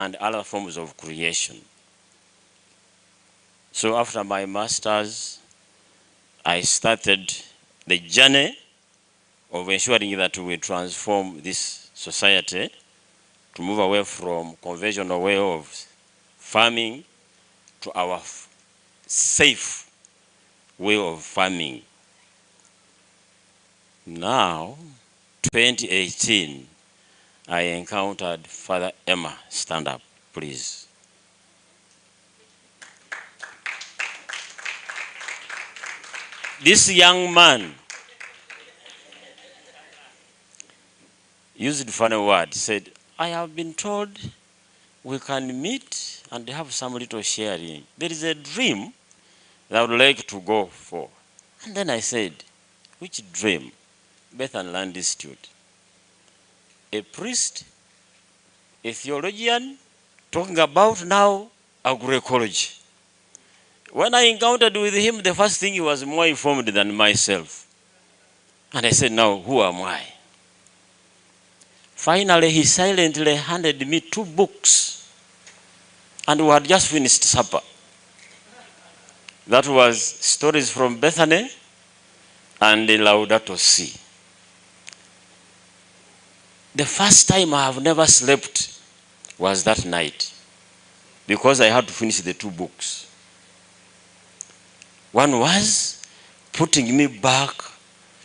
and other forms of creation. So after my master's, I started the journey of ensuring that we transform this society to move away from conventional way of farming to our safe way of farming. Now, 2018, I encountered Father Emma. Stand up, please. This young man used funny word, said, I have been told we can meet and have some little sharing. There is a dream that I would like to go for. And then I said, which dream? Bethany Land Institute. A priest, a theologian, talking about now agroecology. When I encountered with him, the first thing, he was more informed than myself. And I said, now, who am I? Finally, he silently handed me 2 books. And we had just finished supper. That was Stories from Bethany and Laudato Si. The first time I have never slept was that night, because I had to finish the 2 books. One was putting me back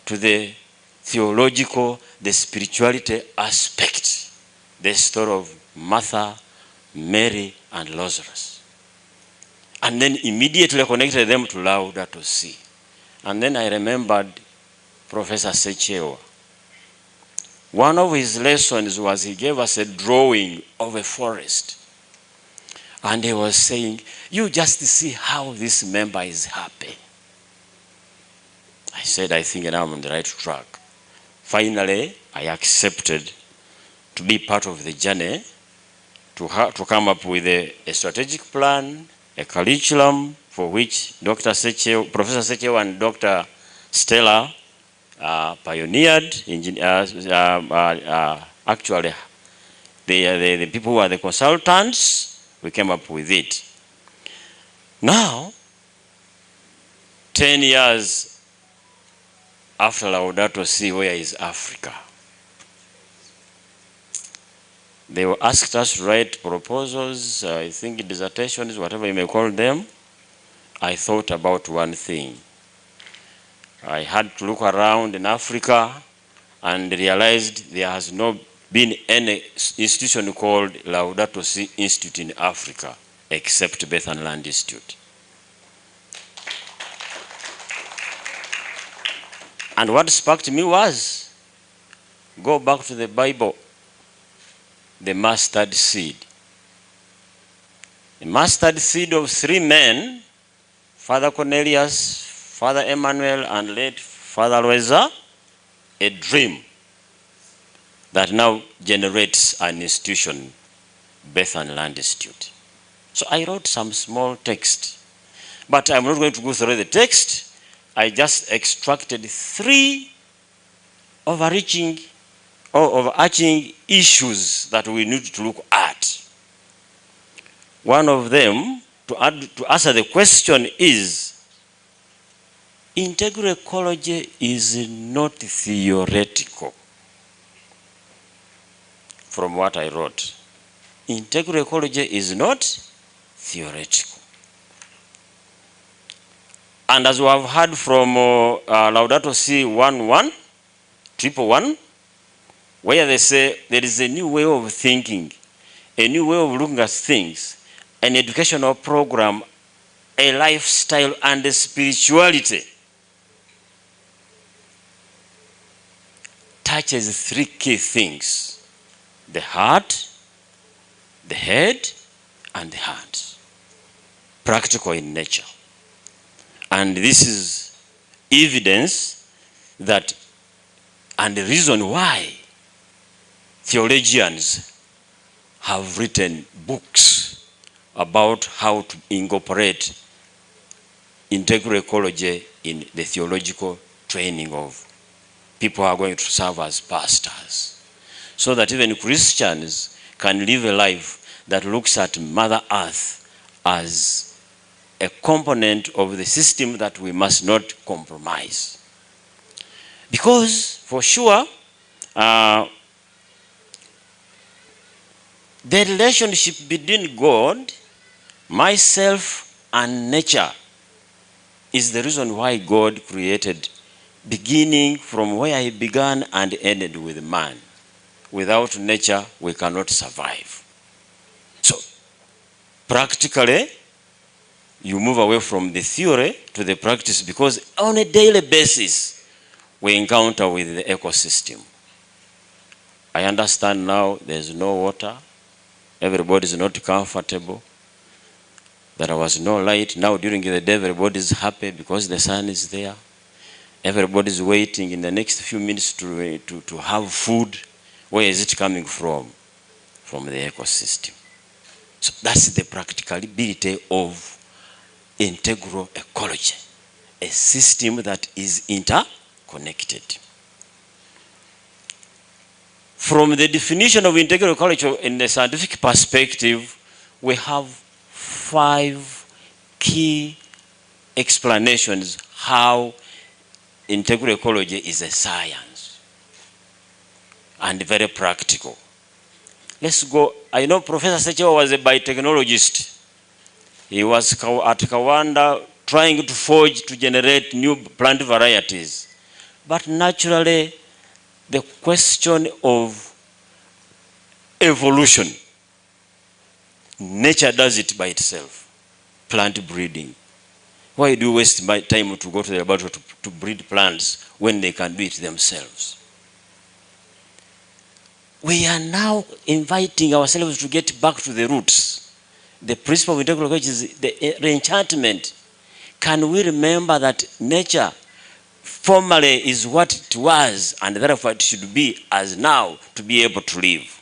to the theological, the spirituality aspect, the story of Martha, Mary, and Lazarus. And then immediately connected them to Laudato Si. And then I remembered Professor Sechewa. One of his lessons was he gave us a drawing of a forest. And he was saying, you just see how this member is happy. I said, I think now I'm on the right track. Finally, I accepted to be part of the journey, to come up with a strategic plan, a curriculum for which Professor Sechewa and Dr. Stella pioneered. Actually, the people who are the consultants, we came up with it. Now, 10 years after Laudato Si, where is Africa? They asked us to write proposals, I think dissertations, whatever you may call them. I thought about one thing. I had to look around in Africa and realized there has not been any institution called Laudato Si Institute in Africa, except Bethany Land Institute. And what sparked me was, go back to the Bible, the mustard seed. The mustard seed of 3 men, Father Cornelius, Father Emmanuel, and late Father Loeza, a dream that now generates an institution, Bethany Land Institute. So I wrote some small text, but I'm not going to go through the text. I just extracted 3 overarching issues that we need to look at. One of them, to answer the question, is integral ecology is not theoretical. From what I wrote, integral ecology is not theoretical. And as we have heard from Laudato Si 1.1, where they say there is a new way of thinking, a new way of looking at things, an educational program, a lifestyle, and a spirituality, touches 3 key things: the heart, the head, and the heart. Practical in nature. And this is evidence that, and the reason why theologians have written books about how to incorporate integral ecology in the theological training of people who are going to serve as pastors, so that even Christians can live a life that looks at Mother Earth as a component of the system that we must not compromise. Because for sure, the relationship between God, myself, and nature is the reason why God created, beginning from where He began and ended with man. Without nature, we cannot survive. So, practically, you move away from the theory to the practice, because on a daily basis, we encounter with the ecosystem. I understand now there's no water. Everybody is not comfortable. There was no light. Now during the day, everybody is happy because the sun is there. Everybody is waiting in the next few minutes to have food. Where is it coming from? From the ecosystem. So that's the practicability of integral ecology, a system that is interconnected. From the definition of integral ecology in the scientific perspective, we have 5 key explanations how integral ecology is a science and very practical. Let's go. I know Professor Sechewa was a biotechnologist. He was at Kawanda trying to forge to generate new plant varieties. But naturally, the question of evolution, nature does it by itself. Plant breeding. Why do you waste my time to go to the laboratory to breed plants when they can do it themselves? We are now inviting ourselves to get back to the roots. The principle of integral ecology is the reenchantment. Can we remember that nature formerly is what it was, and therefore it should be as now to be able to live?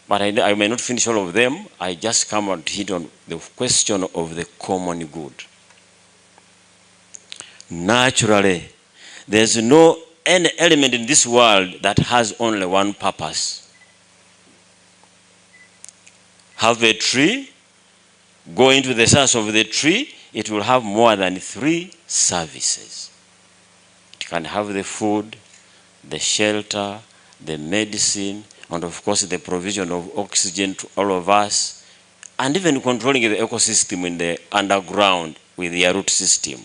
But I may not finish all of them. I just come and hit on the question of the common good. Naturally, there's no any element in this world that has only one purpose. Have a tree, go into the source of the tree, it will have more than 3 services. It can have the food, the shelter, the medicine, and of course the provision of oxygen to all of us, and even controlling the ecosystem in the underground with the root system.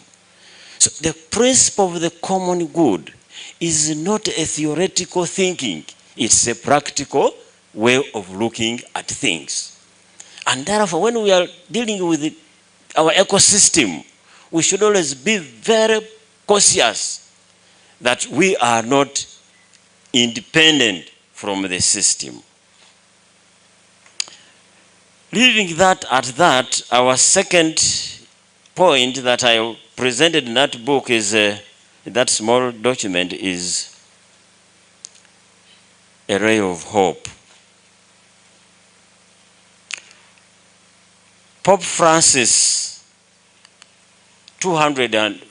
So the principle of the common good is not a theoretical thinking. It's a practical way of looking at things. And therefore, when we are dealing with our ecosystem, we should always be very cautious that we are not independent from the system. Leaving that at that, our second point that I presented in that book is, that small document is a ray of hope. Pope Francis, 205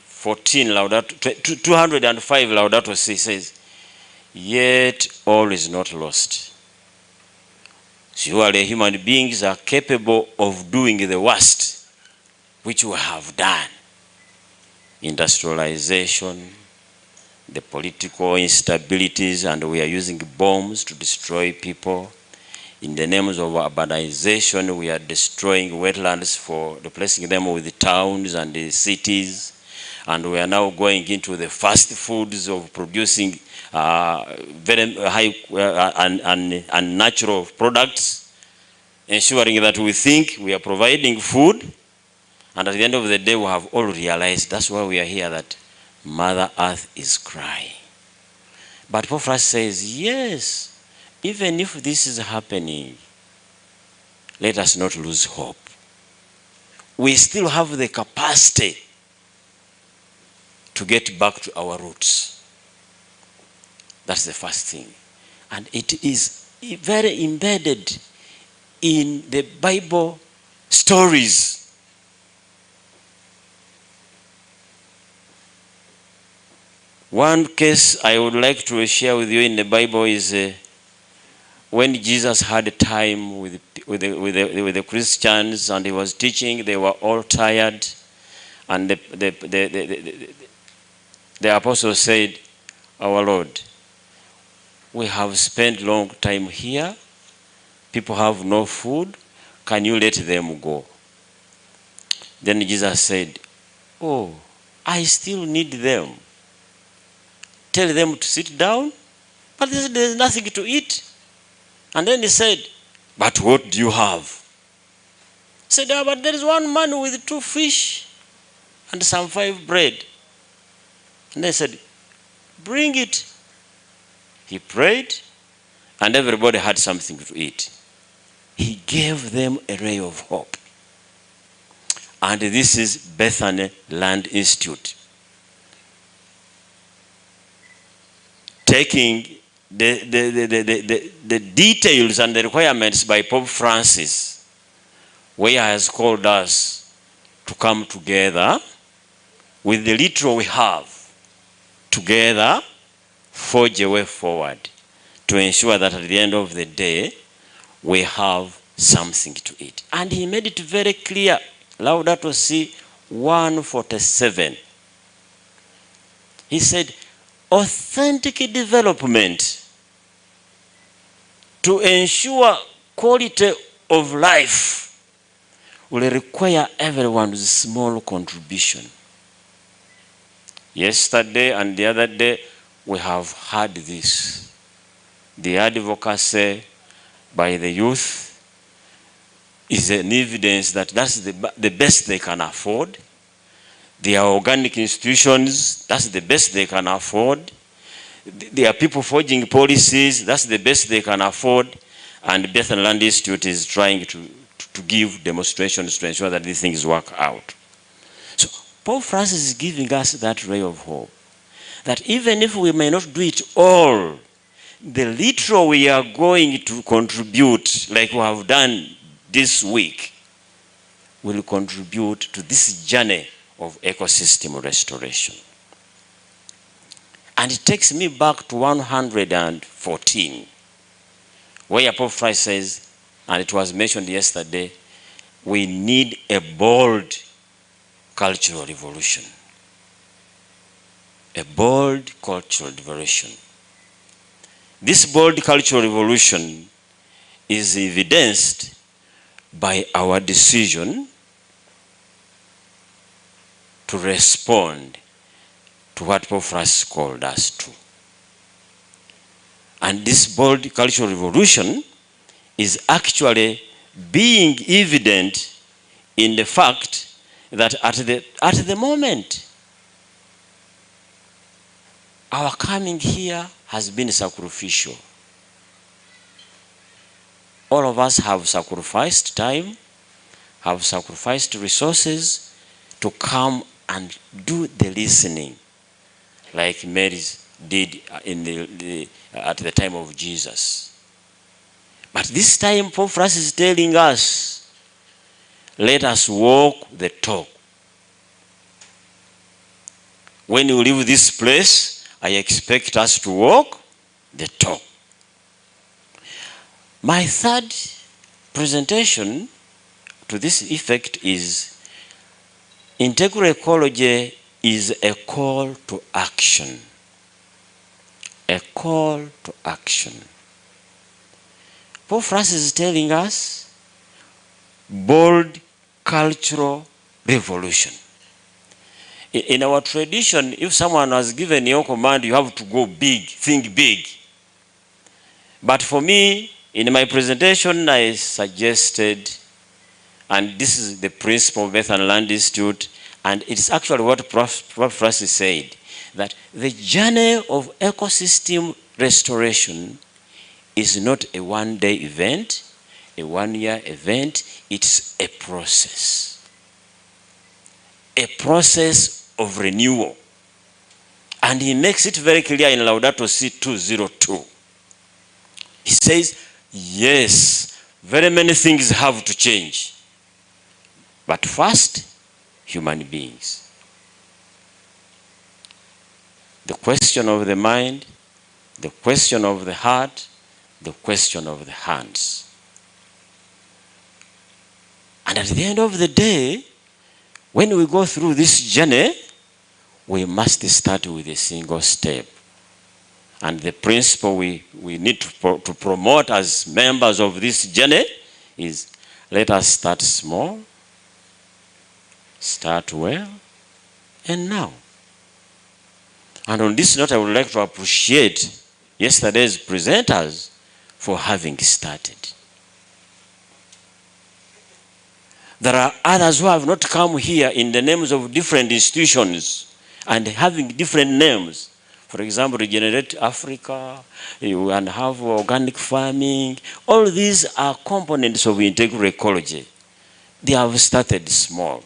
Laudato Si says, yet all is not lost. Surely human beings are capable of doing the worst, which we have done. Industrialization, the political instabilities, and we are using bombs to destroy people. In the names of urbanization, we are destroying wetlands for replacing them with towns and the cities. And we are now going into the fast foods of producing very high and natural products, ensuring that we think we are providing food. And at the end of the day, we have all realized, that's why we are here, that Mother Earth is crying. But Pope Francis says, yes, even if this is happening, let us not lose hope. We still have the capacity to get back to our roots. That's the first thing. And it is very embedded in the Bible stories. One case I would like to share with you in the Bible is when Jesus had time with the Christians, and he was teaching. They were all tired, and the apostle said, "Our Lord, we have spent long time here. People have no food. Can you let them go?" Then Jesus said, "Oh, I still need them. Tell them to sit down." But there's nothing to eat. And then he said, "But what do you have?" He said, "But there is one man with 2 fish and some 5 bread." And they said, "Bring it." He prayed, and everybody had something to eat. He gave them a ray of hope. And this is Bethany Land Institute. Taking the details and the requirements by Pope Francis, where he has called us to come together with the little we have, together forge a way forward to ensure that at the end of the day we have something to eat. And he made it very clear, Laudato Si 147. He said, authentic development to ensure quality of life will require everyone's small contribution. Yesterday and the other day, we have heard this. The advocacy by the youth is an evidence that that's the best they can afford. There are organic institutions, that's the best they can afford. There are people forging policies, that's the best they can afford. And Bethany Land Institute is trying to give demonstrations to ensure that these things work out. So Pope Francis is giving us that ray of hope, that even if we may not do it all, the little we are going to contribute, like we have done this week, will contribute to this journey of ecosystem restoration. And it takes me back to 114, where Pope Francis says, and it was mentioned yesterday, we need a bold cultural revolution. A bold cultural revolution. This bold cultural revolution is evidenced by our decision to respond to what Pope Francis called us to. And this bold cultural revolution is actually being evident in the fact that at the moment, our coming here has been sacrificial. All of us have sacrificed time, have sacrificed resources to come and do the listening, like Mary did at the time of Jesus. But this time, Pope Francis is telling us, let us walk the talk. When you leave this place, I expect us to walk the talk. My third presentation to this effect is integral ecology is a call to action. A call to action. Pope Francis is telling us bold cultural revolution. In our tradition, if someone has given your command, you have to go big, think big. But for me, in my presentation, I suggested, and this is the principle of Bethany Land Institute, and it's actually what Prof. Francis said, that the journey of ecosystem restoration is not a one-day event, a one-year event, it's a process. A process of renewal. And he makes it very clear in Laudato Si 202. He says, yes, very many things have to change. But first, human beings. The question of the mind, the question of the heart, the question of the hands. And at the end of the day, when we go through this journey, we must start with a single step. And the principle we need to promote as members of this journey is, let us start small, start well, and now. And on this note, I would like to appreciate yesterday's presenters for having started. There are others who have not come here in the names of different institutions and having different names. For example, Regenerate Africa, you can have organic farming. All these are components of integral ecology. They have started small.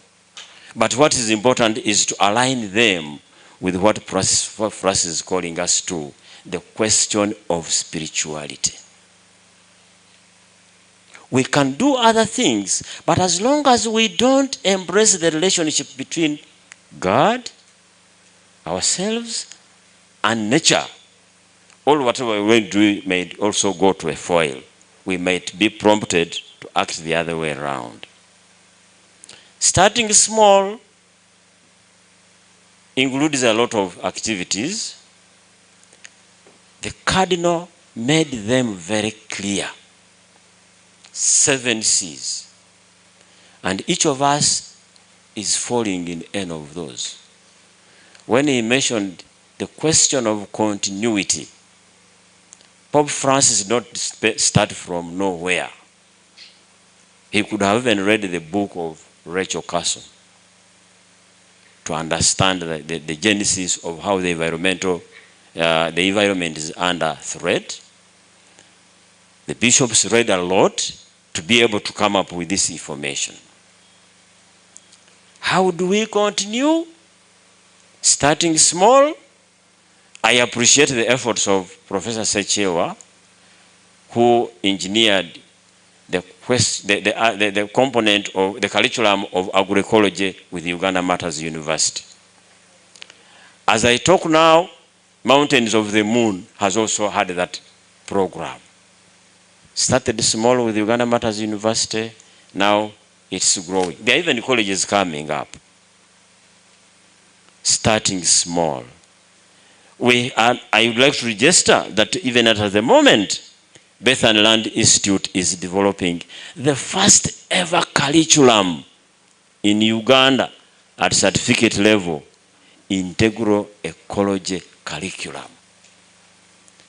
But what is important is to align them with what Francis is calling us to, the question of spirituality. We can do other things, but as long as we don't embrace the relationship between God, ourselves, and nature, all whatever we're going to do may also go to a foil. We might be prompted to act the other way around. Starting small includes a lot of activities. The Cardinal made them very clear. 7 C's. And each of us is falling in any of those. When he mentioned the question of continuity, Pope Francis did not start from nowhere. He could have even read the book of Rachel Carson to understand the genesis of how the environment is under threat. The bishops read a lot to be able to come up with this information. How do we continue? Starting small. I appreciate the efforts of Professor Sechewa, who engineered the component of the curriculum of agroecology with Uganda Matters University. As I talk now, Mountains of the Moon has also had that program. Started small with Uganda Matters University, now it's growing. There are even colleges coming up. Starting small. I would like to register that even at the moment, Bethany Land Institute is developing the first ever curriculum in Uganda at certificate level, integral ecology curriculum.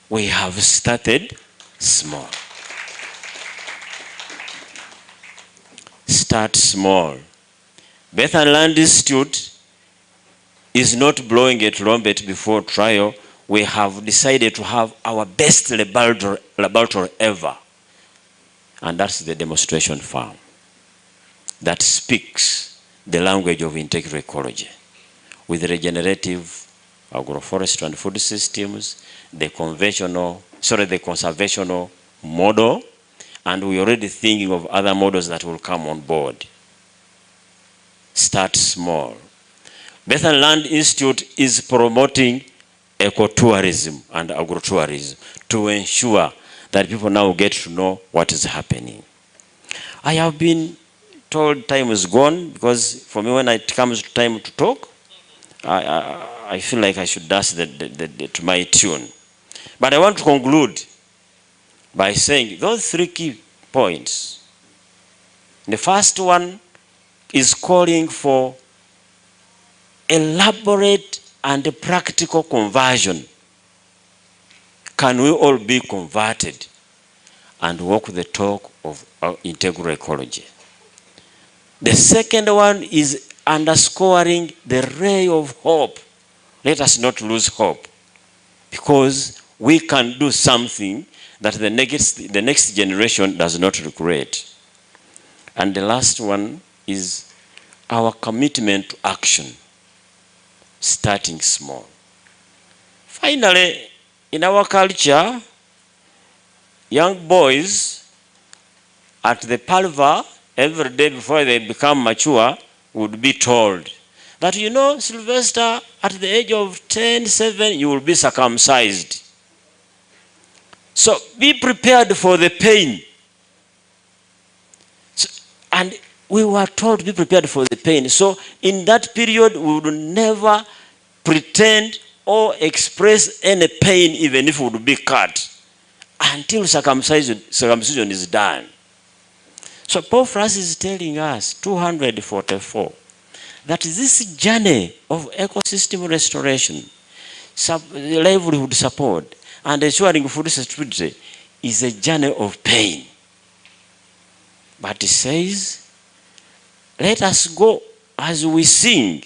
We have started small. Start small. Bethany Land Institute is not blowing a trumpet before trial. We have decided to have our best laboratory ever. And that's the demonstration farm that speaks the language of integral ecology with regenerative agroforestry and food systems, the conservational model, and we're already thinking of other models that will come on board. Start small. Bethany Land Institute is promoting ecotourism and agrotourism to ensure that people now get to know what is happening. I have been told time is gone, because for me when it comes to time to talk, I feel like I should dance to my tune. But I want to conclude by saying those 3 key points. The first one is calling for elaborate and practical conversion. Can we all be converted and walk the talk of integral ecology? The second one is underscoring the ray of hope. Let us not lose hope, because we can do something that the next generation does not regret. And the last one is our commitment to action, starting small. Finally, in our culture, young boys at the palava every day before they become mature would be told that, you know, Sylvester, at the age of 10, 7, you will be circumcised. So be prepared for the pain. So, and we were told to be prepared for the pain. So in that period, we would never pretend or express any pain, even if it would be cut, until circumcision is done. So Pope Francis is telling us, 244, that this journey of ecosystem restoration, livelihood support, and ensuring food security is a journey of pain. But he says, let us go as we sing,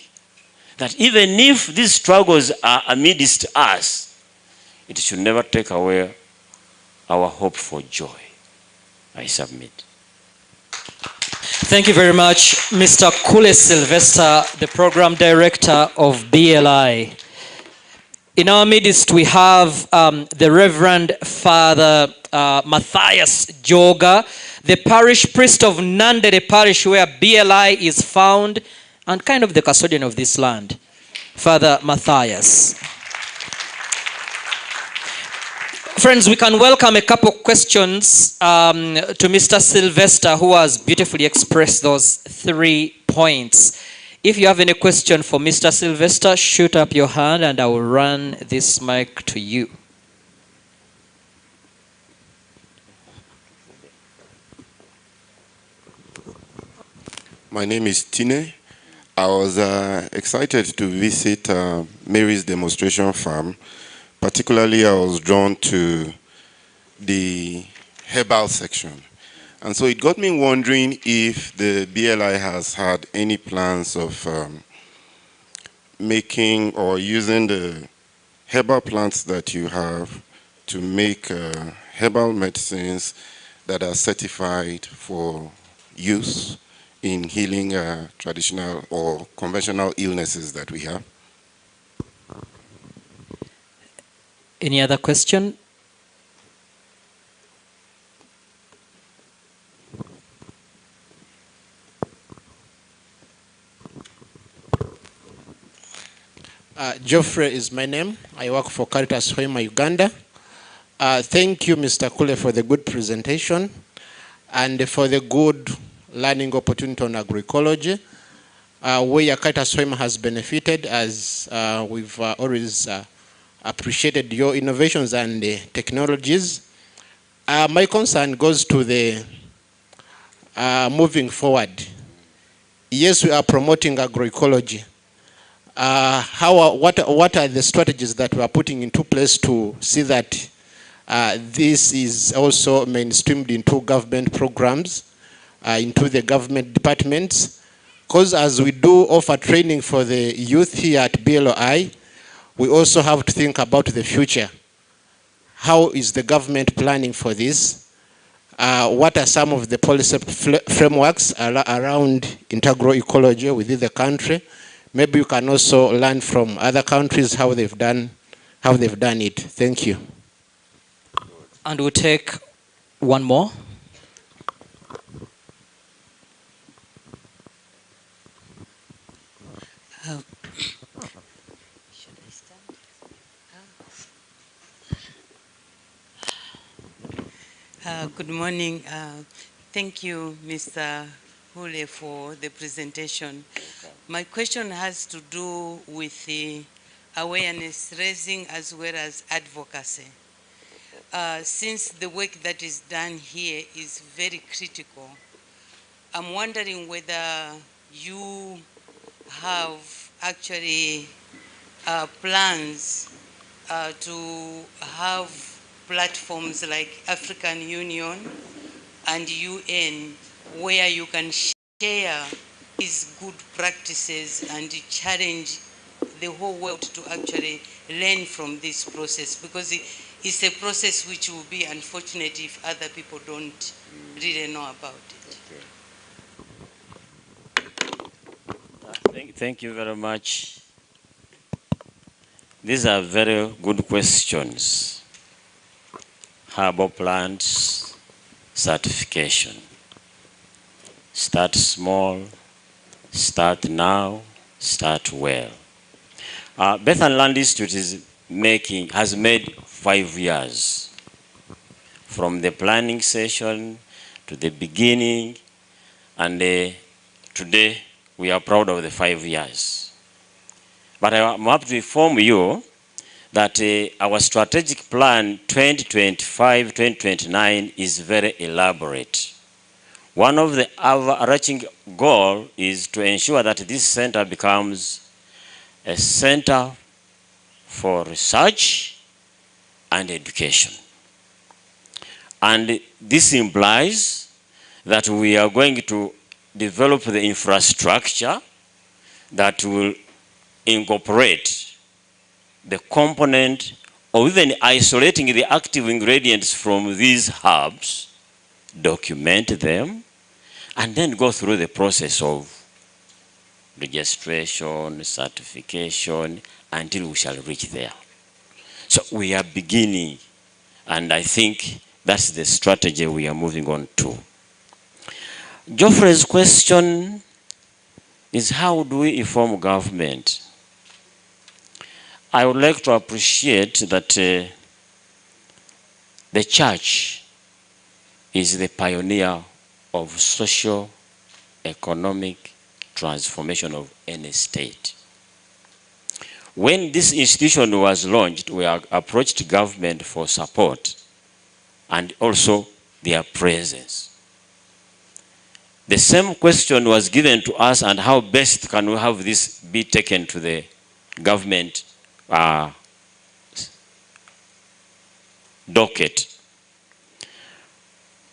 that even if these struggles are amidst us, it should never take away our hope for joy. I submit. Thank you very much, Mr. Kule Sylvester, the Program Director of BLI. In our midst, we have the Reverend Father Matthias Joga, the parish priest of Nandere Parish, where BLI is found, and kind of the custodian of this land. Father Matthias. Friends, we can welcome a couple questions to Mr. Sylvester, who has beautifully expressed those 3 points. If you have any question for Mr. Sylvester, shoot up your hand and I will run this mic to you. My name is Tine. I was excited to visit Mary's demonstration farm. Particularly, I was drawn to the herbal section. And so it got me wondering if the BLI has had any plans of making or using the herbal plants that you have to make herbal medicines that are certified for use in healing traditional or conventional illnesses that we have. Any other question? Geoffrey is my name. I work for Caritas Africa, Uganda. Thank you, Mr. Kule, for the good presentation and for the good learning opportunity on agroecology, where Caritas Africa has benefited, as we've always appreciated your innovations and technologies. My concern goes to the moving forward. Yes, we are promoting agroecology. What are the strategies that we are putting into place to see that this is also mainstreamed into government programs, into the government departments? Because as we do offer training for the youth here at BLI, we also have to think about the future. How is the government planning for this? What are some of the policy frameworks around integral ecology within the country? Maybe you can also learn from other countries how they've done it. Thank you. And we'll take one more. Good morning. Thank you, Mr. Hule, for the presentation. My question has to do with the awareness raising as well as advocacy. Since the work that is done here is very critical, I'm wondering whether you have actually plans to have platforms like African Union and UN where you can share these good practices and challenge the whole world to actually learn from this process, because it's a process which will be unfortunate if other people don't really know about it. Thank you very much. These are very good questions. Herbal plants, certification. Start small, start now, start well. Bethany Land Institute has made 5 years. From the planning session to the beginning, and today we are proud of the 5 years. But I am happy to inform you that our strategic plan 2025-2029 is very elaborate. One of the overarching goals is to ensure that this center becomes a center for research and education. And this implies that we are going to develop the infrastructure that will incorporate the component or even isolating the active ingredients from these herbs, document them, and then go through the process of registration, certification, until we shall reach there. So we are beginning, and I think that's the strategy we are moving on to. Geoffrey's question is, how do we inform government? I would like to appreciate that the church is the pioneer of social, economic transformation of any state. When this institution was launched, we approached government for support and also their presence. The same question was given to us, and how best can we have this be taken to the government docket.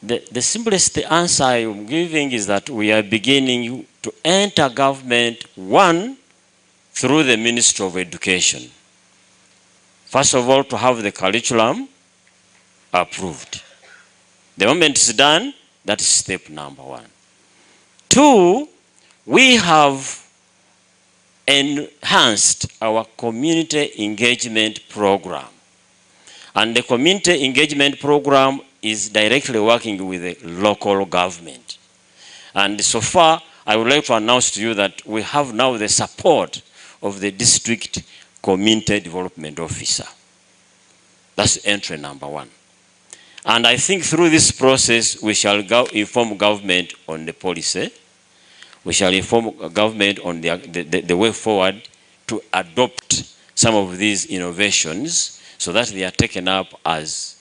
The simplest answer I'm giving is that we are beginning to enter government, one, through the Ministry of Education. First of all, to have the curriculum approved. The moment it's done, that is step number one. Two, we have enhanced our community engagement program. And the community engagement program is directly working with the local government. And so far, I would like to announce to you that we have now the support of the district community development officer. That's entry number one. And I think through this process, we shall inform government on the policy. We shall inform government on the way forward to adopt some of these innovations so that they are taken up as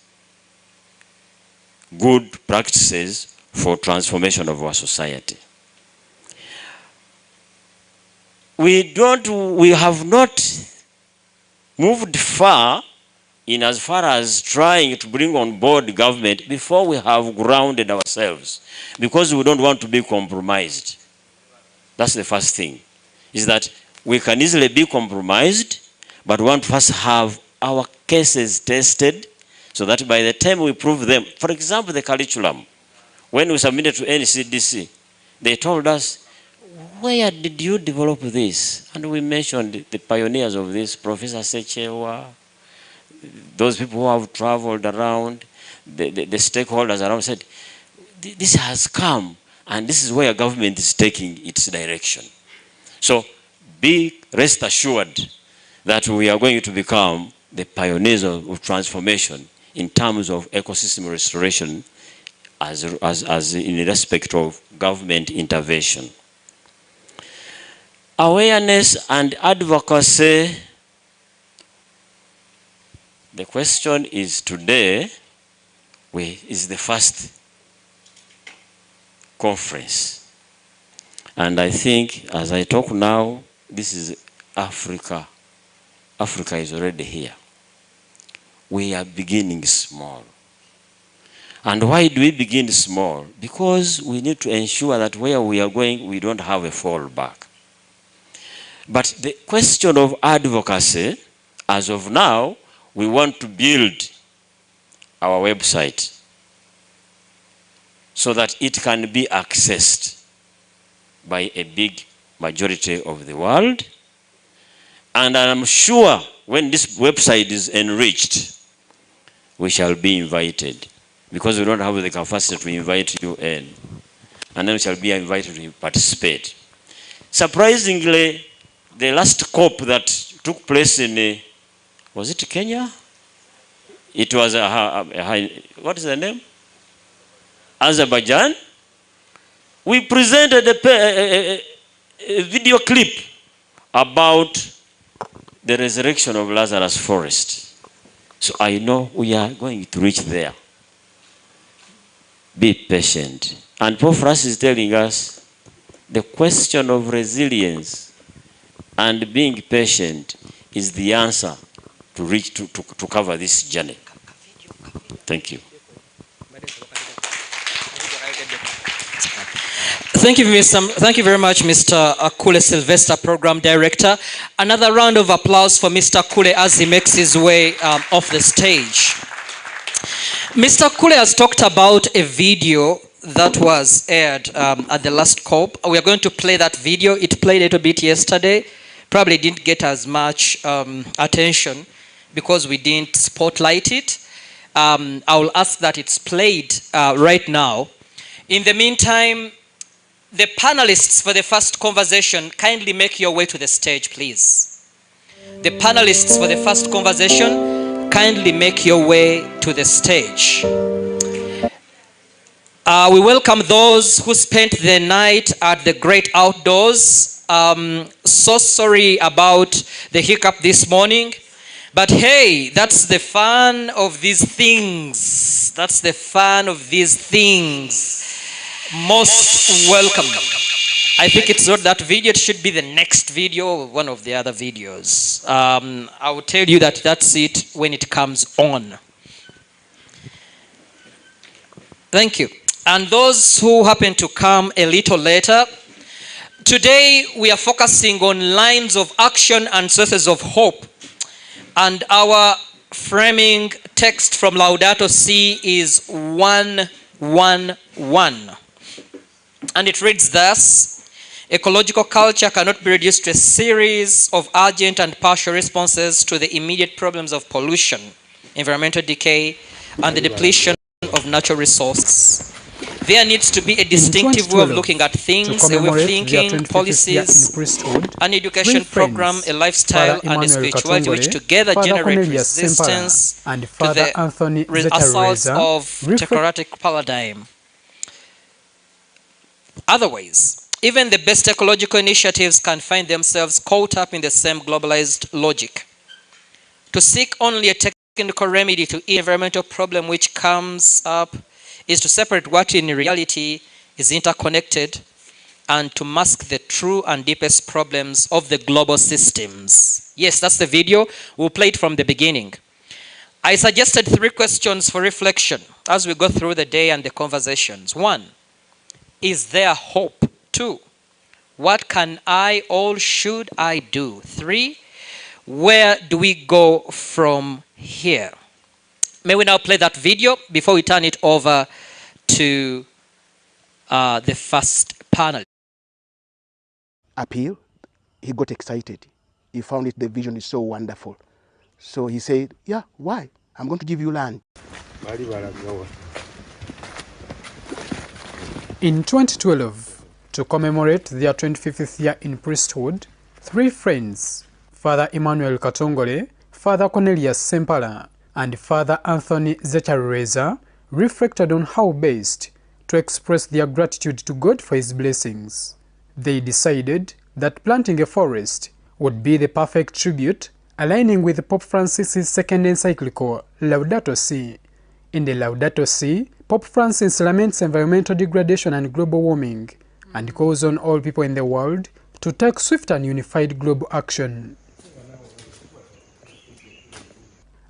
good practices for transformation of our society. We have not moved far in as far as trying to bring on board government before we have grounded ourselves, because we don't want to be compromised. That's the first thing, is that we can easily be compromised, but we want to first have our cases tested so that by the time we prove them, for example, the curriculum, when we submitted to NCDC, they told us, where did you develop this? And we mentioned the pioneers of this, Professor Sechewa, those people who have traveled around, the stakeholders around said, this has come, and this is where government is taking its direction. So rest assured that we are going to become the pioneers of transformation in terms of ecosystem restoration as in respect of government intervention. Awareness and advocacy. The question is, today is the first conference. And I think as I talk now, this is Africa. Africa is already here. We are beginning small. And why do we begin small? Because we need to ensure that where we are going, we don't have a fallback. But the question of advocacy, as of now, we want to build our website so that it can be accessed by a big majority of the world. And I'm sure when this website is enriched, we shall be invited, because we don't have the capacity to invite you in. And then we shall be invited to participate. Surprisingly, the last COP that took place in, was it Kenya? It was, what is the name? Azerbaijan. we presented a video clip about the resurrection of Lazarus forest. So I know we are going to reach there. Be patient. And Pope Francis is telling us the question of resilience and being patient is the answer to reach to cover this journey. Thank you. Thank you very much, Mr. Kule Sylvester, Program Director. Another round of applause for Mr. Kule as he makes his way off the stage. Mr. Kule has talked about a video that was aired at the last COP. We are going to play that video. It played a little bit yesterday. Probably didn't get as much attention because we didn't spotlight it. I will ask that it's played right now. In the meantime, the panelists for the first conversation, kindly make your way to the stage, please. The panelists for the first conversation, kindly make your way to the stage. We welcome those who spent the night at the great outdoors. So sorry about the hiccup this morning, but hey, that's the fun of these things. That's the fun of these things. Most welcome. I think it's not that video, it should be the next video or one of the other videos. I will tell you that that's it when it comes on. Thank you. And those who happen to come a little later, today we are focusing on lines of action and sources of hope. And our framing text from Laudato Si is 1:1:1. And it reads thus: ecological culture cannot be reduced to a series of urgent and partial responses to the immediate problems of pollution, environmental decay, and the depletion of natural resources. There needs to be a distinctive way of looking at things, a way of thinking, policies, an education program, a lifestyle, and a spirituality which together generate resistance to the assaults of technocratic paradigm. Otherwise, even the best ecological initiatives can find themselves caught up in the same globalized logic. To seek only a technical remedy to each environmental problem which comes up is to separate what in reality is interconnected and to mask the true and deepest problems of the global systems. Yes, that's the video. We'll play it from the beginning. I suggested 3 questions for reflection as we go through the day and the conversations. 1, is there hope? 2, what can I or should I do? 3, where do we go from here? May we now play that video before we turn it over to the first panel. Appeal, he got excited. He found it, the vision is so wonderful. So he said, yeah, why? I'm going to give you land. In 2012, to commemorate their 25th year in priesthood, 3 friends, Father Emmanuel Katongole, Father Cornelius Sempala, and Father Anthony Zetcharureza, reflected on how best to express their gratitude to God for his blessings. They decided that planting a forest would be the perfect tribute, aligning with Pope Francis's second encyclical, Laudato Si. In the Laudato Si, Pope Francis laments environmental degradation and global warming, and calls on all people in the world to take swift and unified global action.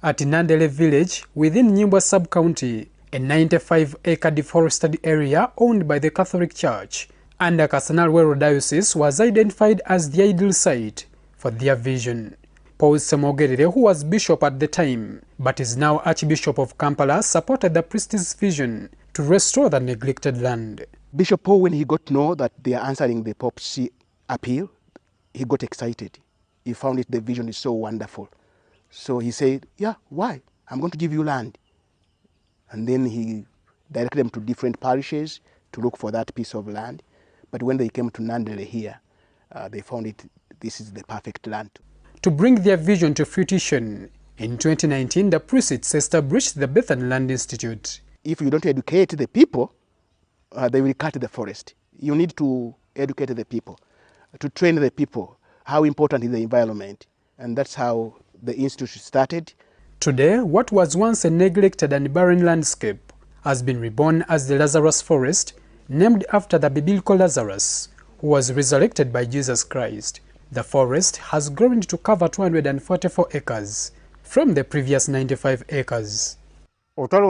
At Nandere village, within Nyimba sub-county, a 95-acre deforested area owned by the Catholic Church under Kasana LUWEERO Diocese was identified as the ideal site for their vision. Paul Semogerere, who was bishop at the time, but is now Archbishop of Kampala, supported the priest's vision to restore the neglected land. Bishop Paul, when he got to know that they are answering the Pope's appeal, he got excited. He found it, the vision is so wonderful. So he said, yeah, why? I'm going to give you land. And then he directed them to different parishes to look for that piece of land. But when they came to Nandere here, they found it, this is the perfect land. To bring their vision to fruition, in 2019, the priests established the Bethany Land Institute. If you don't educate the people, they will cut the forest. you need to educate the people, to train the people how important is the environment. And that's how the institute started. Today, what was once a neglected and barren landscape has been reborn as the Lazarus forest, named after the biblical Lazarus, who was resurrected by Jesus Christ. The forest has grown to cover 244 acres from the previous 95 acres. After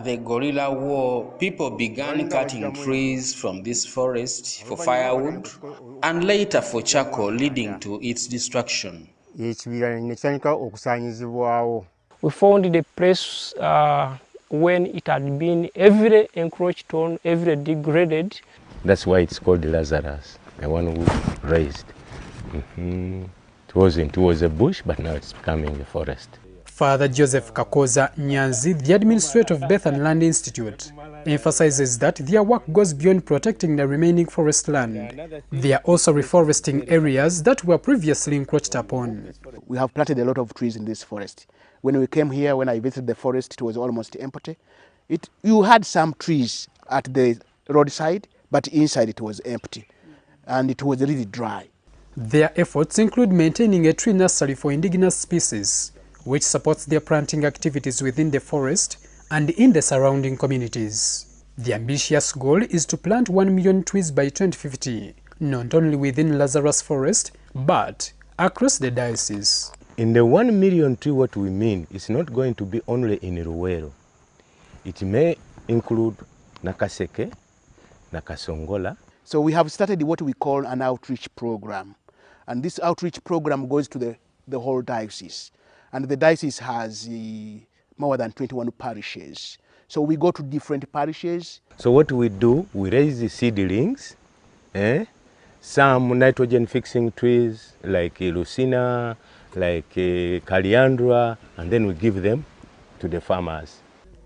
the guerrilla war, people began cutting trees from this forest for firewood and later for charcoal, leading to its destruction. We found the place when it had been every encroached on, every degraded. That's why it's called Lazarus, the one who raised. It was a bush, but now it's becoming a forest. Father Joseph Kakoza Nyanzi, the administrator of Bethany Land Institute, emphasizes that their work goes beyond protecting the remaining forest land. They are also reforesting areas that were previously encroached upon. We have planted a lot of trees in this forest. When we came here, when I visited the forest, it was almost empty. You had some trees at the roadside, but inside it was empty, and it was really dry. Their efforts include maintaining a tree nursery for indigenous species, which supports their planting activities within the forest and in the surrounding communities. The ambitious goal is to plant 1 million trees by 2050, not only within Lazarus Forest, but across the diocese. In the 1 million tree, what we mean is not going to be only in LUWEERO. It may include Nakaseke, Nakasongola. So we have started what we call an outreach program. And this outreach program goes to the whole diocese. And the diocese has more than 21 parishes. So we go to different parishes. So what we do, we raise the seedlings, some nitrogen fixing trees like Lucina, like Caliandra, and then we give them to the farmers.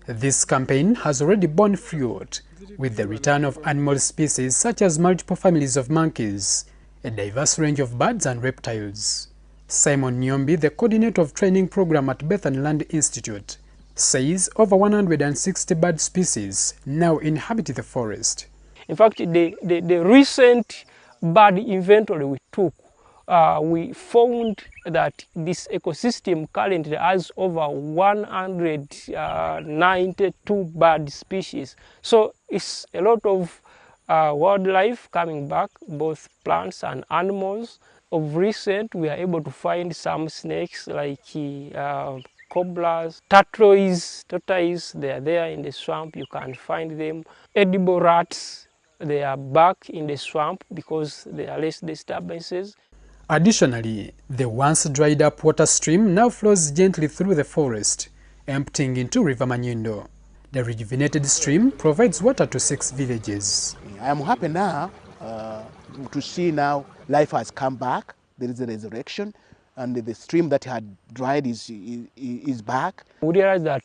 This campaign has already borne fruit, with the return of animal species such as multiple families of monkeys, a diverse range of birds and reptiles. Simon Nyombi, the coordinator of training program at Bethany Land Institute, says over 160 bird species now inhabit the forest. In fact, the recent bird inventory we took, we found that this ecosystem currently has over 192 bird species. So it's a lot of wildlife coming back, both plants and animals. Of recent, we are able to find some snakes like cobras, tortoise, they are there in the swamp, you can find them. Edible rats, they are back in the swamp because there are less disturbances. Additionally, the once dried up water stream now flows gently through the forest, emptying into River Manyundo. The rejuvenated stream provides water to 6 villages. I am happy now to see now life has come back. There is a resurrection, and the stream that had dried is back. We realized that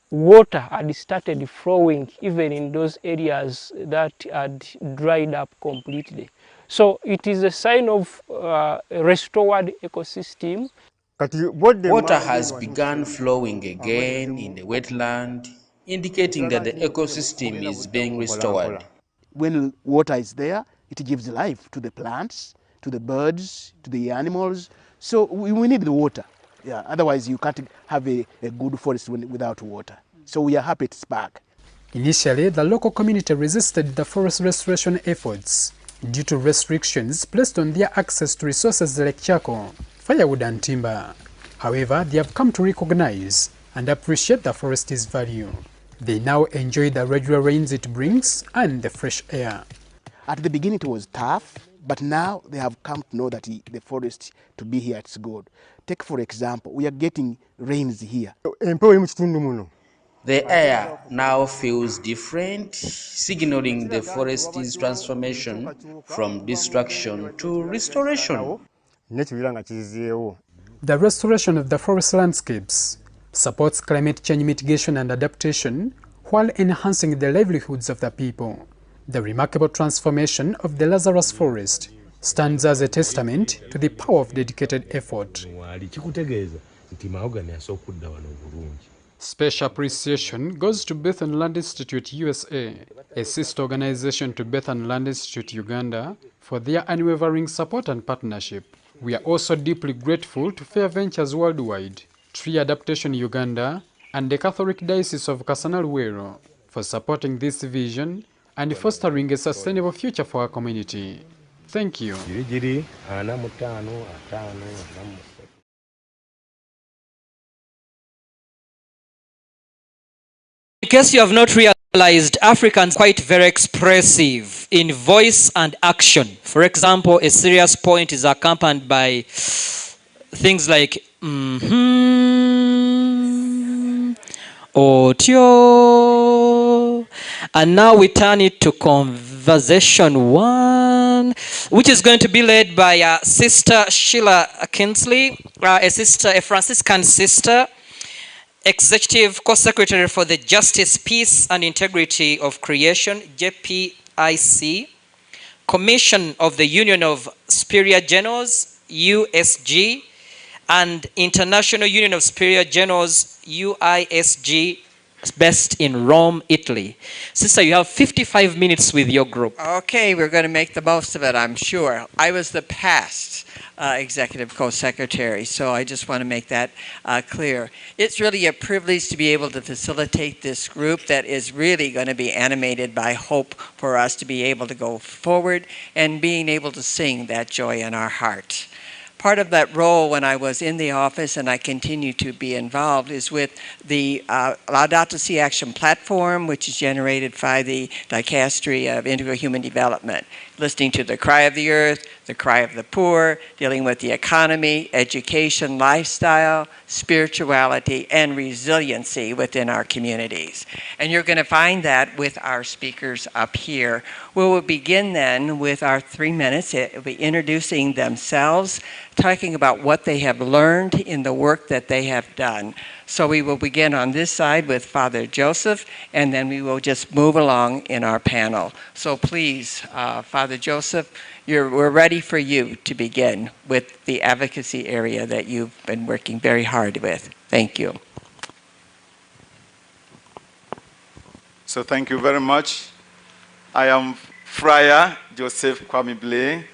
water had started flowing even in those areas that had dried up completely. So it is a sign of a restored ecosystem. Water has begun flowing again in the wetland, indicating that the ecosystem is being restored. When water is there, it gives life to the plants, to the birds, to the animals. So we need the water. Yeah, otherwise you can't have a good forest without water. So we are happy it's back. Initially, the local community resisted the forest restoration efforts due to restrictions placed on their access to resources like charcoal, firewood and timber. However, they have come to recognize and appreciate the forest's value. They now enjoy the regular rains it brings and the fresh air. At the beginning it was tough, but now they have come to know that the forest, to be here, it's good. Take for example, we are getting rains here. The air now feels different, signaling the forest's transformation from destruction to restoration. The restoration of the forest landscapes supports climate change mitigation and adaptation while enhancing the livelihoods of the people. The remarkable transformation of the Lazarus forest stands as a testament to the power of dedicated effort. Special appreciation goes to Bethany Land Institute USA, a sister organization to Bethany Land Institute Uganda, for their unwavering support and partnership. We are also deeply grateful to Fair Ventures Worldwide, Tree Adaptation Uganda, and the Catholic Diocese of Kasana LUWEERO for supporting this vision and fostering a sustainable future for our community. Thank you. In case you have not realized, Africans are quite very expressive in voice and action. For example, a serious point is accompanied by things like otio. And now we turn it to conversation one, which is going to be led by Sister Sheila Kinsley, a Franciscan sister, Executive Co-Secretary for the Justice, Peace and Integrity of Creation, JPIC, Commission of the Union of Superior Generals, USG, and International Union of Superior Generals, UISG, based in Rome, Italy. Sister, you have 55 minutes with your group. Okay, we're going to make the most of it, I'm sure. I was the past executive co-secretary, so I just want to make that clear. It's really a privilege to be able to facilitate this group that is really going to be animated by hope for us to be able to go forward and being able to sing that joy in our heart. Part of that role when I was in the office, and I continue to be involved, is with the Laudato Si Action Platform, which is generated by the Dicastery of Integral Human Development, listening to the cry of the earth, the cry of the poor, dealing with the economy, education, lifestyle, spirituality, and resiliency within our communities. And you're going to find that with our speakers up here. We will begin then with our 3 minutes. It will be introducing themselves, talking about what they have learned in the work that they have done. So we will begin on this side with Father Joseph, and then we will just move along in our panel. So please, Father Joseph, we're ready for you to begin with the advocacy area that you've been working very hard with. Thank you. So thank you very much. I am Friar Joseph Kwame Blay,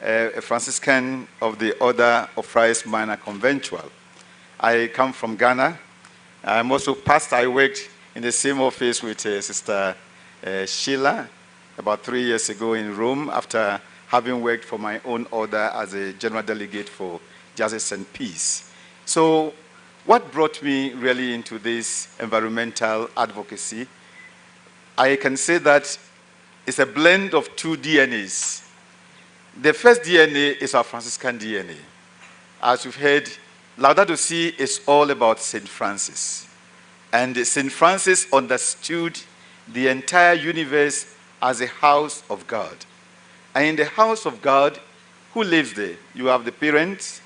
a Franciscan of the Order of Friars Minor Conventual. I come from Ghana. I'm also pastor. I worked in the same office with Sister Sheila about 3 years ago in Rome after having worked for my own order as a general delegate for Justice and Peace. So what brought me really into this environmental advocacy? I can say that it's a blend of two DNAs. The first DNA is our Franciscan DNA. As you've heard, Laudato Si is all about St. Francis. And St. Francis understood the entire universe as a house of God. And in the house of God, who lives there? You have the parents,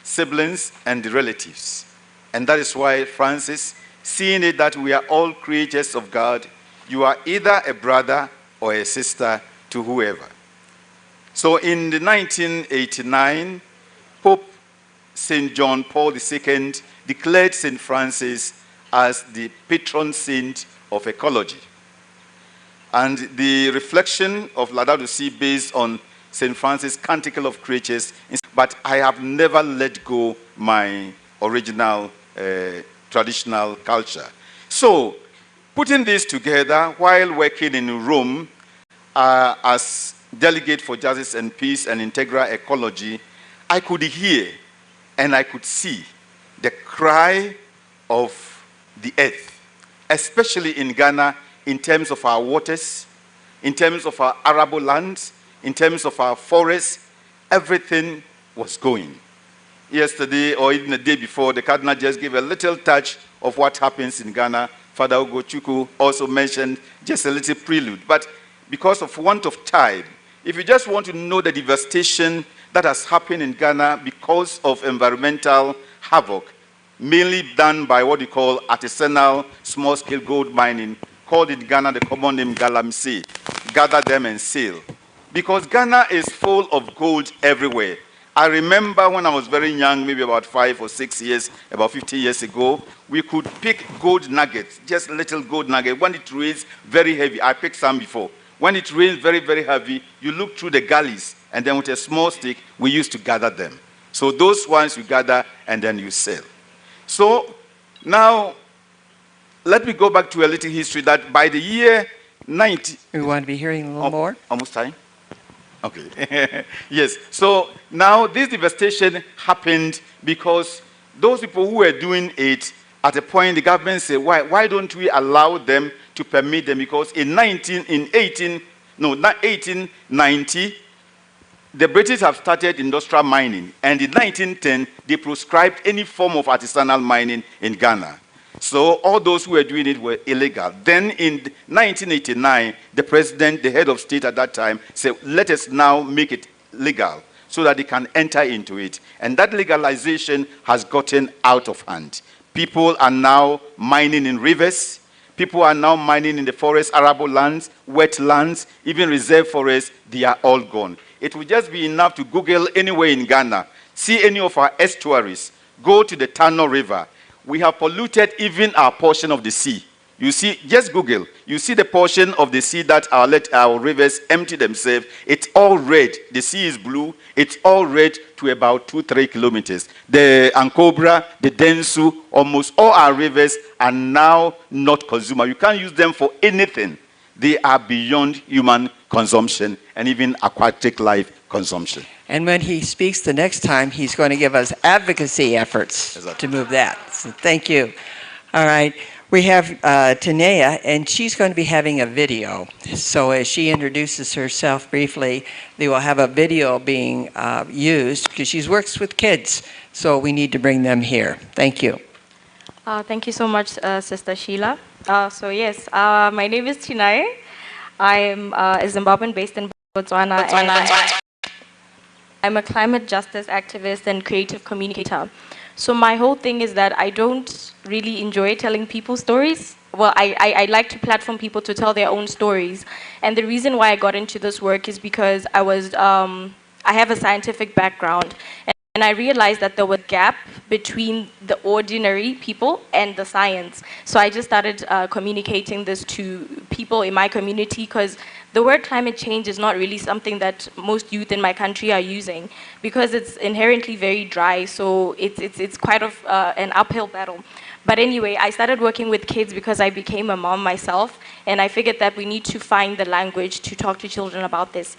siblings, and the relatives. And that is why Francis, seeing it that we are all creatures of God, you are either a brother or a sister to whoever. So in the 1989, Pope St. John Paul II declared St. Francis as the patron saint of ecology. And the reflection of Laudato Si based on St. Francis' Canticle of Creatures, but I have never let go my original traditional culture. So, putting this together while working in Rome as delegate for Justice and Peace and Integral Ecology, I could hear and I could see the cry of the earth, especially in Ghana, in terms of our waters, in terms of our arable lands, in terms of our forests. Everything was going. Yesterday, or even the day before, the Cardinal just gave a little touch of what happens in Ghana. Father Ugochukwu also mentioned just a little prelude. But because of want of time, if you just want to know the devastation that has happened in Ghana because of environmental havoc, mainly done by what we call artisanal small-scale gold mining, called in Ghana the common name galamsey, gather them and sell. Because Ghana is full of gold everywhere. I remember when I was very young, maybe about 5 or 6 years, about 50 years ago, we could pick gold nuggets, just little gold nuggets. When it rains very heavy, I picked some before. When it rains very, very heavy, you look through the gullies, and then with a small stick, we used to gather them. So those ones you gather, and then you sell. So now, let me go back to a little history that by the year 90... We want to be hearing a little more? Almost time? Okay. Yes. So now this devastation happened because those people who were doing it, at a point the government said, why don't we allow them to permit them? Because in 1890, the British have started industrial mining. And in 1910, they proscribed any form of artisanal mining in Ghana. So all those who were doing it were illegal. Then in 1989, the president, the head of state at that time, said, let us now make it legal so that they can enter into it. And that legalization has gotten out of hand. People are now mining in rivers. People are now mining in the forest, arable lands, wetlands, even reserve forests. They are all gone. It will just be enough to Google anywhere in Ghana, see any of our estuaries, go to the Tano River. We have polluted even our portion of the sea. You see, just Google. You see the portion of the sea that our rivers empty themselves. It's all red. The sea is blue. It's all red to about 2-3 kilometers. The Ankobra, the Densu, almost all our rivers are now not consumable. You can't use them for anything. They are beyond human consumption and even aquatic life consumption. And when he speaks the next time, he's going to give us advocacy efforts to move that. So thank you. All right. We have Tanea, and she's going to be having a video. So as she introduces herself briefly, they will have a video being used because she works with kids. So we need to bring them here. Thank you. Thank you so much, Sister Sheila. So yes, my name is Tinae. I am a Zimbabwean based in Botswana. I'm a climate justice activist and creative communicator. So my whole thing is that I don't really enjoy telling people stories. Well, I like to platform people to tell their own stories. And the reason why I got into this work is because I have a scientific background. And I realized that there was a gap between the ordinary people and the science. So I just started communicating this to people in my community because the word climate change is not really something that most youth in my country are using because it's inherently very dry. So it's quite an uphill battle. But anyway, I started working with kids because I became a mom myself, and I figured that we need to find the language to talk to children about this.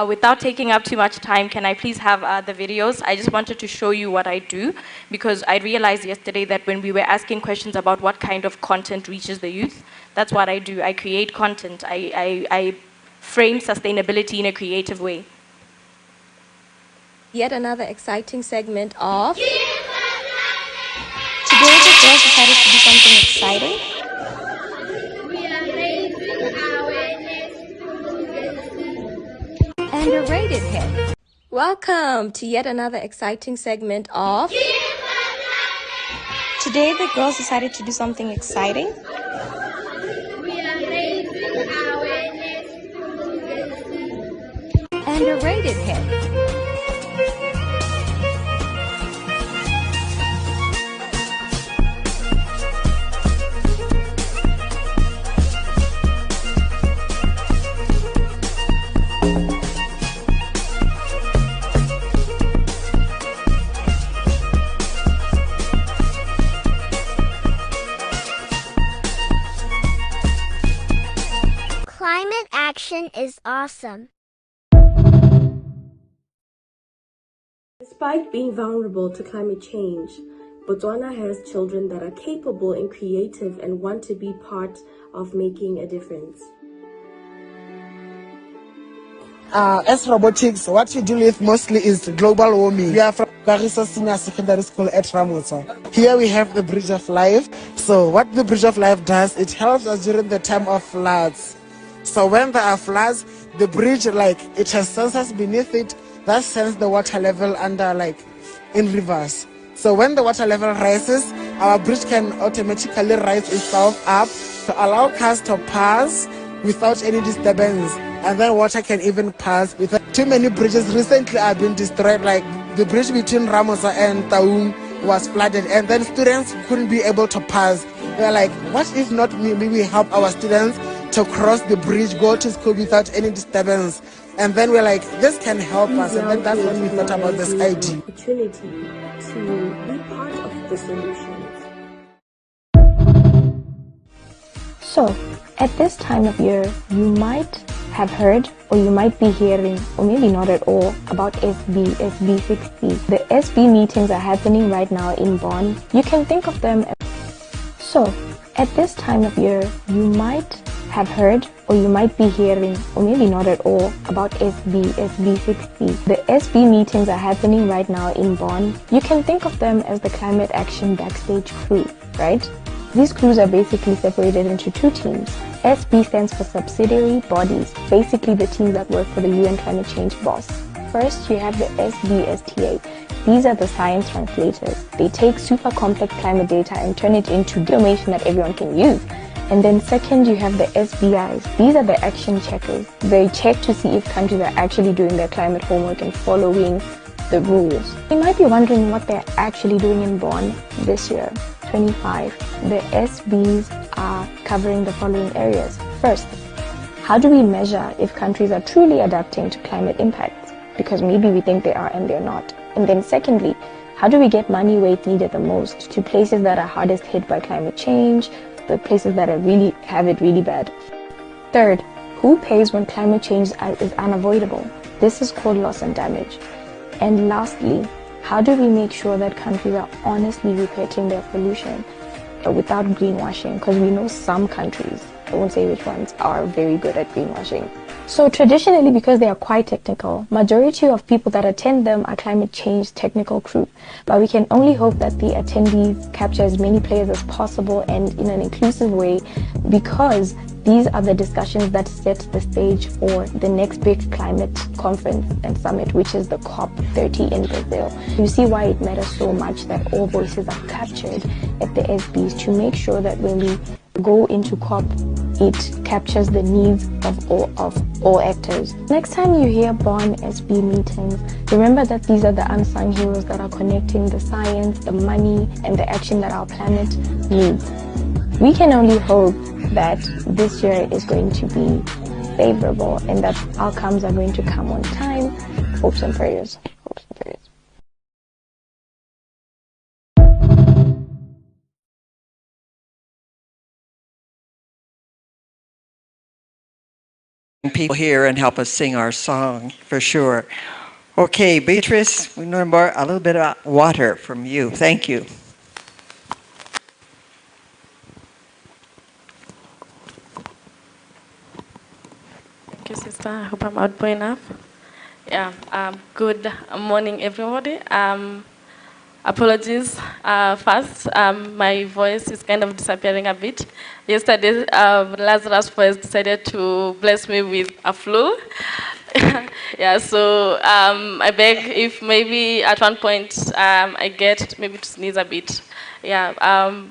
Without taking up too much time, can I please have the videos? I just wanted to show you what I do, because I realized yesterday that when we were asking questions about what kind of content reaches the youth, that's what I do. I create content. I frame sustainability in a creative way. Yet another exciting segment of... Today the girls decided to do something exciting. We are raising awareness and a rated hit. Welcome to yet another exciting segment of... Today the girls decided to do something exciting. We are raising awareness and a rated hit. Climate action is awesome. Despite being vulnerable to climate change, Botswana has children that are capable and creative and want to be part of making a difference. As robotics, what we deal with mostly is global warming. We are from Caritas Senior Secondary School at Ramotsa. Here we have the Bridge of Life. So what the Bridge of Life does, it helps us during the time of floods. So when there are floods, the bridge, it has sensors beneath it that sense the water level under, in rivers. So when the water level rises, our bridge can automatically raise itself up to allow cars to pass without any disturbance. And then water can even pass without too many bridges recently have been destroyed, like the bridge between Ramosa and Taung was flooded, and then students couldn't be able to pass. They're like, what if not maybe we help our students to cross the bridge, go to school without any disturbance? And then we're like, this can help us. And then that's when we thought about this idea. Opportunity to be part of the solutions. So, at this time of year, you might have heard, or you might be hearing, or maybe not at all, about SB60. The SB meetings are happening right now in Bonn. You can think of them as... So, at this time of year, you might have heard, or you might be hearing, or maybe not at all, about SB60. The SB meetings are happening right now in Bonn. You can think of them as the climate action backstage crew, right? These crews are basically separated into two teams. SB stands for subsidiary bodies, basically the teams that work for the UN climate change boss. First, you have the SBSTA. These are the science translators. They take super complex climate data and turn it into information that everyone can use. And then second, you have the SBIs. These are the action checkers. They check to see if countries are actually doing their climate homework and following the rules. You might be wondering what they're actually doing in Bonn this year, 25. The SBs are covering the following areas. First, how do we measure if countries are truly adapting to climate impacts? Because maybe we think they are and they're not. And then secondly, how do we get money where it's needed the most to places that are hardest hit by climate change, the places that have it really bad? Third, who pays when climate change is unavoidable? This is called loss and damage. And lastly, how do we make sure that countries are honestly reporting their pollution without greenwashing? Because we know some countries, I won't say which ones, are very good at greenwashing. So traditionally, because they are quite technical, majority of people that attend them are climate change technical crew. But we can only hope that the attendees capture as many players as possible and in an inclusive way, because these are the discussions that set the stage for the next big climate conference and summit, which is the COP30 in Brazil. You see why it matters so much that all voices are captured at the SBs, to make sure that when we go into COP, it captures the needs of all actors. Next time you hear Bonn SB meetings, remember that these are the unsung heroes that are connecting the science, the money, and the action that our planet needs. We can only hope that this year is going to be favorable and that outcomes are going to come on time. Hopes and prayers. Hopes and prayers. People here and help us sing our song, for sure. Okay, Beatrice, we know more, a little bit about water from you. Thank you. Thank you, sister. I hope I'm outdoor enough. Yeah, good morning, everybody. Apologies first. My voice is kind of disappearing a bit. Yesterday, Lazarus first decided to bless me with a flu. Yeah, so I beg if maybe at one point I get maybe to sneeze a bit. Yeah,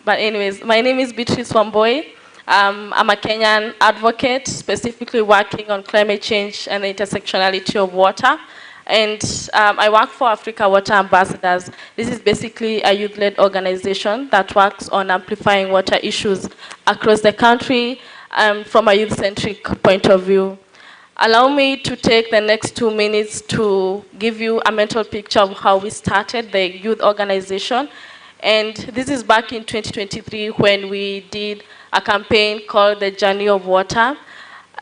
but anyways, my name is Beatrice Wamboi. I'm a Kenyan advocate, specifically working on climate change and the intersectionality of water. And I work for Africa Water Ambassadors. This is basically a youth-led organization that works on amplifying water issues across the country from a youth-centric point of view. Allow me to take the next 2 minutes to give you a mental picture of how we started the youth organization. And this is back in 2023 when we did a campaign called The Journey of Water.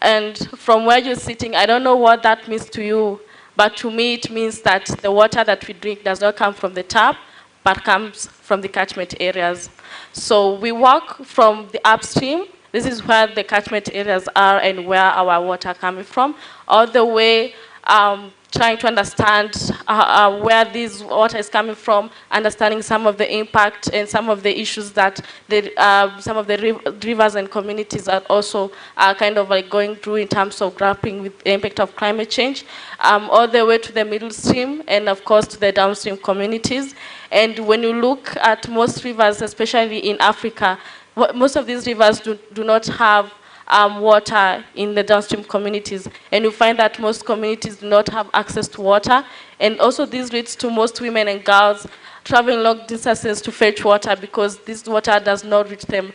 And from where you're sitting, I don't know what that means to you, but to me it means that the water that we drink does not come from the tap, but comes from the catchment areas. So we work from the upstream. This is where the catchment areas are and where our water coming from, all the way trying to understand where this water is coming from, understanding some of the impact and some of the issues that some of the rivers and communities are also kind of like going through in terms of grappling with the impact of climate change, all the way to the middle stream and of course to the downstream communities. And when you look at most rivers, especially in Africa, most of these rivers do not have water in the downstream communities. And you find that most communities do not have access to water. And also this leads to most women and girls traveling long distances to fetch water because this water does not reach them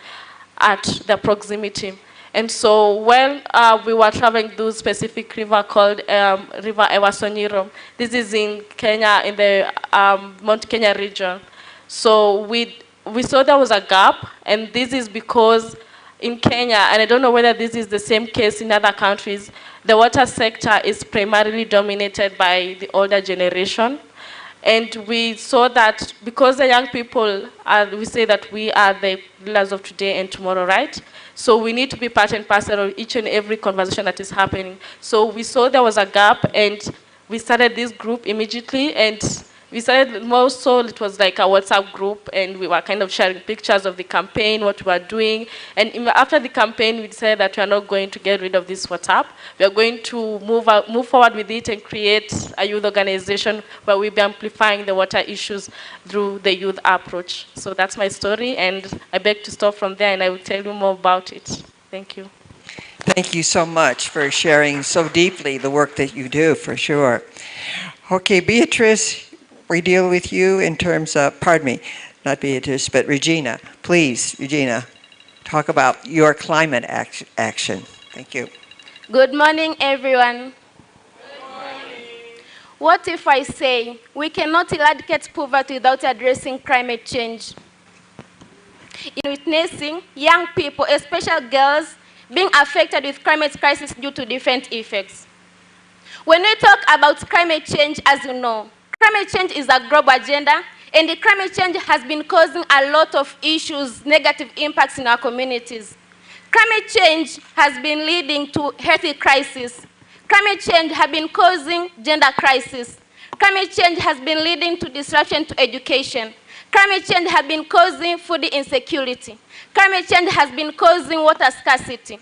at their proximity. And so when we were traveling through a specific river called River Ewasonyiro, this is in Kenya, in the Mount Kenya region. So we saw there was a gap, and this is because in Kenya, and I don't know whether this is the same case in other countries, the water sector is primarily dominated by the older generation. And we saw that because the young people, we say that we are the leaders of today and tomorrow, right? So we need to be part and parcel of each and every conversation that is happening. So we saw there was a gap, and we started this group immediately, and we started more so, it was like a WhatsApp group, and we were kind of sharing pictures of the campaign, what we were doing. And after the campaign, we decided that we are not going to get rid of this WhatsApp. We are going to move forward with it and create a youth organization where we'll be amplifying the water issues through the youth approach. So that's my story, and I beg to stop from there, and I will tell you more about it. Thank you. Thank you so much for sharing so deeply the work that you do, for sure. Okay, Beatrice, we deal with you in terms of, pardon me, not Beatrice, but Regina. Please, Regina, talk about your climate action. Thank you. Good morning, everyone. Good morning. What if I say we cannot eradicate poverty without addressing climate change? In witnessing young people, especially girls, being affected with climate crisis due to different effects. When we talk about climate change, as you know, climate change is a global agenda, and the climate change has been causing a lot of issues, negative impacts in our communities. Climate change has been leading to health crisis. Climate change has been causing gender crisis. Climate change has been leading to disruption to education. Climate change has been causing food insecurity. Climate change has been causing water scarcity.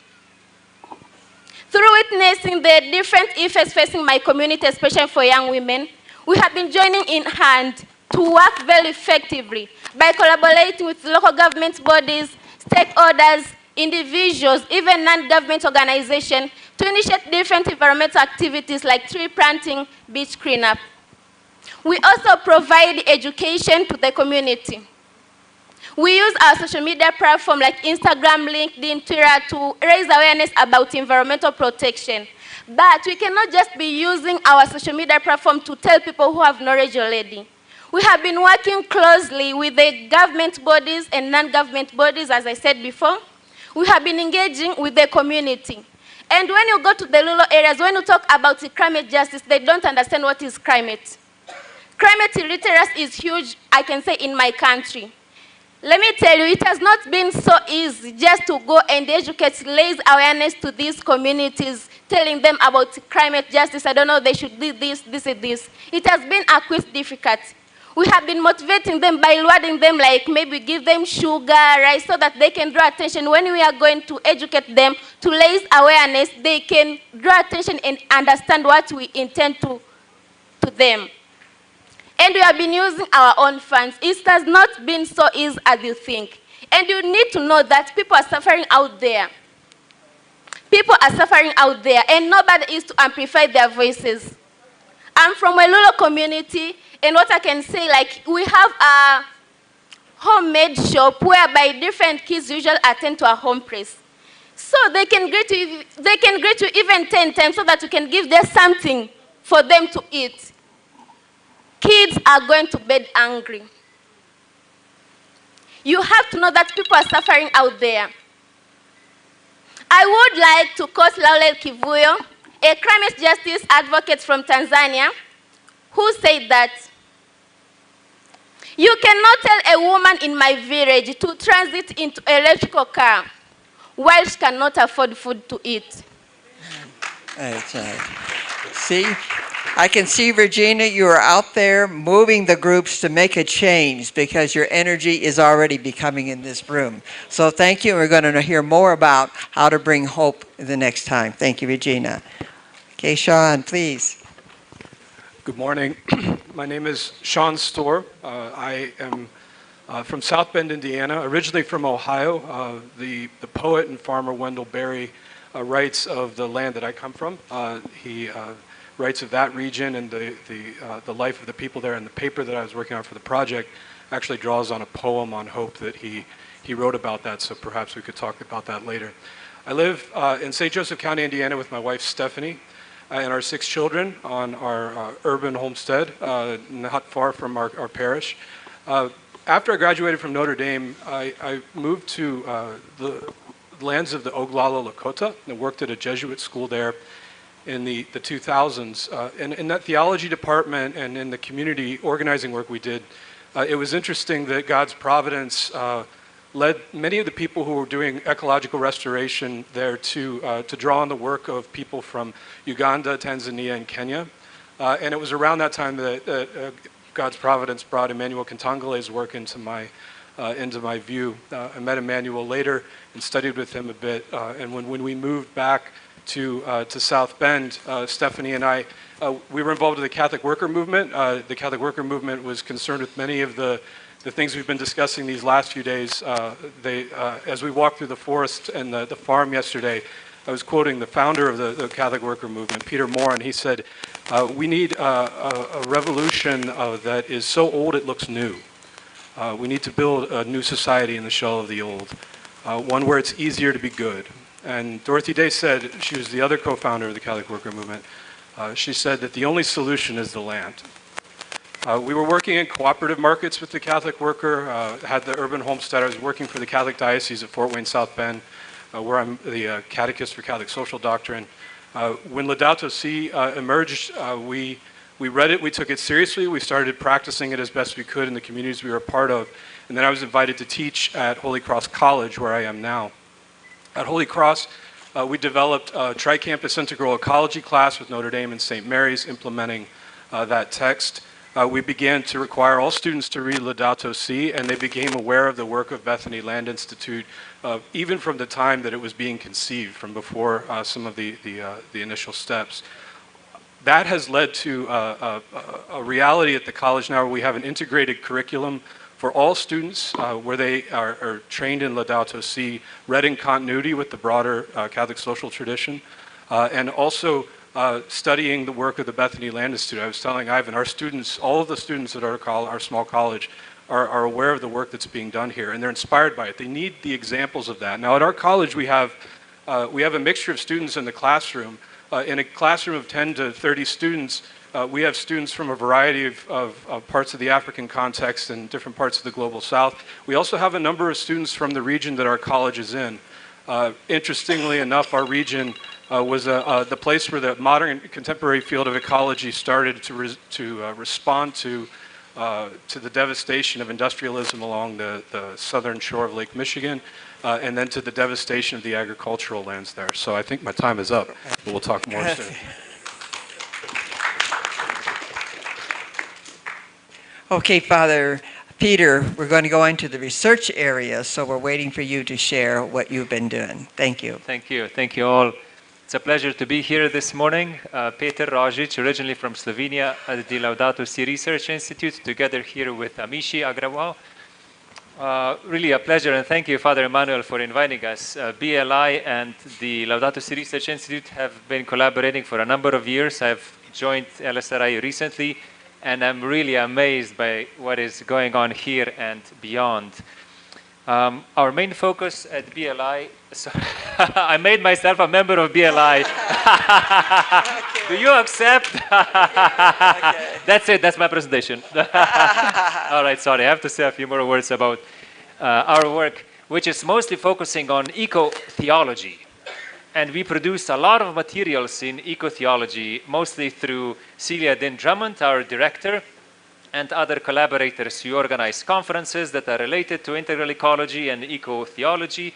Through witnessing the different effects facing my community, especially for young women, we have been joining in hand to work very effectively by collaborating with local government bodies, stakeholders, individuals, even non-government organizations to initiate different environmental activities like tree planting, beach cleanup. We also provide education to the community. We use our social media platform like Instagram, LinkedIn, Twitter to raise awareness about environmental protection. But we cannot just be using our social media platform to tell people who have knowledge already. We have been working closely with the government bodies and non-government bodies, as I said before. We have been engaging with the community. And when you go to the rural areas, when you talk about climate justice, they don't understand what is climate. Climate illiteracy is huge, I can say, in my country. Let me tell you, it has not been so easy just to go and educate, raise awareness to these communities, telling them about climate justice. I don't know, they should do this, this, and this. It has been a quite difficult. We have been motivating them by rewarding them, like maybe give them sugar, rice, so that they can draw attention. When we are going to educate them, to raise awareness, they can draw attention and understand what we intend to them. And we have been using our own funds. It has not been so easy as you think. And you need to know that people are suffering out there. People are suffering out there, and nobody is to amplify their voices. I'm from a rural community, and what I can say, like, we have a homemade shop whereby different kids usually attend to a home place. So they can greet you even 10 times so that you can give them something for them to eat. Kids are going to bed hungry. You have to know that people are suffering out there. I would like to quote Laurel Kivuyo, a climate justice advocate from Tanzania, who said that, "You cannot tell a woman in my village to transit into an electrical car while she cannot afford food to eat." See, I can see, Regina, you are out there moving the groups to make a change because your energy is already becoming in this room. So thank you. We're going to hear more about how to bring hope the next time. Thank you, Regina. Okay, Sean, please. Good morning. My name is Sean Storr. I am From South Bend, Indiana, originally from Ohio. The poet and farmer Wendell Berry writes of the land that I come from. He writes of that region and the life of the people there, and the paper that I was working on for the project actually draws on a poem on hope that he wrote about that, so perhaps we could talk about that later. I live in St. Joseph County, Indiana with my wife Stephanie and our 6 children on our urban homestead, not far from our parish. After I graduated from Notre Dame, I moved to the lands of the Oglala Lakota and worked at a Jesuit school there in the 2000s. And in that theology department and in the community organizing work we did, it was interesting that God's providence led many of the people who were doing ecological restoration there to draw on the work of people from Uganda, Tanzania, and Kenya. And it was around that time that God's providence brought Emmanuel Kantangale's work into my view. I met Emmanuel later and studied with him a bit. And when we moved back to South Bend, Stephanie and I, we were involved in the Catholic Worker Movement. The Catholic Worker Movement was concerned with many of the things we've been discussing these last few days. As we walked through the forest and the farm yesterday, I was quoting the founder of the Catholic Worker Movement, Peter Moore, and he said, we need a revolution that is so old it looks new. We need to build a new society in the shell of the old, one where it's easier to be good. And Dorothy Day said, she was the other co-founder of the Catholic Worker Movement, she said that the only solution is the land. We were working in cooperative markets with the Catholic Worker, had the urban homestead. I was working for the Catholic Diocese of Fort Wayne, South Bend, where I'm the catechist for Catholic Social Doctrine. When Laudato Si emerged, we read it, we took it seriously, we started practicing it as best we could in the communities we were a part of, and then I was invited to teach at Holy Cross College, where I am now. At Holy Cross, we developed a tri-campus integral ecology class with Notre Dame and St. Mary's implementing that text. We began to require all students to read Laudato Si, and they became aware of the work of Bethany Land Institute, even from the time that it was being conceived, from before some of the initial steps. That has led to a reality at the college now where we have an integrated curriculum for all students where they are trained in Laudato Si, read in continuity with the broader Catholic social tradition, and also studying the work of the Bethany Land Institute. I was telling Ivan, our students, all of the students at our small college are aware of the work that's being done here, and they're inspired by it. They need the examples of that. Now at our college we have a mixture of students in the classroom. In a classroom of 10 to 30 students, we have students from a variety of parts of the African context and different parts of the global south. We also have a number of students from the region that our college is in. Interestingly enough, our region was the place where the modern contemporary field of ecology started to respond to the devastation of industrialism along the southern shore of Lake Michigan, and then to the devastation of the agricultural lands there. So I think my time is up, but we'll talk more soon. Okay, Father Peter, we're going to go into the research area, so we're waiting for you to share what you've been doing. Thank you. Thank you. Thank you all. It's a pleasure to be here this morning. Peter Rajic, originally from Slovenia, at the Laudato Si Research Institute, together here with Amishi Agrawal. Really a pleasure, and thank you, Father Emmanuel, for inviting us. BLI and the Laudato Si Research Institute have been collaborating for a number of years. I've joined LSRI recently, and I'm really amazed by what is going on here and beyond. Our main focus at BLI, so I made myself a member of BLI. Do you accept? That's it, that's my presentation. All right, sorry, I have to say a few more words about our work, which is mostly focusing on ecotheology. And we produce a lot of materials in ecotheology, mostly through Celia Din Drummond, our director, and other collaborators who organize conferences that are related to integral ecology and ecotheology.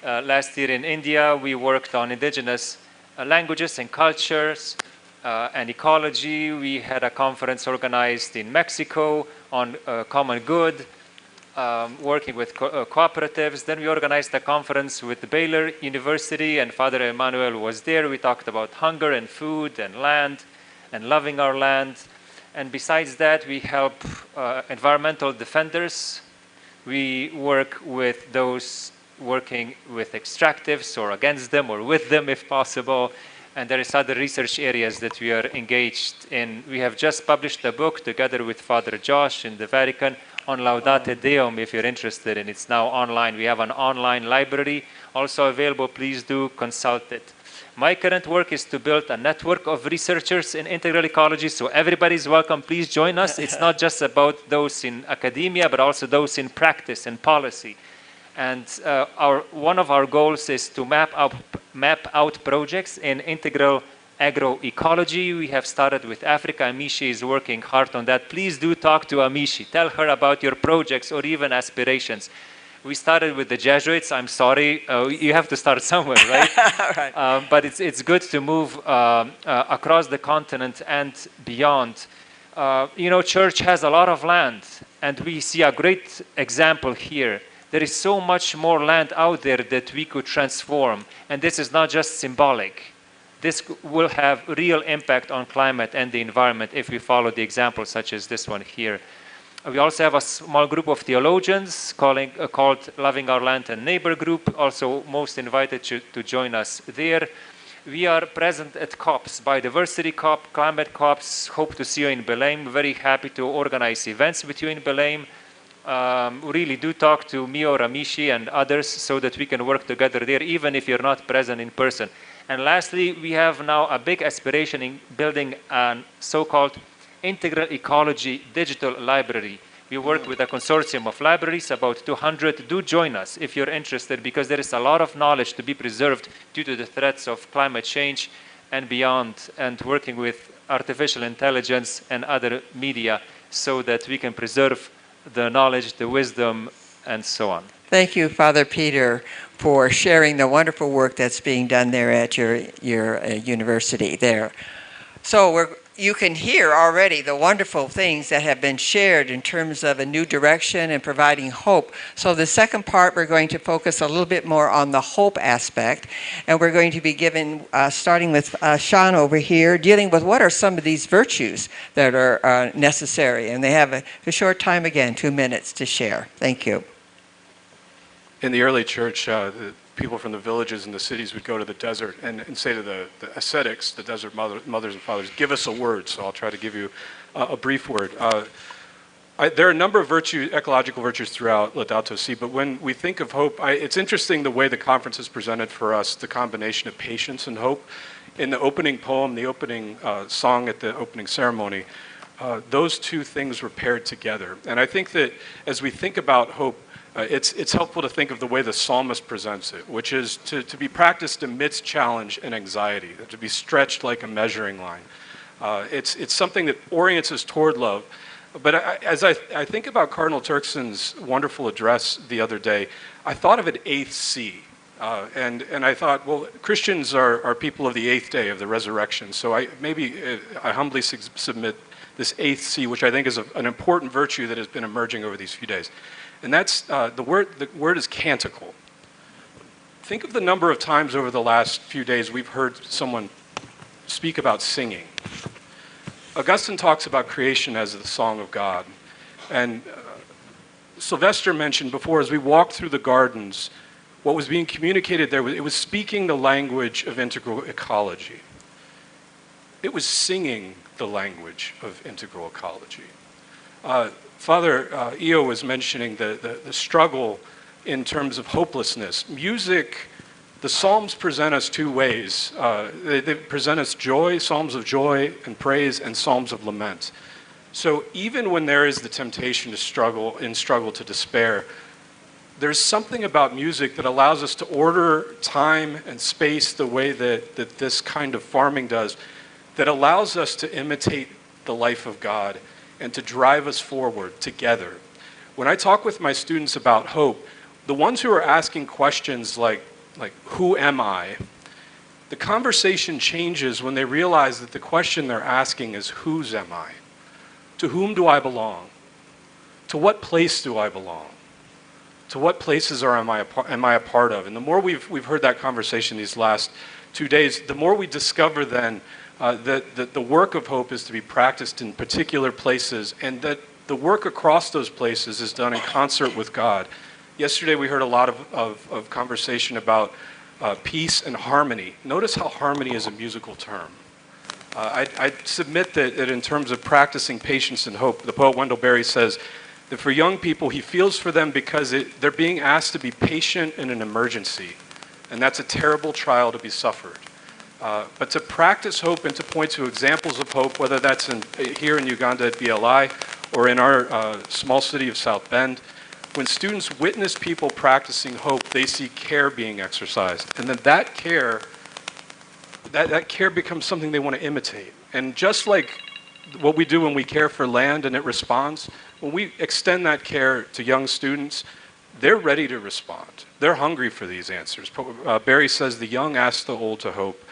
Last year in India, we worked on indigenous languages and cultures and ecology. We had a conference organized in Mexico on common good, working with cooperatives. Then we organized a conference with Baylor University, and Father Emmanuel was there. We talked about hunger and food and land and loving our land. And besides that, we help environmental defenders We work with those working with extractives or against them or with them if possible. And there is other research areas that we are engaged in. We have just published a book together with Father Josh in the Vatican on Laudate Deum, if you're interested, and it's now online. We have an online library also available. Please do consult it. My current work is to build a network of researchers in integral ecology, so everybody's welcome. Please join us. It's not just about those in academia, but also those in practice and policy. And one of our goals is to map out projects in integral agroecology. We have started with Africa. Amishi is working hard on that. Please do talk to Amishi. Tell her about your projects or even aspirations. We started with the Jesuits. I'm sorry. You have to start somewhere, right? Right. But it's good to move across the continent and beyond. You know, church has a lot of land, and we see a great example here. There is so much more land out there that we could transform, and this is not just symbolic. This will have real impact on climate and the environment if we follow the examples such as this one here. We also have a small group of theologians called Loving Our Land and Neighbor Group, also most invited to join us there. We are present at COPs, Biodiversity COP, Climate COPs, hope to see you in Belém. Very happy to organize events with you in Belém. Really do talk to me or Amishi and others so that we can work together there, even if you're not present in person. And lastly, we have now a big aspiration in building a so-called integral ecology digital library. We work with a consortium of libraries, about 200. Do join us if you're interested, because there is a lot of knowledge to be preserved due to the threats of climate change and beyond, and working with artificial intelligence and other media so that we can preserve the knowledge, the wisdom, and so on. Thank you, Father Peter, for sharing the wonderful work that's being done there at your university there. So you can hear already the wonderful things that have been shared in terms of a new direction and providing hope. So the second part, we're going to focus a little bit more on the hope aspect, and we're going to be given, starting with Sean over here, dealing with what are some of these virtues that are necessary. And they have a short time again, 2 minutes to share. Thank you. In the early church, the people from the villages and the cities would go to the desert and say to the ascetics, the desert mothers and fathers, give us a word. So I'll try to give you a brief word. There are a number of ecological virtues throughout Laudato Si, but when we think of hope, it's interesting the way the conference is presented for us, the combination of patience and hope. In the opening poem, the opening song at the opening ceremony, those two things were paired together. And I think that as we think about hope, it's helpful to think of the way the psalmist presents it, which is to be practiced amidst challenge and anxiety, to be stretched like a measuring line. It's something that orients us toward love. But as I think about Cardinal Turkson's wonderful address the other day, I thought of an eighth C. And I thought, well, Christians are people of the eighth day of the resurrection. So I humbly submit this eighth C, which I think is an important virtue that has been emerging over these few days. And that's, the word is canticle. Think of the number of times over the last few days we've heard someone speak about singing. Augustine talks about creation as the song of God. And Sylvester mentioned before, as we walked through the gardens, what was being communicated there, it was speaking the language of integral ecology. It was singing the language of integral ecology. Father Io was mentioning the struggle in terms of hopelessness. Music, the Psalms present us two ways. They present us joy, Psalms of joy and praise, and Psalms of lament. So even when there is the temptation to struggle to despair, there's something about music that allows us to order time and space the way that this kind of farming does, that allows us to imitate the life of God and to drive us forward together. When I talk with my students about hope, the ones who are asking questions like who am I? The conversation changes when they realize that the question they're asking is whose am I? To whom do I belong? To what place do I belong? To what places am I a part of? And the more we've heard that conversation these last 2 days, the more we discover then that the work of hope is to be practiced in particular places, and that the work across those places is done in concert with God. Yesterday we heard a lot of conversation about peace and harmony. Notice how harmony is a musical term. I submit that in terms of practicing patience and hope, the poet Wendell Berry says that for young people, he feels for them because they're being asked to be patient in an emergency. And that's a terrible trial to be suffered. But to practice hope and to point to examples of hope, whether that's here in Uganda at BLI or in our small city of South Bend, when students witness people practicing hope, they see care being exercised. And then that care becomes something they want to imitate. And just like what we do when we care for land and it responds, when we extend that care to young students, they're ready to respond. They're hungry for these answers. Barry says the young ask the old to hope.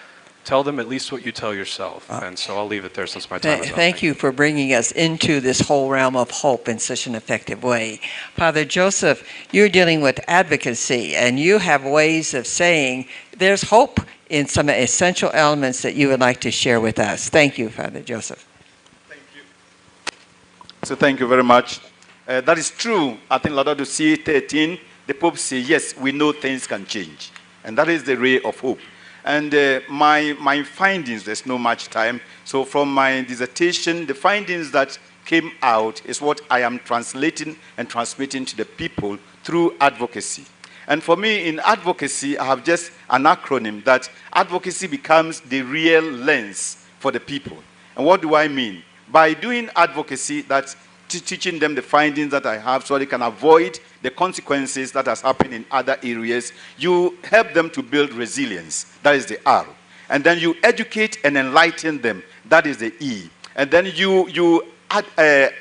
Tell them at least what you tell yourself. And so I'll leave it there since my time is up. Thank you for bringing us into this whole realm of hope in such an effective way. Father Joseph, you're dealing with advocacy, and you have ways of saying there's hope in some essential elements that you would like to share with us. Thank you, Father Joseph. Thank you. So thank you very much. That is true. I think Laudato Si 13, the Pope says, yes, we know things can change. And that is the ray of hope. And my findings, there's no much time. So from my dissertation, the findings that came out is what I am translating and transmitting to the people through advocacy. And for me, in advocacy, I have just an acronym that advocacy becomes the real lens for the people. And what do I mean? By doing advocacy, that's teaching them the findings that I have so they can avoid the consequences that has happened in other areas. You help them to build resilience. That is the R. And then you educate and enlighten them. That is the E. And then you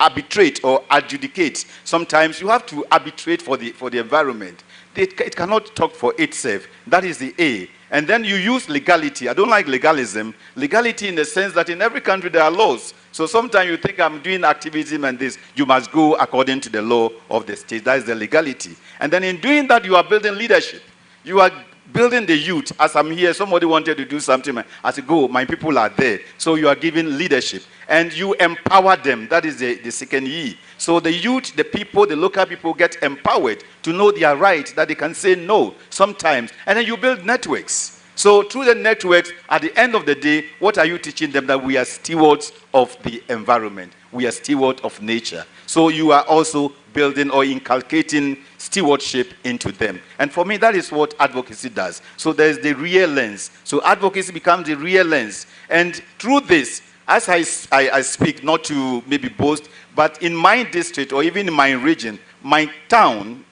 arbitrate or adjudicate. Sometimes you have to arbitrate for the environment. It cannot talk for itself. That is the A. And then you use legality. I don't like legalism. Legality in the sense that in every country there are laws. So sometimes you think I'm doing activism and this, you must go according to the law of the state. That is the legality. And then in doing that, you are building leadership. You are building the youth. As I'm here, somebody wanted to do something. I said, go, my people are there. So you are giving leadership. And you empower them. That is the second E. So the youth, the people, the local people get empowered to know their right, that they can say no sometimes. And then you build networks. So through the networks, at the end of the day, what are you teaching them? That we are stewards of the environment. We are stewards of nature. So you are also building or inculcating stewardship into them. And for me, that is what advocacy does. So there's the real lens. So advocacy becomes the real lens. And through this, as I speak, not to maybe boast, but in my district or even in my region, my town,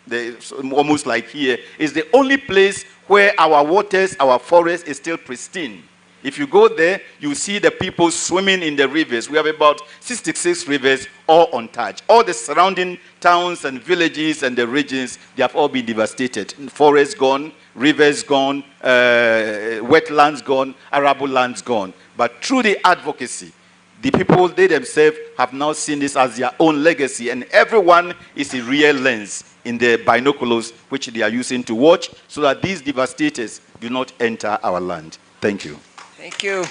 almost like here, is the only place where our waters, our forest is still pristine. If you go there, you see the people swimming in the rivers. We have about 66 rivers, all untouched. All the surrounding towns and villages and the regions, they have all been devastated. Forests gone, rivers gone, wetlands gone, arable lands gone. But through the advocacy, the people, they themselves have now seen this as their own legacy, and everyone is a real lens in the binoculars which they are using to watch so that these devastators do not enter our land. Thank you. Thank you.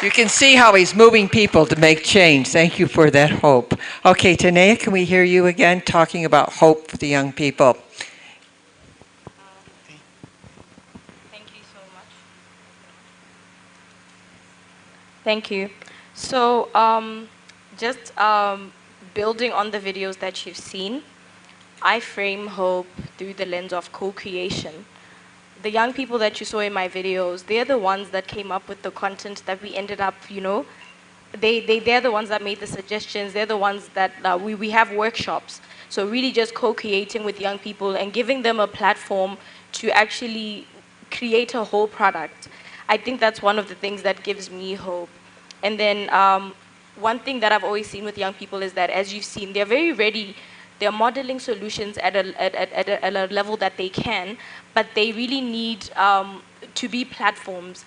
You can see how he's moving people to make change. Thank you for that hope. Okay, Tanea, can we hear you again talking about hope for the young people? Thank you so much. Thank you. So just building on the videos that you've seen, I frame hope through the lens of co-creation. The young people that you saw in my videos, they're the ones that came up with the content that we ended up, you know, they're the ones that made the suggestions. They're the ones that we have workshops. So really just co-creating with young people and giving them a platform to actually create a whole product. I think that's one of the things that gives me hope. And then one thing that I've always seen with young people is that, as you've seen, they're very ready. They're modeling solutions at a level that they can, but they really need to be platforms.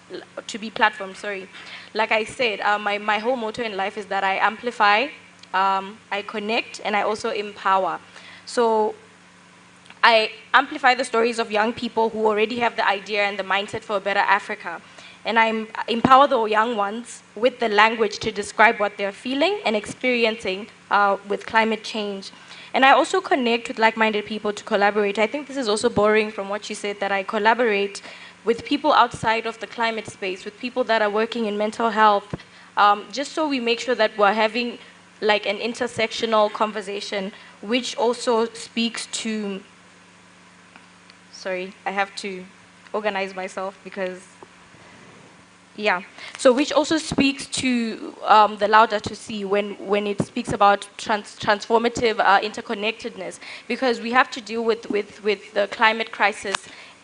Like I said, my whole motto in life is that I amplify, I connect, and I also empower. So I amplify the stories of young people who already have the idea and the mindset for a better Africa. And I empower the young ones with the language to describe what they're feeling and experiencing with climate change. And I also connect with like-minded people to collaborate. I think this is also borrowing from what you said, that I collaborate with people outside of the climate space, with people that are working in mental health, just so we make sure that we're having like an intersectional conversation, which also speaks to, sorry, I have to organize myself because, yeah. So which also speaks to the Laudato Si when it speaks about transformative interconnectedness, because we have to deal with the climate crisis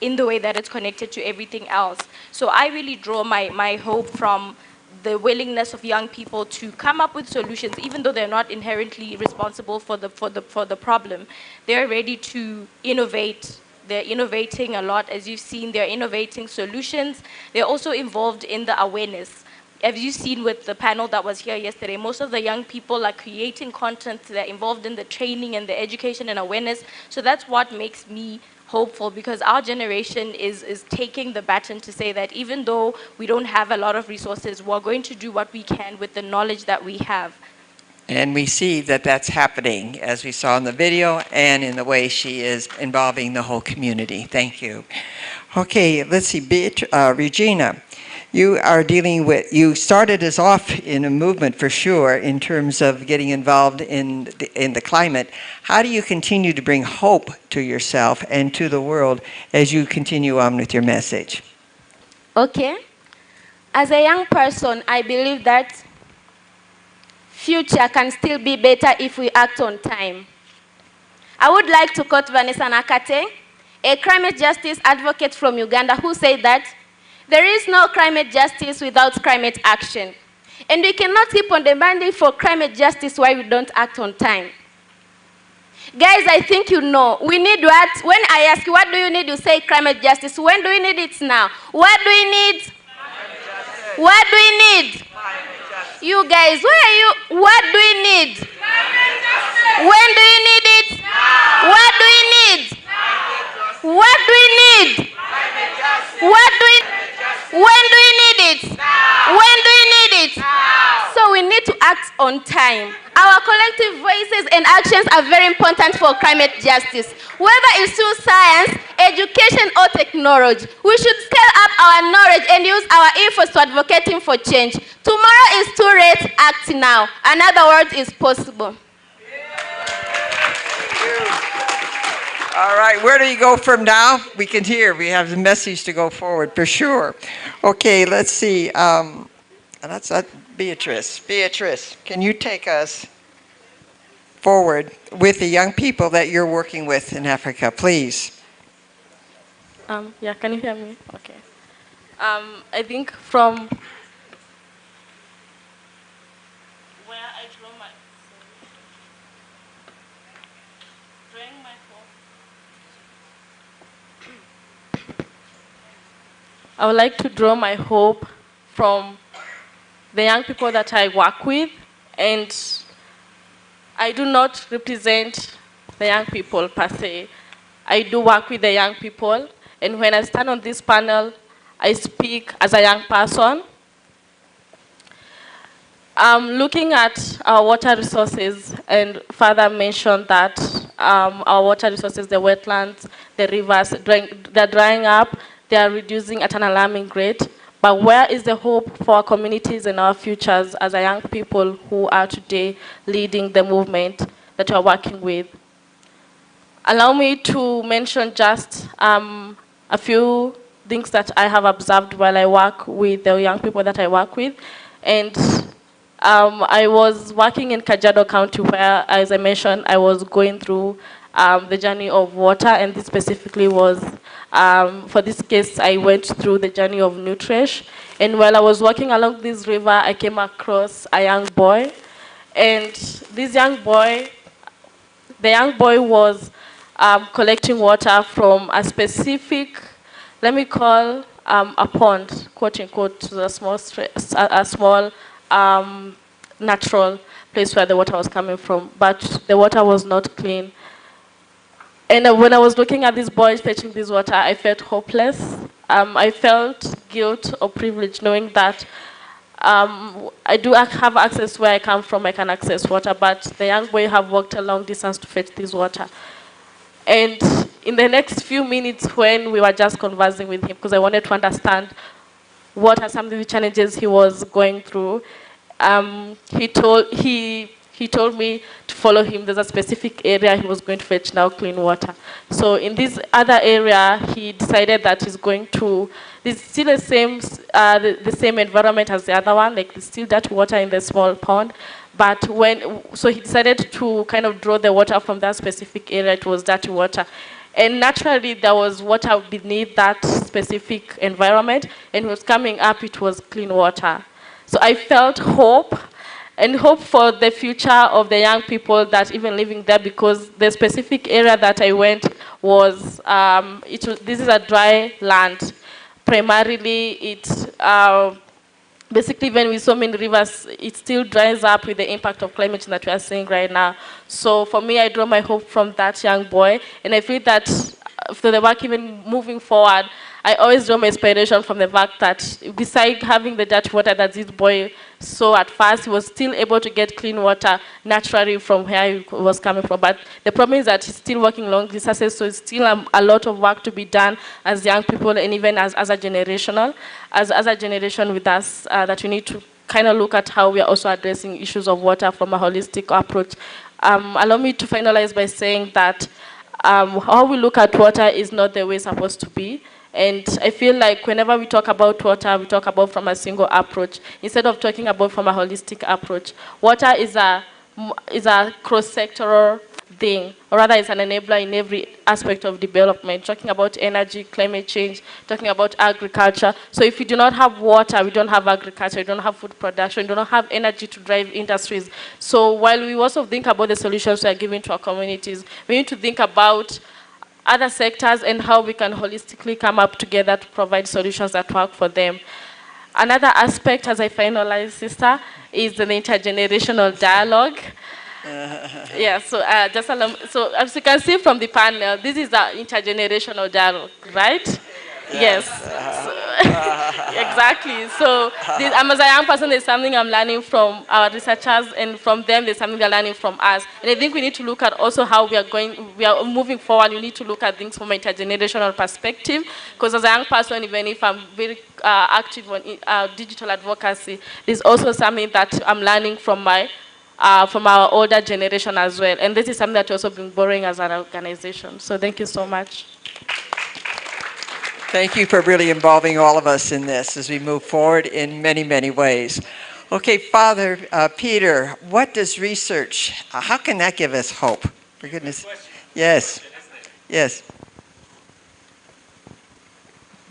in the way that it's connected to everything else. So I really draw my hope from the willingness of young people to come up with solutions, even though they're not inherently responsible for the problem. They're ready to innovate. They're innovating a lot, as you've seen. They're innovating solutions. They're also involved in the awareness. As you've seen with the panel that was here yesterday, most of the young people are creating content. They're involved in the training and the education and awareness. So that's what makes me hopeful, because our generation is taking the baton to say that even though we don't have a lot of resources, we're going to do what we can with the knowledge that we have. And we see that that's happening, as we saw in the video and in the way she is involving the whole community. Thank you. Okay, let's see, Regina, you are dealing with, you started us off in a movement for sure in terms of getting involved in the climate. How do you continue to bring hope to yourself and to the world as you continue on with your message? Okay. As a young person, I believe that future can still be better if we act on time. I would like to quote Vanessa Nakate, a climate justice advocate from Uganda, who said that there is no climate justice without climate action. And we cannot keep on demanding for climate justice while we don't act on time. Guys, I think you know, we need what? When I ask you, what do you need? You say climate justice. When do we need it now? What do we need? What do we need? You guys, where are you? What do we need? When do you need it? What do we need? What do we need? What do we? When do we need it? When do we need it? So we need to act on time. Our collective voices and actions are very important for climate justice. Whether it's through science, education, or technology, we should scale up our knowledge and use our efforts to advocating for change. Tomorrow is too late, act now. In other words, it's possible. All right, where do you go from now? We can hear, we have the message to go forward for sure. Okay, let's see. That's Beatrice. Beatrice, can you take us forward with the young people that you're working with in Africa, please? Yeah, can you hear me? Okay. I think from where I draw my, drawing my hope, I would like to draw my hope from the young people that I work with, and I do not represent the young people per se. I do work with the young people, and when I stand on this panel, I speak as a young person. Looking at our water resources, and Father mentioned that our water resources, the wetlands, the rivers, they're drying up, they are reducing at an alarming rate. But where is the hope for our communities and our futures as a young people who are today leading the movement that we are working with? Allow me to mention just a few things that I have observed while I work with the young people that I work with. And I was working in Kajiado County where, as I mentioned, I was going through the journey of water, and this specifically was, for this case, I went through the journey of Nutrish. And while I was walking along this river, I came across a young boy. And this young boy, the young boy was collecting water from a specific, let me call a pond, quote unquote, a small natural place where the water was coming from, but the water was not clean. And when I was looking at this boy fetching this water, I felt hopeless. I felt guilt or privilege knowing that I do have access where I come from, I can access water, but the young boy have walked a long distance to fetch this water. And in the next few minutes when we were just conversing with him, because I wanted to understand what are some of the challenges he was going through, he told me to follow him. There's a specific area he was going to fetch now clean water. So in this other area, he decided that he's going to, it's still the same environment as the other one, like there's still that water in the small pond. But so he decided to kind of draw the water from that specific area. It was dirty water. And naturally, there was water beneath that specific environment, and it was coming up, it was clean water. So I felt hope, and hope for the future of the young people that even living there, because the specific area that I went was, this is a dry land. Primarily, basically, when we so many rivers, it still dries up with the impact of climate change that we are seeing right now. So for me, I draw my hope from that young boy, and I feel that for the work even moving forward, I always draw my inspiration from the fact that besides having the dirty water that this boy saw at first, he was still able to get clean water naturally from where he was coming from. But the problem is that he's still working long distances, so it's still a lot of work to be done as young people and even as a generation with us, that we need to kind of look at how we are also addressing issues of water from a holistic approach. Allow me to finalize by saying that how we look at water is not the way it's supposed to be. And I feel like whenever we talk about water, we talk about from a single approach, instead of talking about from a holistic approach. Water is a cross-sectoral thing, or rather it's an enabler in every aspect of development, talking about energy, climate change, talking about agriculture. So if we do not have water, we don't have agriculture, we don't have food production, we don't have energy to drive industries. So while we also think about the solutions we are giving to our communities, we need to think about other sectors and how we can holistically come up together to provide solutions that work for them. Another aspect, as I finalize, sister, is the intergenerational dialogue. Yeah, so so as you can see from the panel, this is the intergenerational dialogue, right? Yes. Exactly. So as a young person, there's something I'm learning from our researchers, and from them, there's something they're learning from us. And I think we need to look at also how we are moving forward. You need to look at things from an intergenerational perspective, because as a young person, even if I'm very active on digital advocacy, there's also something that I'm learning from our older generation as well. And this is something that we've also been borrowing as an organization. So thank you so much. Thank you for really involving all of us in this as we move forward in many, many ways. Okay, Father Peter, what does research, how can that give us hope? For goodness. Yes. Yes.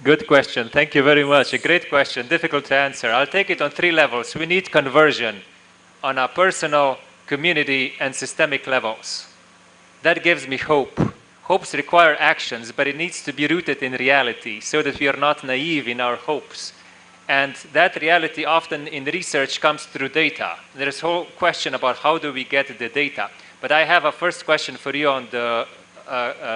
Good question. Thank you very much. A great question. Difficult to answer. I'll take it on 3 levels. We need conversion on a personal, community, and systemic levels. That gives me hope. Hopes require actions, but it needs to be rooted in reality so that we are not naive in our hopes. And that reality often in research comes through data. There's a whole question about how do we get the data. But I have a first question for you on the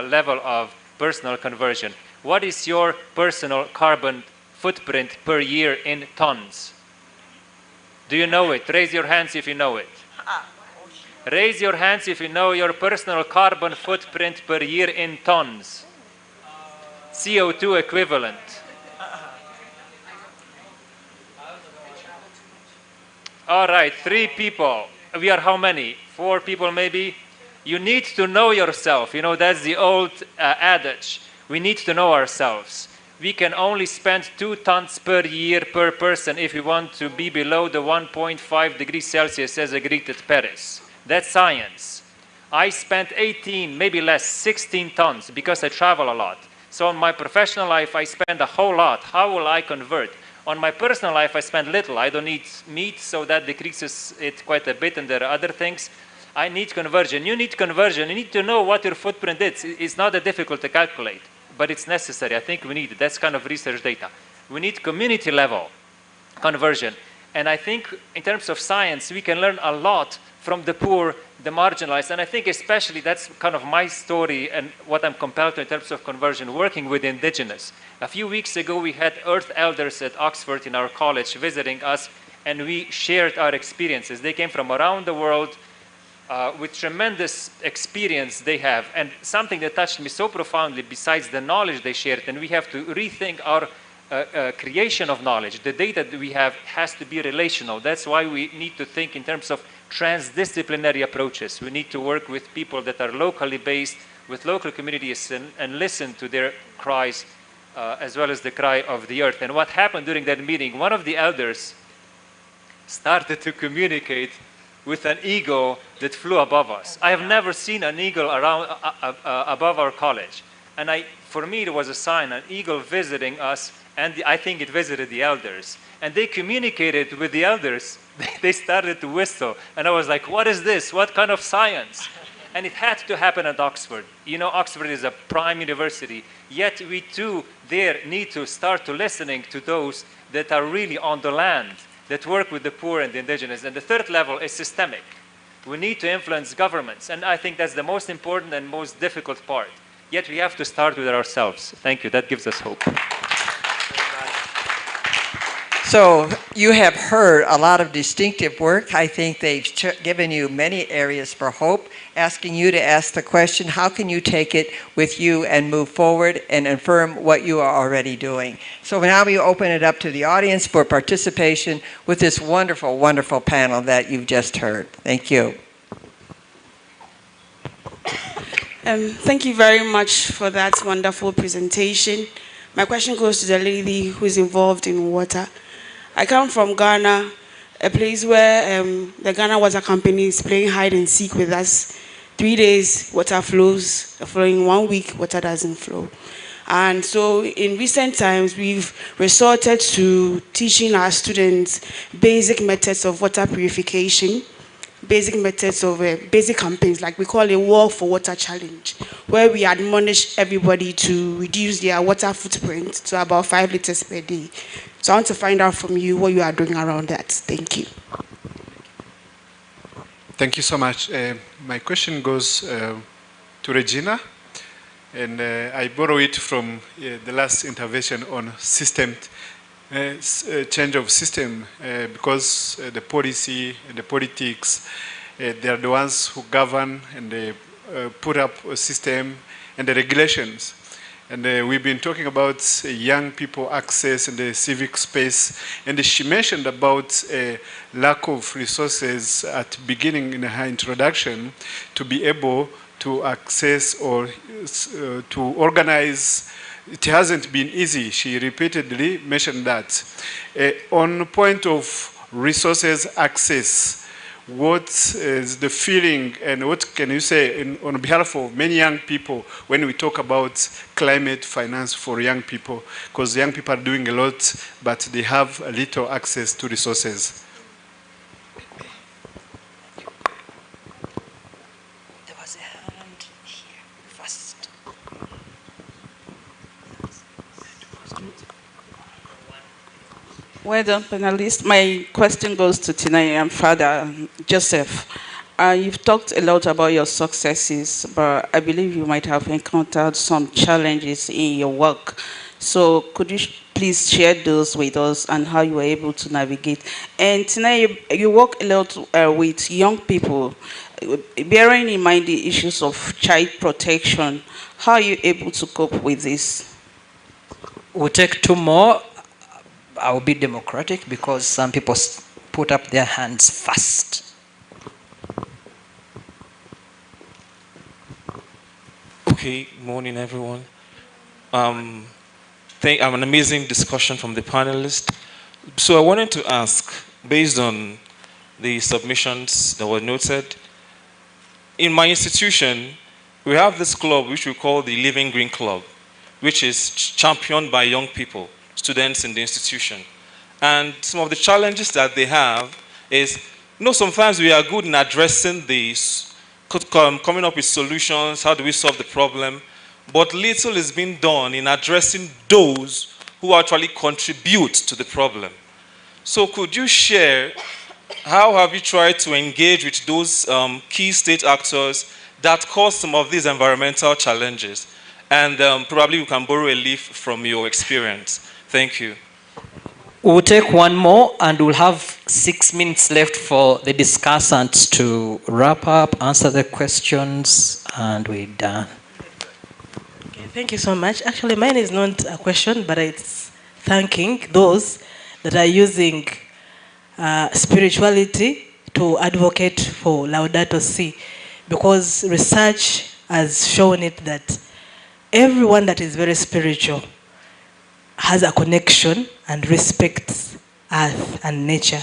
level of personal conversion. What is your personal carbon footprint per year in tons? Do you know it? Raise your hands if you know it. Raise your hands if you know your personal carbon footprint per year in tons. CO2 equivalent. All right, 3 people. We are how many? 4 people maybe? You need to know yourself. You know, that's the old adage. We need to know ourselves. We can only spend 2 tons per year per person if we want to be below the 1.5 degrees Celsius as agreed at Paris. That's science. I spent 18, maybe less, 16 tons because I travel a lot. So in my professional life, I spend a whole lot. How will I convert? On my personal life, I spend little. I don't eat meat, so that decreases it quite a bit, and there are other things. I need conversion. You need conversion. You need to know what your footprint is. It's not that difficult to calculate, but it's necessary. I think we need it. That's kind of research data. We need community level conversion. And I think in terms of science, we can learn a lot from the poor, the marginalized. And I think especially that's kind of my story and what I'm compelled to in terms of conversion, working with indigenous. A few weeks ago, we had Earth Elders at Oxford in our college visiting us, and we shared our experiences. They came from around the world with tremendous experience they have. And something that touched me so profoundly, besides the knowledge they shared, and we have to rethink our creation of knowledge. The data that we have has to be relational. That's why we need to think in terms of transdisciplinary approaches. We need to work with people that are locally based, with local communities, and listen to their cries, as well as the cry of the earth. And what happened during that meeting, one of the elders started to communicate with an eagle that flew above us. I have never seen an eagle around above our college. And for me, it was a sign, an eagle visiting us, and I think it visited the elders. And they communicated with the elders. They started to whistle. And I was like, what is this? What kind of science? And it had to happen at Oxford. You know, Oxford is a prime university. Yet we too there need to start to listening to those that are really on the land, that work with the poor and the indigenous. And the third level is systemic. We need to influence governments. And I think that's the most important and most difficult part. Yet we have to start with ourselves. Thank you. That gives us hope. So you have heard a lot of distinctive work. I think they've given you many areas for hope, asking you to ask the question, how can you take it with you and move forward and affirm what you are already doing? So now we open it up to the audience for participation with this wonderful, wonderful panel that you've just heard. Thank you. Thank you very much for that wonderful presentation. My question goes to the lady who is involved in water. I come from Ghana, a place where the Ghana Water Company is playing hide and seek with us. 3 days, water flows. The following 1 week, water doesn't flow. And so in recent times, we've resorted to teaching our students basic methods of water purification, basic methods of basic campaigns, like we call a Walk for Water Challenge, where we admonish everybody to reduce their water footprint to about 5 liters per day. So I want to find out from you what you are doing around that. Thank you. Thank you so much. My question goes to Regina, and I borrow it from the last intervention on system, change of system, because the policy and the politics, they are the ones who govern and they put up a system and the regulations. And we've been talking about young people access in the civic space. And she mentioned about lack of resources at the beginning in her introduction to be able to access or to organize. It hasn't been easy. She repeatedly mentioned that. On the point of resources access, what is the feeling and what can you say on behalf of many young people when we talk about climate finance for young people? Because young people are doing a lot, but they have a little access to resources. There was a hand here first. Well done, panelists. My question goes to Tinay and Father Joseph. You've talked a lot about your successes, but I believe you might have encountered some challenges in your work. So could you please share those with us and how you were able to navigate? And Tinay, you work a lot with young people, bearing in mind the issues of child protection. How are you able to cope with this? We'll take two more. I'll be democratic because some people put up their hands first. Okay, morning everyone. An amazing discussion from the panelists. So I wanted to ask, based on the submissions that were noted, in my institution, we have this club which we call the Living Green Club, which is championed by young people, students in the institution. And some of the challenges that they have is, sometimes we are good in addressing these, coming up with solutions, how do we solve the problem, but little is being done in addressing those who actually contribute to the problem. So could you share how have you tried to engage with those key state actors that cause some of these environmental challenges? And probably you can borrow a leaf from your experience. Thank you. We'll take one more and we'll have 6 minutes left for the discussants to wrap up, answer the questions, and we're done. Okay, thank you so much. Actually, mine is not a question, but it's thanking those that are using spirituality to advocate for Laudato Si, because research has shown it that everyone that is very spiritual has a connection and respects earth and nature.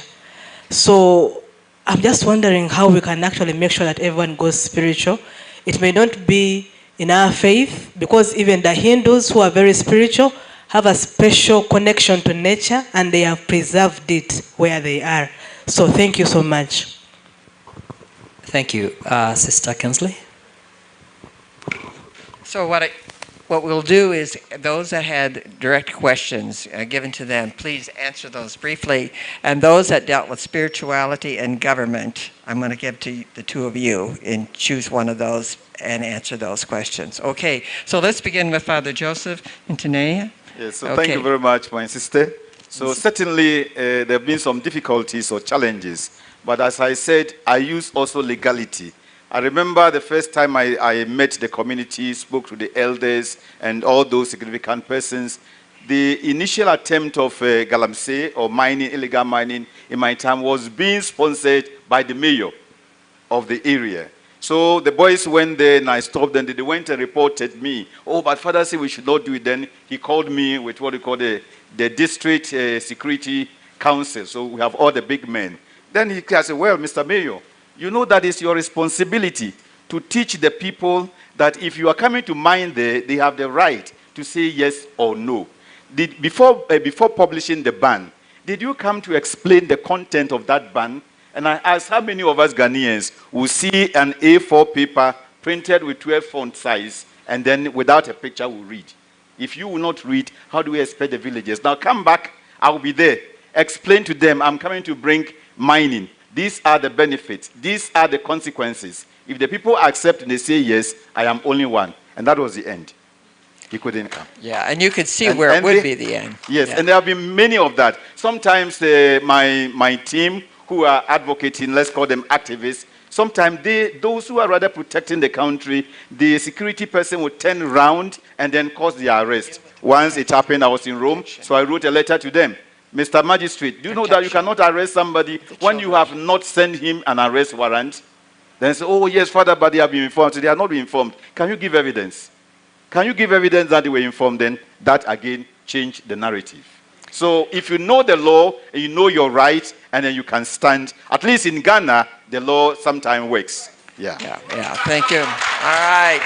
So I'm just wondering how we can actually make sure that everyone goes spiritual. It may not be in our faith, because even the Hindus who are very spiritual have a special connection to nature and they have preserved it where they are. So thank you so much. Thank you. Sister Kinsley? So what we'll do is those that had direct questions given to them, please answer those briefly. And those that dealt with spirituality and government, I'm going to give to the two of you and choose one of those and answer those questions. Okay, so let's begin with Father Joseph and Tanea. Yes, so thank you very much, my sister. So certainly there have been some difficulties or challenges, but as I said, I use also legality. I remember the first time I met the community, spoke to the elders and all those significant persons. The initial attempt of galamsey or mining, illegal mining in my time was being sponsored by the mayor of the area. So the boys went there and I stopped them. They went and reported me. Oh, but Father said we should not do it. Then he called me with what we call the district security council. So we have all the big men. Then he said, well, Mr. Mayor, you know that it's your responsibility to teach the people that if you are coming to mine there, they have the right to say yes or no. Before publishing the ban, did you come to explain the content of that ban? And I asked how many of us Ghanaians will see an A4 paper printed with 12 font size and then without a picture will read? If you will not read, how do we expect the villagers? Now come back, I will be there. Explain to them, I'm coming to bring mining. These are the benefits. These are the consequences. If the people accept and they say yes, I am only one. And that was the end. He couldn't come. Yeah, and you could see where it would be the end. Yes, yeah. And there have been many of that. Sometimes my team who are advocating, let's call them activists, sometimes those who are rather protecting the country, the security person would turn around and then cause the arrest. Once it happened, I was in Rome, so I wrote a letter to them. Mr. Magistrate, do you know that you cannot arrest somebody when you have not sent him an arrest warrant? Then say, oh yes, Father, but they have been informed. So they are not been informed. Can you give evidence? Can you give evidence that they were informed? Then that again changed the narrative. So if you know the law, and you know your rights, and then you can stand, at least in Ghana, the law sometimes works. Yeah. Yeah, thank you. All right.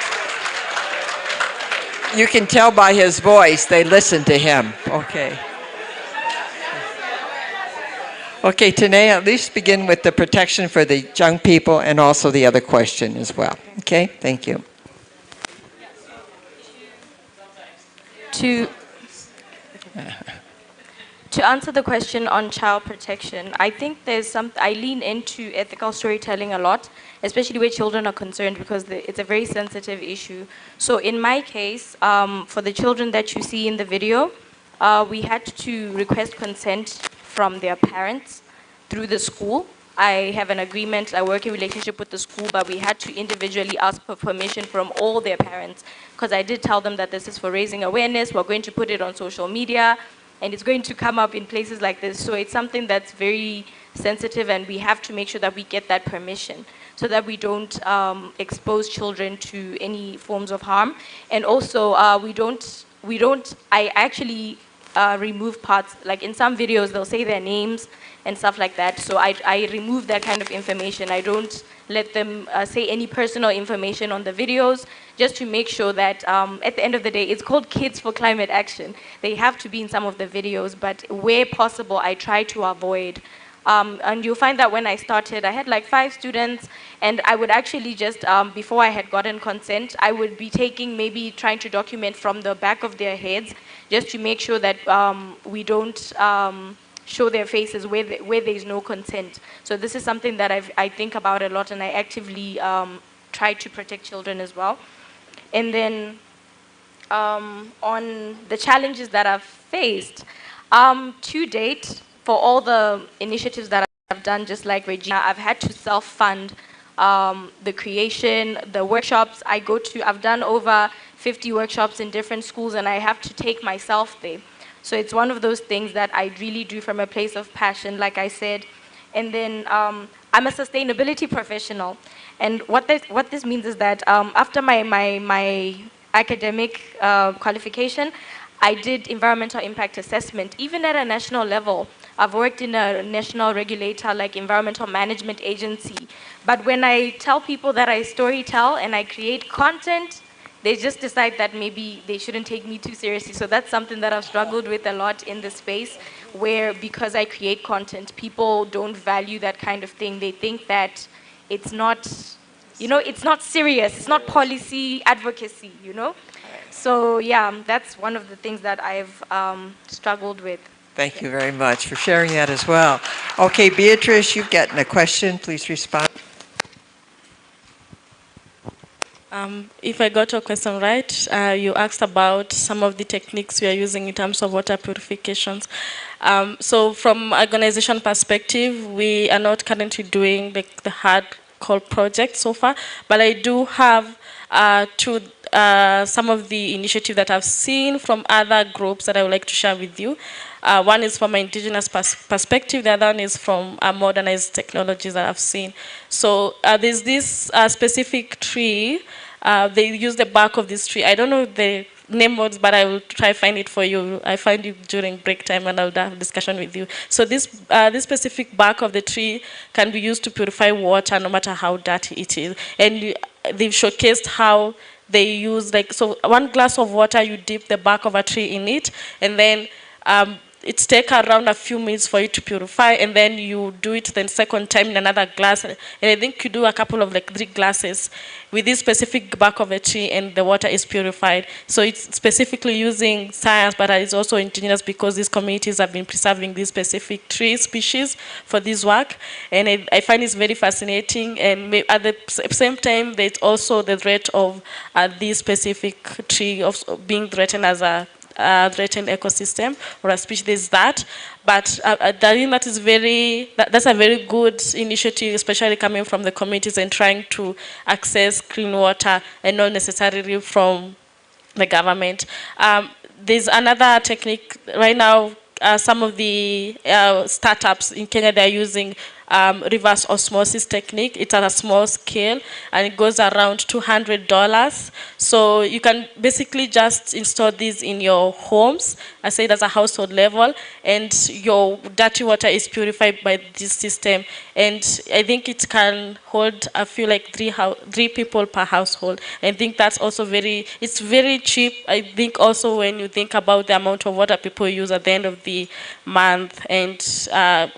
You can tell by his voice, they listen to him. Okay. Okay, Tanea, at least begin with the protection for the young people and also the other question as well. Okay, thank you. To answer the question on child protection, I think I lean into ethical storytelling a lot, especially where children are concerned, because it's a very sensitive issue. So in my case, for the children that you see in the video, we had to request consent from their parents through the school. I have an agreement, a working relationship with the school, but we had to individually ask for permission from all their parents, because I did tell them that this is for raising awareness, we're going to put it on social media, and it's going to come up in places like this. So it's something that's very sensitive, and we have to make sure that we get that permission so that we don't expose children to any forms of harm. And also, I actually remove parts, like in some videos, they'll say their names and stuff like that. So I remove that kind of information. I don't let them say any personal information on the videos, just to make sure that at the end of the day, it's called Kids for Climate Action. They have to be in some of the videos, but where possible, I try to avoid. And you'll find that when I started, I had like 5 students, and I would actually just, before I had gotten consent, I would be maybe trying to document from the back of their heads, just to make sure that we don't show their faces where there's no content. So this is something that I think about a lot, and I actively try to protect children as well. And then on the challenges that I've faced, to date, for all the initiatives that I've done, just like Regina, I've had to self-fund the creation, the workshops I go to. I've done over 50 workshops in different schools, and I have to take myself there. So it's one of those things that I really do from a place of passion, like I said. And then I'm a sustainability professional. And what this means is that after my academic qualification, I did environmental impact assessment, even at a national level. I've worked in a national regulator like Environmental Management Agency. But when I tell people that I storytell and I create content, they just decide that maybe they shouldn't take me too seriously. So that's something that I've struggled with a lot in this space, where because I create content, people don't value that kind of thing. They think that it's not, it's not serious. It's not policy advocacy, So yeah, that's one of the things that I've struggled with. Thank you very much for sharing that as well. Okay, Beatrice, you've gotten a question. Please respond. If I got your question right, you asked about some of the techniques we are using in terms of water purifications. So from organization perspective, we are not currently doing the hardcore project so far, but I do have some of the initiatives that I've seen from other groups that I would like to share with you. One is from an indigenous perspective, the other one is from modernized technologies that I've seen. So there's this specific tree. They use the bark of this tree. I don't know the name words, but I will try to find it for you. I find it during break time, and I'll have a discussion with you. So this specific bark of the tree can be used to purify water, no matter how dirty it is. And they've showcased how they use, so 1 glass of water, you dip the bark of a tree in it, and then it takes around a few minutes for it to purify, and then you do it the second time in another glass, and I think you do a couple of 3 glasses with this specific bark of a tree, and the water is purified. So it's specifically using science, but it's also indigenous, because these communities have been preserving these specific tree species for this work, and I find it's very fascinating. And at the same time, there's also the threat of this specific tree of being threatened as a threatened ecosystem or a species. There's that, but I think that's a very good initiative, especially coming from the communities and trying to access clean water, and not necessarily from the government. There's another technique right now. Some of the startups in Kenya, they're using reverse osmosis technique. It's at a small scale, and it goes around $200. So you can basically just install these in your homes, I say it as a household level, and your dirty water is purified by this system. And I think it can hold, I feel like 3 people per household. I think that's also it's very cheap. I think also when you think about the amount of water people use at the end of the month, and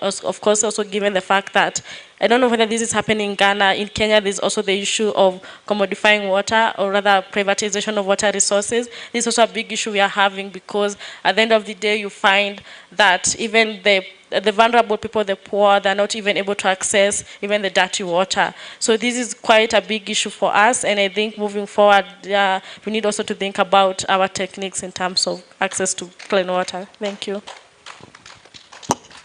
of course also given the fact that, I don't know whether this is happening in Ghana, in Kenya there's also the issue of commodifying water, or rather privatization of water resources. This is also a big issue we are having, because at the end of the day you find that even the vulnerable people, the poor, they're not even able to access even the dirty water. So this is quite a big issue for us, and I think moving forward, we need also to think about our techniques in terms of access to clean water. Thank you.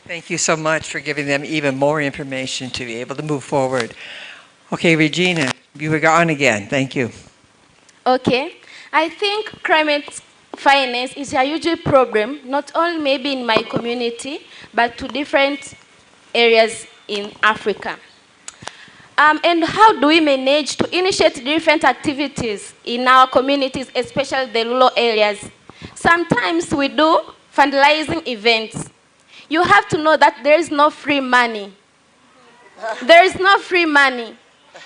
Thank you so much for giving them even more information to be able to move forward. Okay, Regina, you were on again. Thank you. Okay. I think climate finance is a huge problem, not only maybe in my community, but to different areas in Africa. And how do we manage to initiate different activities in our communities, especially the rural areas? Sometimes we do fundraising events. You have to know that there is no free money. There is no free money.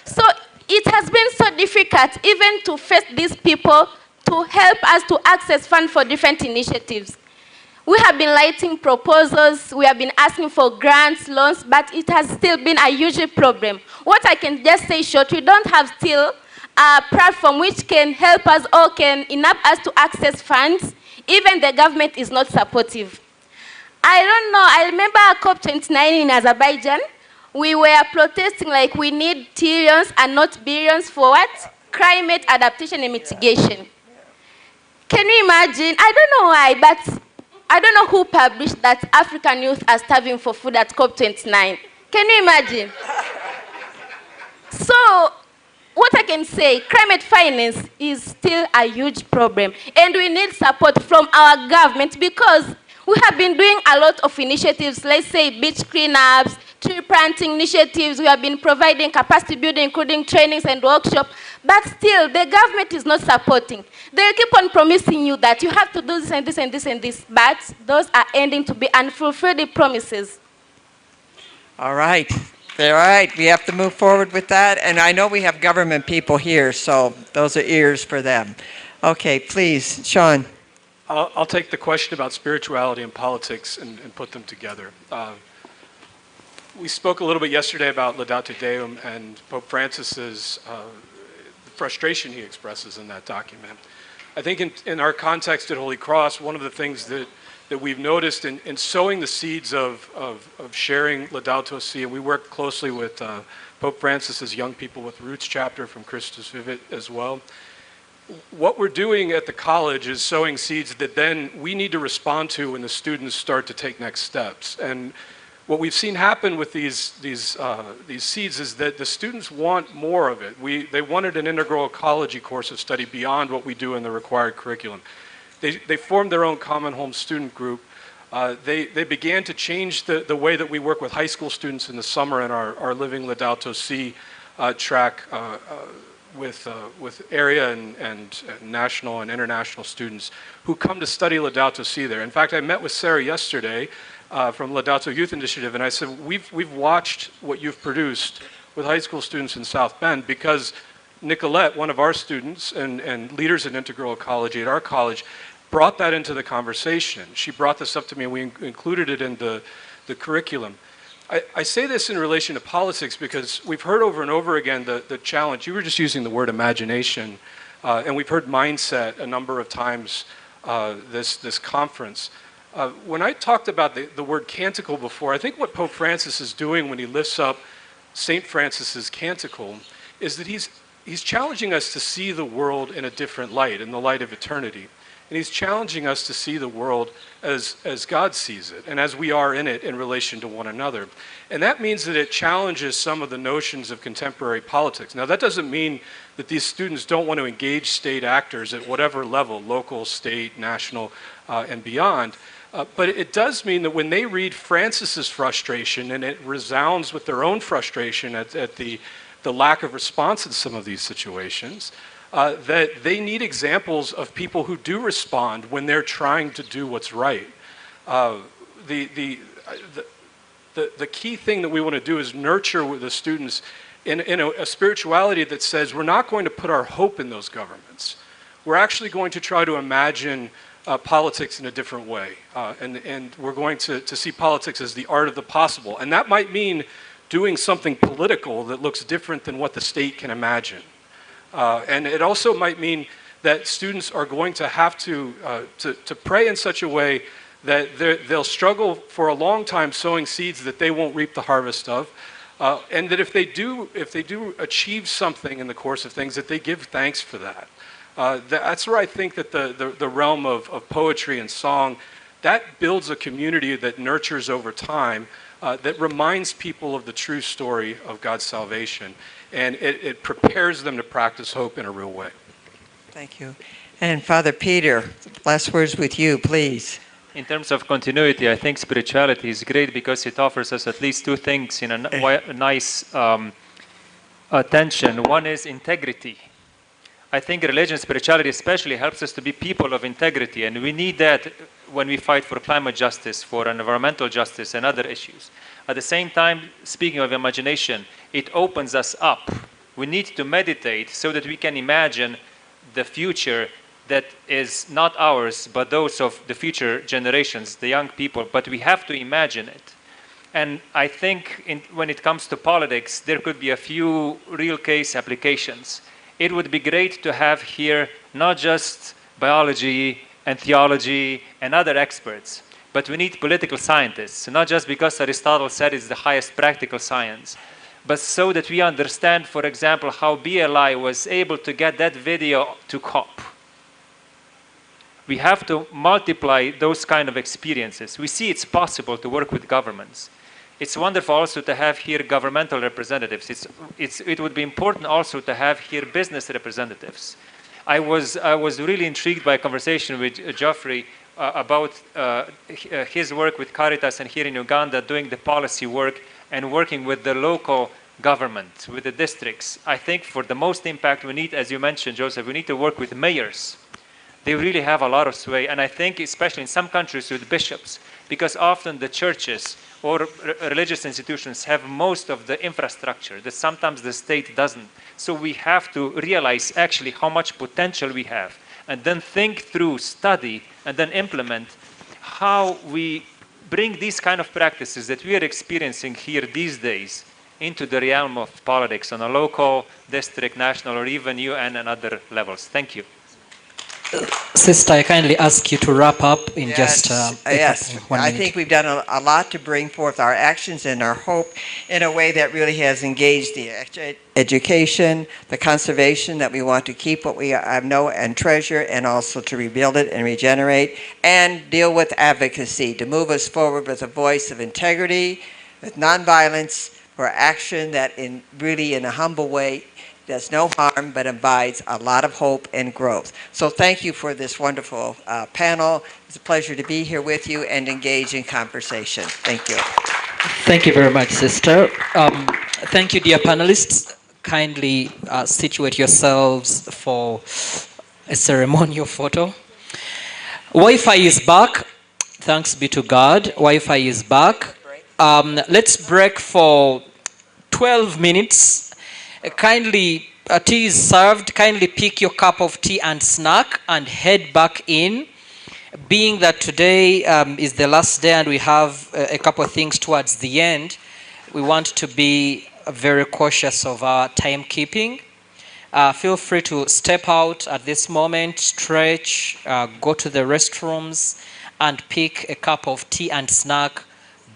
So it has been so difficult even to face these people to help us to access funds for different initiatives. We have been writing proposals, we have been asking for grants, loans, but it has still been a huge problem. What I can just say short, we don't have still a platform which can help us or can enable us to access funds. Even the government is not supportive. I don't know. I remember COP29 in Azerbaijan. We were protesting like we need trillions and not billions for what? Climate adaptation and mitigation. Can you imagine? I don't know why, but I don't know who published that African youth are starving for food at COP29. Can you imagine? So, what I can say, climate finance is still a huge problem, and we need support from our government because we have been doing a lot of initiatives, let's say beach cleanups, tree planting initiatives. We have been providing capacity building, including trainings and workshops, but still the government is not supporting. They keep on promising you that you have to do this and this and this and this, but those are ending to be unfulfilled promises. All right. All right, we have to move forward with that. And I know we have government people here, so those are ears for them. Okay, please, Sean. I'll take the question about spirituality and politics and put them together. We spoke a little bit yesterday about Laudato Deum and Pope Francis's the frustration he expresses in that document. I think in our context at Holy Cross, one of the things that we've noticed in sowing the seeds of sharing Laudato Si, and we work closely with Pope Francis's Young People with Roots chapter from Christus Vivit as well. What we're doing at the college is sowing seeds that then we need to respond to when the students start to take next steps. And what we've seen happen with these seeds is that the students want more of it. They wanted an integral ecology course of study beyond what we do in the required curriculum. They formed their own common home student group. They began to change the way that we work with high school students in the summer in our Living Laudato Si track with area and national and international students who come to study Laudato Si there. In fact, I met with Sarah yesterday from Laudato Youth Initiative, and I said, we've watched what you've produced with high school students in South Bend because Nicolette, one of our students and leaders in integral ecology at our college, brought that into the conversation. She brought this up to me and we included it in the curriculum. I say this in relation to politics because we've heard over and over again the challenge. You were just using the word imagination, and we've heard mindset a number of times this conference. When I talked about the word canticle before, I think what Pope Francis is doing when he lifts up St. Francis's canticle is that he's challenging us to see the world in a different light, in the light of eternity. And he's challenging us to see the world as God sees it and as we are in it in relation to one another. And that means that it challenges some of the notions of contemporary politics. Now, that doesn't mean that these students don't want to engage state actors at whatever level, local, state, national, and beyond. But it does mean that when they read Francis's frustration and it resounds with their own frustration at the lack of response in some of these situations, that they need examples of people who do respond when they're trying to do what's right. The key thing that we want to do is nurture with the students in a spirituality that says we're not going to put our hope in those governments. We're actually going to try to imagine politics in a different way. And we're going to see politics as the art of the possible. And that might mean doing something political that looks different than what the state can imagine. And it also might mean that students are going to have to pray in such a way that they'll struggle for a long time sowing seeds that they won't reap the harvest of, and that if they do achieve something in the course of things, that they give thanks for that. That's where I think that the realm of poetry and song, that builds a community that nurtures over time, that reminds people of the true story of God's salvation. And it prepares them to practice hope in a real way. Thank you. And Father Peter, last words with you, please. In terms of continuity, I think spirituality is great because it offers us at least two things in a nice tension. One is integrity. I think religion, spirituality especially, helps us to be people of integrity, and we need that when we fight for climate justice, for environmental justice, and other issues. At the same time, speaking of imagination, it opens us up. We need to meditate so that we can imagine the future that is not ours, but those of the future generations, the young people, but we have to imagine it. And I think when it comes to politics, there could be a few real case applications. It would be great to have here not just biology and theology and other experts, But we need political scientists, not just because Aristotle said it's the highest practical science, but so that we understand, for example, how BLI was able to get that video to COP. We have to multiply those kind of experiences. We see it's possible to work with governments. It's wonderful also to have here governmental representatives. It would be important also to have here business representatives. I was really intrigued by a conversation with Geoffrey about his work with Caritas and here in Uganda, doing the policy work and working with the local government, with the districts. I think for the most impact we need, as you mentioned, Joseph, we need to work with mayors. They really have a lot of sway, and I think especially in some countries with bishops, because often the churches or religious institutions have most of the infrastructure that sometimes the state doesn't. So we have to realize actually how much potential we have, and then think through, study, and then implement how we bring these kind of practices that we are experiencing here these days into the realm of politics on a local, district, national, or even UN and other levels. Thank you. Sister, I kindly ask you to wrap up in just yes. 1 minute. I think we've done a lot to bring forth our actions and our hope in a way that really has engaged the education, the conservation that we want to keep what we know and treasure, and also to rebuild it and regenerate, and deal with advocacy to move us forward with a voice of integrity, with nonviolence, for action that really in a humble way does no harm, but provides a lot of hope and growth. So thank you for this wonderful panel. It's a pleasure to be here with you and engage in conversation. Thank you. Thank you very much, sister. Thank you, dear panelists. Kindly situate yourselves for a ceremonial photo. Wi-Fi is back. Thanks be to God. Wi-Fi is back. Let's break for 12 minutes. Kindly, tea is served. Kindly pick your cup of tea and snack and head back in. Being that today is the last day and we have a couple of things towards the end, we want to be very cautious of our timekeeping. Feel free to step out at this moment, stretch, go to the restrooms, and pick a cup of tea and snack.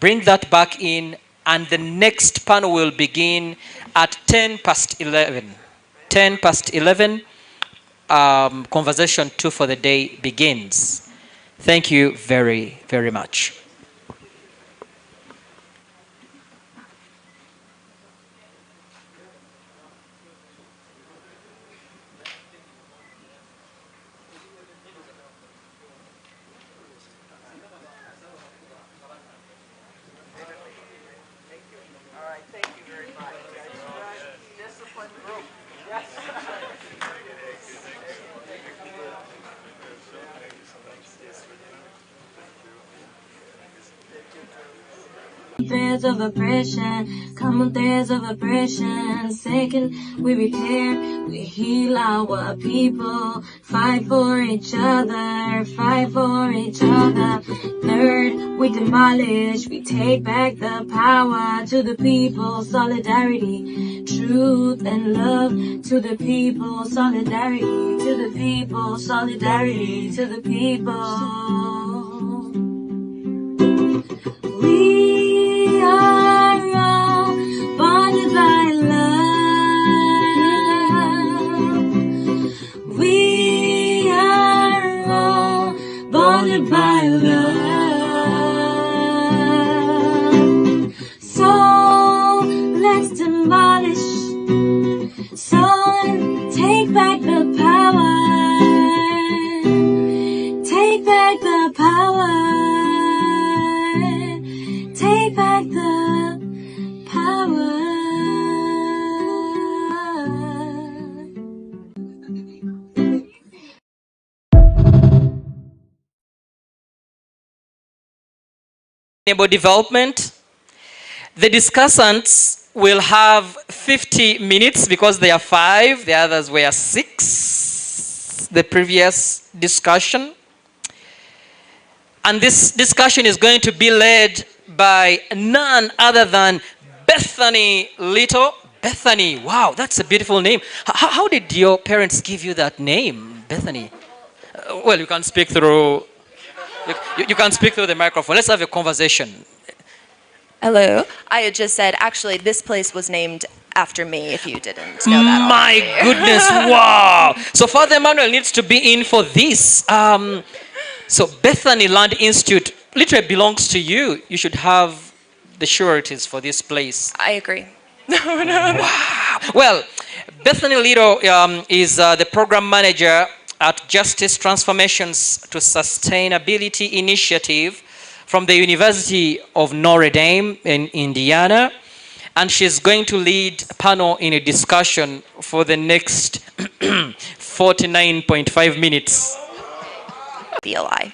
Bring that back in, and the next panel will begin at 11:10. 11:10, conversation 2 for the day begins. Thank you very, very much. Threads of oppression, common threads of oppression. Second, we repair, we heal our people, fight for each other, fight for each other. Third, we demolish, we take back the power to the people, solidarity, truth and love to the people, solidarity to the people, solidarity to the people. We are all bonded by love. We are all bonded by love. So let's demolish. So take back the power. Take back the power. Take back the power. Sustainable development. The discussants will have 50 minutes because they are 5, the others were 6, the previous discussion. And this discussion is going to be led by none other than Bethany Little. Bethany, wow, that's a beautiful name. How did your parents give you that name, Bethany? Well, you can speak through You can speak through the microphone. Let's have a conversation. Hello. I had just said, actually, this place was named after me, if you didn't know that My already. goodness, wow. So Father Emmanuel needs to be in for this. So Bethany Land Institute literally belongs to you. You should have the sureties for this place. I agree. Wow. Well, Bethany Little is the program manager at Justice Transformations to Sustainability Initiative from the University of Notre Dame in Indiana. And she's going to lead a panel in a discussion for the next 49.5 minutes. BLI.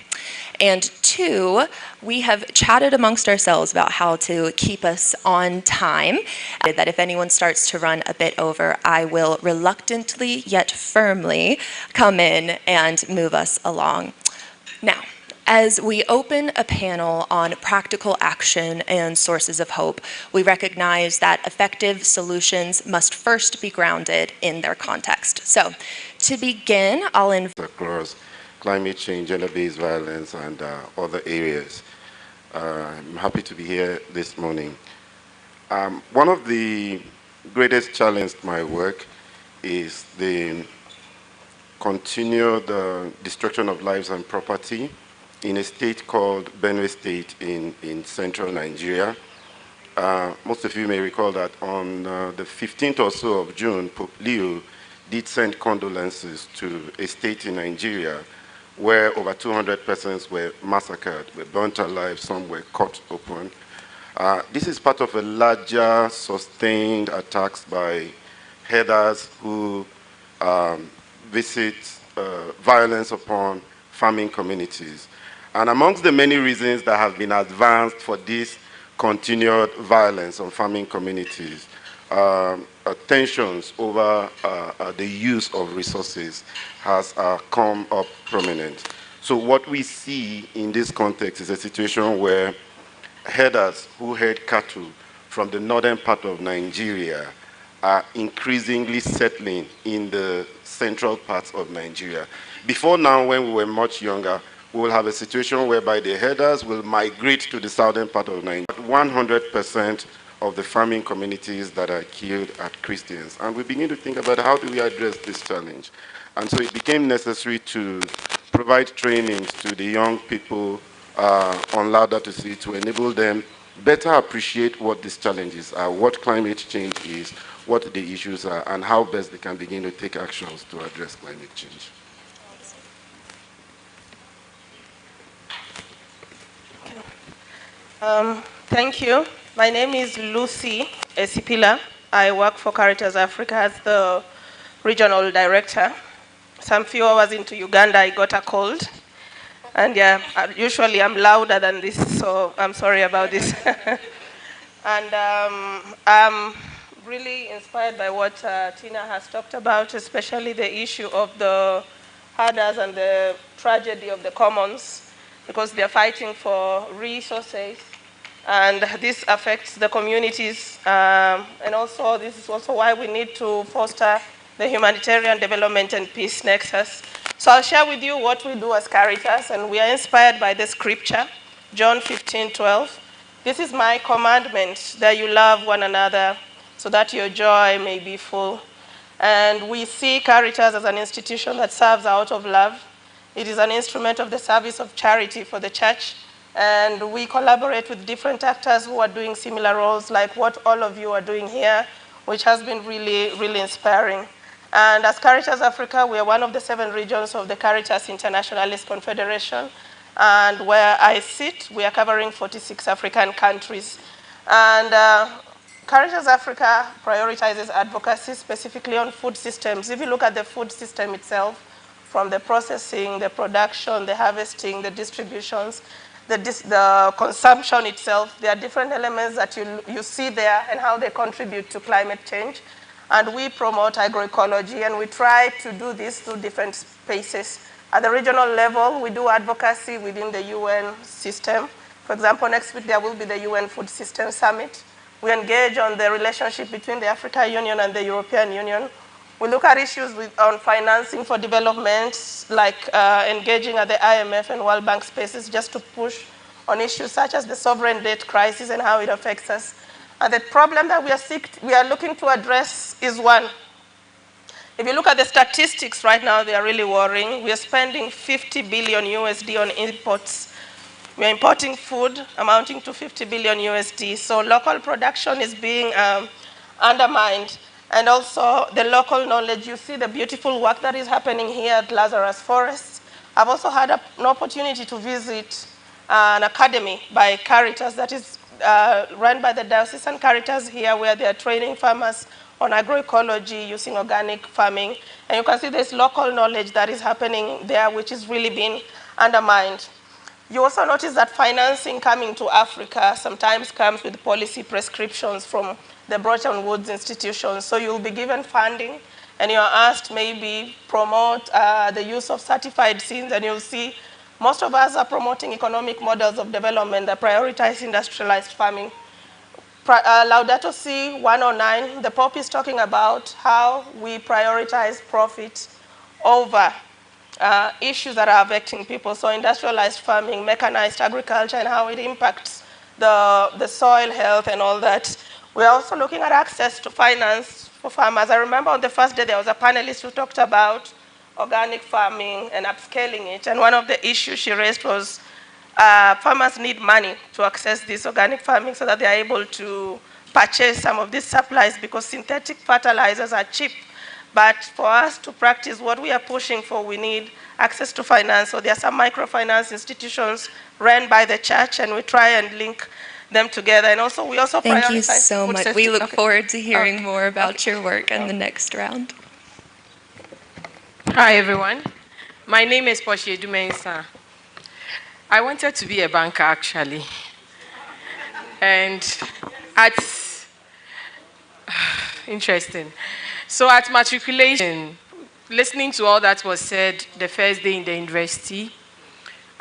And two, we have chatted amongst ourselves about how to keep us on time. That if anyone starts to run a bit over, I will reluctantly yet firmly come in and move us along. Now, as we open a panel on practical action and sources of hope, we recognize that effective solutions must first be grounded in their context. So, to begin, I'll invite across climate change, gender-based violence, and other areas. I'm happy to be here this morning. One of the greatest challenges to my work is the continued destruction of lives and property in a state called Benue State in central Nigeria. Most of you may recall that on the 15th or so of June, Pope Leo did send condolences to a state in Nigeria where over 200 persons were massacred, were burnt alive, some were cut open. This is part of a larger sustained attacks by headers who visit violence upon farming communities. And amongst the many reasons that have been advanced for this continued violence on farming communities, tensions over the use of resources has come up prominent. So what we see in this context is a situation where herders who herd cattle from the northern part of Nigeria are increasingly settling in the central parts of Nigeria. Before now, when we were much younger, we will have a situation whereby the herders will migrate to the southern part of Nigeria. 100% of the farming communities that are killed are Christians. And we begin to think about how do we address this challenge. And so it became necessary to provide trainings to the young people on Laudato Si to enable them better appreciate what these challenges are, what climate change is, what the issues are, and how best they can begin to take actions to address climate change. Thank you. My name is Lucy Esipila. I work for Caritas Africa as the regional director. Some few hours into Uganda, I got a cold. And yeah, usually I'm louder than this, so I'm sorry about this. And I'm really inspired by what Tina has talked about, especially the issue of the herders and the tragedy of the commons, because they're fighting for resources. And this affects the communities, and also this is also why we need to foster the humanitarian development and peace nexus. So I'll share with you what we do as Caritas, and we are inspired by the scripture, John 15:12. This is my commandment, that you love one another, so that your joy may be full. And we see Caritas as an institution that serves out of love. It is an instrument of the service of charity for the church. And we collaborate with different actors who are doing similar roles, like what all of you are doing here, which has been really, really inspiring. And as Caritas Africa, we are one of the 7 regions of the Caritas Internationalist Confederation. And where I sit, we are covering 46 African countries. And Caritas Africa prioritizes advocacy, specifically on food systems. If you look at the food system itself, from the processing, the production, the harvesting, the distributions, the consumption itself, there are different elements that you see there and how they contribute to climate change. And we promote agroecology, and we try to do this through different spaces. At the regional level, we do advocacy within the UN system. For example, next week there will be the UN Food System Summit. We engage on the relationship between the African Union and the European Union. We look at issues on financing for development, like engaging at the IMF and World Bank spaces just to push on issues such as the sovereign debt crisis and how it affects us. And the problem that we are looking to address is one. If you look at the statistics right now, they are really worrying. We are spending 50 billion USD on imports. We are importing food amounting to 50 billion USD. So local production is being undermined. And also the local knowledge. You see the beautiful work that is happening here at Lazarus Forest. I've also had an opportunity to visit an academy by Caritas that is run by the diocesan Caritas here, where they are training farmers on agroecology using organic farming. And you can see there's local knowledge that is happening there, which is really being undermined. You also notice that financing coming to Africa sometimes comes with policy prescriptions from the Bretton Woods institutions. So you'll be given funding and you're asked maybe promote the use of certified seeds, and you'll see most of us are promoting economic models of development that prioritize industrialized farming. Laudato Si 109, the Pope is talking about how we prioritize profit over issues that are affecting people. So industrialized farming, mechanized agriculture, and how it impacts the soil health and all that. We're also looking at access to finance for farmers. I remember on the first day there was a panelist who talked about organic farming and upscaling it. And one of the issues she raised was farmers need money to access this organic farming so that they are able to purchase some of these supplies, because synthetic fertilizers are cheap. But for us to practice what we are pushing for, we need access to finance. So there are some microfinance institutions run by the church, and we try and link them together. And also, we also Thank you prioritize so food much. safety. We look forward to hearing more about your work in the next round. Hi, everyone. My name is Portia Dumensa. I wanted to be a banker, actually. And interesting. So at matriculation, listening to all that was said the first day in the university,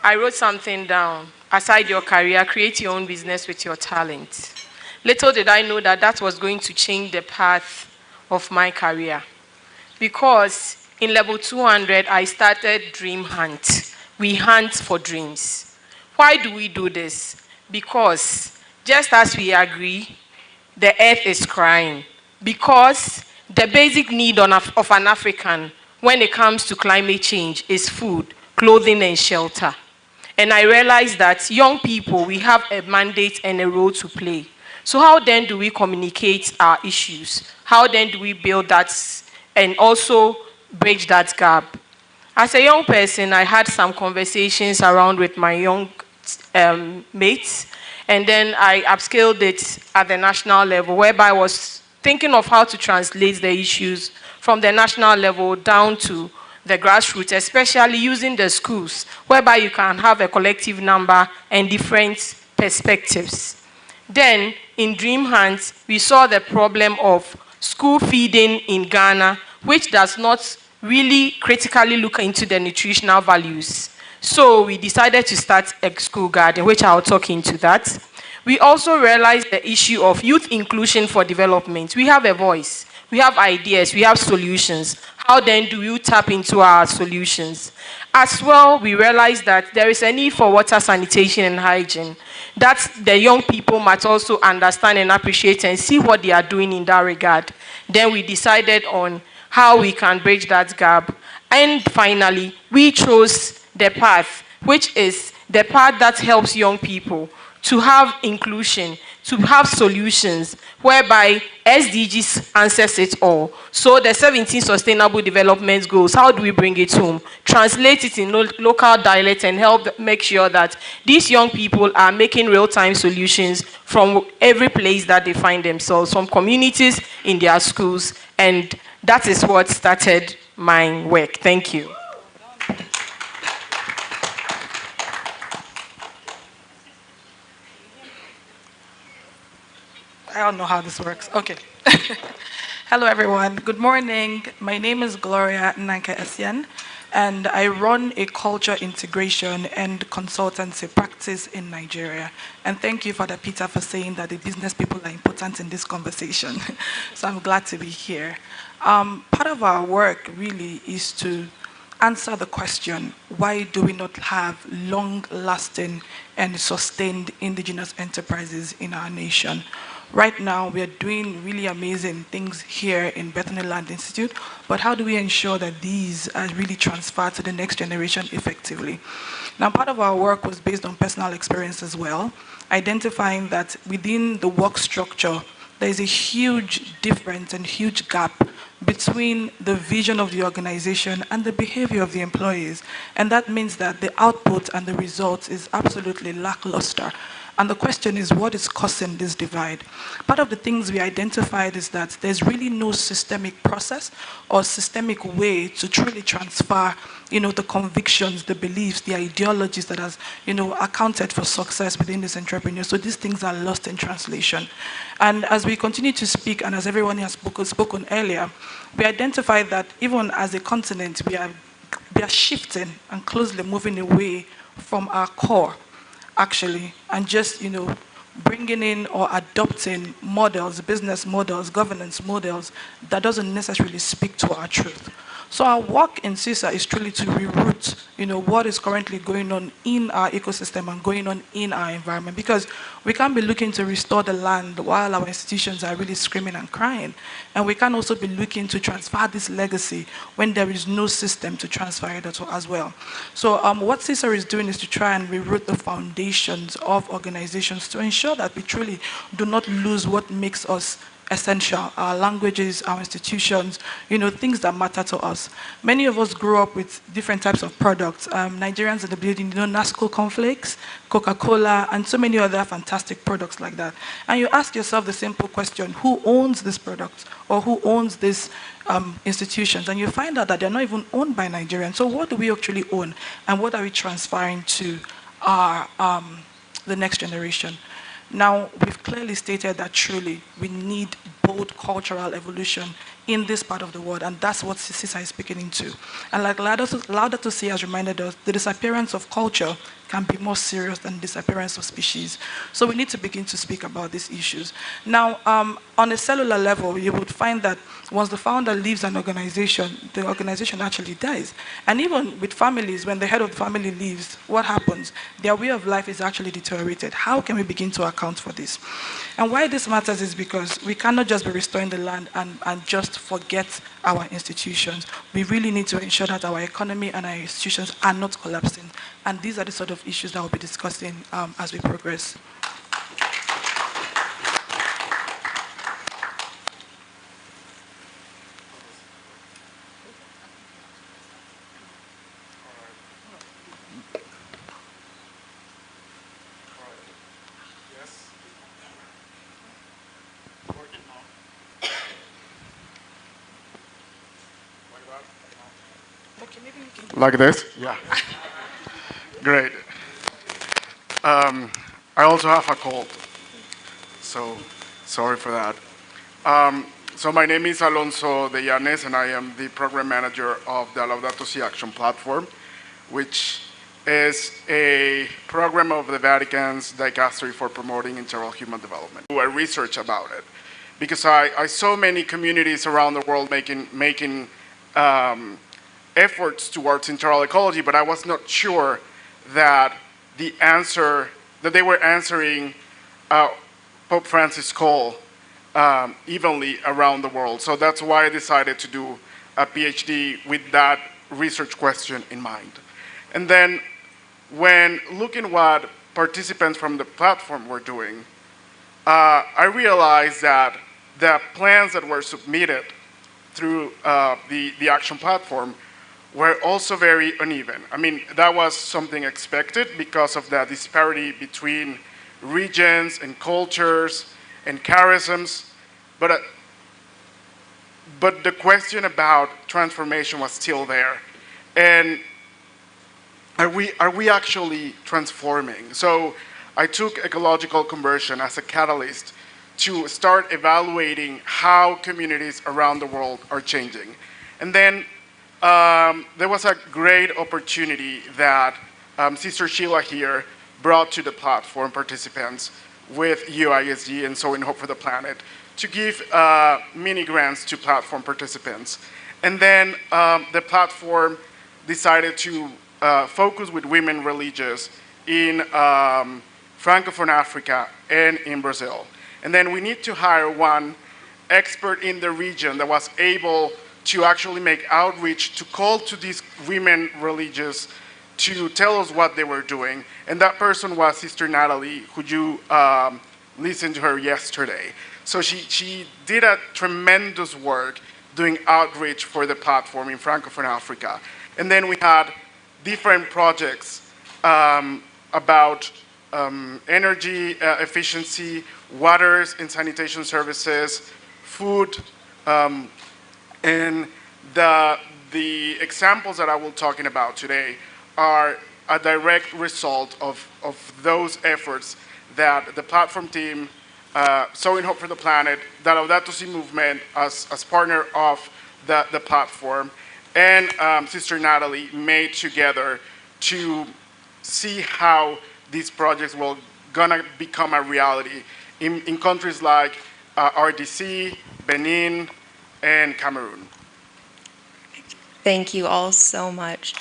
I wrote something down. Aside your career, create your own business with your talent. Little did I know that that was going to change the path of my career. Because in level 200, I started Dream Hunt. We hunt for dreams. Why do we do this? Because just as we agree, the earth is crying. Because the basic need of an African when it comes to climate change is food, clothing, and shelter. And I realized that young people, we have a mandate and a role to play. So how then do we communicate our issues? How then do we build that and also bridge that gap? As a young person, I had some conversations around with my young mates, and then I upscaled it at the national level, whereby I was thinking of how to translate the issues from the national level down to the grassroots, especially using the schools, whereby you can have a collective number and different perspectives. Then, in Dream Hunt, we saw the problem of school feeding in Ghana, which does not really critically look into the nutritional values. So we decided to start a school garden, which I'll talk into that. We also realized the issue of youth inclusion for development. We have a voice, we have ideas, we have solutions. How then do you tap into our solutions? As well, we realized that there is a need for water, sanitation, and hygiene. That the young people might also understand and appreciate and see what they are doing in that regard. Then we decided on how we can bridge that gap. And finally, we chose the path, which is the path that helps young people to have inclusion, to have solutions, whereby SDGs answers it all. So the 17 Sustainable Development Goals, how do we bring it home? Translate it in local dialect and help make sure that these young people are making real-time solutions from every place that they find themselves, from communities in their schools, and that is what started my work. Thank you. I don't know how this works. Okay. Hello, everyone. Good morning. My name is Gloria Nanka Essien. and I run a culture integration and consultancy practice in Nigeria. And thank you, Father Peter, for saying that the business people are important in this conversation. So I'm glad to be here. Part of our work really is to answer the question, why do we not have long-lasting and sustained indigenous enterprises in our nation? Right now, we are doing really amazing things here in Bethany Land Institute, but how do we ensure that these are really transferred to the next generation effectively? Now, part of our work was based on personal experience as well, identifying that within the work structure, there is a huge difference and huge gap between the vision of the organization and the behavior of the employees. And that means that the output and the results is absolutely lackluster. And the question is, what is causing this divide? Part of the things we identified is that there's really no systemic process or systemic way to truly transfer, the convictions, the beliefs, the ideologies that has, accounted for success within this entrepreneur. So these things are lost in translation. And as we continue to speak, and as everyone has spoken earlier, we identified that even as a continent, we are shifting and closely moving away from our core, actually, and just, bringing in or adopting models, business models, governance models that doesn't necessarily speak to our truth. So our work in CISA is truly to reroute, what is currently going on in our ecosystem and going on in our environment, because we can't be looking to restore the land while our institutions are really screaming and crying. And we can also be looking to transfer this legacy when there is no system to transfer it as well. So what CISA is doing is to try and reroute the foundations of organizations to ensure that we truly do not lose what makes us essential, our languages, our institutions, things that matter to us. Many of us grew up with different types of products. Nigerians in the building, Nasco cornflakes, Coca-Cola, and so many other fantastic products like that. And you ask yourself the simple question, who owns this product? Or who owns these institutions? And you find out that they're not even owned by Nigerians. So what do we actually own? And what are we transferring to our, the next generation? Now, we've clearly stated that truly we need bold cultural evolution in this part of the world, and that's what CISA is speaking into. And like Laudato Si has reminded us, the disappearance of culture can be more serious than the disappearance of species. So we need to begin to speak about these issues. Now, on a cellular level, you would find that once the founder leaves an organization, the organization actually dies. And even with families, when the head of the family leaves, what happens? Their way of life is actually deteriorated. How can we begin to account for this? And why this matters is because we cannot just be restoring the land and just forget our institutions. We really need to ensure that our economy and our institutions are not collapsing. And these are the sort of issues that we'll be discussing as we progress. Like this? Yeah. Great. I also have a cold, so sorry for that. So my name is Alonso de Llanes, and I am the program manager of the Laudato Si Action Platform, which is a program of the Vatican's dicastery for promoting internal human development. I research about it because I saw many communities around the world making efforts towards internal ecology, but I was not sure that they were answering Pope Francis' call evenly around the world. So that's why I decided to do a PhD with that research question in mind. And then when looking what participants from the platform were doing, I realized that the plans that were submitted through the action platform were also very uneven. I mean, that was something expected because of the disparity between regions and cultures and charisms, but the question about transformation was still there. And are we actually transforming? So I took ecological conversion as a catalyst to start evaluating how communities around the world are changing. And then there was a great opportunity that Sister Sheila here brought to the platform participants with UISG and Sowing Hope for the Planet to give mini grants to platform participants. And then the platform decided to focus with women religious in Francophone Africa and in Brazil. And then we need to hire one expert in the region that was able to actually make outreach to call to these women religious to tell us what they were doing. And that person was Sister Natalie, who you listened to her yesterday. So she did a tremendous work doing outreach for the platform in Francophone Africa. And then we had different projects about energy efficiency, waters and sanitation services, food, and the examples that I will be talking about today are a direct result of those efforts that the platform team, Sowing Hope for the Planet, the Laudato Si movement as partner of the platform, and Sister Natalie made together to see how these projects will gonna become a reality in countries like RDC, Benin, and Cameroon. Thank you all so much.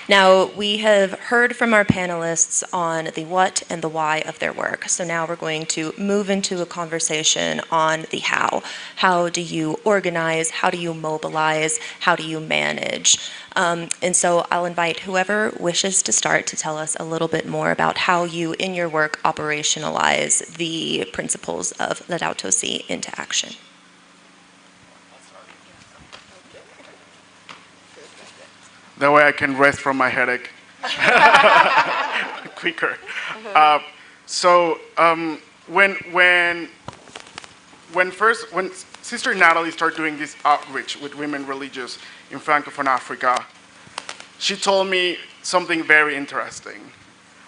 Now, we have heard from our panelists on the what and the why of their work. So now we're going to move into a conversation on the how. How do you organize? How do you mobilize? How do you manage? And so I'll invite whoever wishes to start to tell us a little bit more about how you, in your work, operationalize the principles of Laudato Si into action. That way I can rest from my headache quicker. When Sister Natalie started doing this outreach with women religious in Francophone Africa, she told me something very interesting.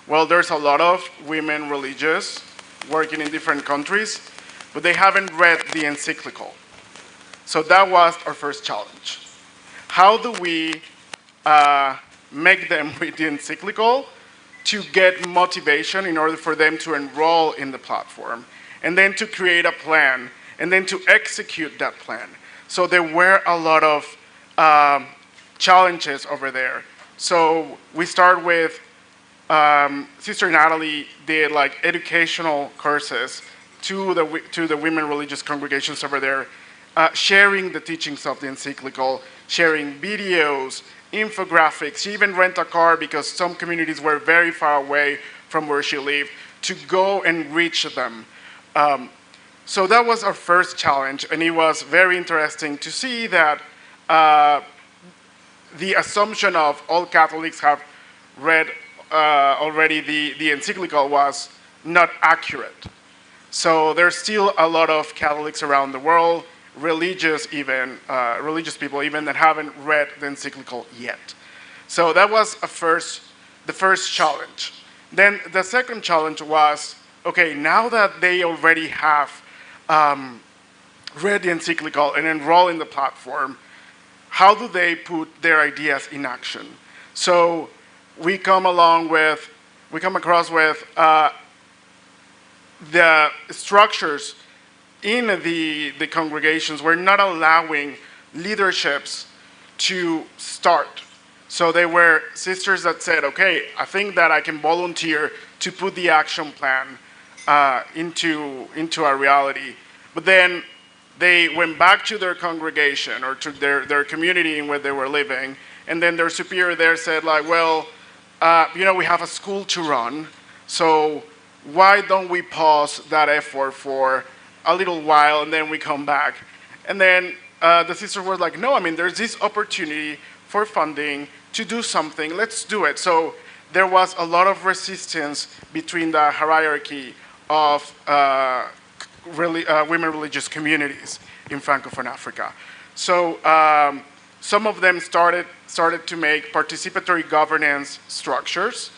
Well, there's a lot of women religious working in different countries, but they haven't read the encyclical. So that was our first challenge. How do we make them read the encyclical to get motivation in order for them to enroll in the platform, and then to create a plan, and then to execute that plan. So there were a lot of challenges over there. So we start with Sister Natalie did like educational courses to the women religious congregations over there, sharing the teachings of the encyclical, sharing videos, infographics. She even rented a car because some communities were very far away from where she lived to go and reach them. So that was our first challenge, and it was very interesting to see that the assumption of all Catholics have read already the encyclical was not accurate. So there's still a lot of Catholics around the world, religious people even, that haven't read the encyclical yet. So that was the first challenge. Then the second challenge was, okay, now that they already have read the encyclical and enroll in the platform, how do they put their ideas in action? So we come across with the structures in the congregations were not allowing leaderships to start. So they were sisters that said, okay, I think that I can volunteer to put the action plan into a reality. But then they went back to their congregation or to their community in where they were living, and then their superior there said like, well, we have a school to run, so why don't we pause that effort for a little while and then we come back? And then the sister was like, no, there's this opportunity for funding to do something, let's do it. So there was a lot of resistance between the hierarchy of women religious communities in Francophone Africa. So some of them started to make participatory governance structures.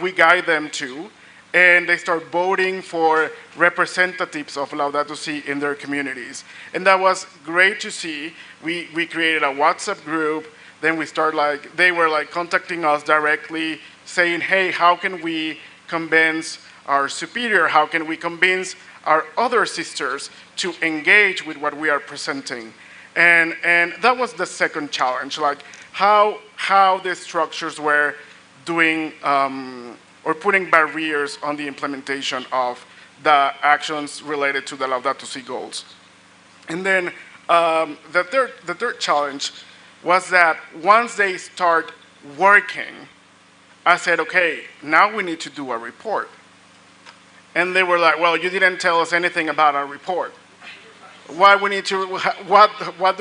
We guide them too. and they start voting for representatives of Laudato Si in their communities. And that was great to see. We created a WhatsApp group, then they were like contacting us directly, saying, hey, how can we convince our superior, how can we convince our other sisters to engage with what we are presenting? And that was the second challenge, like how the structures were doing or putting barriers on the implementation of the actions related to the Laudato Si goals. And then the third challenge was that once they start working, I said, okay, now we need to do a report. And they were like, well, you didn't tell us anything about our report. What do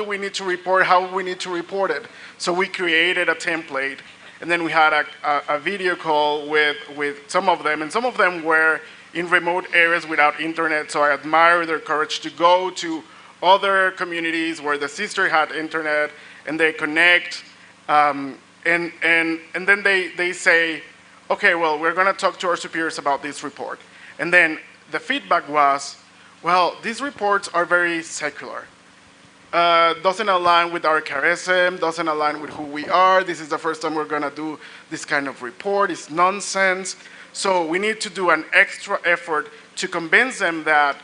we need to report? How we need to report it? So we created a template, and then we had a video call with some of them, and some of them were in remote areas without internet, so I admire their courage to go to other communities where the sister had internet, and they connect, and then they say, okay, well, we're gonna talk to our superiors about this report. And then the feedback was, well, these reports are very secular. Doesn't align with our charism, doesn't align with who we are. This is the first time we're gonna do this kind of report. It's nonsense. So we need to do an extra effort to convince them that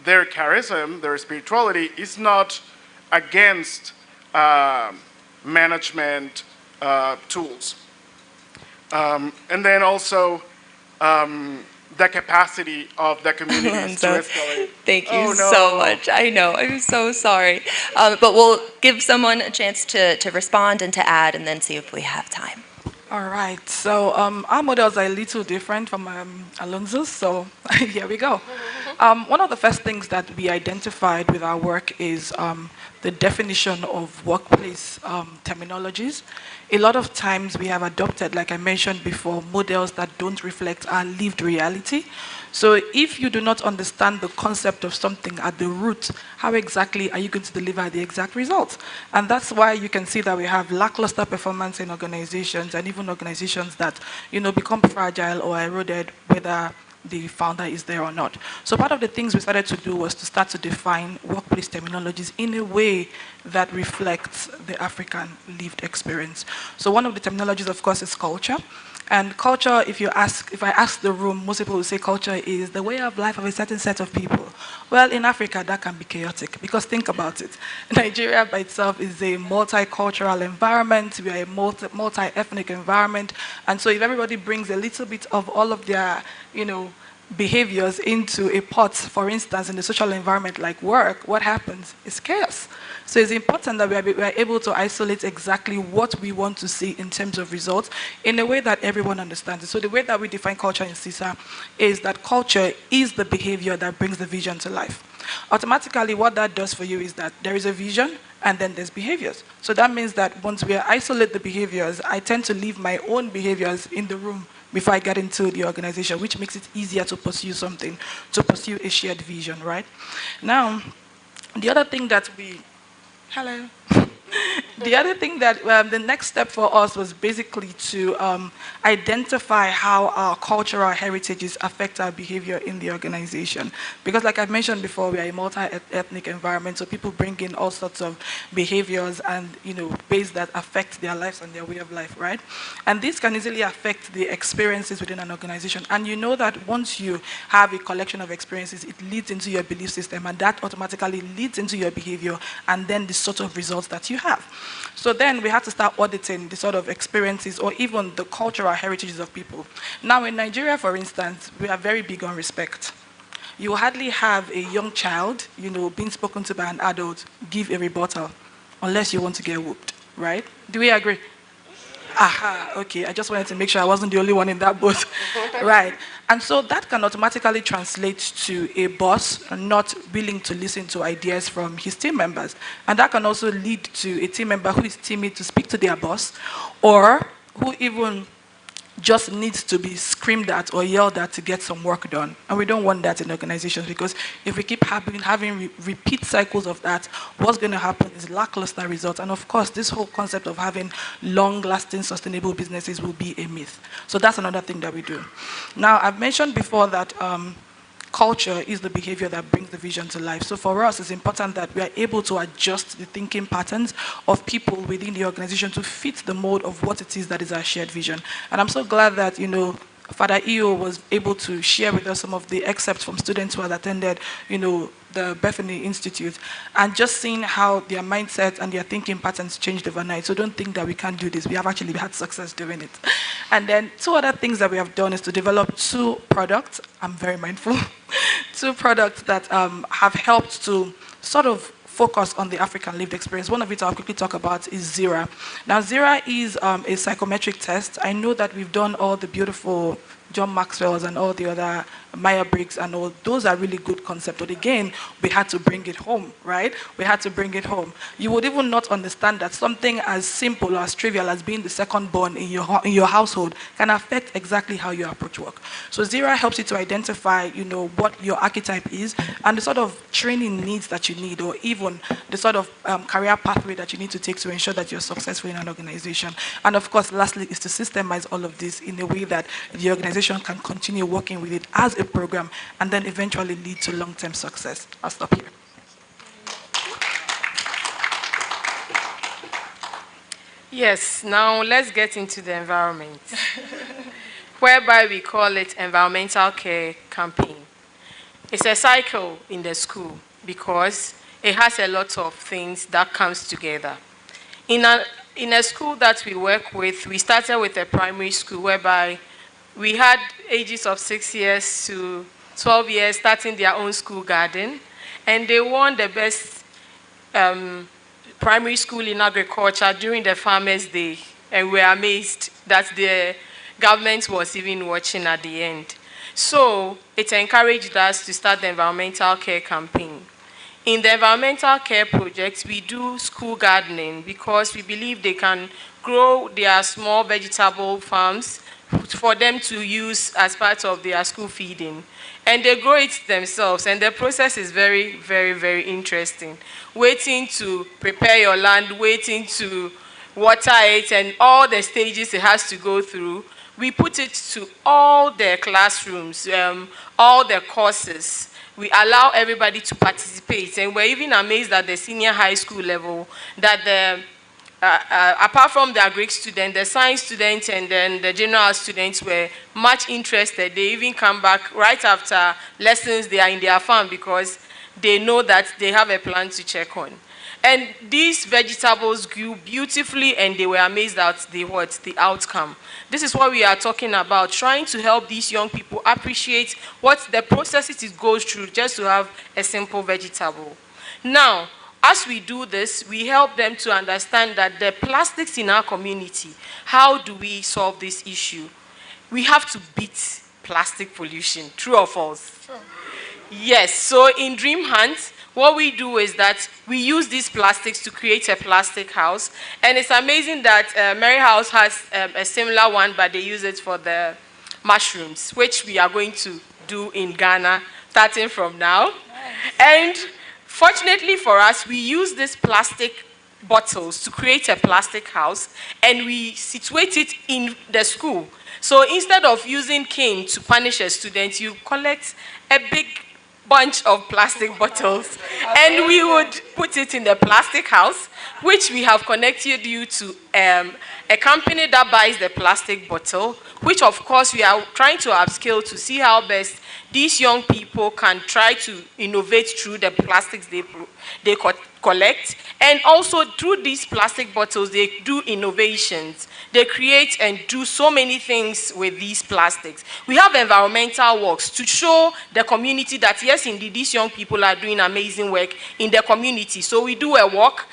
their charism, their spirituality, is not against management tools. And then also, the capacity of the communities to escalate. Thank you so much. I know, I'm so sorry. But we'll give someone a chance to respond and to add, and then see if we have time. All right, so our models are a little different from Alonso's, so here we go. One of the first things that we identified with our work is the definition of workplace terminologies. A lot of times we have adopted, like I mentioned before, models that don't reflect our lived reality. So if you do not understand the concept of something at the root, how exactly are you going to deliver the exact result? And that's why you can see that we have lackluster performance in organizations, and even organizations that, you know, become fragile or eroded, whether the founder is there or not. So part of the things we started to do was to start to define workplace terminologies in a way that reflects the African lived experience. So one of the terminologies, of course, is culture. And culture, if I ask the room, most people will say culture is the way of life of a certain set of people. Well, in Africa, that can be chaotic, because think about it. Nigeria by itself is a multicultural environment. We are a multi-ethnic environment. And so if everybody brings a little bit of all of their, you know, behaviors into a pot, for instance, in the social environment like work, what happens is chaos. So it's important that we are able to isolate exactly what we want to see in terms of results in a way that everyone understands it. So the way that we define culture in CISA is that culture is the behavior that brings the vision to life. Automatically, what that does for you is that there is a vision and then there's behaviors. So that means that once we isolate the behaviors, I tend to leave my own behaviors in the room before I get into the organization, which makes it easier to pursue something, to pursue a shared vision, right? Now, the other thing that hello. The other thing that the next step for us was basically to identify how our cultural heritages affect our behavior in the organization. Because like I've mentioned before, we are a multi-ethnic environment, so people bring in all sorts of behaviors and, you know, ways that affect their lives and their way of life, right? And this can easily affect the experiences within an organization. And you know that once you have a collection of experiences, it leads into your belief system, and that automatically leads into your behavior and then the sort of results that you have. So then we had to start auditing the sort of experiences or even the cultural heritages of people. Now in Nigeria, for instance, we are very big on respect. You hardly have a young child, you know, being spoken to by an adult, give a rebuttal, unless you want to get whooped, right? Do we agree? Aha, okay, I just wanted to make sure I wasn't the only one in that boat. Right, and so that can automatically translate to a boss not willing to listen to ideas from his team members. And that can also lead to a team member who is timid to speak to their boss, or who even just needs to be screamed at or yelled at to get some work done. And we don't want that in organizations, because if we keep having repeat cycles of that, what's going to happen is lackluster results. And of course, this whole concept of having long-lasting, sustainable businesses will be a myth. So that's another thing that we do. Now, I've mentioned before that culture is the behavior that brings the vision to life. So for us, it's important that we are able to adjust the thinking patterns of people within the organization to fit the mode of what it is that is our shared vision. And I'm so glad that, you know, Father Eo was able to share with us some of the excerpts from students who had attended, you know, the Bethany Institute, and just seeing how their mindset and their thinking patterns changed overnight. So don't think that we can't do this. We have actually had success doing it. And then 2 other things that we have done is to develop 2 products. I'm very mindful. 2 products that have helped to sort of focus on the African lived experience. One of it I'll quickly talk about is Zira. Now, Zira is a psychometric test. I know that we've done all the beautiful John Maxwell's and all the other Myers-Briggs and all, those are really good concepts. But again, we had to bring it home, right? We had to bring it home. You would even not understand that something as simple or as trivial as being the second born in your household can affect exactly how you approach work. So Zira helps you to identify, you know, what your archetype is and the sort of training needs that you need, or even the sort of career pathway that you need to take to ensure that you're successful in an organization. And of course, lastly, is to systemize all of this in a way that the organization can continue working with it as a program and then eventually lead to long-term success. I'll stop here. Yes, now let's get into the environment, whereby we call it environmental care campaign. It's a cycle in the school because it has a lot of things that comes together. In a school that we work with, we started with a primary school whereby we had ages of 6 years to 12 years starting their own school garden, and they won the best primary school in agriculture during the Farmers' Day, and we were amazed that the government was even watching at the end. So it encouraged us to start the environmental care campaign. In the environmental care projects, we do school gardening because we believe they can grow their small vegetable farms for them to use as part of their school feeding. And they grow it themselves, and the process is very, very, very interesting. Waiting to prepare your land, waiting to water it, and all the stages it has to go through. We put it to all the classrooms, all the courses. We allow everybody to participate, and we're even amazed at the senior high school level that the apart from the agric student, the science students and then the general students were much interested. They even come back right after lessons. They are in their farm because they know that they have a plan to check on. And these vegetables grew beautifully, and they were amazed at the outcome. This is what we are talking about, trying to help these young people appreciate what the processes it goes through just to have a simple vegetable. Now, as we do this, we help them to understand that the plastics in our community, how do we solve this issue? We have to beat plastic pollution, true or false? True. Yes, so in Dream Hunt, what we do is that we use these plastics to create a plastic house. And it's amazing that Mary House has a similar one, but they use it for the mushrooms, which we are going to do in Ghana, starting from now. Nice. And fortunately for us, we use these plastic bottles to create a plastic house, and we situate it in the school. So instead of using cane to punish a student, you collect a big bunch of plastic bottles, and we would put it in the plastic house, which we have connected you to a company that buys the plastic bottle, which of course we are trying to upscale to see how best these young people can try to innovate through the plastics they collect. And also through these plastic bottles, they do innovations. They create and do so many things with these plastics. We have environmental works to show the community that yes, yes, indeed, these young people are doing amazing work in the community. So we do a walk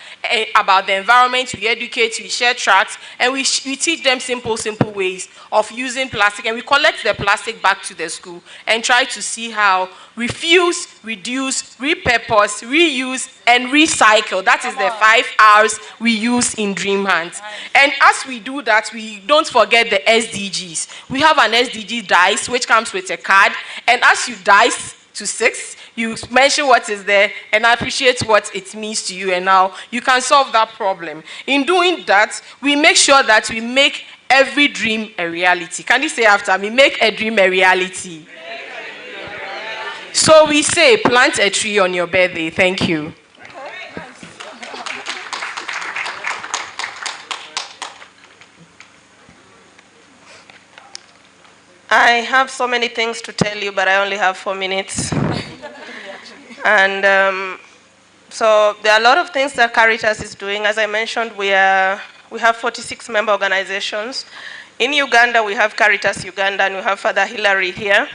about the environment, we educate, we share tracts, and we teach them simple ways of using plastic, and we collect the plastic back to the school and try to see how refuse, reduce, repurpose, reuse, and recycle. That is the 5 R's we use in Dream Hunt. And as we do that, we don't forget the SDGs. We have an SDG dice, which comes with a card, and as you dice to 6, you mention what is there and appreciate what it means to you, and now you can solve that problem. In doing that, we make sure that we make every dream a reality. Can you say after me? Make a dream a reality. So we say, plant a tree on your birthday. Thank you. I have so many things to tell you, but I only have 4 minutes. And so there are a lot of things that Caritas is doing. As I mentioned, we have 46 member organizations. In Uganda, we have Caritas Uganda, and we have Father Hilary here.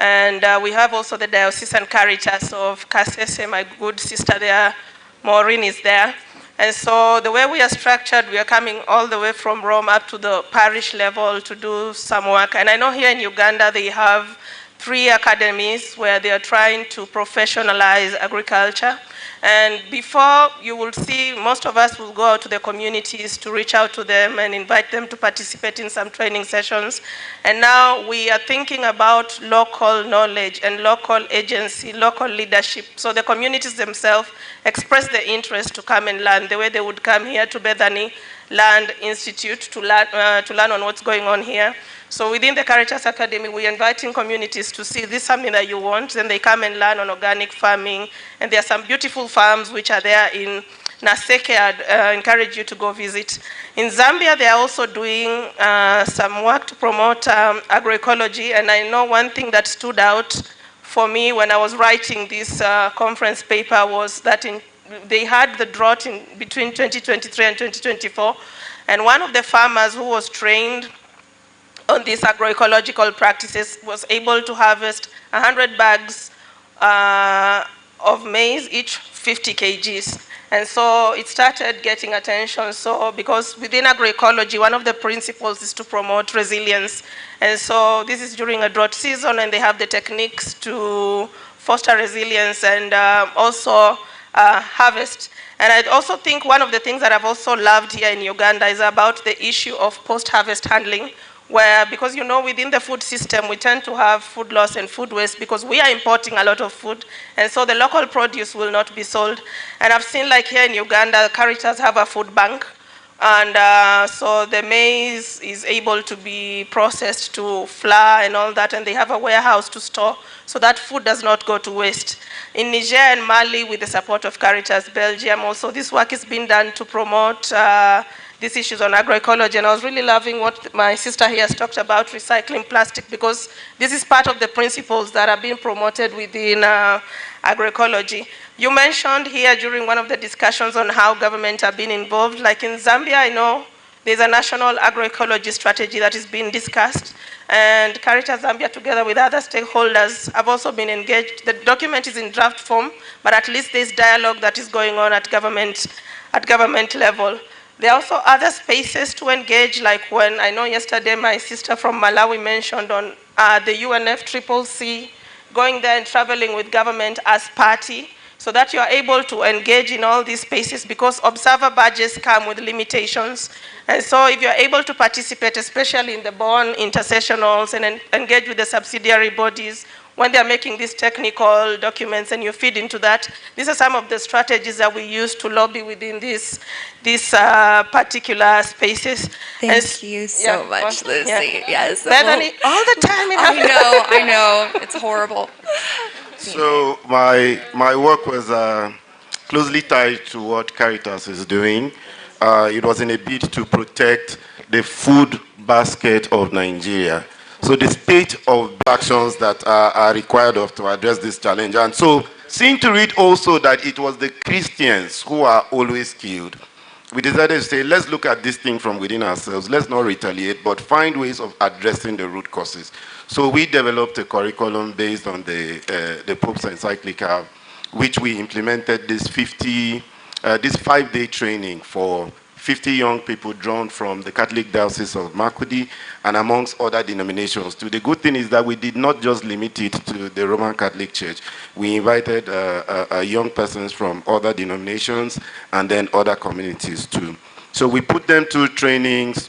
And we have also the Diocesan Caritas of Kasese, my good sister there, Maureen is there. And so the way we are structured, we are coming all the way from Rome up to the parish level to do some work. And I know here in Uganda, they have 3 academies where they are trying to professionalize agriculture. And before, you will see most of us will go out to the communities to reach out to them and invite them to participate in some training sessions. And now we are thinking about local knowledge and local agency, local leadership. So the communities themselves express the interest to come and learn the way they would come here to Bethany Land Institute to learn on what's going on here. So within the Caritas Academy, we're inviting communities to see this is something that you want, then they come and learn on organic farming. And there are some beautiful farms which are there in Naseke. I'd encourage you to go visit. In Zambia, they are also doing some work to promote agroecology. And I know one thing that stood out for me when I was writing this conference paper was that they had the drought in between 2023 and 2024. And one of the farmers who was trained on these agroecological practices was able to harvest 100 bags of maize, each 50 kgs. And so it started getting attention. So because within agroecology, one of the principles is to promote resilience. And so this is during a drought season, and they have the techniques to foster resilience and also harvest. And I also think one of the things that I've also loved here in Uganda is about the issue of post-harvest handling, where, because you know, within the food system, we tend to have food loss and food waste because we are importing a lot of food, and so the local produce will not be sold. And I've seen, like here in Uganda, Caritas have a food bank, and so the maize is able to be processed to flour and all that, and they have a warehouse to store, so that food does not go to waste. In Niger and Mali, with the support of Caritas Belgium, also this work is being done to promote these issues on agroecology. And I was really loving what my sister here has talked about, recycling plastic, because this is part of the principles that are being promoted within agroecology. You mentioned here during one of the discussions on how government have been involved. Like in Zambia, I know there's a national agroecology strategy that is being discussed, and Caritas Zambia, together with other stakeholders, have also been engaged. The document is in draft form, but at least there's dialogue that is going on at government level. There are also other spaces to engage, like when I know yesterday my sister from Malawi mentioned on the UNFCCC, going there and traveling with government as party, so that you are able to engage in all these spaces, because observer badges come with limitations. And so if you're able to participate, especially in the born intersessionals, and engage with the subsidiary bodies, when they're making these technical documents and you feed into that, these are some of the strategies that we use to lobby within these particular spaces. Thank you so much, Lucy. Yeah. Yes. Bethany, all the time. I know. It's horrible. So my work was closely tied to what Caritas is doing. It was in a bid to protect the food basket of Nigeria. So the state of actions that are required to address this challenge. And so seeing to it also that it was the Christians who are always killed. we decided to say, let's look at this thing from within ourselves. Let's not retaliate, but find ways of addressing the root causes. So we developed a curriculum based on the Pope's encyclical, which we implemented this 5-day training for 50 young people drawn from the Catholic Diocese of Makurdi and amongst other denominations. The good thing is that we did not just limit it to the Roman Catholic Church. We invited young persons from other denominations and then other communities too. So we put them through trainings,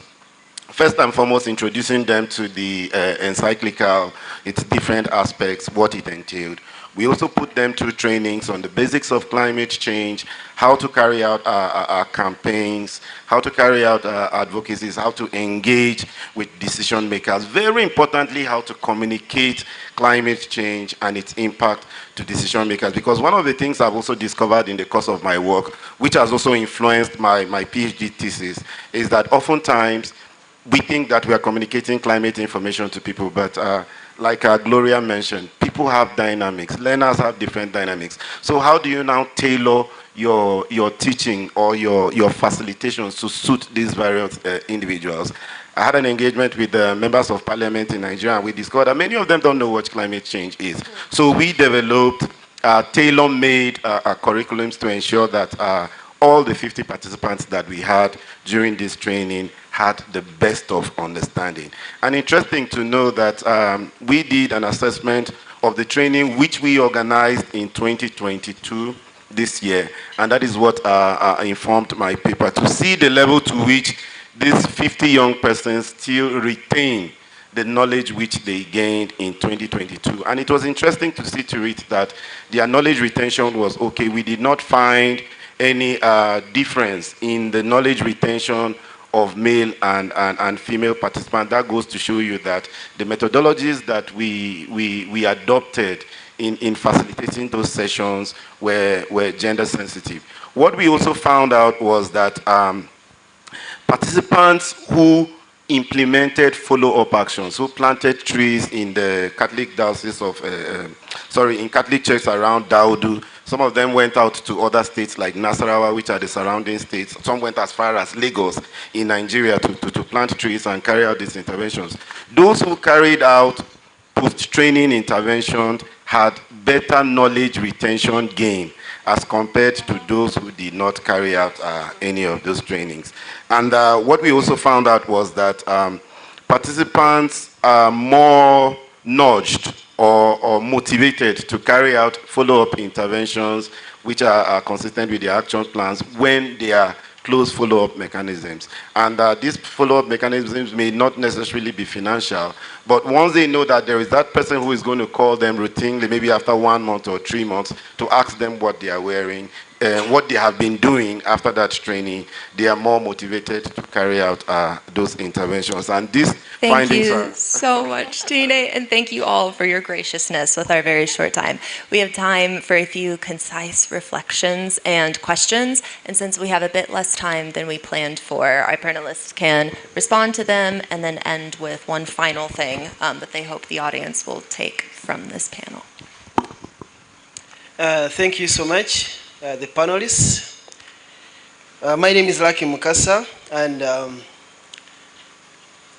first and foremost introducing them to the encyclical, its different aspects, what it entailed. We also put them through trainings on the basics of climate change, how to carry out our campaigns, how to carry out advocacies, how to engage with decision makers. Very importantly, how to communicate climate change and its impact to decision makers. Because one of the things I've also discovered in the course of my work, which has also influenced my PhD thesis, is that oftentimes we think that we are communicating climate information to people, but like Gloria mentioned, people have dynamics, learners have different dynamics. So how do you now tailor your teaching or your facilitations to suit these various individuals? I had an engagement with members of parliament in Nigeria, and we discovered that many of them don't know what climate change is. So we developed tailor-made curriculums to ensure that all the 50 participants that we had during this training had the best of understanding. And interesting to know that we did an assessment of the training which we organized in 2022 this year, and that is what informed my paper, to see the level to which these 50 young persons still retain the knowledge which they gained in 2022. And it was interesting to see to it that their knowledge retention was okay. We did not find any difference in the knowledge retention of male and female participants. That goes to show you that the methodologies that we adopted in facilitating those sessions were gender sensitive. What we also found out was that participants who implemented follow-up actions, who planted trees in the Catholic diocese of, in Catholic churches around Daudu. Some of them went out to other states like Nasarawa, which are the surrounding states. Some went as far as Lagos in Nigeria to plant trees and carry out these interventions. Those who carried out post-training interventions had better knowledge retention gain as compared to those who did not carry out any of those trainings. And what we also found out was that participants are more nudged or motivated to carry out follow-up interventions which are consistent with their action plans when they are close follow-up mechanisms. And these follow-up mechanisms may not necessarily be financial, but once they know that there is that person who is going to call them routinely, maybe after 1 month or 3 months, to ask them what they are wearing, what they have been doing after that training, they are more motivated to carry out those interventions. And these findings are... Thank you so much, Tine, and thank you all for your graciousness with our very short time. We have time for a few concise reflections and questions, and since we have a bit less time than we planned for, our panelists can respond to them and then end with one final thing that they hope the audience will take from this panel. Thank you so much, the panelists. My name is Lucky Mukasa, and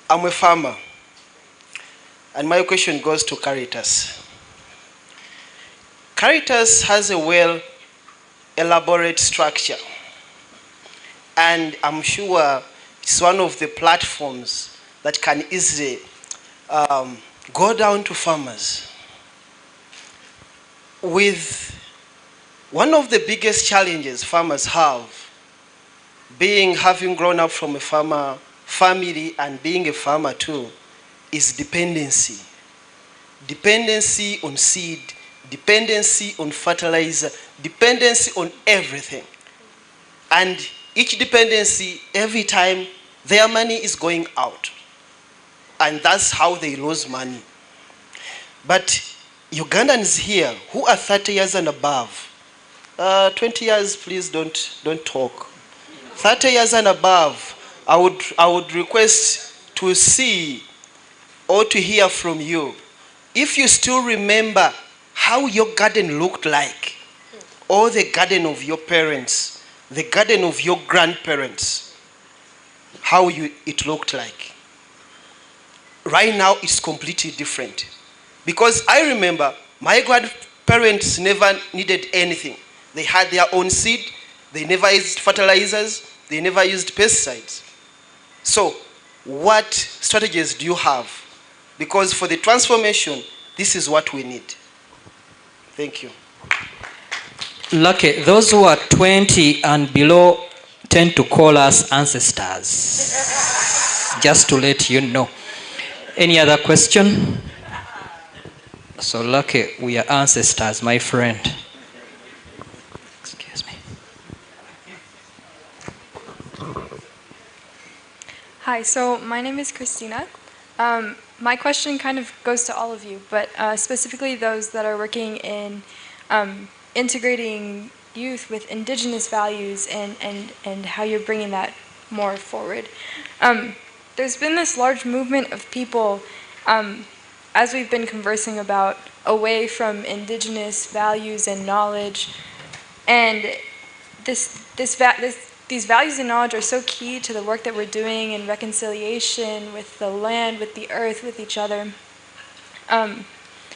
I'm a farmer. And my question goes to Caritas. Caritas has a well-elaborate structure, and I'm sure it's one of the platforms that can easily go down to farmers. With one of the biggest challenges farmers have, having grown up from a farmer family and being a farmer too, is dependency. Dependency on seed, dependency on fertilizer, dependency on everything. And each dependency, every time their money is going out. And that's how they lose money. But Ugandans here who are 30 years and above, 20 years please don't talk. 30 years and above, I would request to see or to hear from you if you still remember how your garden looked like, or the garden of your parents the garden of your grandparents, how it looked like. Right now, it's completely different. Because I remember my grandparents never needed anything. They had their own seed, they never used fertilizers, they never used pesticides. So, what strategies do you have? Because for the transformation, this is what we need. Thank you. Lucky, those who are 20 and below tend to call us ancestors. Just to let you know. Any other question? So Lucky, we are ancestors, my friend. Excuse me. Hi, so my name is Christina. My question kind of goes to all of you, but specifically those that are working in integrating youth with indigenous values and how you're bringing that more forward. There's been this large movement of people, as we've been conversing about, away from indigenous values and knowledge, and these values and knowledge are so key to the work that we're doing in reconciliation with the land, with the earth, with each other.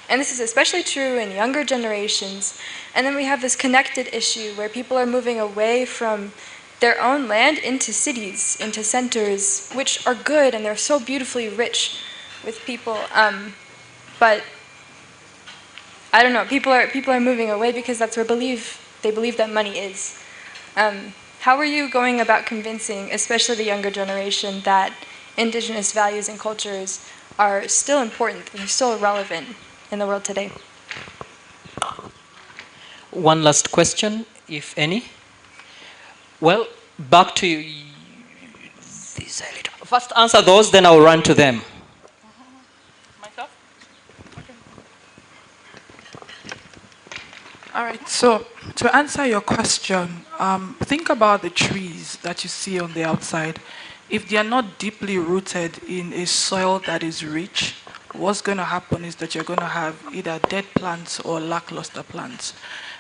And this is especially true in younger generations. And then we have this connected issue where people are moving away from their own land into cities, into centers, which are good and they're so beautifully rich with people. But I don't know, people are moving away because that's where they believe that money is. How are you going about convincing, especially the younger generation, that indigenous values and cultures are still important, they're still relevant in the world today? One last question, if any. Well, back to you. First answer those, then I'll run to them. All right, so to answer your question, think about the trees that you see on the outside. If they are not deeply rooted in a soil that is rich, what's going to happen is that you're going to have either dead plants or lackluster plants.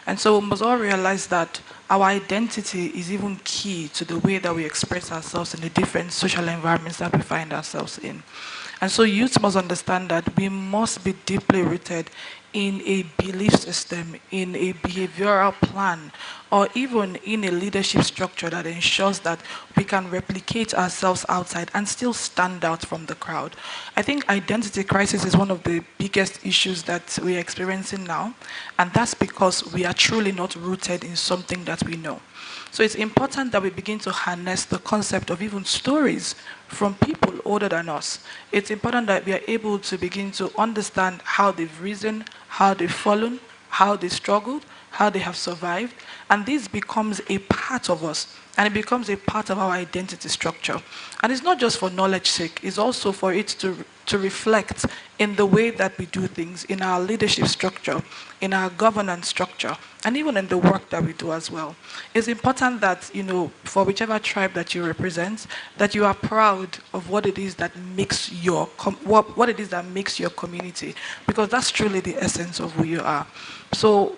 And so we must all realize that our identity is even key to the way that we express ourselves in the different social environments that we find ourselves in. And so youth must understand that we must be deeply rooted in a belief system, in a behavioral plan, or even in a leadership structure that ensures that we can replicate ourselves outside and still stand out from the crowd. I think identity crisis is one of the biggest issues that we are experiencing now, and that's because we are truly not rooted in something that we know. So it's important that we begin to harness the concept of even stories from people older than us. It's important that we are able to begin to understand how they've risen, how they've fallen, how they struggled, how they have survived, and this becomes a part of us, and it becomes a part of our identity structure. And it's not just for knowledge's sake, it's also for it to reflect in the way that we do things, in our leadership structure, in our governance structure, and even in the work that we do as well. It's important that, you know, for whichever tribe that you represent, that you are proud of what it is that makes your what it is that makes your community, because that's truly the essence of who you are. So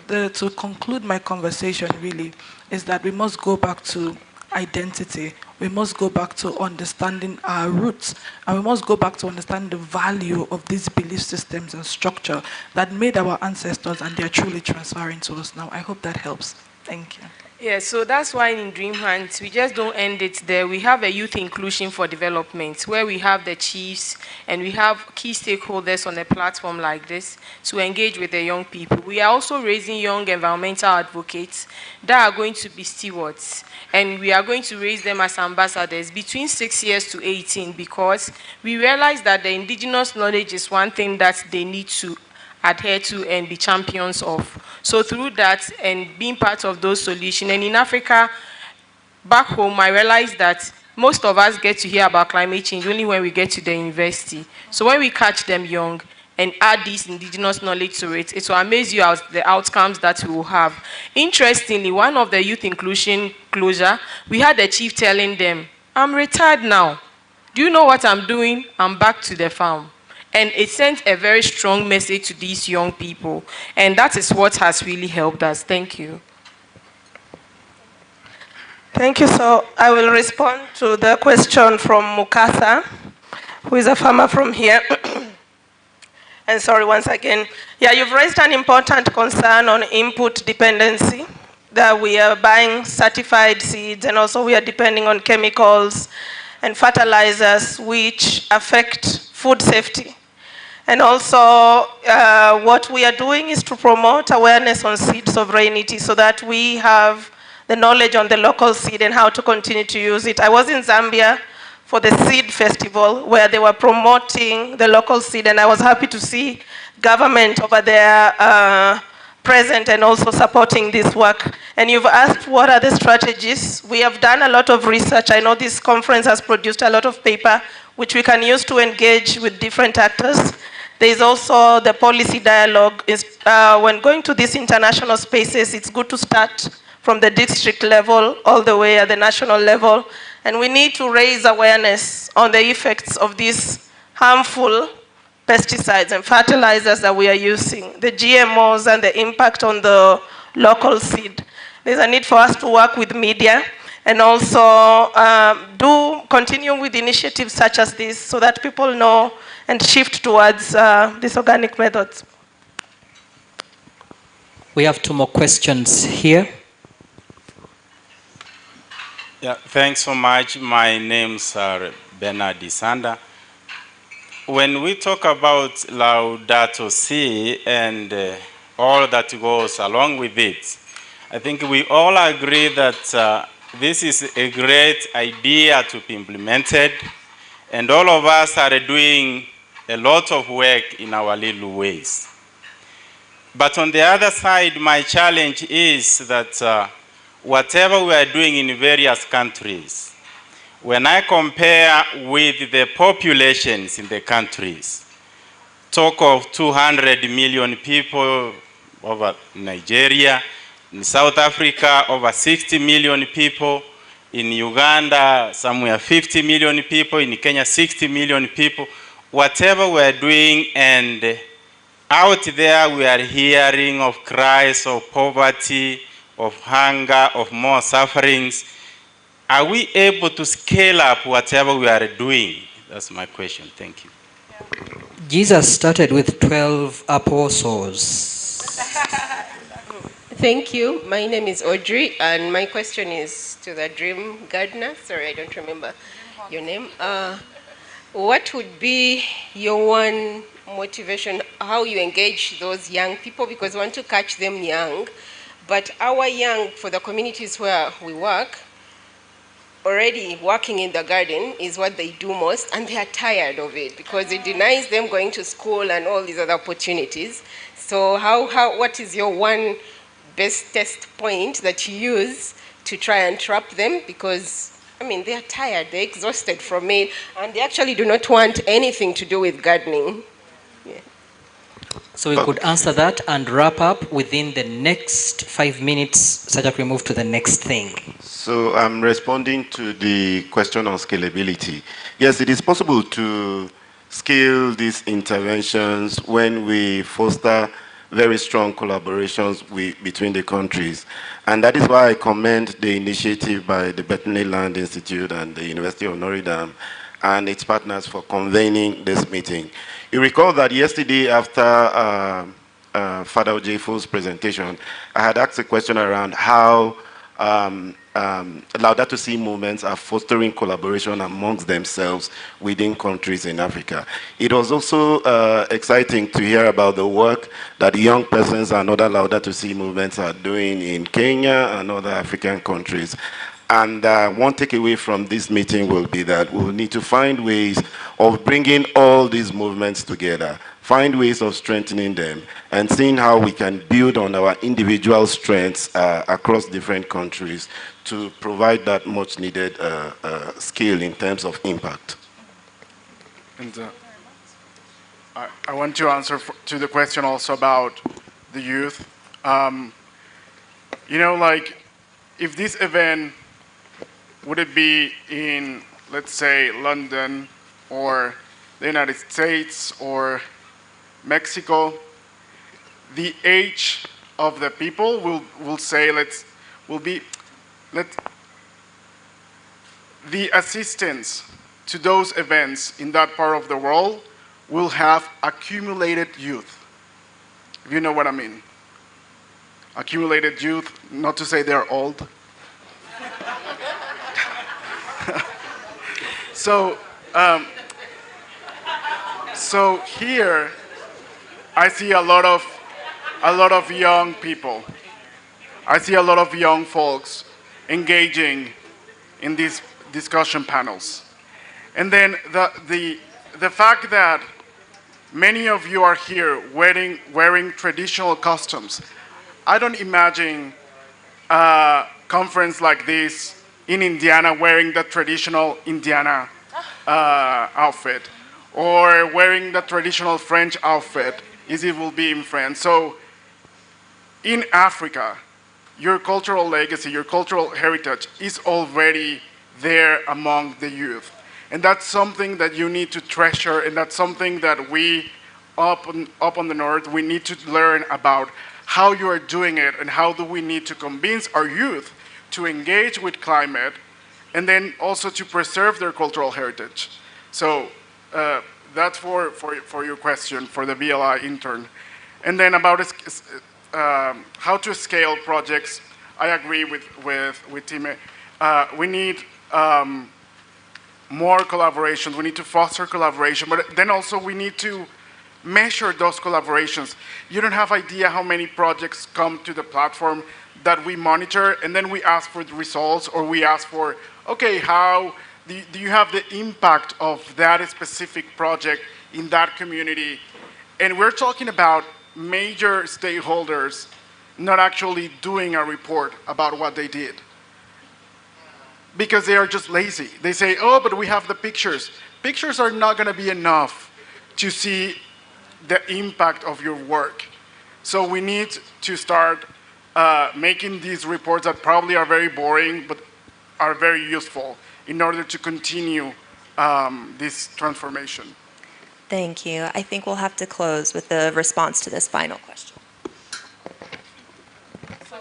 to conclude my conversation really is that we must go back to identity. We must go back to understanding our roots, and we must go back to understanding the value of these belief systems and structure that made our ancestors, and they're truly transferring to us now. I hope that helps. Thank you. Yeah, so that's why in Dream Hunt, we just don't end it there. We have a youth inclusion for development where we have the chiefs and we have key stakeholders on a platform like this to engage with the young people. We are also raising young environmental advocates that are going to be stewards, and we are going to raise them as ambassadors between 6 years to 18, because we realize that the indigenous knowledge is one thing that they need to adhere to and be champions of. So through that and being part of those solutions, and in Africa, back home, I realized that most of us get to hear about climate change only when we get to the university. So when we catch them young and add this indigenous knowledge to it, it will amaze you at the outcomes that we will have. Interestingly, one of the youth inclusion closure, we had the chief telling them, "I'm retired now. Do you know what I'm doing? I'm back to the farm." And it sent a very strong message to these young people. And that is what has really helped us. Thank you. Thank you. So I will respond to the question from Mukasa, who is a farmer from here. And sorry, once again. Yeah, you've raised an important concern on input dependency, that we are buying certified seeds and also we are depending on chemicals and fertilizers which affect food safety. And also what we are doing is to promote awareness on seed sovereignty so that we have the knowledge on the local seed and how to continue to use it. I was in Zambia for the seed festival where they were promoting the local seed, and I was happy to see government over there present and also supporting this work. And you've asked what are the strategies. We have done a lot of research. I know this conference has produced a lot of paper which we can use to engage with different actors. There is also the policy dialogue. When going to these international spaces, it's good to start from the district level all the way at the national level. And we need to raise awareness on the effects of these harmful pesticides and fertilizers that we are using, the GMOs and the impact on the local seed. There's a need for us to work with media and also continue with initiatives such as this so that people know and shift towards these organic methods. We have 2 more questions here. Yeah, thanks so much. My name's Bethany. When we talk about Laudato Si and all that goes along with it, I think we all agree that this is a great idea to be implemented, and all of us are doing a lot of work in our little ways. But on the other side, my challenge is that whatever we are doing in various countries, when I compare with the populations in the countries, talk of 200 million people over Nigeria, in South Africa over 60 million people, in Uganda somewhere 50 million people, in Kenya 60 million people, whatever we are doing, and out there we are hearing of cries of poverty, of hunger, of more sufferings. Are we able to scale up whatever we are doing? That's my question. Thank you. Jesus started with 12 apostles. Thank you. My name is Audrey, and my question is to the Dream Gardener. Sorry, I don't remember your name. What would be your one motivation, how you engage those young people? Because we want to catch them young, but our young, for the communities where we work, already working in the garden is what they do most, and they are tired of it because it denies them going to school and all these other opportunities. So what is your one best test point that you use to try and trap them? Because, I mean, they are tired, they're exhausted from it, and they actually do not want anything to do with gardening. Yeah. So we could answer that and wrap up within the next 5 minutes so that we move to the next thing. So I'm responding to the question on scalability. Yes, it is possible to scale these interventions when we foster very strong collaborations between the countries. And that is why I commend the initiative by the Bethany Land Institute and the University of Notre Dame and its partners for convening this meeting. You recall that yesterday after Father Ojefo's presentation, I had asked a question around how Laudato Si movements are fostering collaboration amongst themselves within countries in Africa. It was also exciting to hear about the work that young persons and other Laudato Si movements are doing in Kenya and other African countries. And one takeaway from this meeting will be that we'll need to find ways of bringing all these movements together, find ways of strengthening them, and seeing how we can build on our individual strengths across different countries to provide that much needed skill in terms of impact. And I want to answer to the question also about the youth. You know, like, if this event, would it be in, let's say, London or the United States or Mexico, the age of the people will say, the assistance to those events in that part of the world will have accumulated youth. If you know what I mean. Accumulated youth, not to say they're old. So here, I see a lot of young people. I see a lot of young folks engaging in these discussion panels. And then the fact that many of you are here wearing traditional costumes. I don't imagine a conference like this in Indiana wearing the traditional Indiana outfit, or wearing the traditional French outfit, as it will be in France. So in Africa, your cultural legacy, your cultural heritage is already there among the youth. And that's something that you need to treasure, and that's something that we up on the north, we need to learn about how you are doing it, and how do we need to convince our youth to engage with climate, and then also to preserve their cultural heritage. So that's for your question, for the BLI intern. And then about how to scale projects, I agree with Time. We need more collaborations. We need to foster collaboration, but then also we need to measure those collaborations. You don't have idea how many projects come to the platform that we monitor, and then we ask for the results, or we ask for, okay, how do you have the impact of that specific project in that community? And we're talking about major stakeholders not actually doing a report about what they did, because they are just lazy. They say, oh, but we have the pictures. Pictures are not gonna be enough to see the impact of your work. So we need to start making these reports that probably are very boring, but are very useful in order to continue this transformation. Thank you. I think we'll have to close with the response to this final question. So,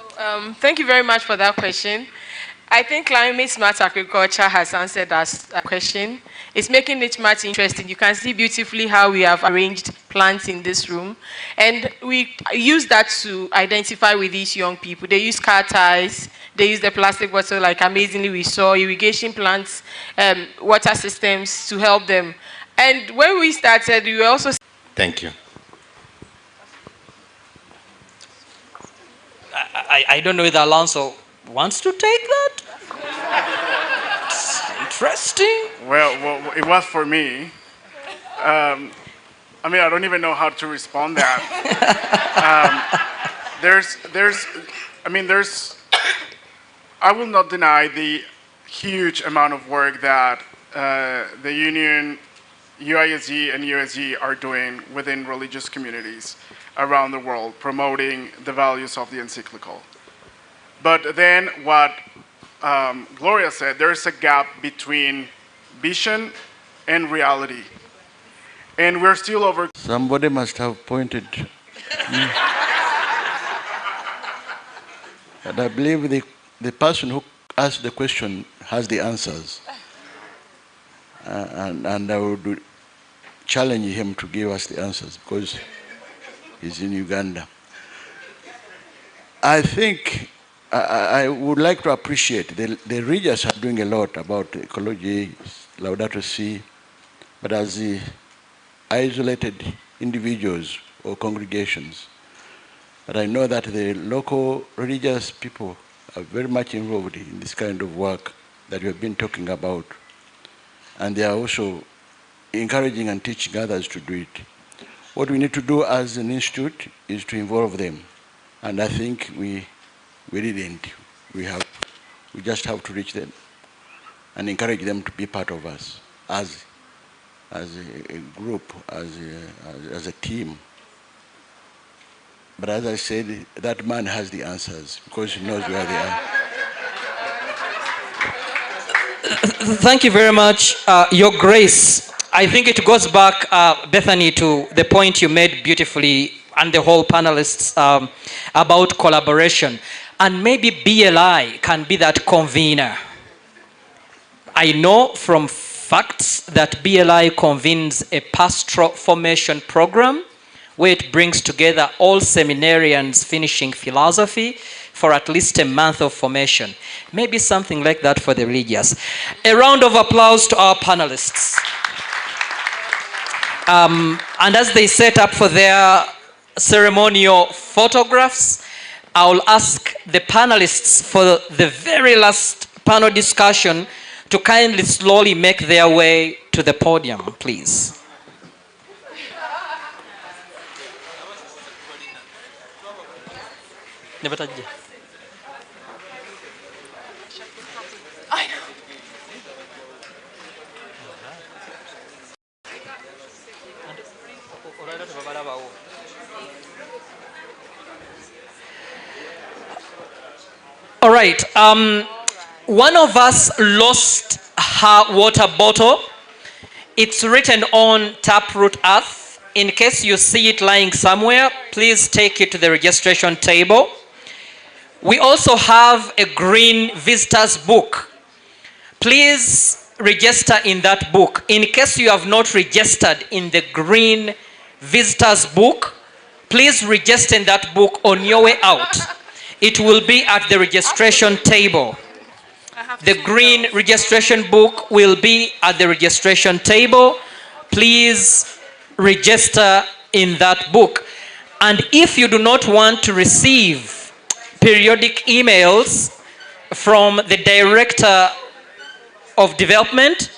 thank you very much for that question. I think climate smart agriculture has answered that question. It's making it much interesting. You can see beautifully how we have arranged plants in this room. And we use that to identify with these young people. They use car ties, they use the plastic bottle, like amazingly we saw, irrigation plants, water systems to help them. And when we started, we were also... Thank you. I don't know if Alonso wants to take that. Interesting. Well, it was for me. I mean, I don't even know how to respond that. I will not deny the huge amount of work that the union, UISG and USG are doing within religious communities around the world, promoting the values of the encyclical. But then what Gloria said, there's a gap between vision and reality. And we're still over... Somebody must have pointed. And I believe the person who asked the question has the answers. And I would challenge him to give us the answers, because he's in Uganda. I think I would like to appreciate the regions are doing a lot about ecology, Laudato Si, but as the isolated individuals or congregations. But I know that the local religious people are very much involved in this kind of work that we have been talking about. And they are also encouraging and teaching others to do it. What we need to do as an institute is to involve them. And I think we didn't. We just have to reach them and encourage them to be part of us as a group, as a team. But as I said, that man has the answers because he knows where they are. Thank you very much, Your Grace. I think it goes back, Bethany, to the point you made beautifully, and the whole panelists, about collaboration. And maybe BLI can be that convener. I know from facts that BLI convenes a pastoral formation program where it brings together all seminarians finishing philosophy for at least a month of formation. Maybe something like that for the religious. A round of applause to our panelists. And as they set up for their ceremonial photographs, I will ask the panelists for the very last panel discussion to kindly slowly make their way to the podium, please. All right. One of us lost her water bottle. It's written on Taproot Earth. In case you see it lying somewhere, please take it to the registration table. We also have a green visitors book. Please register in that book. In case you have not registered in the green visitors book, please register in that book on your way out. It will be at the registration table. The green registration book will be at the registration table. Please register in that book. And if you do not want to receive periodic emails from the Director of Development,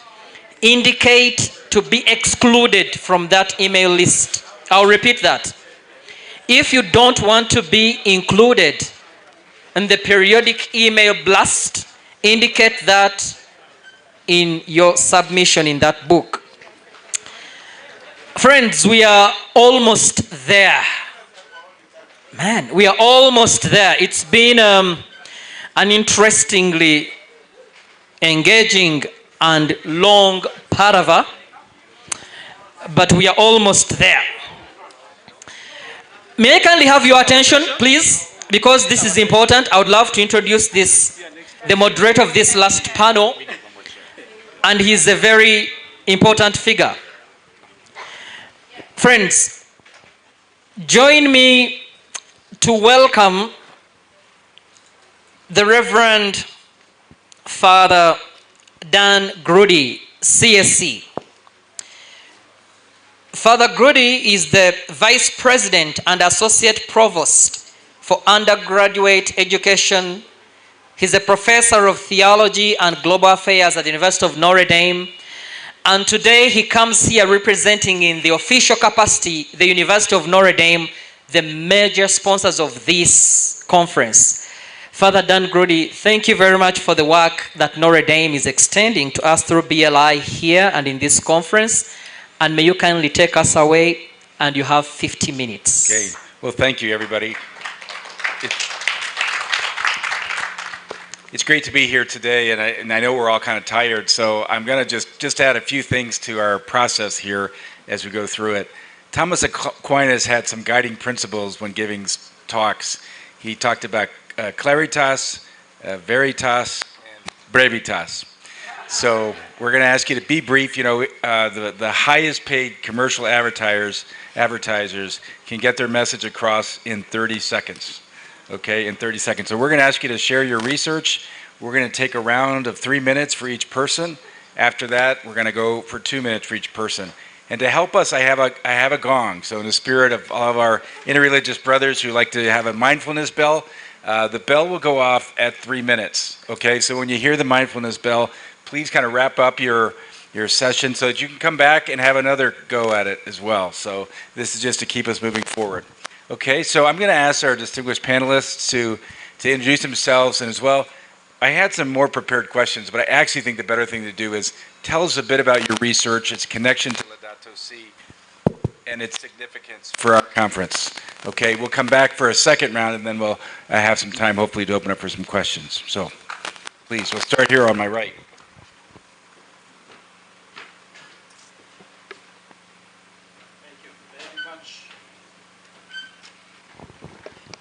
indicate to be excluded from that email list. I'll repeat that. If you don't want to be included in the periodic email blast, indicate that in your submission in that book. Friends, we are almost there. Man, we are almost there. It's been an interestingly engaging and long palava, but we are almost there. May I kindly have your attention, please? Because this is important. I would love to introduce the moderator of this last panel, and he's a very important figure. Friends, join me to welcome the Reverend Father Dan Grudy, CSC. Father Grudy is the Vice President and Associate Provost for Undergraduate Education. He's a Professor of Theology and Global Affairs at the University of Notre Dame. And today he comes here representing in the official capacity the University of Notre Dame, the major sponsors of this conference. Father Dan Grudy, thank you very much for the work that Notre Dame is extending to us through BLI here and in this conference. And may you kindly take us away, and you have 50 minutes. Okay. Well, thank you, everybody. It's great to be here today, and I know we're all kind of tired, so I'm going to just add a few things to our process here as we go through it. Thomas Aquinas had some guiding principles when giving talks. He talked about claritas, veritas, and brevitas. So we're going to ask you to be brief. You know, the highest paid commercial advertisers can get their message across in 30 seconds. Okay, in 30 seconds. So we're going to ask you to share your research. We're going to take a round of 3 minutes for each person. After that, we're going to go for 2 minutes for each person. And to help us, I have a gong. So in the spirit of all of our interreligious brothers who like to have a mindfulness bell, the bell will go off at 3 minutes. Okay, so when you hear the mindfulness bell, please kind of wrap up your session so that you can come back and have another go at it as well. So this is just to keep us moving forward. Okay, so I'm going to ask our distinguished panelists to introduce themselves, and as well, I had some more prepared questions, but I actually think the better thing to do is tell us a bit about your research, its connection to Laudato Si, and its significance for our conference. Okay, we'll come back for a second round, and then we'll have some time, hopefully, to open up for some questions. So, please, we'll start here on my right.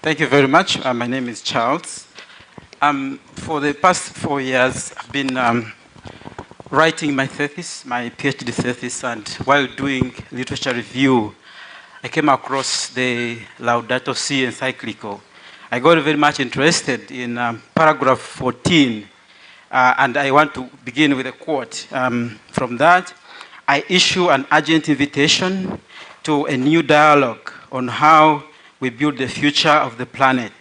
Thank you very much. My name is Charles. For the past 4 years, I've been writing my thesis, my PhD thesis, and while doing literature review, I came across the Laudato Si encyclical. I got very much interested in paragraph 14, and I want to begin with a quote. From that, I issue an urgent invitation to a new dialogue on how we build the future of the planet.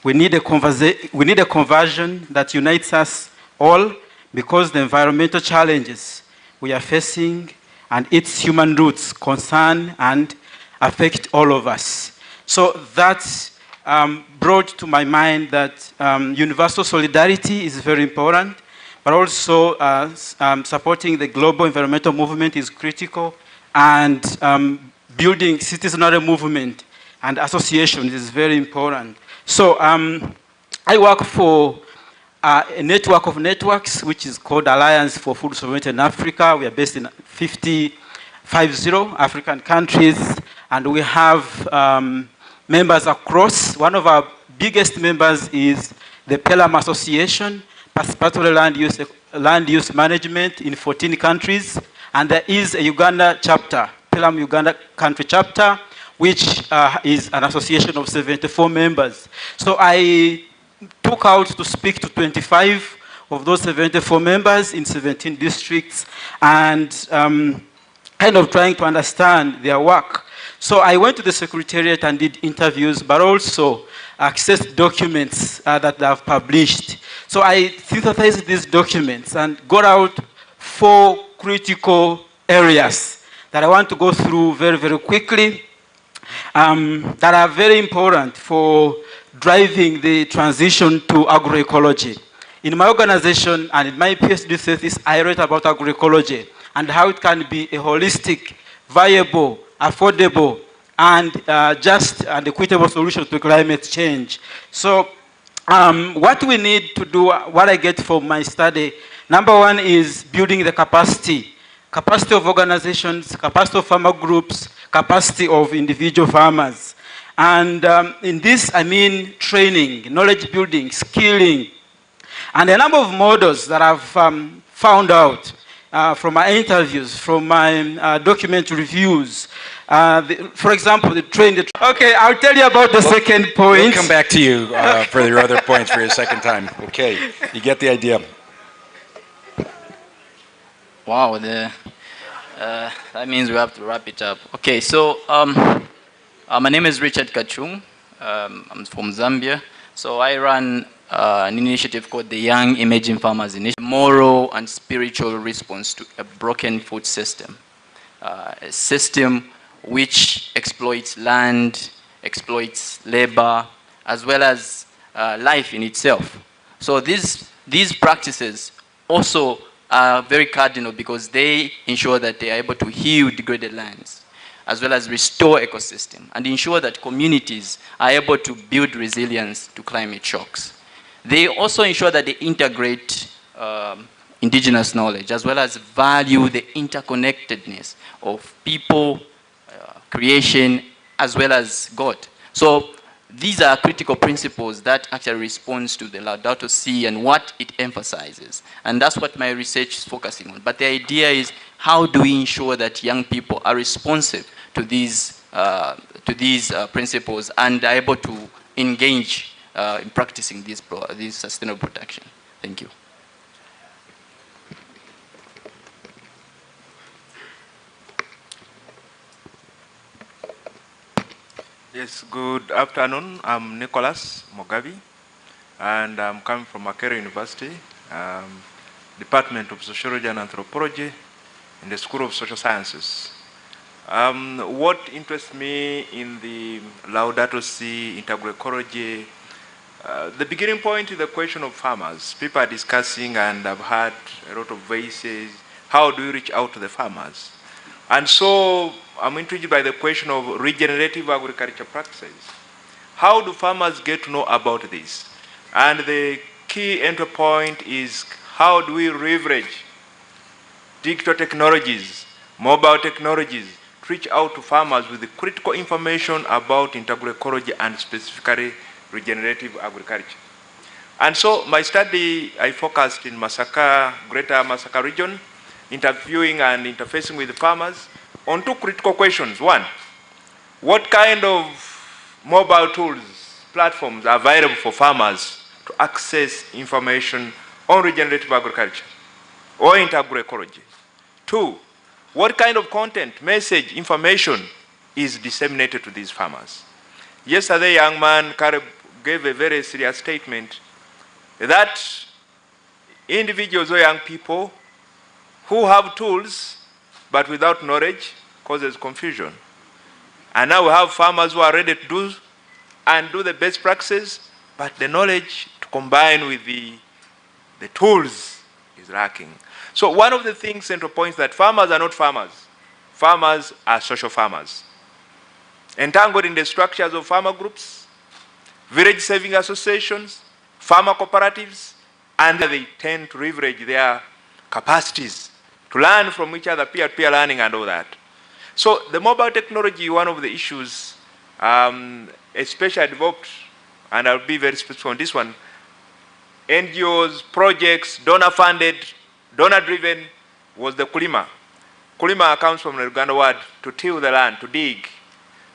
We need a conversion that unites us all, because the environmental challenges we are facing and its human roots concern and affect all of us. So that brought to my mind that universal solidarity is very important, but also supporting the global environmental movement is critical, and building citizenry movement and associations is very important. So I work for a network of networks, which is called Alliance for Food Sovereignty in Africa. We are based in 50 African countries, and we have members across. One of our biggest members is the Pelham Association, Participatory Land Use Management in 14 countries, and there is a Uganda chapter, Pelham Uganda country chapter, which is an association of 74 members. So I took out to speak to 25 of those 74 members in 17 districts, and kind of trying to understand their work. So I went to the Secretariat and did interviews, but also accessed documents that I've published. So I synthesized these documents and got out 4 critical areas that I want to go through very, very quickly, that are very important for driving the transition to agroecology. In my organization and in my PhD thesis, I wrote about agroecology and how it can be a holistic, viable, affordable, and just and equitable solution to climate change. So what we need to do, what I get from my study, number one is building the capacity of organizations, capacity of farmer groups, capacity of individual farmers. And in this, I mean training, knowledge building, skilling, and a number of models that I've found out from my interviews, from my document reviews. For example, Okay, I'll tell you about the second point. We'll come back to you for your other points for your second time. Okay, you get the idea. Wow, that means we have to wrap it up. Okay, so my name is Richard Kachung. I'm from Zambia. So I run an initiative called the Young Emerging Farmers Initiative, moral and spiritual response to a broken food system. A system which exploits land, exploits labor, as well as life in itself. So these practices also are very cardinal because they ensure that they are able to heal degraded lands, as well as restore ecosystem, and ensure that communities are able to build resilience to climate shocks. They also ensure that they integrate indigenous knowledge, as well as value the interconnectedness of people, creation, as well as God. So these are critical principles that actually responds to the Laudato Si and what it emphasizes. And that's what my research is focusing on. But the idea is, how do we ensure that young people are responsive to these principles and are able to engage in practicing these sustainable protection? Thank you. Yes, good afternoon. I'm Nicholas Mogavi, and I'm coming from Makerere University, Department of Sociology and Anthropology in the School of Social Sciences. What interests me in the Laudato Si, agroecology, the beginning point is the question of farmers. People are discussing, and I've heard a lot of voices, how do you reach out to the farmers? And so I'm intrigued by the question of regenerative agriculture practices. How do farmers get to know about this? And the key entry point is, how do we leverage digital technologies, mobile technologies, to reach out to farmers with the critical information about agroecology and specifically regenerative agriculture? And so my study, I focused in Masaka, greater Masaka region, interviewing and interfacing with the farmers on two critical questions. One, what kind of mobile tools, platforms are available for farmers to access information on regenerative agriculture or into agroecology? Two, what kind of content, message, information is disseminated to these farmers? Yesterday, a young man gave a very serious statement that individuals or young people who have tools but without knowledge causes confusion. And now we have farmers who are ready to do the best practices, but the knowledge to combine with the tools is lacking. So one of the things, central points, that farmers are not farmers. Farmers are social farmers. Entangled in the structures of farmer groups, village saving associations, farmer cooperatives, and they tend to leverage their capacities to learn from each other, peer-to-peer learning and all that. So the mobile technology, one of the issues, especially developed, and I'll be very specific on this one, NGOs, projects, donor-funded, donor-driven, was the kulima. Kulima comes from the Uganda word to till the land, to dig.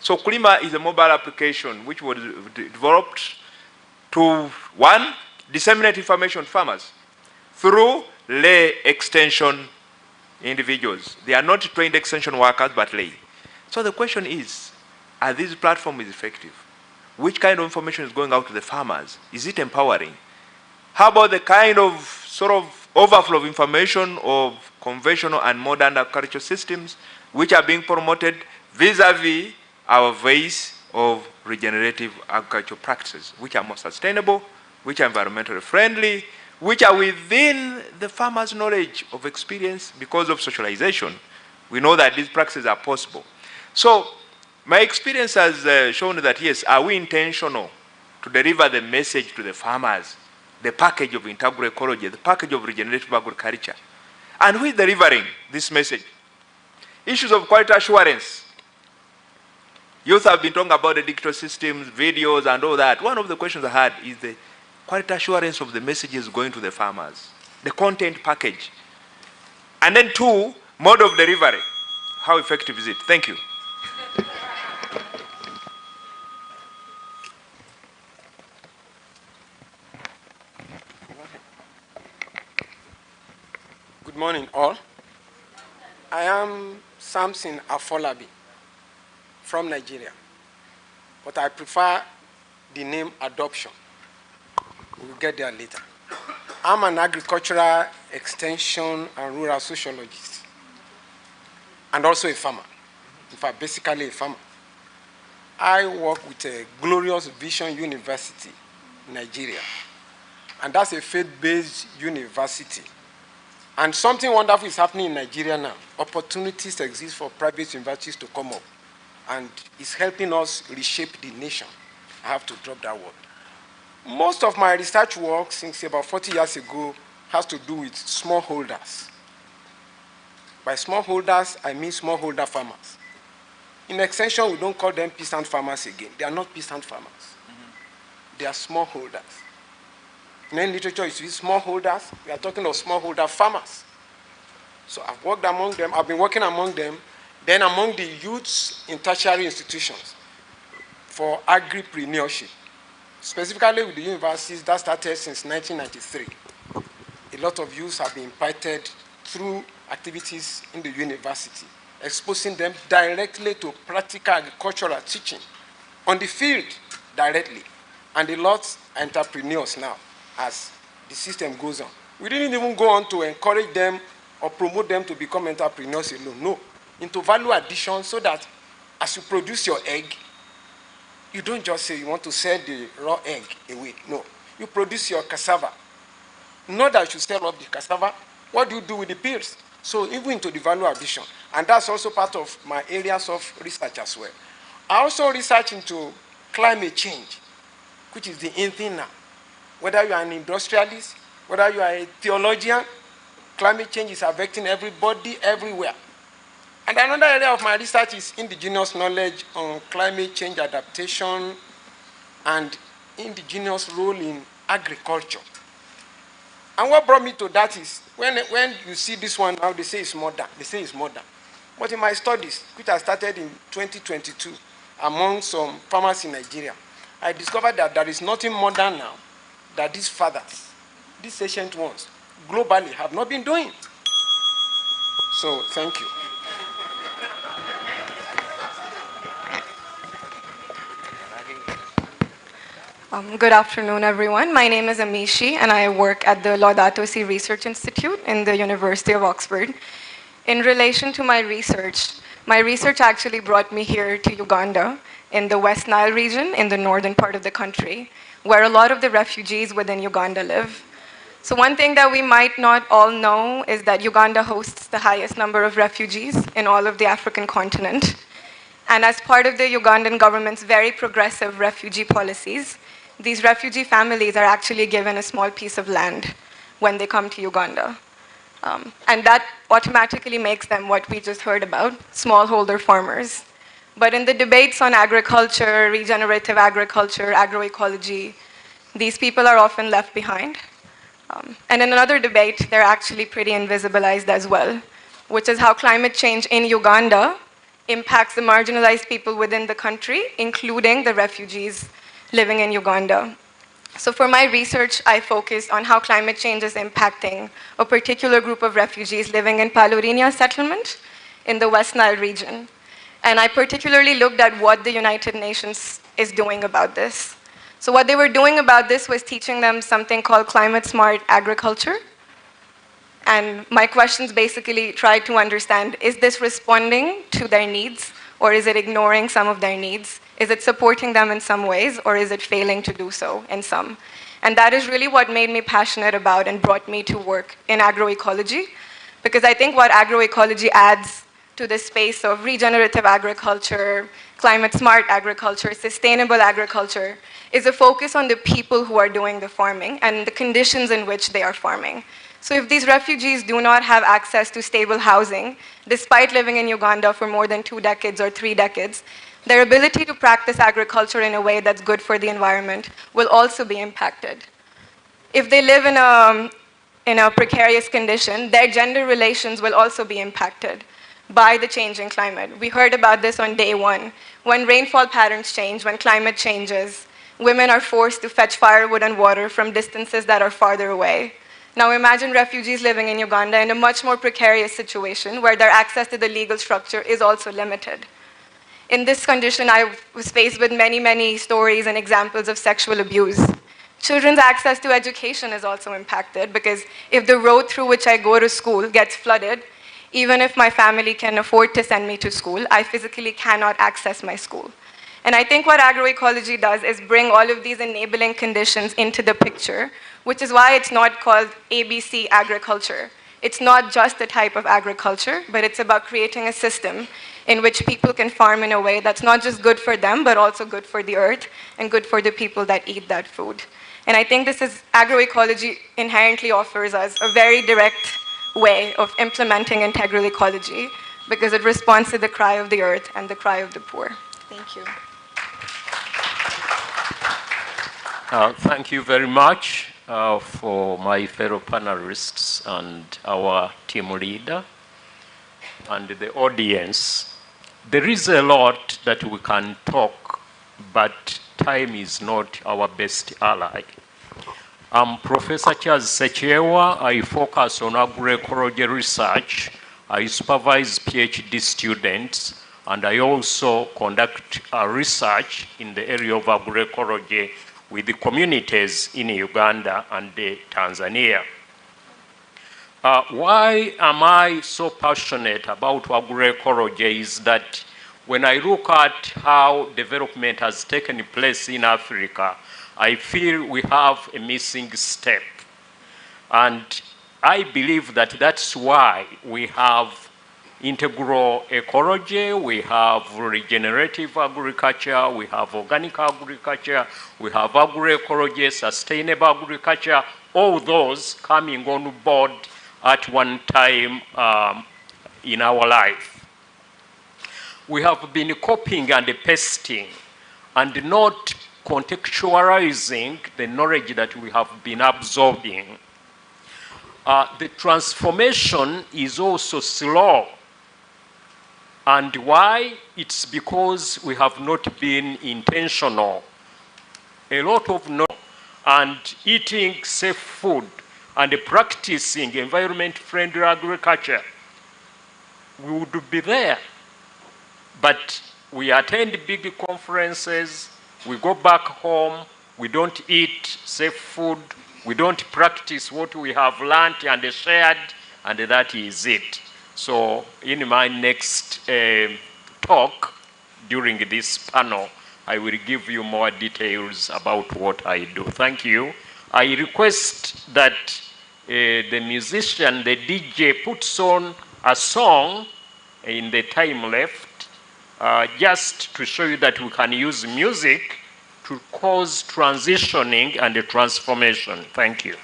So kulima is a mobile application which was developed to, one, disseminate information to farmers through lay extension individuals. They are not trained extension workers, but lay. So the question is, are these platforms effective? Which kind of information is going out to the farmers? Is it empowering? How about the kind of sort of overflow of information of conventional and modern agricultural systems which are being promoted vis-a-vis our ways of regenerative agricultural practices, which are more sustainable, which are environmentally friendly, which are within the farmer's knowledge of experience because of socialization. We know that these practices are possible. So my experience has shown that, yes, are we intentional to deliver the message to the farmers, the package of agroecology, the package of regenerative agriculture? And who is delivering this message? Issues of quality assurance. Youth have been talking about the digital systems, videos, and all that. One of the questions I had is the quality assurance of the messages going to the farmers, the content package. And then two, mode of delivery. How effective is it? Thank you. Good morning, all. I am Samson Afolabi from Nigeria, but I prefer the name adoption. We'll get there later. I'm an agricultural extension and rural sociologist, and also a farmer. In fact, basically a farmer. I work with a Glorious Vision University in Nigeria, and that's a faith-based university. And something wonderful is happening in Nigeria now. Opportunities exist for private universities to come up, and it's helping us reshape the nation. I have to drop that word. Most of my research work since about 40 years ago has to do with smallholders. By smallholders, I mean smallholder farmers. In extension, we don't call them peasant farmers again. They are not peasant farmers. They are smallholders. In any literature, it's with smallholders. We are talking of smallholder farmers. So I've worked among them. I've been working among them. Then among the youths in tertiary institutions for agripreneurship. Specifically with the universities, that started since 1993. A lot of youths have been imparted through activities in the university, exposing them directly to practical agricultural teaching on the field directly. And a lot are entrepreneurs now as the system goes on. We didn't even go on to encourage them or promote them to become entrepreneurs alone. No, into value addition, so that as you produce your egg, you don't just say you want to sell the raw egg away. No, you produce your cassava. Not that you sell off the cassava. What do you do with the peels? So even into the value addition. And that's also part of my areas of research as well. I also research into climate change, which is the in thing now. Whether you are an industrialist, whether you are a theologian, climate change is affecting everybody everywhere. And another area of my research is indigenous knowledge on climate change adaptation and indigenous role in agriculture. And what brought me to that is, when you see this one now, they say it's modern. They say it's modern. But in my studies, which I started in 2022, among some farmers in Nigeria, I discovered that there is nothing modern now that these fathers, these ancient ones, globally have not been doing. So, thank you. Good afternoon, everyone. My name is Amishi, and I work at the Laudato Si Research Institute in the University of Oxford. In relation to my research actually brought me here to Uganda in the West Nile region in the northern part of the country, where a lot of the refugees within Uganda live. So one thing that we might not all know is that Uganda hosts the highest number of refugees in all of the African continent. And as part of the Ugandan government's very progressive refugee policies, these refugee families are actually given a small piece of land when they come to Uganda. And that automatically makes them what we just heard about, smallholder farmers. But in the debates on agriculture, regenerative agriculture, agroecology, these people are often left behind. And in another debate, they're actually pretty invisibilized as well, which is how climate change in Uganda impacts the marginalized people within the country, including the refugees living in Uganda. So for my research, I focused on how climate change is impacting a particular group of refugees living in Palurinia settlement in the West Nile region. And I particularly looked at what the United Nations is doing about this. So what they were doing about this was teaching them something called climate smart agriculture. And my questions basically tried to understand, is this responding to their needs, or is it ignoring some of their needs? Is it supporting them in some ways, or is it failing to do so in some? And that is really what made me passionate about and brought me to work in agroecology, because I think what agroecology adds to the space of regenerative agriculture, climate smart agriculture, sustainable agriculture, is a focus on the people who are doing the farming and the conditions in which they are farming. So if these refugees do not have access to stable housing, despite living in Uganda for more than 2 decades or 3 decades, their ability to practice agriculture in a way that's good for the environment will also be impacted. If they live in a precarious condition, their gender relations will also be impacted by the changing climate. We heard about this on day one. When rainfall patterns change, when climate changes, women are forced to fetch firewood and water from distances that are farther away. Now imagine refugees living in Uganda in a much more precarious situation where their access to the legal structure is also limited. In this condition, I was faced with many, many stories and examples of sexual abuse. Children's access to education is also impacted because if the road through which I go to school gets flooded, even if my family can afford to send me to school, I physically cannot access my school. And I think what agroecology does is bring all of these enabling conditions into the picture, which is why it's not called ABC agriculture. It's not just a type of agriculture, but it's about creating a system in which people can farm in a way that's not just good for them, but also good for the earth and good for the people that eat that food. And I think agroecology inherently offers us a very direct way of implementing integral ecology because it responds to the cry of the earth and the cry of the poor. Thank you. Thank you very much for my fellow panelists and our team leader and the audience. There is a lot that we can talk, but time is not our best ally. I'm Professor Charles Sechewa. I focus on agroecology research. I supervise PhD students, and I also conduct research in the area of agroecology with the communities in Uganda and Tanzania. Why am I so passionate about agroecology is that when I look at how development has taken place in Africa, I feel we have a missing step. And I believe that that's why we have integral ecology, we have regenerative agriculture, we have organic agriculture, we have agroecology, sustainable agriculture, all those coming on board at one time in our life. We have been copying and pasting and not contextualizing the knowledge that we have been absorbing. The transformation is also slow. And why? It's because we have not been intentional. A lot of knowledge and eating safe food and practicing environment-friendly agriculture, we would be there. But we attend big conferences, we go back home, we don't eat safe food, we don't practice what we have learned and shared, and that is it. So in my next talk during this panel, I will give you more details about what I do. Thank you. I request that the musician, the DJ, puts on a song in the time left, just to show you that we can use music to cause transitioning and transformation. Thank you.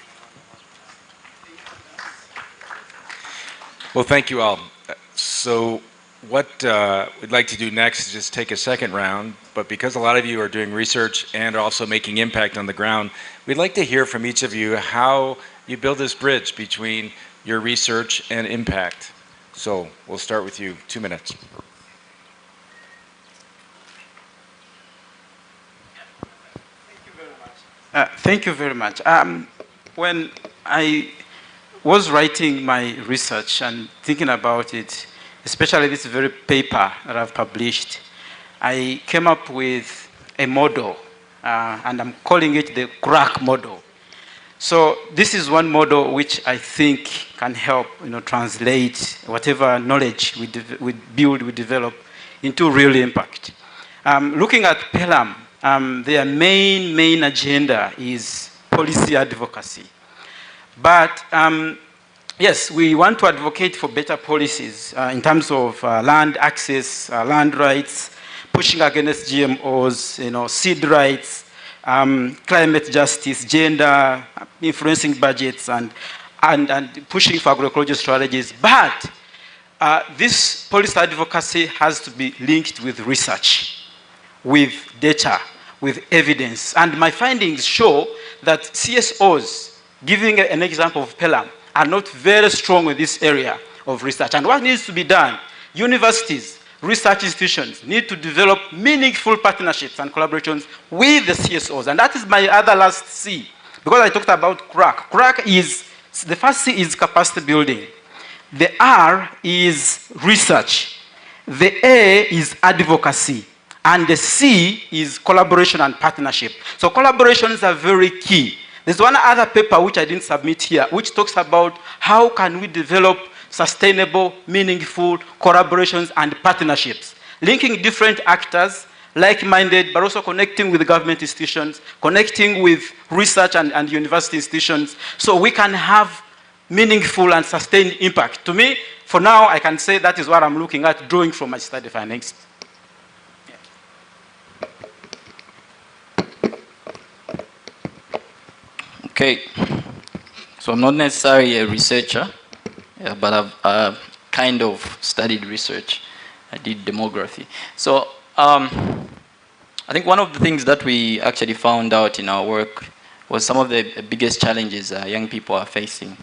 Well, thank you all. So what we'd like to do next is just take a second round, but because a lot of you are doing research and also making impact on the ground, we'd like to hear from each of you how you build this bridge between your research and impact. So we'll start with you, 2 minutes. Thank you very much. When I was writing my research and thinking about it, especially this very paper that I've published, I came up with a model, and I'm calling it the crack model. So this is one model which I think can help, translate whatever knowledge we build, we develop into real impact. Looking at PELAM, their main agenda is policy advocacy. But yes, we want to advocate for better policies in terms of land access, land rights, pushing against GMOs, seed rights, climate justice, gender, influencing budgets, and pushing for agroecology strategies. But this policy advocacy has to be linked with research, with data, with evidence. And my findings show that CSOs, giving an example of PELAM, are not very strong in this area of research. And what needs to be done? Universities, research institutions need to develop meaningful partnerships and collaborations with the CSOs. And that is my other last C, because I talked about crack. Crack is, the first C is capacity building. The R is research. The A is advocacy. And the C is collaboration and partnership. So collaborations are very key. There's one other paper which I didn't submit here, which talks about how can we develop sustainable, meaningful collaborations and partnerships, linking different actors, like-minded, but also connecting with government institutions, connecting with research and university institutions, so we can have meaningful and sustained impact. To me, for now, I can say that is what I'm looking at, drawing from my study findings. Okay, so I'm not necessarily a researcher, but I've kind of studied research. I did demography. So I think one of the things that we actually found out in our work was some of the biggest challenges young people are facing.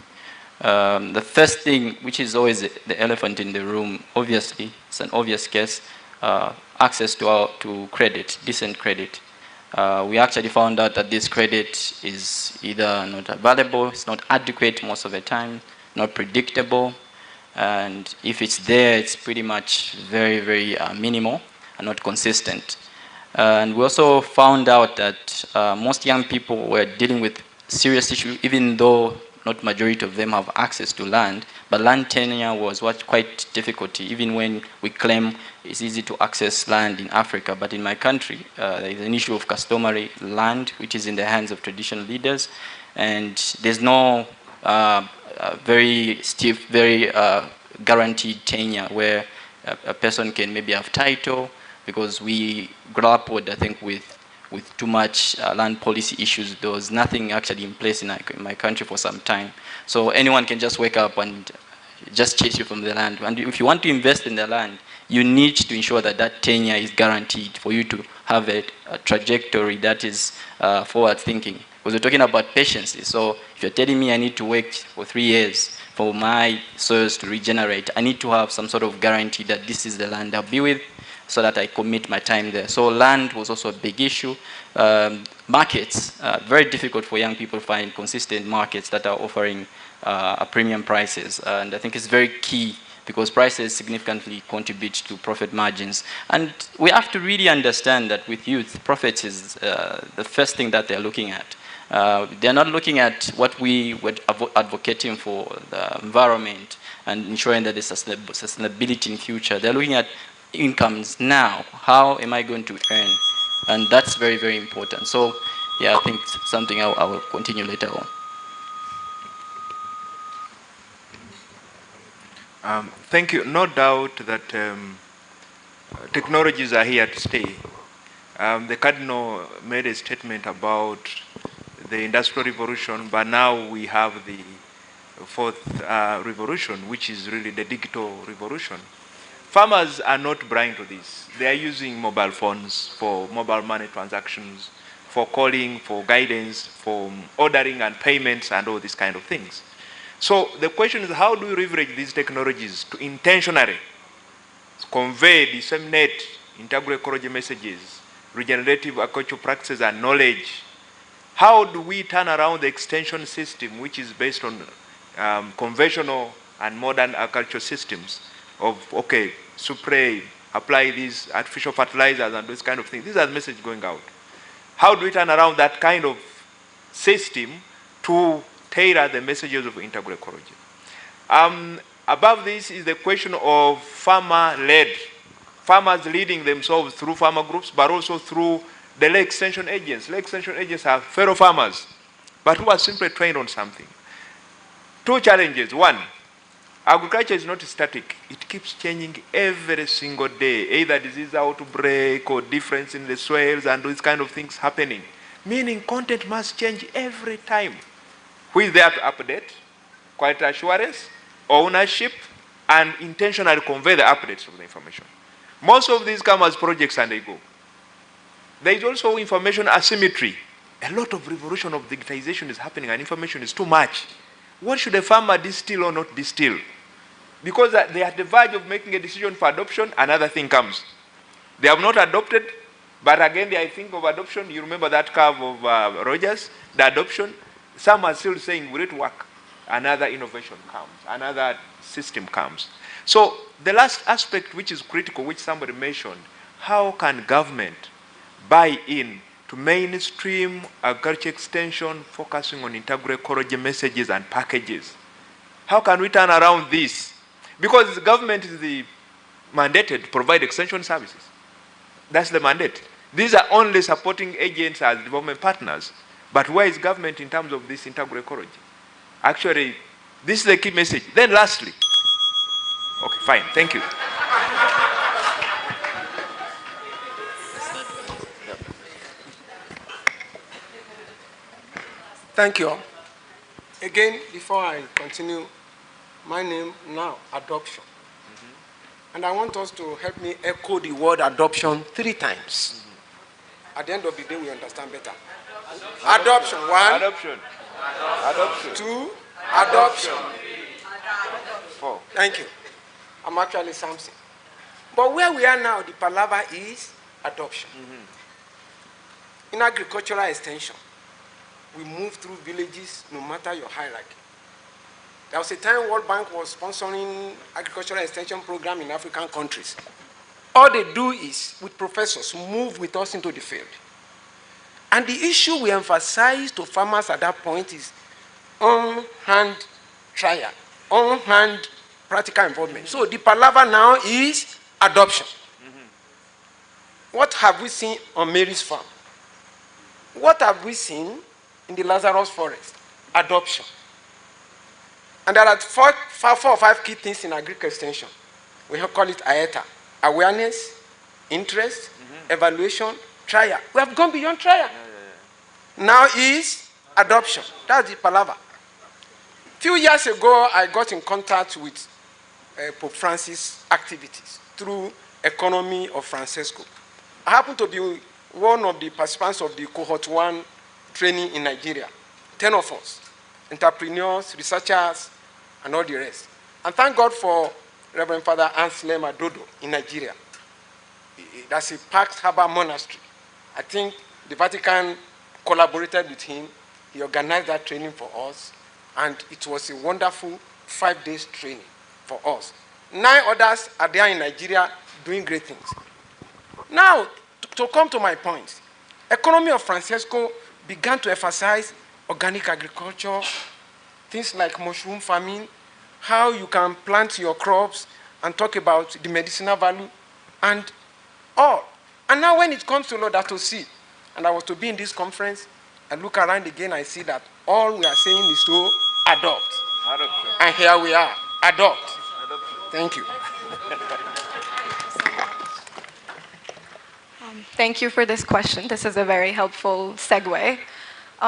The first thing, which is always the elephant in the room, obviously, it's an obvious case, access to credit, decent credit. We actually found out that this credit is either not available, it's not adequate most of the time, not predictable, and if it's there, it's pretty much very, very minimal and not consistent. And we also found out that most young people were dealing with serious issues, even though not majority of them have access to land, but land tenure was quite difficult, even when we claim it's easy to access land in Africa. But in my country, there is an issue of customary land, which is in the hands of traditional leaders, and there's no very stiff, very guaranteed tenure where a person can maybe have title, because we grappled, I think, with too much land policy issues. There was nothing actually in place in my country for some time. So anyone can just wake up and just chase you from the land. And if you want to invest in the land, you need to ensure that that tenure is guaranteed for you to have a trajectory that is forward-thinking. Because we're talking about patience. So if you're telling me I need to wait for 3 years for my soils to regenerate, I need to have some sort of guarantee that this is the land I'll be with, so that I commit my time there. So land was also a big issue. Markets, very difficult for young people to find consistent markets that are offering premium prices. And I think it's very key because prices significantly contribute to profit margins. And we have to really understand that with youth, profit is the first thing that they're looking at. They're not looking at what we were advocating for, the environment and ensuring that there's sustainability in future. They're looking at incomes now. How am I going to earn? And that's very, very important. So, yeah, I think it's something I will continue later on. Thank you. No doubt that technologies are here to stay. The Cardinal made a statement about the Industrial Revolution, but now we have the fourth revolution, which is really the digital revolution. Farmers are not blind to this. They are using mobile phones for mobile money transactions, for calling, for guidance, for ordering and payments and all these kind of things. So the question is, how do we leverage these technologies to intentionally convey, disseminate agroecology messages, regenerative agricultural practices and knowledge? How do we turn around the extension system, which is based on conventional and modern agricultural systems of, okay, spray, apply these artificial fertilizers and those kind of things? These are the messages going out. How do we turn around that kind of system to tailor the messages of agroecology? Above this is the question of farmer-led. Farmers leading themselves through farmer groups, but also through the lay extension agents. Lay extension agents are fellow farmers, but who are simply trained on something. Two challenges. One, agriculture is not static. It keeps changing every single day, either disease outbreak or difference in the soils and those kind of things happening. Meaning content must change every time. Who is there to update, quality assurance, ownership, and intentionally convey the updates of the information. Most of these come as projects and they go. There is also information asymmetry. A lot of revolution of digitization is happening and information is too much. What should a farmer distill or not distill? Because they are at the verge of making a decision for adoption, another thing comes. They have not adopted, but again, I think of adoption. You remember that curve of Rogers, the adoption. Some are still saying, will it work? Another innovation comes, another system comes. So the last aspect, which is critical, which somebody mentioned, how can government buy in to mainstream agriculture extension, focusing on agroecology messages and packages? How can we turn around this? Because the government is the mandated to provide extension services. That's the mandate. These are only supporting agents as development partners. But where is government in terms of this agroecology? Actually, this is the key message. Then lastly, okay, fine, thank you. Thank you. Again, before I continue, my name now, adoption. And I want us to help me echo the word adoption 3 times. At the end of the day, we understand better. Adoption. 1. Adoption. Adoption. 2. Adoption. 4. Thank you. I'm actually Samson. But where we are now, the palava is adoption. In agricultural extension, we move through villages no matter your hierarchy. There was a time World Bank was sponsoring agricultural extension program in African countries. All they do is, with professors, move with us into the field. And the issue we emphasize to farmers at that point is on-hand trial, on-hand practical involvement. So the palava now is adoption. What have we seen on Mary's farm? What have we seen in the Lazarus forest? Adoption. And there are 4 or 5 key things in agricultural extension. We call it AETA. Awareness, interest, evaluation, trial. We have gone beyond trial. Now is adoption. That's the palava. A few years ago, I got in contact with Pope Francis' activities through Economy of Francesco. I happened to be one of the participants of the cohort 1 training in Nigeria. 10 of us, entrepreneurs, researchers, and all the rest. And thank God for Reverend Father Anselm Adodo in Nigeria. That's a Pax Harbor Monastery. I think the Vatican collaborated with him. He organized that training for us, and it was a wonderful 5 days training for us. 9 others are there in Nigeria doing great things. Now, to come to my point, economy of Francesco began to emphasize organic agriculture, things like mushroom farming, how you can plant your crops and talk about the medicinal value and all. And now when it comes to Laudato Si, and I was to be in this conference, I look around again, I see that all we are saying is to adopt. Adoption. And here we are, adopt. Thank you. Thank you for this question. This is a very helpful segue.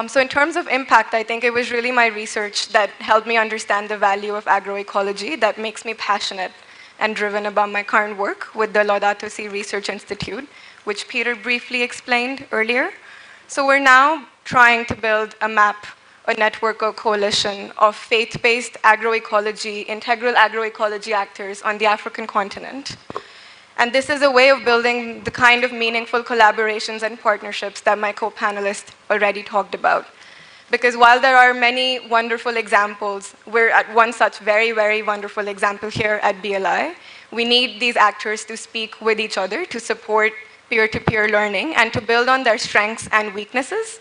So in terms of impact, I think it was really my research that helped me understand the value of agroecology that makes me passionate and driven about my current work with the Laudato Si Research Institute, which Peter briefly explained earlier. So we're now trying to build a map, a network or coalition of faith-based agroecology, integral agroecology actors on the African continent. And this is a way of building the kind of meaningful collaborations and partnerships that my co-panelist already talked about. Because while there are many wonderful examples, we're at one such very, very wonderful example here at BLI. We need these actors to speak with each other, to support peer-to-peer learning, and to build on their strengths and weaknesses.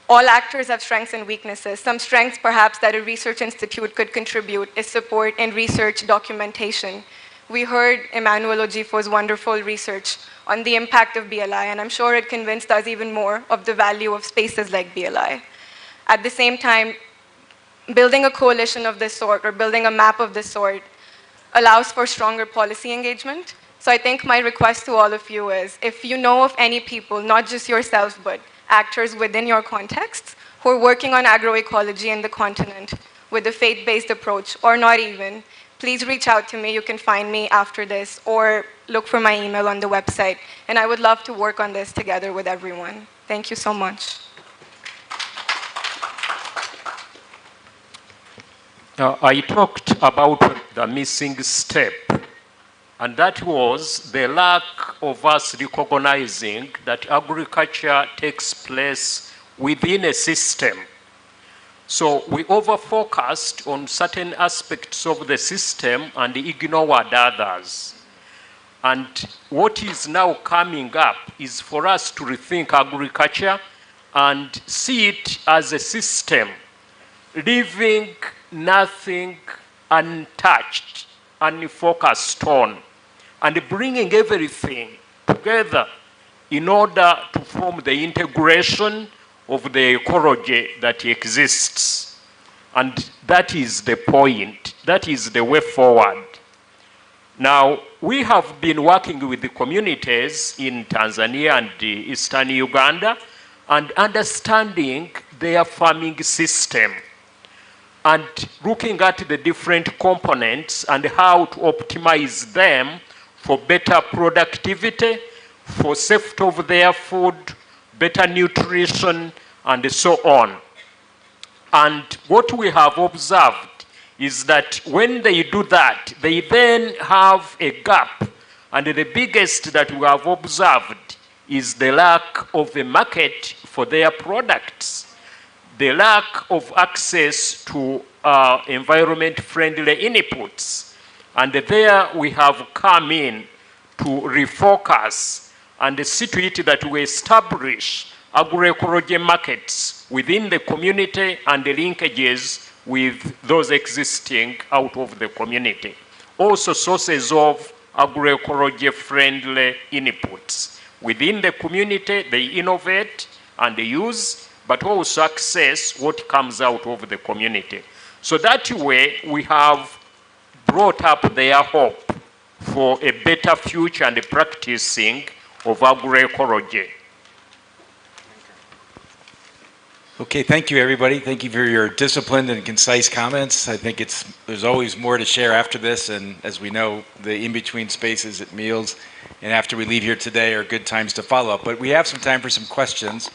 All actors have strengths and weaknesses. Some strengths, perhaps, that a research institute could contribute is support in research documentation. We heard Emmanuel Ojifo's wonderful research on the impact of BLI, and I'm sure it convinced us even more of the value of spaces like BLI. At the same time, building a coalition of this sort or building a map of this sort allows for stronger policy engagement. So I think my request to all of you is, if you know of any people, not just yourself, but actors within your contexts who are working on agroecology in the continent with a faith-based approach, or not even, please reach out to me. You can find me after this, or look for my email on the website. And I would love to work on this together with everyone. Thank you so much. I talked about the missing step, and that was the lack of us recognizing that agriculture takes place within a system. So we over-focused on certain aspects of the system and ignored others. And what is now coming up is for us to rethink agriculture and see it as a system, leaving nothing untouched, unfocused on, and bringing everything together in order to form the integration of the ecology that exists. And that is the point. That is the way forward. Now, we have been working with the communities in Tanzania and Eastern Uganda and understanding their farming system and looking at the different components and how to optimize them for better productivity, for safety of their food, better nutrition, and so on. And what we have observed is that when they do that, they then have a gap. And the biggest that we have observed is the lack of a market for their products, the lack of access to environment-friendly inputs. And there we have come in to refocus and see to it that we establish agroecology markets within the community and the linkages with those existing out of the community. Also sources of agroecology-friendly inputs. Within the community, they innovate and they use, but also access what comes out of the community. So that way, we have brought up their hope for a better future and the practicing of agroecology. Okay, thank you, everybody. Thank you for your disciplined and concise comments. I think there's always more to share after this, and as we know, the in-between spaces at meals and after we leave here today are good times to follow up. But we have some time for some questions,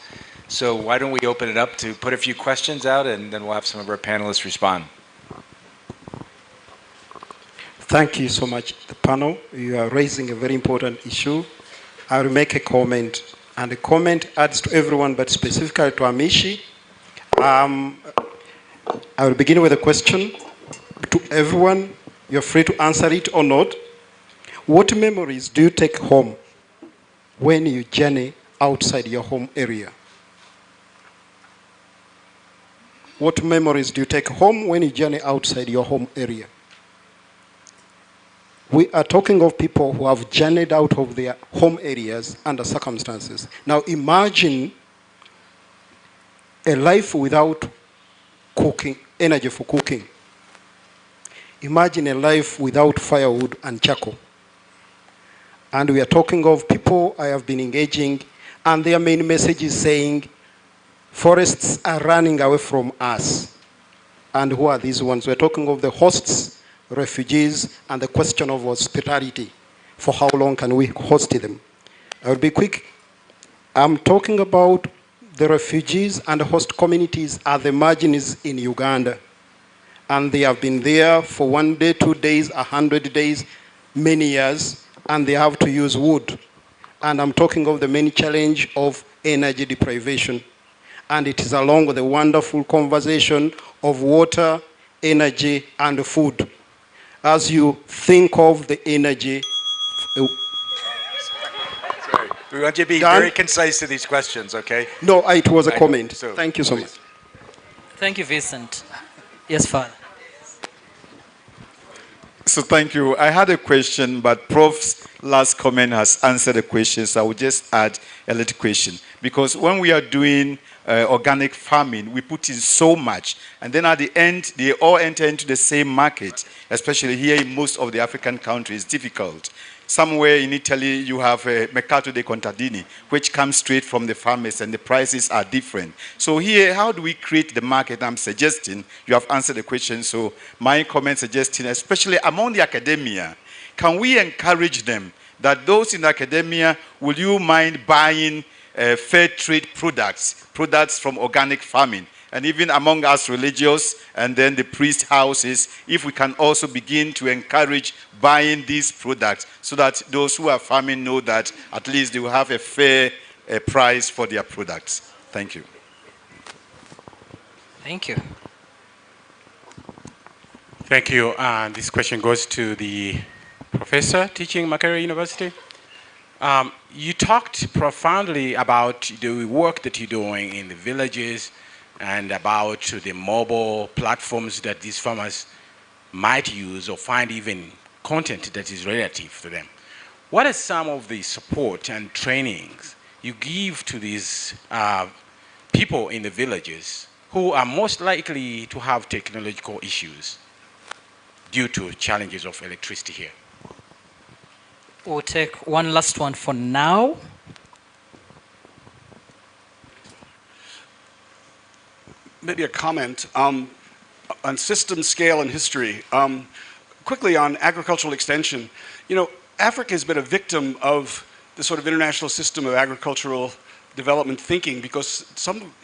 so why don't we open it up to put a few questions out, and then we'll have some of our panelists respond. Thank you so much, the panel. You are raising a very important issue. I will make a comment, and the comment adds to everyone, but specifically to Amishi. I will begin with a question to everyone. You're free to answer it or not. What memories do you take home when you journey outside your home area? What memories do you take home when you journey outside your home area? We are talking of people who have journeyed out of their home areas under circumstances. Now imagine a life without cooking, energy for cooking. Imagine a life without firewood and charcoal. And we are talking of people I have been engaging, and their main message is saying, forests are running away from us. And who are these ones? We're talking of the hosts, refugees, and the question of hospitality. For how long can we host them? I will be quick. I'm talking about the refugees and host communities are the margins in Uganda. And they have been there for 1 day, 2 days, 100 days, many years, and they have to use wood. And I'm talking of the main challenge of energy deprivation. And it is along with the wonderful conversation of water, energy, and food. As you think of the energy. Sorry. We want you to be very concise to these questions, okay? No, it was a comment. So, thank you so much. Thank you, Vincent. Yes, Father. So thank you. I had a question, but Prof's last comment has answered the question, so I will just add a little question. Because when we are doing organic farming, we put in so much, and then at the end, they all enter into the same market, especially here in most of the African countries. It's difficult. Somewhere in Italy, you have Mercato dei Contadini, which comes straight from the farmers, and the prices are different. So here, how do we create the market? I'm suggesting, you have answered the question, so my comment suggesting, especially among the academia, can we encourage them that those in academia, will you mind buying fair trade products from organic farming? And even among us religious and then the priest houses, if we can also begin to encourage buying these products so that those who are farming know that at least they will have a fair price for their products. Thank you. Thank you. Thank you. This question goes to the professor teaching Makerere University. You talked profoundly about the work that you're doing in the villages and about the mobile platforms that these farmers might use or find even content that is relative to them. What are some of the support and trainings you give to these people in the villages who are most likely to have technological issues due to challenges of electricity here? We'll take one last one for now. Maybe a comment on system, scale, and history. Quickly on agricultural extension. You know, Africa has been a victim of the sort of international system of agricultural development thinking because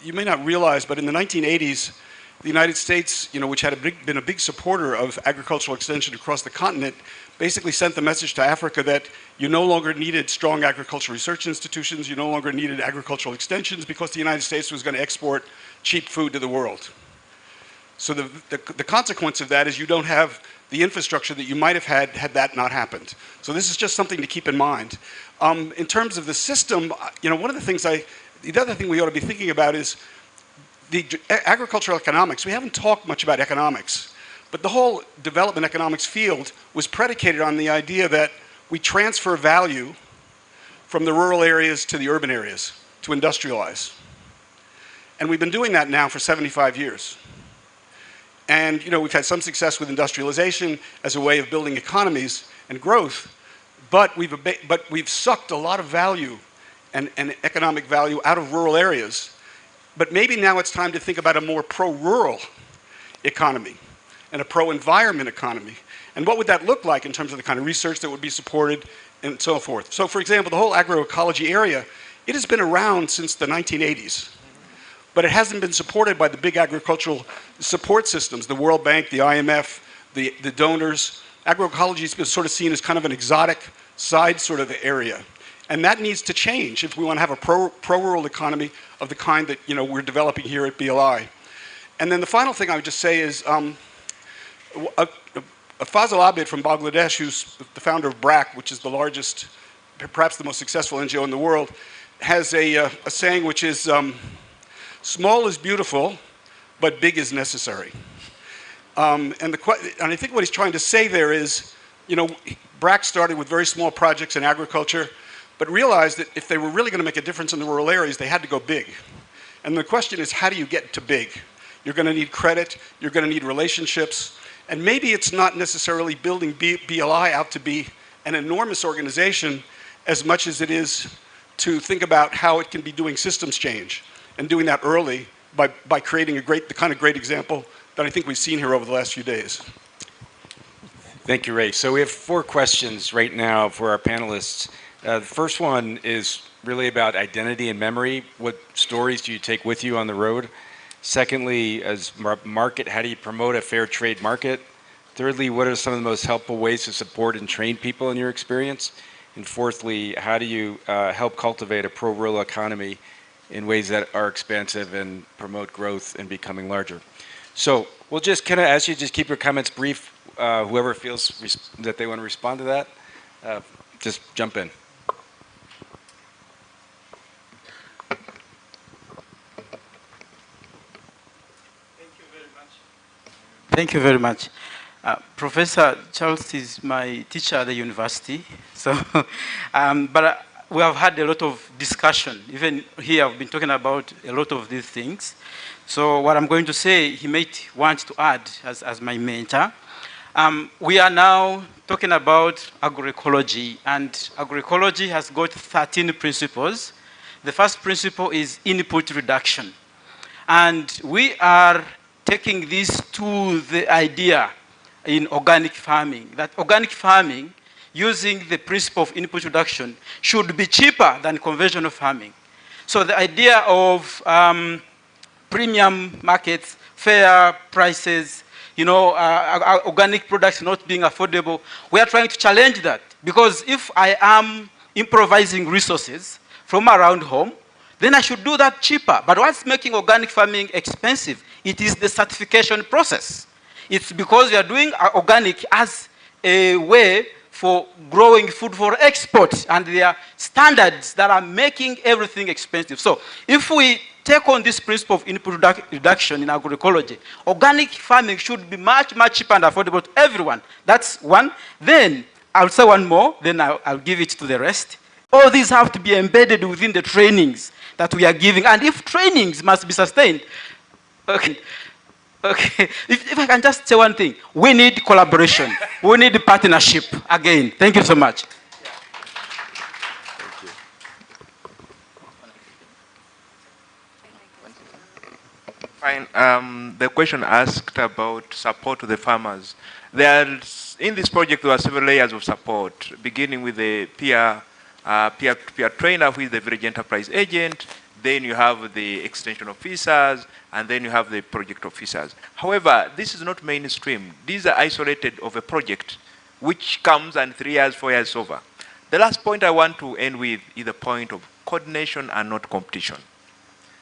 you may not realize, but in the 1980s, the United States, you know, which had been a big supporter of agricultural extension across the continent, basically sent the message to Africa that you no longer needed strong agricultural research institutions, you no longer needed agricultural extensions because the United States was going to export cheap food to the world. So the consequence of that is you don't have the infrastructure that you might have had that not happened. So this is just something to keep in mind. In terms of the system, you know, one of the things the other thing we ought to be thinking about is the agricultural economics. We haven't talked much about economics, but the whole development economics field was predicated on the idea that we transfer value from the rural areas to the urban areas to industrialize. And we've been doing that now for 75 years. And you know, we've had some success with industrialization as a way of building economies and growth, but we've sucked a lot of value and economic value out of rural areas But maybe now it's time to think about a more pro-rural economy and a pro-environment economy. And what would that look like in terms of the kind of research that would be supported and so forth? So for example, the whole agroecology area, it has been around since the 1980s. But it hasn't been supported by the big agricultural support systems, the World Bank, the IMF, the donors. Agroecology has been sort of seen as kind of an exotic side sort of area. And that needs to change if we want to have a pro-rural economy of the kind that we're developing here at BLI. And then the final thing I would just say is Fazal Abid from Bangladesh, who's the founder of BRAC, which is the largest, perhaps the most successful NGO in the world, has a saying which is, small is beautiful, but big is necessary. And I think what he's trying to say there is, BRAC started with very small projects in agriculture, but realized that if they were really going to make a difference in the rural areas, they had to go big. And the question is, how do you get to big? You're going to need credit, you're going to need relationships, and maybe it's not necessarily building BLI out to be an enormous organization as much as it is to think about how it can be doing systems change and doing that early by creating the kind of great example that I think we've seen here over the last few days. Thank you, Ray. So we have 4 questions right now for our panelists. The first one is really about identity and memory. What stories do you take with you on the road? Secondly, as market, how do you promote a fair trade market? Thirdly, what are some of the most helpful ways to support and train people in your experience? And fourthly, how do you help cultivate a pro-rural economy in ways that are expansive and promote growth and becoming larger? So we'll just kind of ask you to just keep your comments brief. Whoever feels that they want to respond to that, just jump in. Thank you very much. Professor Charles is my teacher at the university. So, but we have had a lot of discussion. Even here, I've been talking about a lot of these things. So what I'm going to say, he might want to add as my mentor. We are now talking about agroecology, and agroecology has got 13 principles. The first principle is input reduction. And we are taking this to the idea in organic farming, that organic farming, using the principle of input reduction, should be cheaper than conventional farming. So the idea of premium markets, fair prices, organic products not being affordable, we are trying to challenge that. Because if I am improvising resources from around home, then I should do that cheaper. But what's making organic farming expensive? It is the certification process. It's because we are doing organic as a way for growing food for export, and there are standards that are making everything expensive. So if we take on this principle of input reduction in agroecology, organic farming should be much, much cheaper and affordable to everyone. That's one. Then I'll say one more, then I'll give it to the rest. All these have to be embedded within the trainings that we are giving. And if trainings must be sustained, okay. If I can just say one thing, we need collaboration. We need partnership. Again, thank you so much. Fine. The question asked about support to the farmers. In this project, there are several layers of support, beginning with the peer trainer, who is the village enterprise agent. Then you have the extension officers, and then you have the project officers. However, this is not mainstream. These are isolated of a project which comes and 3 years, 4 years over. The last point I want to end with is the point of coordination and not competition.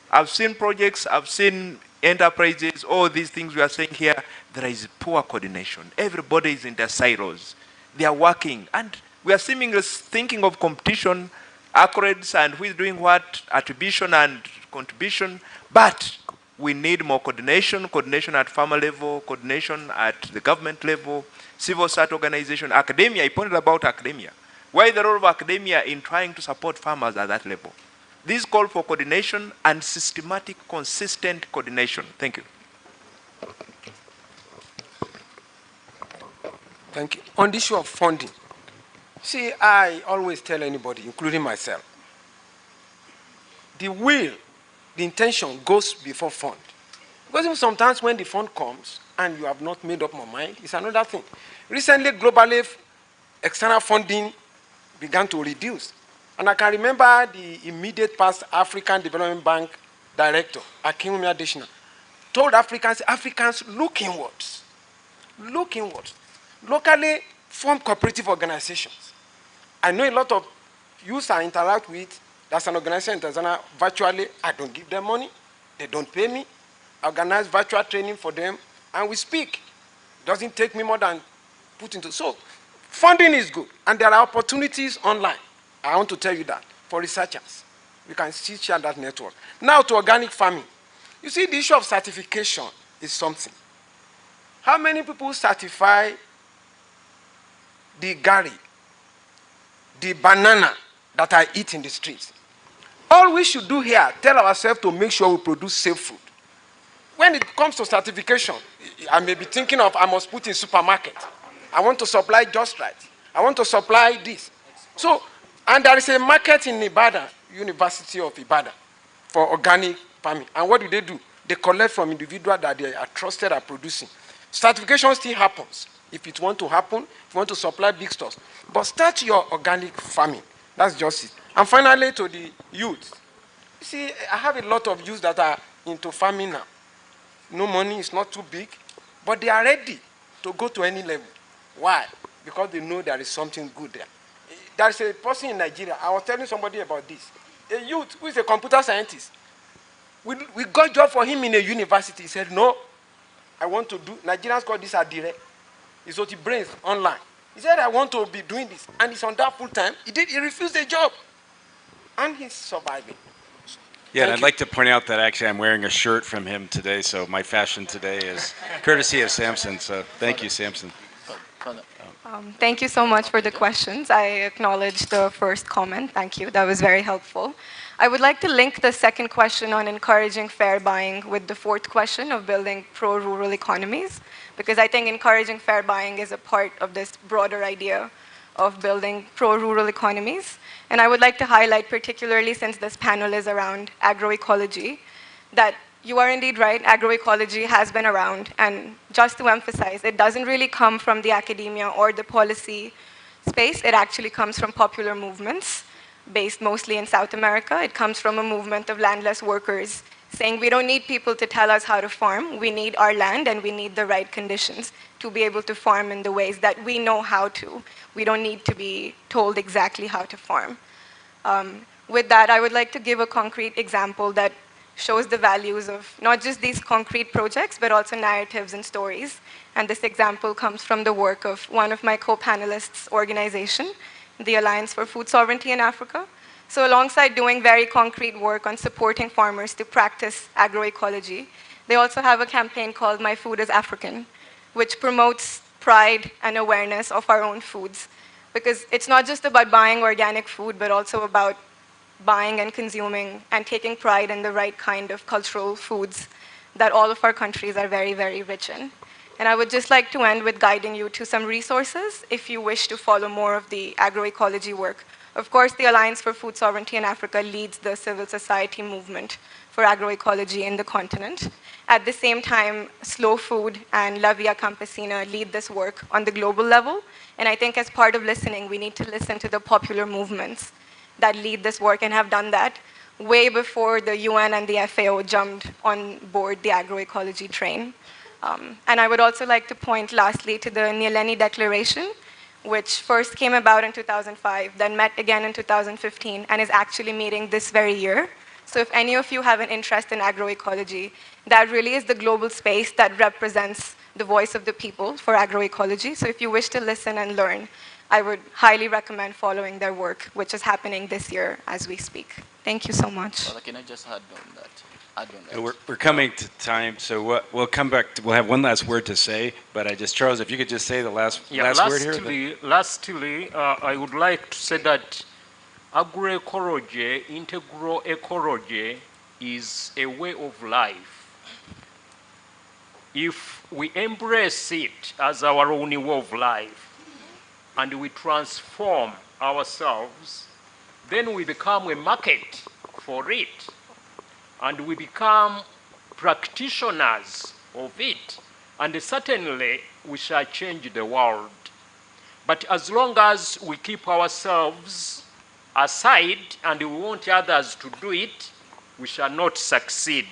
I've seen projects, I've seen enterprises, all these things we are saying here, there is poor coordination. Everybody is in their silos. They are working, and we are seemingly thinking of competition, accolades, and who is doing what, attribution and contribution, but we need more coordination at farmer level, coordination at the government level, civil society organization, academia. I pointed about academia. Why the role of academia in trying to support farmers at that level? This call for coordination and systematic, consistent coordination. Thank you. Thank you. On the issue of funding, see, I always tell anybody, including myself, the will the intention goes before fund. Because even sometimes when the fund comes and you have not made up your mind, it's another thing. Recently, globally, external funding began to reduce. And I can remember the immediate past African Development Bank director, Akinwumi Adesina, told Africans, look inwards. Look inwards. Locally formed cooperative organizations. I know a lot of youth I interact with, that's an organization in Tanzania, virtually, I don't give them money, they don't pay me, I organize virtual training for them, and we speak. It doesn't take me more than put into. So, funding is good, and there are opportunities online. I want to tell you that, for researchers. We can still share that network. Now to organic farming. You see, the issue of certification is something. How many people certify the gari, the banana that I eat in the streets? All we should do here, tell ourselves to make sure we produce safe food. When it comes to certification, I may be thinking of I must put in supermarket. I want to supply just right. I want to supply this. So, and there is a market in Ibadan, University of Ibadan, for organic farming. And what do? They collect from individuals that they are trusted at producing. Certification still happens. If it want to happen, if you want to supply big stores. But start your organic farming. That's just it. And finally, to the youth. You see, I have a lot of youth that are into farming now. No money, it's not too big, but they are ready to go to any level. Why? Because they know there is something good there. There is a person in Nigeria, I was telling somebody about this, a youth who is a computer scientist. We got a job for him in a university. He said, no, I want to do, Nigerians call this adire. It's what he brains online. He said, I want to be doing this. And he's on that full time. He refused the job. And he's surviving. Yeah, and I'd like to point out that actually I'm wearing a shirt from him today, so my fashion today is courtesy of Samson. So thank you, Samson. Thank you so much for the questions. I acknowledge the first comment. Thank you. That was very helpful. I would like to link the second question on encouraging fair buying with the fourth question of building pro-rural economies, because I think encouraging fair buying is a part of this broader idea of building pro-rural economies. And I would like to highlight, particularly since this panel is around agroecology, that you are indeed right, agroecology has been around. And just to emphasize, it doesn't really come from the academia or the policy space. It actually comes from popular movements based mostly in South America. It comes from a movement of landless workers saying we don't need people to tell us how to farm. We need our land and we need the right conditions to be able to farm in the ways that we know how to. We don't need to be told exactly how to farm. With that, I would like to give a concrete example that shows the values of not just these concrete projects, but also narratives and stories. And this example comes from the work of one of my co-panelists' organization, the Alliance for Food Sovereignty in Africa. So alongside doing very concrete work on supporting farmers to practice agroecology, they also have a campaign called My Food is African, which promotes pride and awareness of our own foods. Because it's not just about buying organic food, but also about buying and consuming and taking pride in the right kind of cultural foods that all of our countries are very, very rich in. And I would just like to end with guiding you to some resources if you wish to follow more of the agroecology work. Of course, the Alliance for Food Sovereignty in Africa leads the civil society movement for agroecology in the continent. At the same time, Slow Food and La Via Campesina lead this work on the global level. And I think as part of listening, we need to listen to the popular movements that lead this work and have done that way before the UN and the FAO jumped on board the agroecology train. And I would also like to point lastly to the Nyeleni Declaration, which first came about in 2005, then met again in 2015, and is actually meeting this very year. So if any of you have an interest in agroecology, that really is the global space that represents the voice of the people for agroecology. So if you wish to listen and learn, I would highly recommend following their work, which is happening this year as we speak. Thank you so much. Well, can I just add on that? We're coming to time, so we'll come back. We'll have one last word to say, but Charles, if you could just say the last word here. Lastly, I would like to say that agroecology, integral ecology, is a way of life. If we embrace it as our only way of life, and we transform ourselves, then we become a market for it. and we become practitioners of it, and certainly we shall change the world. But as long as we keep ourselves aside and we want others to do it, we shall not succeed.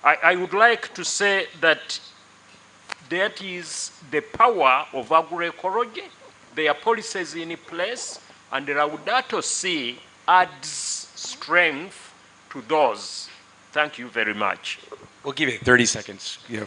I would like to say that that is the power of agroecology. There are policies in place, and Laudato Si adds strength to those. Thank you very much. We'll give you 30 seconds. Yeah.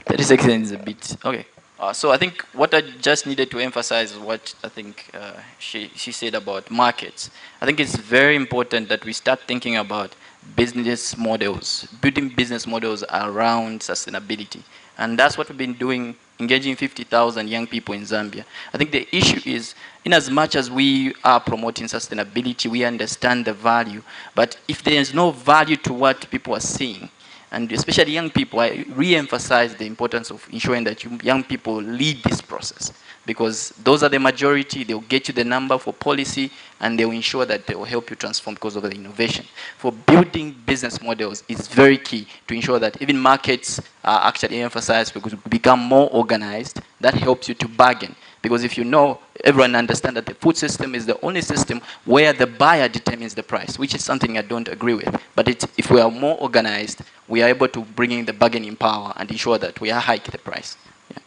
30 seconds is a bit, okay. So I think what I just needed to emphasize is what I think she said about markets. I think it's very important that we start thinking about business models, building business models around sustainability. And that's what we've been doing, engaging 50,000 young people in Zambia. I think the issue is, in as much as we are promoting sustainability, we understand the value, but if there is no value to what people are seeing, and especially young people, I re-emphasize the importance of ensuring that young people lead this process, because those are the majority. They'll get you the number for policy, and they'll ensure that they will help you transform because of the innovation. For building business models, it's very key to ensure that even markets are actually emphasized, because we become more organized. That helps you to bargain. Because if you know, everyone understands that the food system is the only system where the buyer determines the price, which is something I don't agree with. But if we are more organized, we are able to bring in the bargaining power and ensure that we hike the price. Yeah.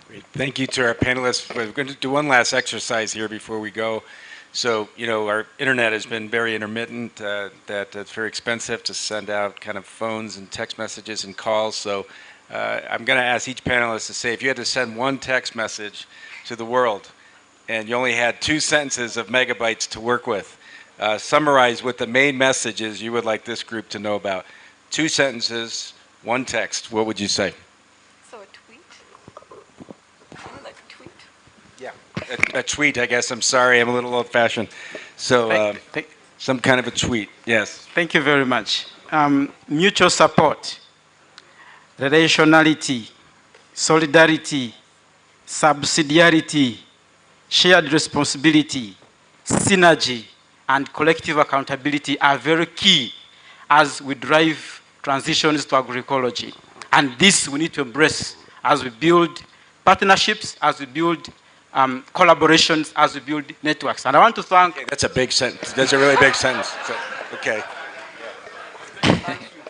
Great. Thank you to our panelists. We're going to do one last exercise here before we go. So, you know, our internet has been very intermittent, that it's very expensive to send out kind of phones and text messages and calls. So I'm going to ask each panelist to say, if you had to send one text message to the world, and you only had 2 sentences of megabytes to work with, summarize what the main messages you would like this group to know about. 2 sentences, 1 text. What would you say? So a tweet? Like a tweet? Yeah. A tweet, I guess. I'm sorry, I'm a little old-fashioned. So some kind of a tweet. Yes. Thank you very much. Mutual support, relationality, solidarity, subsidiarity, shared responsibility, synergy, and collective accountability are very key as we drive transitions to agroecology. And this we need to embrace as we build partnerships, as we build collaborations, as we build networks. And I want to thank... Okay, that's a big sentence. That's a really big sentence. So, okay.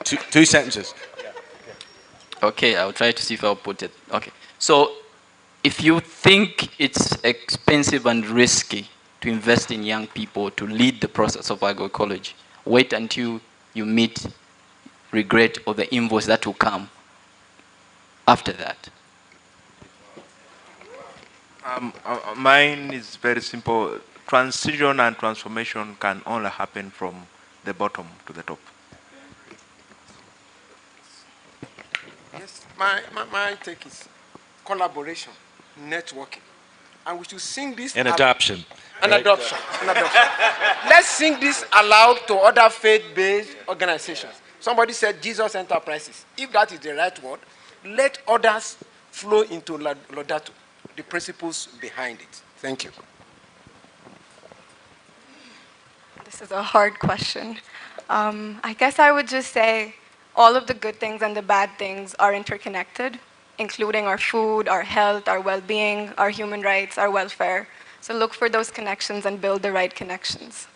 2 sentences. Okay, I'll try to see if I'll put it. Okay. So, if you think it's expensive and risky to invest in young people to lead the process of agroecology, wait until you meet regret or the invoice that will come after that. Mine is very simple. Transition and transformation can only happen from the bottom to the top. Yes, my take is collaboration, networking. And we should sing this. And adoption. And right? adoption. And adoption. Let's sing this aloud to other faith-based organizations. Somebody said Jesus Enterprises. If that is the right word, let others flow into Laudato, the principles behind it. Thank you. This is a hard question. I guess I would just say all of the good things and the bad things are interconnected, including our food, our health, our well-being, our human rights, our welfare. So look for those connections and build the right connections.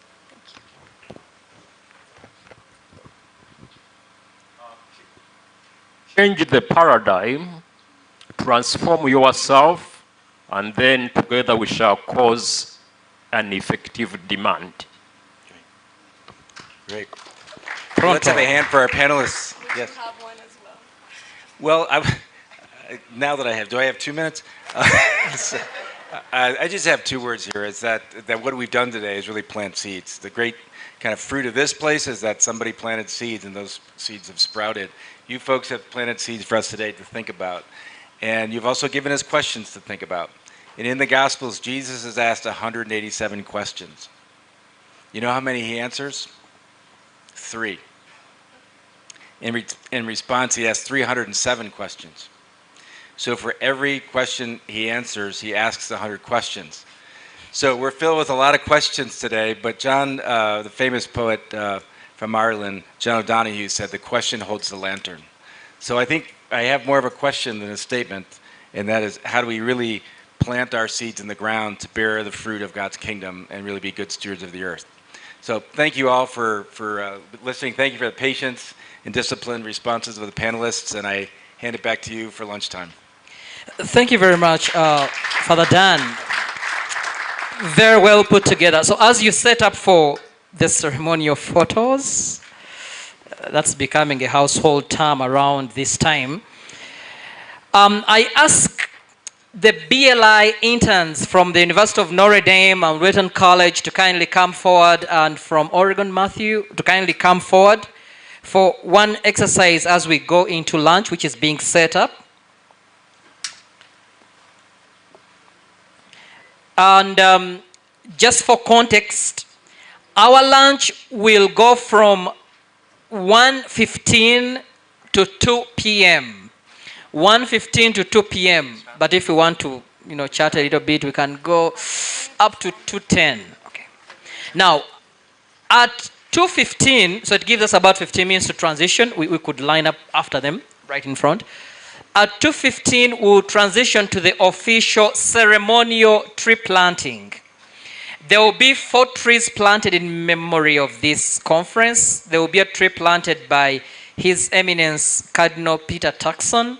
Change the paradigm, transform yourself, and then together we shall cause an effective demand. Great. Let's have a hand for our panelists. Yes. Well, now that I have, do I have 2 minutes? I just have 2 words here. Is that what we've done today is really plant seeds. The great kind of fruit of this place is that somebody planted seeds, and those seeds have sprouted. You folks have planted seeds for us today to think about. And you've also given us questions to think about. And in the Gospels, Jesus is asked 187 questions. You know how many he answers? 3. In response, he asks 307 questions. So for every question he answers, he asks 100 questions. So we're filled with a lot of questions today, but John, the famous poet from Ireland, John O'Donohue, said the question holds the lantern. So I think I have more of a question than a statement, and that is, how do we really plant our seeds in the ground to bear the fruit of God's kingdom and really be good stewards of the earth? So thank you all for listening. Thank you for the patience and disciplined responses of the panelists, and I hand it back to you for lunchtime. Thank you very much, Father Dan. Very well put together. So as you set up for the ceremonial photos, that's becoming a household term around this time, I ask the BLI interns from the University of Notre Dame and Wheaton College to kindly come forward, and from Oregon, Matthew, to kindly come forward for one exercise as we go into lunch, which is being set up. And just for context, our lunch will go from 1:15 to 2 p.m. 1:15 to 2 p.m. But if we want to, chat a little bit, we can go up to 2:10. Okay. Now, at 2:15, so it gives us about 15 minutes to transition. We could line up after them, right in front. At 2:15, we'll transition to the official ceremonial tree planting. There will be 4 trees planted in memory of this conference. There will be a tree planted by His Eminence Cardinal Peter Turkson.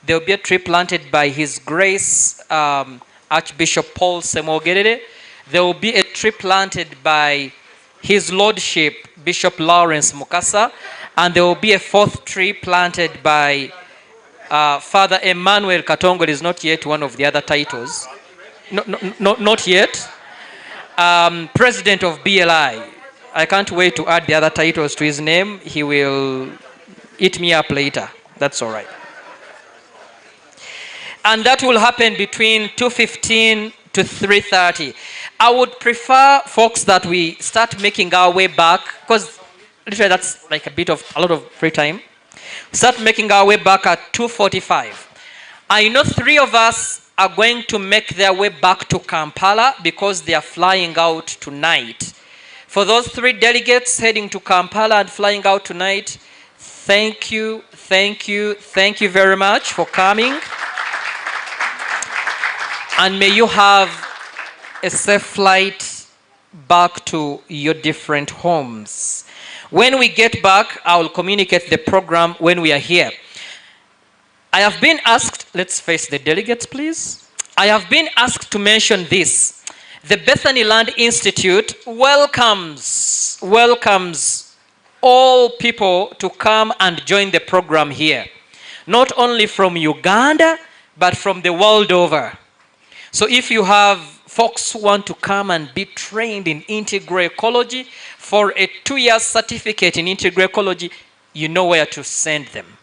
There will be a tree planted by His Grace Archbishop Paul Semogerere. There will be a tree planted by His Lordship Bishop Lawrence Mukasa. And there will be a 4th tree planted by Father Emmanuel Katongo. Is not yet one of the other titles. Not yet. President of BLI. I can't wait to add the other titles to his name. He will eat me up later. That's all right. And that will happen between 2:15 to 3:30. I would prefer, folks, that we start making our way back, because literally that's like a lot of free time. Start making our way back at 2:45. I know 3 of us are going to make their way back to Kampala because they are flying out tonight. For those 3 delegates heading to Kampala and flying out tonight, thank you very much for coming. And may you have a safe flight back to your different homes. When we get back, I will communicate the program when we are here. I have been asked, let's face the delegates, please. I have been asked to mention this. The Bethany Land Institute welcomes all people to come and join the program here. Not only from Uganda, but from the world over. So if you have folks who want to come and be trained in integral ecology for a 2-year certificate in integral ecology, you know where to send them.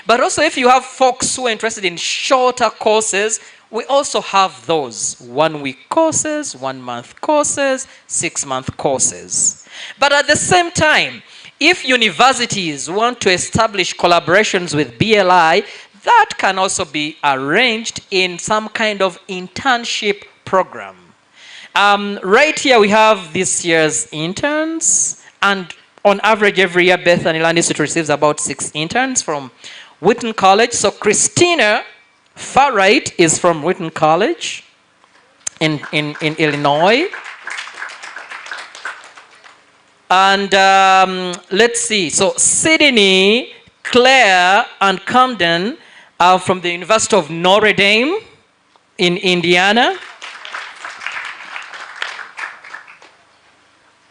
But also if you have folks who are interested in shorter courses, we also have those 1-week courses, 1-month courses, 6-month courses. But at the same time, if universities want to establish collaborations with BLI, that can also be arranged in some kind of internship program. Right here we have this year's interns, and on average every year Bethany Land Institute receives about 6 interns from Wheaton College. So Christina, far right, is from Wheaton College in Illinois. And let's see, so Sydney, Claire, and Camden are from the University of Notre Dame in Indiana.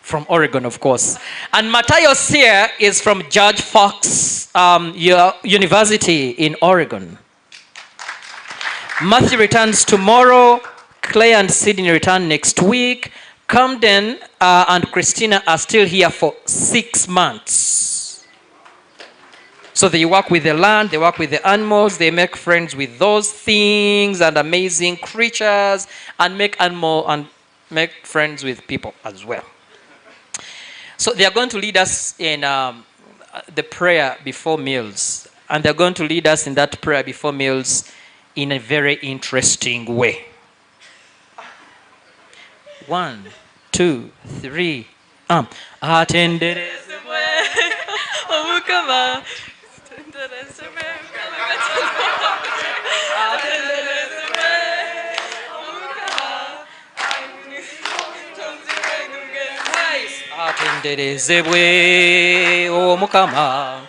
From Oregon, of course. And Matthias here is from Judge Fox University in Oregon. Matthew returns tomorrow. Clay and Sydney return next week. Camden and Christina are still here for 6 months. So they work with the land, they work with the animals, they make friends with those things and amazing creatures, and make friends with people as well. So they are going to lead us in the prayer before meals. And they're going to lead us in that prayer before meals in a very interesting way. 1, 2, 3. Atenderezebwe omukama. Atenderezebwe atenderezebwe omukama.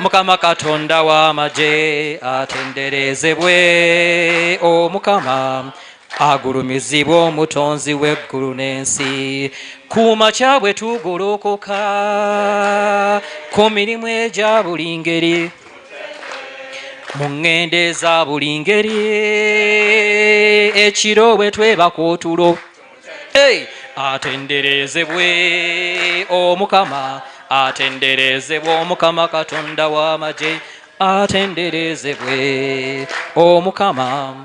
Mukama katonda w'amagye atenderezebwe omukama. Agulumizibwe omutonzi w'eggulu n'ensi. Ku makya bwe tugolokoka ku mirimu egya buli ngeri, mu ŋŋendo eza buli ngeri, ekiro bwe twebaka otulo. Atenderezebwe omukama. Atenderezebwe omukama katonda w'amagye atenderezebwe omukama.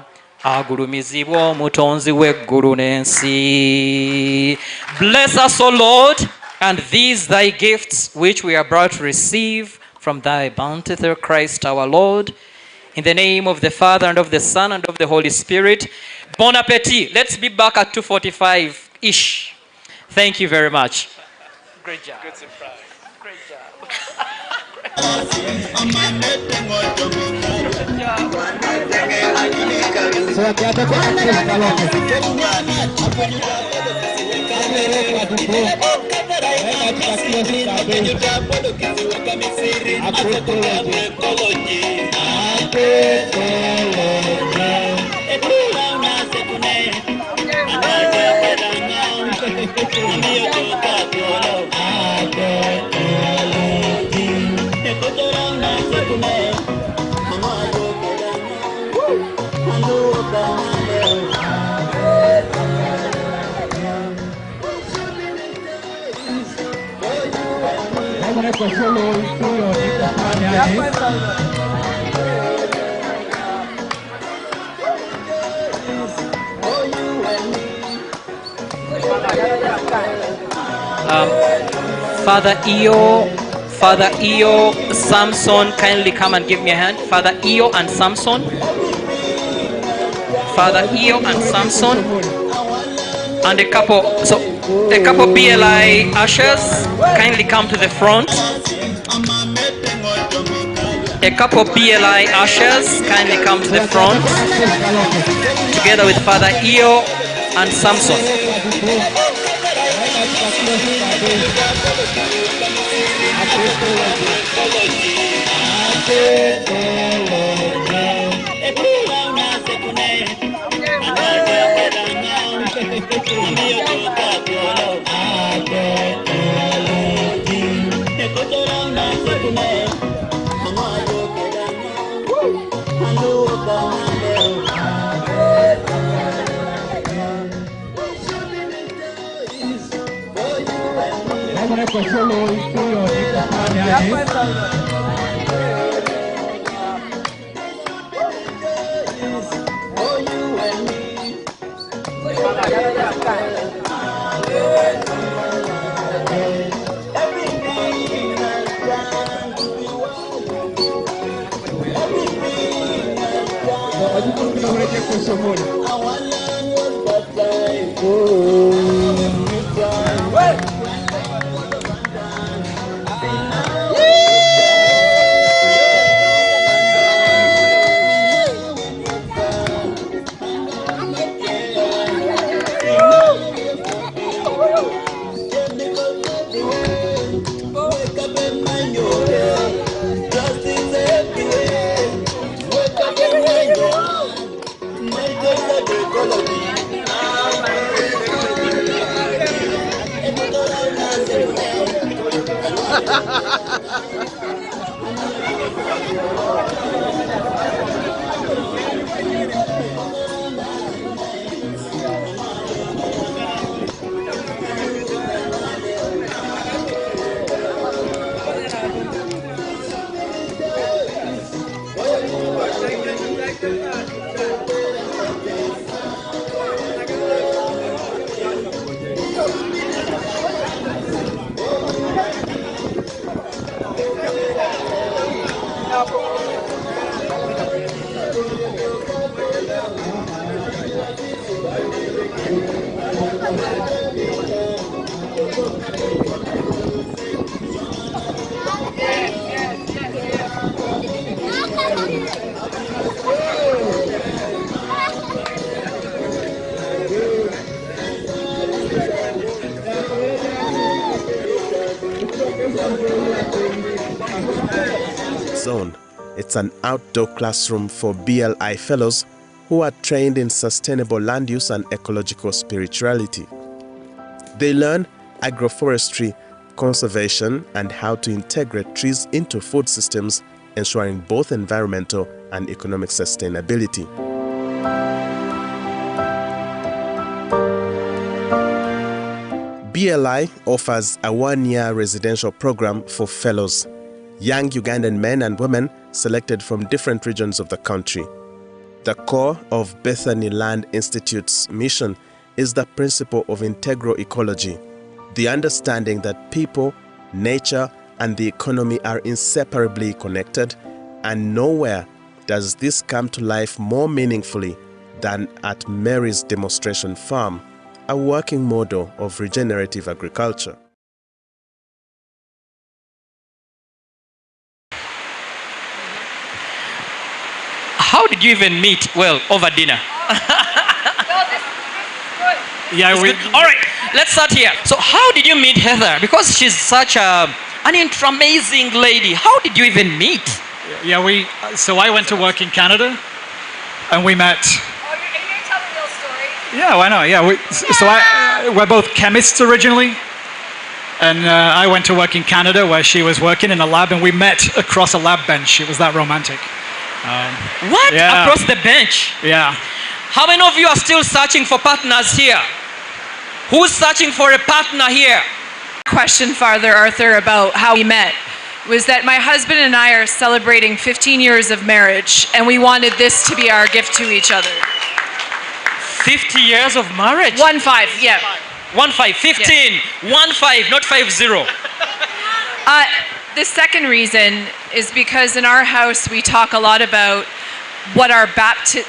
Agulumizibwe omutonzi w'eggulu n'ensi. Bless us, O Lord, and these thy gifts which we are about to receive from thy bounty through Christ our Lord. In the name of the Father, and of the Son, and of the Holy Spirit. Bon appetit. Let's be back at 2:45-ish. Thank you very much. Great job. Good surprise. Great job. Father Eo, Samson, kindly come and give me a hand. Father Eo and Samson. Father Eo and Samson. And a couple BLI ushers, kindly come to the front. A couple BLI ushers, kindly come to the front. Together with Father Eo and Samson. Zone. It's an outdoor classroom for BLI fellows who are trained in sustainable land use and ecological spirituality. They learn agroforestry, conservation, and how to integrate trees into food systems, ensuring both environmental and economic sustainability. BLI offers a one-year residential program for fellows, young Ugandan men and women selected from different regions of the country. The core of Bethany Land Institute's mission is the principle of integral ecology, the understanding that people, nature, and the economy are inseparably connected, and nowhere does this come to life more meaningfully than at Mary's demonstration farm, a working model of regenerative agriculture. How did you even meet? Well, over dinner. Yeah, all right, let's start here. So how did you meet Heather? Because she's such an amazing lady. How did you even meet? Yeah, so I went to work in Canada, and we met. Oh, you're telling a real story? Yeah, why not? Yeah, we're both chemists originally, and I went to work in Canada where she was working in a lab, and we met across a lab bench. It was that romantic. What? Yeah. Across the bench? Yeah. How many of you are still searching for partners here? Who's searching for a partner here? Question, Father Arthur, about how we met was that my husband and I are celebrating 15 years of marriage, and we wanted this to be our gift to each other. 50 years of marriage? 1-5, yeah. 1-5, 15, yeah. 1-5, not 5-0. The second reason is because in our house we talk a lot about what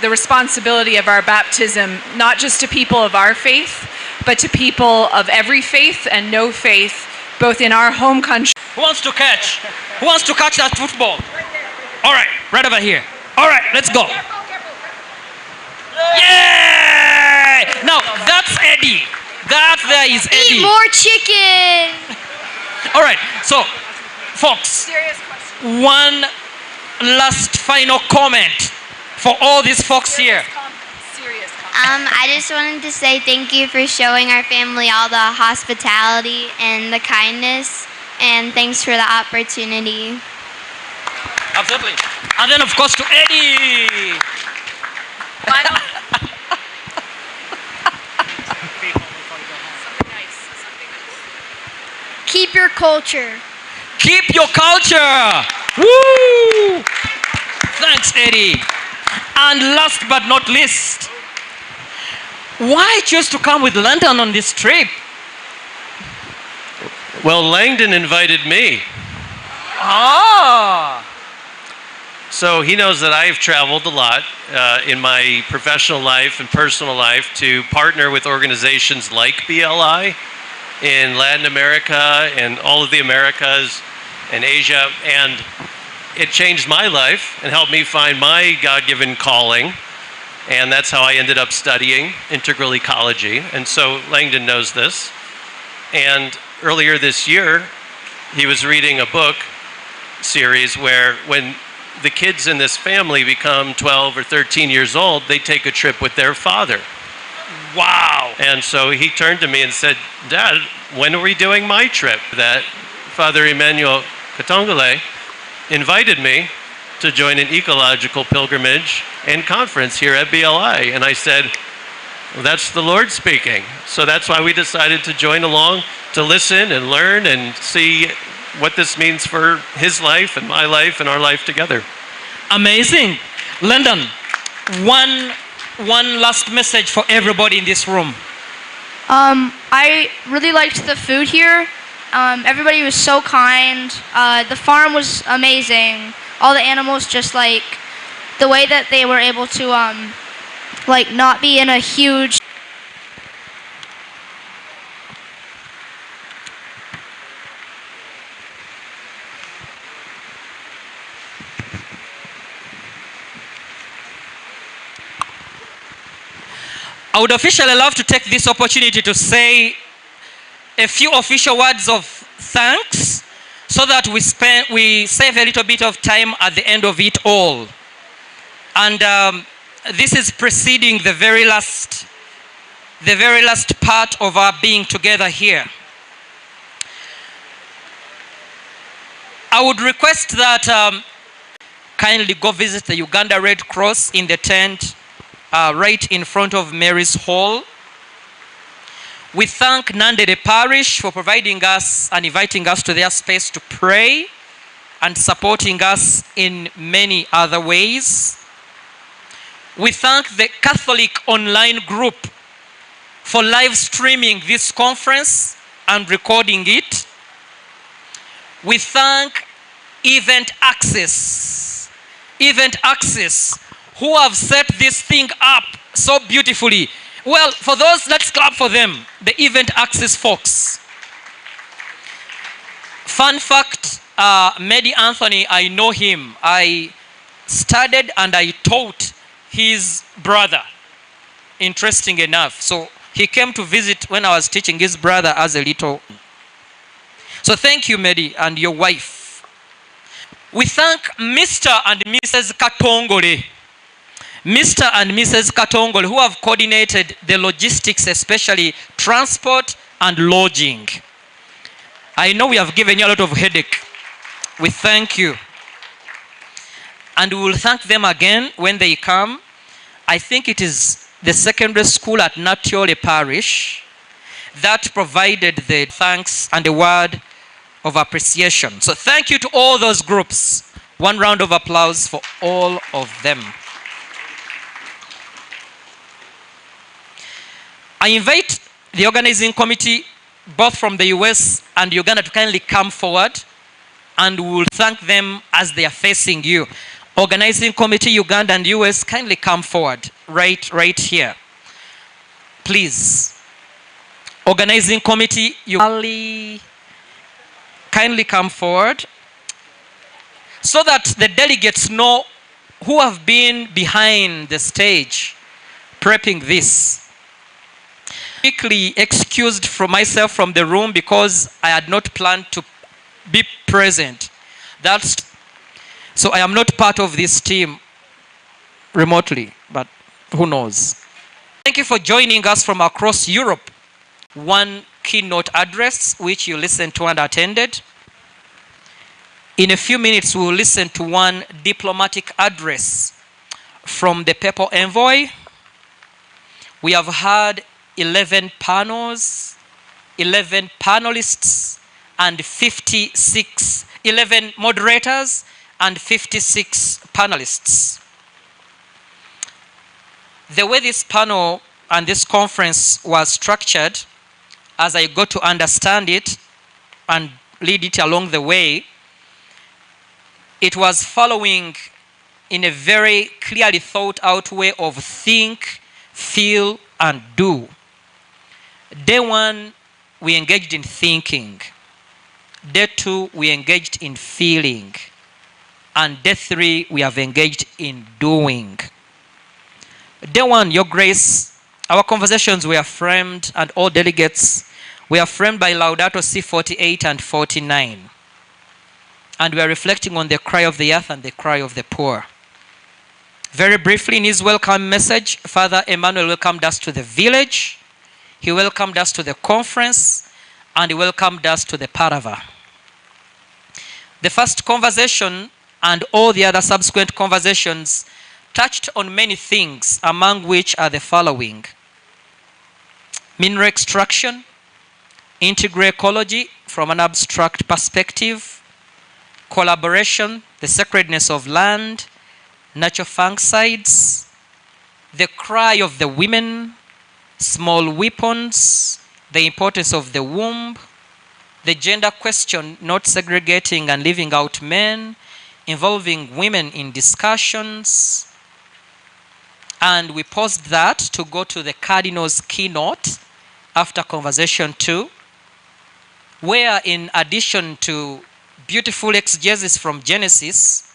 the responsibility of our baptism, not just to people of our faith, but to people of every faith and no faith, both in our home country. Who wants to catch? Who wants to catch that football? All right, right over here. All right, let's go. Yay! Now, that's Eddie. That there is Eddie. Eat more chicken. All right, so, folks, one last final comment for all these folks here. I just wanted to say thank you for showing our family all the hospitality and the kindness, and thanks for the opportunity. Absolutely. And then, of course, to Eddie. Keep your culture. Keep your culture. Woo! Thanks, Eddie. And last but not least, why choose to come with London on this trip? Well, Langdon invited me. Ah. So he knows that I've traveled a lot in my professional life and personal life to partner with organizations like BLI in Latin America and all of the Americas and Asia, and it changed my life and helped me find my God-given calling. And that's how I ended up studying integral ecology. And so Langdon knows this. And earlier this year, he was reading a book series where when the kids in this family become 12 or 13 years old, they take a trip with their father. Wow. And so he turned to me and said, Dad, when are we doing my trip? That Father Emmanuel Katongole invited me to join an ecological pilgrimage and conference here at BLI. And I said, well, that's the Lord speaking. So that's why we decided to join along, to listen and learn and see what this means for his life and my life and our life together. Amazing. Lyndon, one last message for everybody in this room. I really liked the food here. Everybody was so kind. The farm was amazing. All the animals, just like the way that they were able to like not be in a huge I would officially love to take this opportunity to say a few official words of thanks. so that we save a little bit of time at the end of it all. And this is preceding the very last part of our being together here. I would request that kindly go visit the Uganda Red Cross in the tent right in front of Mary's Hall. We thank Nandere Parish for providing us and inviting us to their space to pray and supporting us in many other ways. We thank the Catholic online group for live streaming this conference and recording it. We thank Event Access, who have set this thing up so beautifully. Well, for those, let's clap for them, the Event Access folks. Fun fact, Medi Anthony, I know him. I studied and I taught his brother, interesting enough. So he came to visit when I was teaching his brother as a little. So thank you, Medi, and your wife. We thank Mr. and Mrs. Katongole. Mr. and Mrs. Katongole, who have coordinated the logistics, especially transport and lodging. I know we have given you a lot of headache. We thank you. And we will thank them again when they come. I think it is the secondary school at Natiole Parish that provided the thanks and the word of appreciation. So thank you to all those groups. One round of applause for all of them. I invite the organizing committee, both from the US and Uganda, to kindly come forward, and we will thank them as they are facing you. Organizing committee, Uganda and US, kindly come forward, right here. Please. Organizing committee, you kindly come forward, so that the delegates know who have been behind the stage prepping this. Quickly excused from myself from the room because I had not planned to be present. So I am not part of this team remotely, but who knows. Thank you for joining us from across Europe. One keynote address which you listened to and attended. In a few minutes we will listen to one diplomatic address from the Papal Envoy. We have had 11 panels, 11 panelists, and 11 moderators, and 56 panelists. The way this panel and this conference was structured, as I got to understand it and lead it along the way, it was following in a very clearly thought out way of think, feel, and do. Day one, we engaged in thinking. Day two, we engaged in feeling. And day three, we have engaged in doing. Day one, Your Grace, our conversations were framed, and all delegates were framed by Laudato Si 48 and 49. And we are reflecting on the cry of the earth and the cry of the poor. Very briefly, in his welcome message, Father Emmanuel welcomed us to the village. He welcomed us to the conference, and he welcomed us to the palava. The first conversation and all the other subsequent conversations touched on many things, among which are the following: mineral extraction, integral ecology from an abstract perspective, collaboration, the sacredness of land, natural fungicides, the cry of the women, small weapons, the importance of the womb, the gender question, not segregating and leaving out men, involving women in discussions. And we paused that to go to the Cardinal's keynote after conversation 2, where in addition to beautiful exegesis from Genesis,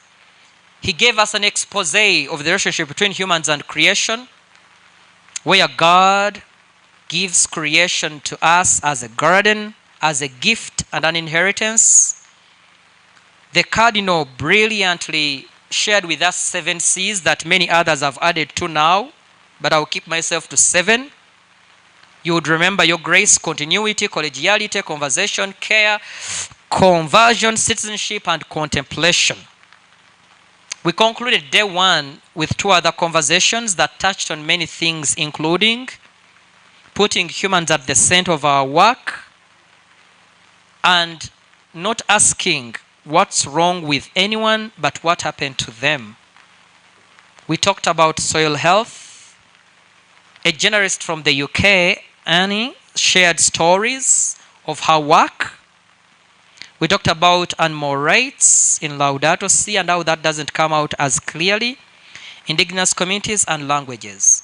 he gave us an expose of the relationship between humans and creation, where God gives creation to us as a garden, as a gift and an inheritance. The Cardinal brilliantly shared with us 7 C's that many others have added to now, but I'll keep myself to 7. You would remember your grace, continuity, collegiality, conversation, care, conversion, citizenship, and contemplation. We concluded day 1 with 2 other conversations that touched on many things, including putting humans at the center of our work and not asking what's wrong with anyone, but what happened to them. We talked about soil health. A journalist from the UK, Annie, shared stories of her work. We talked about animal rights in Laudato Si and how that doesn't come out as clearly, indigenous communities and languages.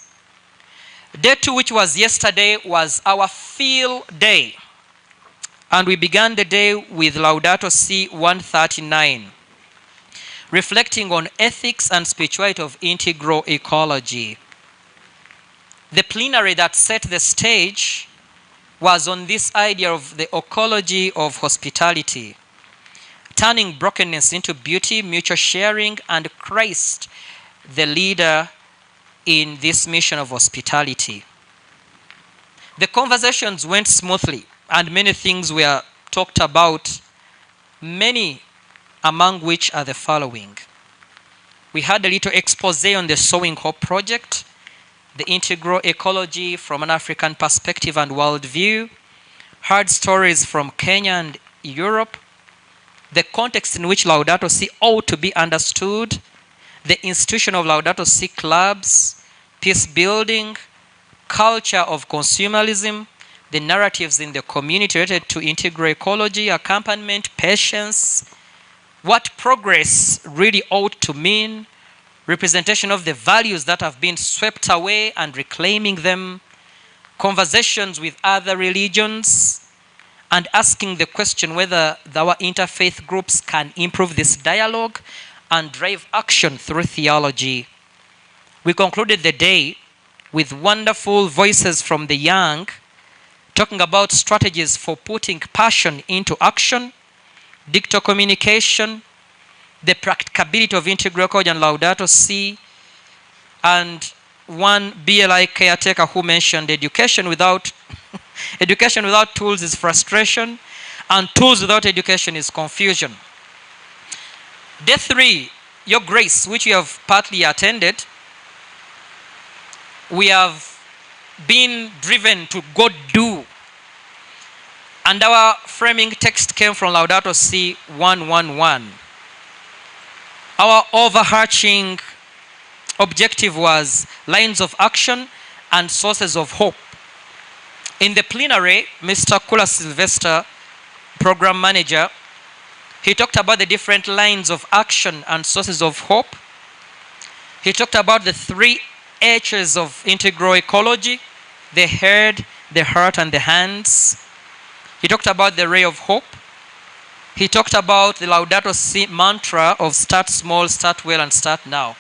Day 2, which was yesterday, was our field day. And we began the day with Laudato Si 139, reflecting on ethics and spirituality of integral ecology. The plenary that set the stage was on this idea of the ecology of hospitality, turning brokenness into beauty, mutual sharing, and Christ, the leader in this mission of hospitality. The conversations went smoothly, and many things were talked about, many among which are the following. We had a little expose on the Sowing Hope project, the integral ecology from an African perspective and worldview, heard stories from Kenya and Europe, the context in which Laudato Si ought to be understood, the institution of Laudato Si clubs, peace building, culture of consumerism, the narratives in the community related to integral ecology, accompaniment, patience, what progress really ought to mean, representation of the values that have been swept away and reclaiming them, conversations with other religions, and asking the question whether our interfaith groups can improve this dialogue and drive action through theology. We concluded the day with wonderful voices from the young, talking about strategies for putting passion into action, digital communication, the practicability of integral ecology and Laudato Si, and one BLI caretaker who mentioned education without education without tools is frustration, and tools without education is confusion. Day 3, Your Grace, which we have partly attended, we have been driven to go do. And our framing text came from Laudato Si 111. Our overarching objective was lines of action and sources of hope. In the plenary, Mr. Kula Sylvester, program manager, he talked about the different lines of action and sources of hope. He talked about the 3 H's of integral ecology: the head, the heart, and the hands. He talked about the ray of hope. He talked about the Laudato Si mantra of start small, start well, and start now.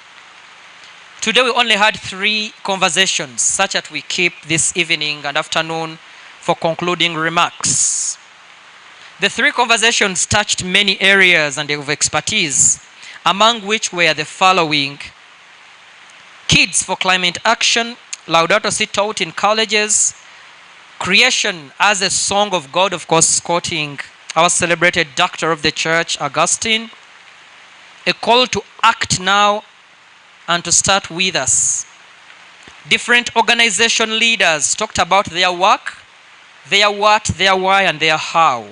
Today we only had 3 conversations, such that we keep this evening and afternoon for concluding remarks. The 3 conversations touched many areas and of expertise, among which were the following: Kids for Climate Action, Laudato Si taught in colleges, creation as a song of God, of course, quoting our celebrated doctor of the church, Augustine, a call to act now and to start with us. Different organization leaders talked about their work, their what, their why, and their how,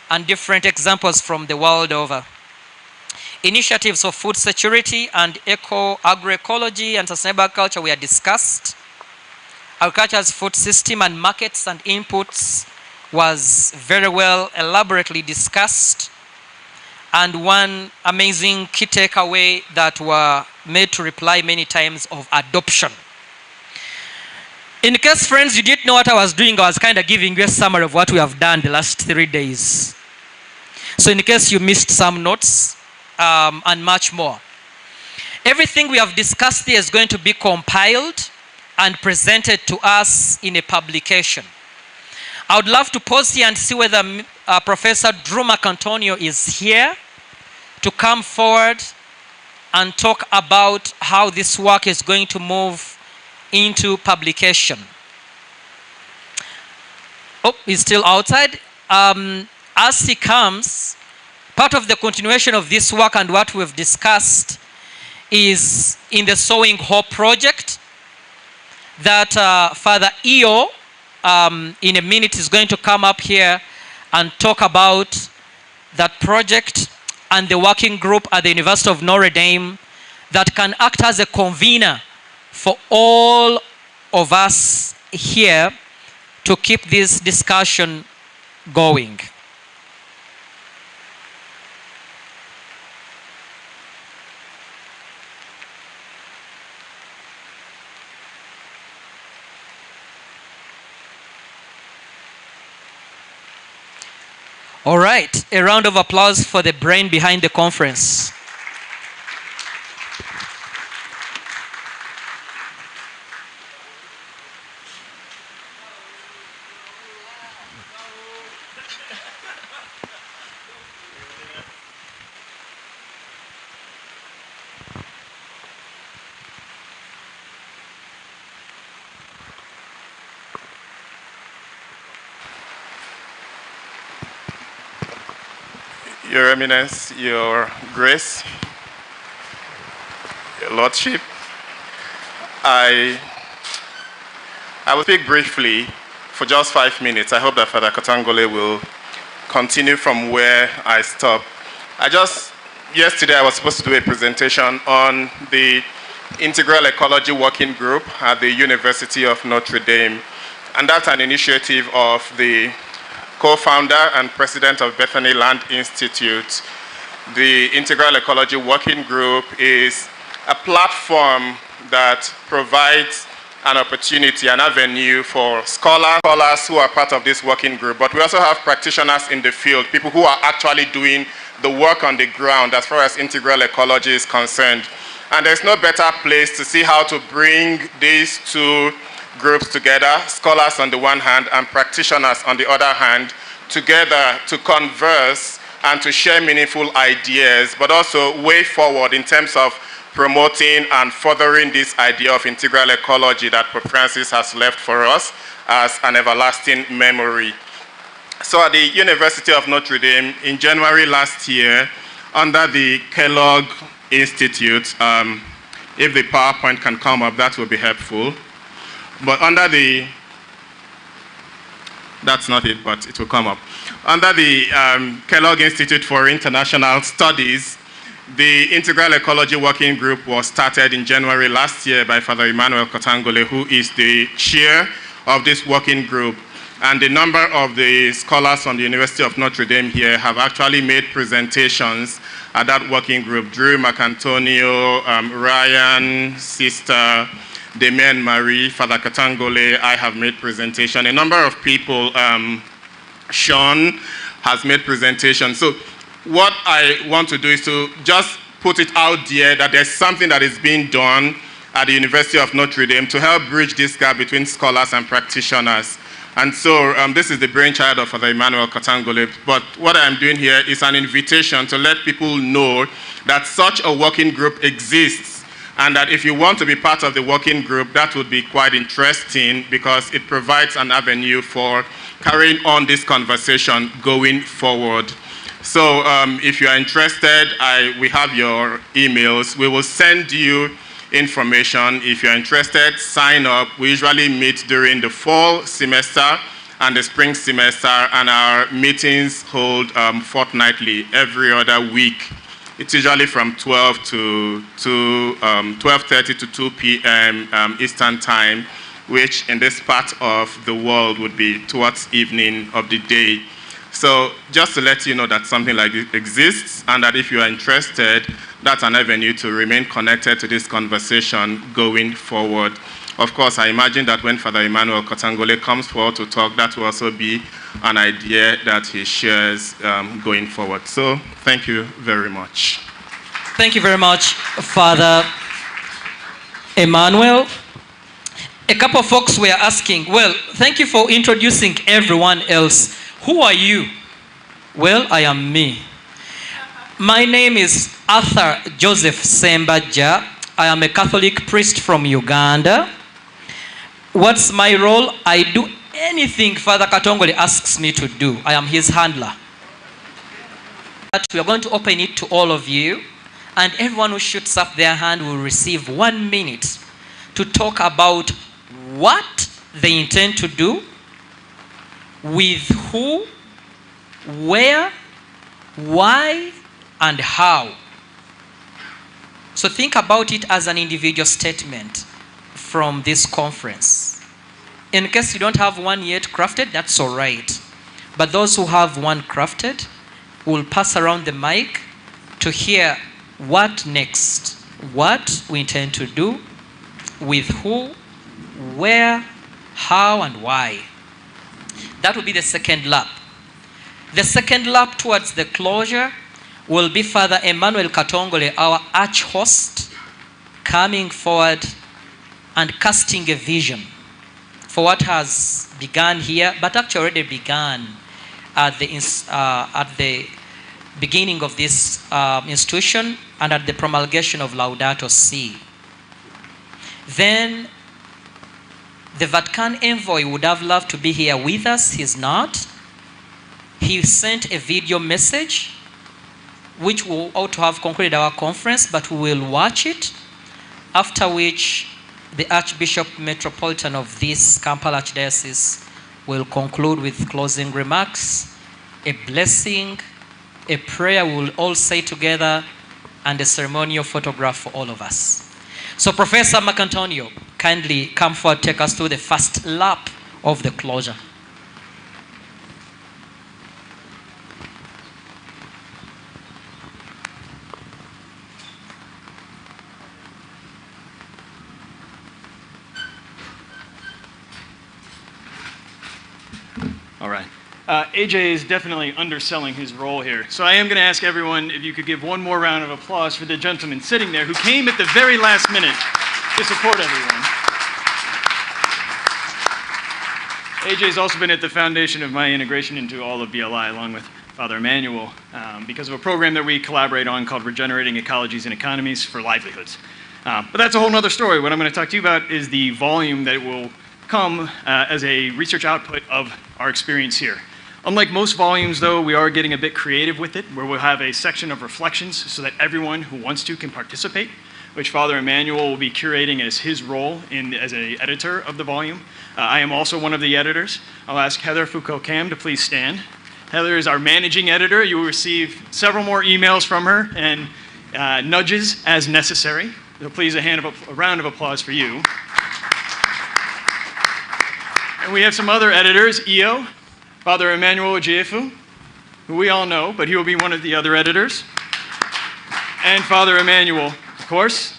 and different examples from the world over. Initiatives for food security and agroecology and sustainable culture were discussed. Agriculture's food system and markets and inputs was very well elaborately discussed. And one amazing key takeaway that were made to reply many times of adoption. In case, friends, you didn't know what I was doing, I was kind of giving you a summary of what we have done the last 3 days. So in case you missed some notes and much more. Everything we have discussed here is going to be compiled and presented to us in a publication. I would love to pause here and see whether Professor Drew McAntonio is here. to come forward and talk about how this work is going to move into publication. Oh, he's still outside. As he comes, part of the continuation of this work and what we've discussed is in the Sowing Hope project that Father Eo in a minute is going to come up here and talk about that project and the working group at the University of Notre Dame that can act as a convener for all of us here to keep this discussion going. All right, a round of applause for the brain behind the conference. Your Eminence, Your Grace, Your Lordship, I will speak briefly for just 5 minutes. I hope that Father Katangole will continue from where I stopped. Yesterday I was supposed to do a presentation on the Integral Ecology Working Group at the University of Notre Dame, and that's an initiative of the co-founder and president of Bethany Land Institute. The Integral Ecology Working Group is a platform that provides an opportunity, an avenue for scholars who are part of this working group, but we also have practitioners in the field, people who are actually doing the work on the ground as far as integral ecology is concerned. And there's no better place to see how to bring these two groups together, scholars on the one hand and practitioners on the other hand, together to converse and to share meaningful ideas, but also way forward in terms of promoting and furthering this idea of integral ecology that Pope Francis has left for us as an everlasting memory. So at the University of Notre Dame, in January last year, under the Kellogg Institute, if the PowerPoint can come up, that will be helpful. But under the, that's not it, but it will come up. Under the Kellogg Institute for International Studies, the Integral Ecology Working Group was started in January last year by Father Emmanuel Katangole, who is the chair of this working group. And a number of the scholars from the University of Notre Dame here have actually made presentations at that working group. Drew McAntonio, Ryan, Sister Damien Marie, Father Katangole, I have made presentation. A number of people, Sean has made presentation. So what I want to do is to just put it out there that there's something that is being done at the University of Notre Dame to help bridge this gap between scholars and practitioners. And so this is the brainchild of Father Emmanuel Katangole, but what I'm doing here is an invitation to let people know that such a working group exists, and that if you want to be part of the working group, that would be quite interesting because it provides an avenue for carrying on this conversation going forward. So if you are interested, we have your emails. We will send you information. If you're interested, sign up. We usually meet during the fall semester and the spring semester, and our meetings hold fortnightly, every other week. It's usually from 12 to 12:30 to 2 p.m. Eastern time, which in this part of the world would be towards evening of the day. So just to let you know that something like this exists, and that if you are interested, that's an avenue to remain connected to this conversation going forward. Of course, I imagine that when Father Emmanuel Katangole comes forward to talk, that will also be an idea that he shares going forward. So thank you very much. Thank you very much, Father Emmanuel. A couple of folks were asking, well, thank you for introducing everyone else. Who are you? Well, I am me. My name is Arthur Joseph Sembaja. I am a Catholic priest from Uganda. What's my role? I do anything Father Katongole asks me to do. I am his handler. But we are going to open it to all of you, and everyone who shoots up their hand will receive 1 minute to talk about what they intend to do, with who, where, why, and how. So think about it as an individual statement from this conference. In case you don't have one yet crafted, that's all right. But those who have one crafted will pass around the mic to hear what next, what we intend to do, with who, where, how, and why. That will be the second lap. The second lap towards the closure will be Father Emmanuel Katongole, our arch host, coming forward and casting a vision for what has begun here, but actually already began at the beginning of this institution and at the promulgation of Laudato Si. Then the Vatican envoy would have loved to be here with us. He's not. He sent a video message which we ought to have concluded our conference, but we will watch it, after which the Archbishop Metropolitan of this Kampala Archdiocese will conclude with closing remarks, a blessing, a prayer we will all say together, and a ceremonial photograph for all of us. So Professor Marcantonio, kindly come forward, take us through the first lap of the closure. All right. AJ is definitely underselling his role here. So I am going to ask everyone if you could give one more round of applause for the gentleman sitting there who came at the very last minute to support everyone. AJ's also been at the foundation of my integration into all of BLI, along with Father Emmanuel, because of a program that we collaborate on called Regenerating Ecologies and Economies for Livelihoods. But that's a whole other story. What I'm going to talk to you about is the volume that will come as a research output of our experience here. Unlike most volumes, though, we are getting a bit creative with it, where we'll have a section of reflections so that everyone who wants to can participate, which Father Emmanuel will be curating as his role as an editor of the volume. I am also one of the editors. I'll ask Heather Foucault-Cam to please stand. Heather is our managing editor. You will receive several more emails from her and nudges as necessary. So please, a round of applause for you. And we have some other editors, EO, Father Emmanuel Ojiefu, who we all know, but he will be one of the other editors. And Father Emmanuel, of course,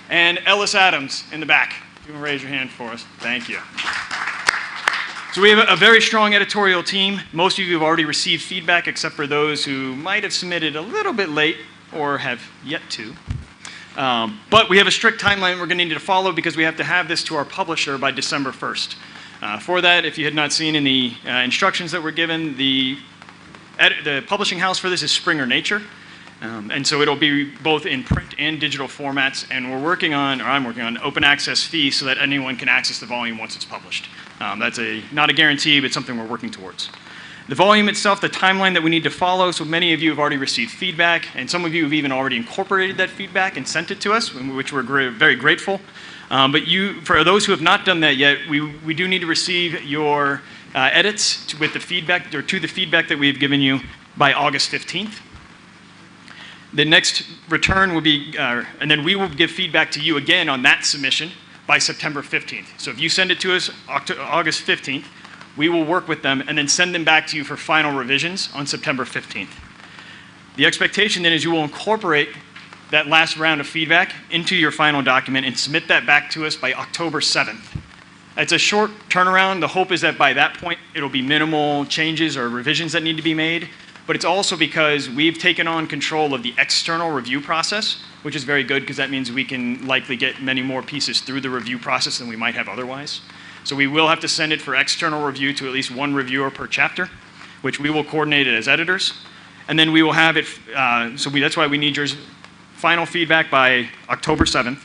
and Ellis Adams in the back. If you can raise your hand for us. Thank you. So we have a very strong editorial team. Most of you have already received feedback, except for those who might have submitted a little bit late or have yet to. But we have a strict timeline we're going to need to follow because we have to have this to our publisher by December 1st. For that, if you had not seen in the instructions that were given, the publishing house for this is Springer Nature. And so it'll be both in print and digital formats, and I'm working on an open access fee so that anyone can access the volume once it's published. That's not a guarantee, but something we're working towards. The volume itself, the timeline that we need to follow, so many of you have already received feedback, and some of you have even already incorporated that feedback and sent it to us, which we're very grateful. But for those who have not done that yet, we do need to receive your edits to the feedback that we've given you by August 15th. The next return will be, and then we will give feedback to you again on that submission by September 15th. So if you send it to us August 15th, we will work with them and then send them back to you for final revisions on September 15th. The expectation then is you will incorporate that last round of feedback into your final document and submit that back to us by October 7th. It's a short turnaround. The hope is that by that point, it'll be minimal changes or revisions that need to be made. But it's also because we've taken on control of the external review process, which is very good because that means we can likely get many more pieces through the review process than we might have otherwise. So we will have to send it for external review to at least one reviewer per chapter, which we will coordinate it as editors. And then we will have it, that's why we need your final feedback by October 7th.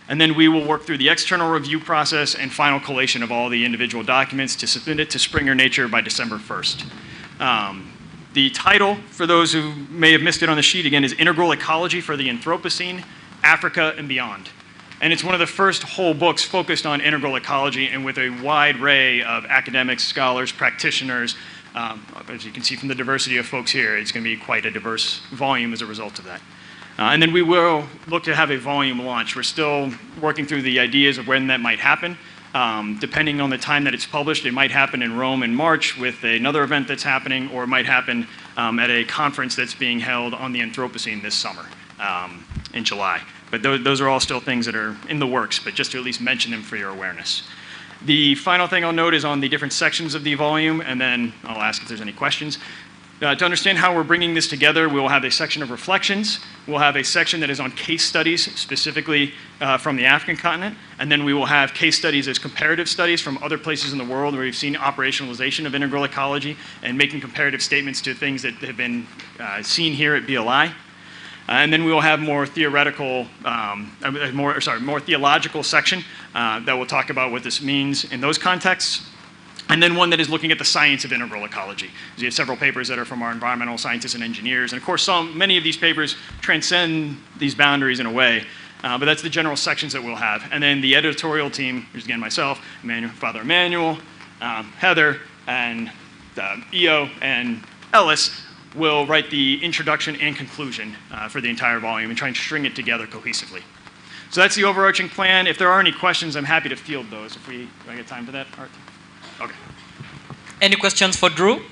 And then we will work through the external review process and final collation of all the individual documents to submit it to Springer Nature by December 1st. The title, for those who may have missed it on the sheet again, is Integral Ecology for the Anthropocene, Africa and Beyond. And it's one of the first whole books focused on integral ecology and with a wide array of academics, scholars, practitioners. As you can see from the diversity of folks here, it's going to be quite a diverse volume as a result of that. And then we will look to have a volume launch. We're still working through the ideas of when that might happen. Depending on the time that it's published, it might happen in Rome in March with another event that's happening, or it might happen at a conference that's being held on the Anthropocene this summer in July. But those are all still things that are in the works, but just to at least mention them for your awareness. The final thing I'll note is on the different sections of the volume, and then I'll ask if there's any questions. To understand how we're bringing this together, we will have a section of reflections. We'll have a section that is on case studies, specifically from the African continent. And then we will have case studies as comparative studies from other places in the world where we've seen operationalization of integral ecology and making comparative statements to things that have been seen here at BLI. And then we will have more theoretical, more theological section that will talk about what this means in those contexts. And then one that is looking at the science of integral ecology. We have several papers that are from our environmental scientists and engineers. And of course, many of these papers transcend these boundaries in a way. But that's the general sections that we'll have. And then the editorial team, which is again myself, Father Emmanuel, Heather, and EO, and Ellis, will write the introduction and conclusion for the entire volume and try and string it together cohesively. So that's the overarching plan. If there are any questions, I'm happy to field those. Do I get time for that, Art? Okay. Any questions for Drew?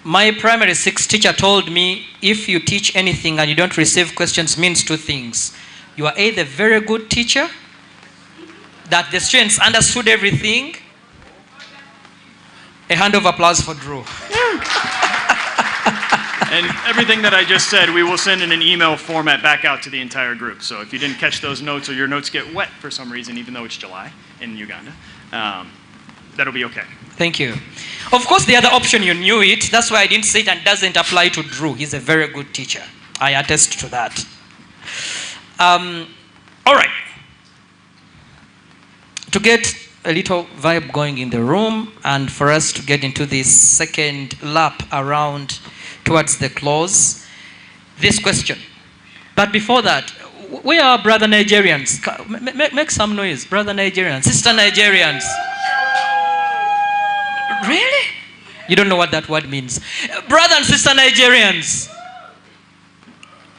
My primary 6 teacher told me if you teach anything and you don't receive questions means 2 things. You are either a very good teacher, that the students understood everything. A hand of applause for Drew. And everything that I just said, we will send in an email format back out to the entire group. So if you didn't catch those notes or your notes get wet for some reason, even though it's July in Uganda, that'll be okay. Thank you. Of course, the other option, you knew it. That's why I didn't say it and doesn't apply to Drew. He's a very good teacher. I attest to that. All right. To get a little vibe going in the room and for us to get into this second lap around towards the close, this question. But before that, where are brother Nigerians? Make some noise, brother Nigerians, sister Nigerians. Really? You don't know what that word means. Brother and sister Nigerians.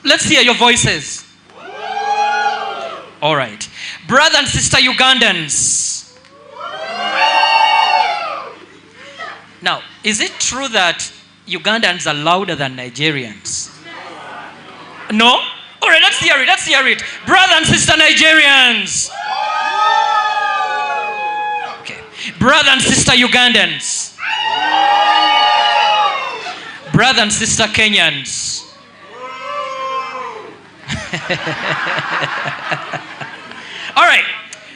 Let's hear your voices. All right. Brother and sister Ugandans. Now, is it true that Ugandans are louder than Nigerians? No? All right, let's hear it. Let's hear it. Brother and sister Nigerians. Okay. Brother and sister Ugandans. Brother and sister Kenyans. All right.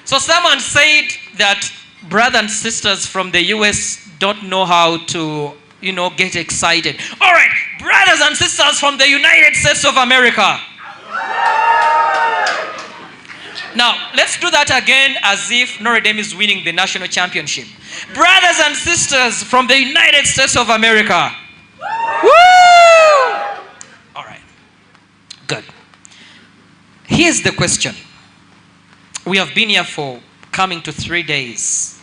So someone said that brothers and sisters from the US don't know how to, get excited. All right, brothers and sisters from the United States of America. Now, let's do that again as if Notre Dame is winning the national championship. Brothers and sisters from the United States of America. Woo! All right, good. Here's the question. We have been here for coming to 3 days.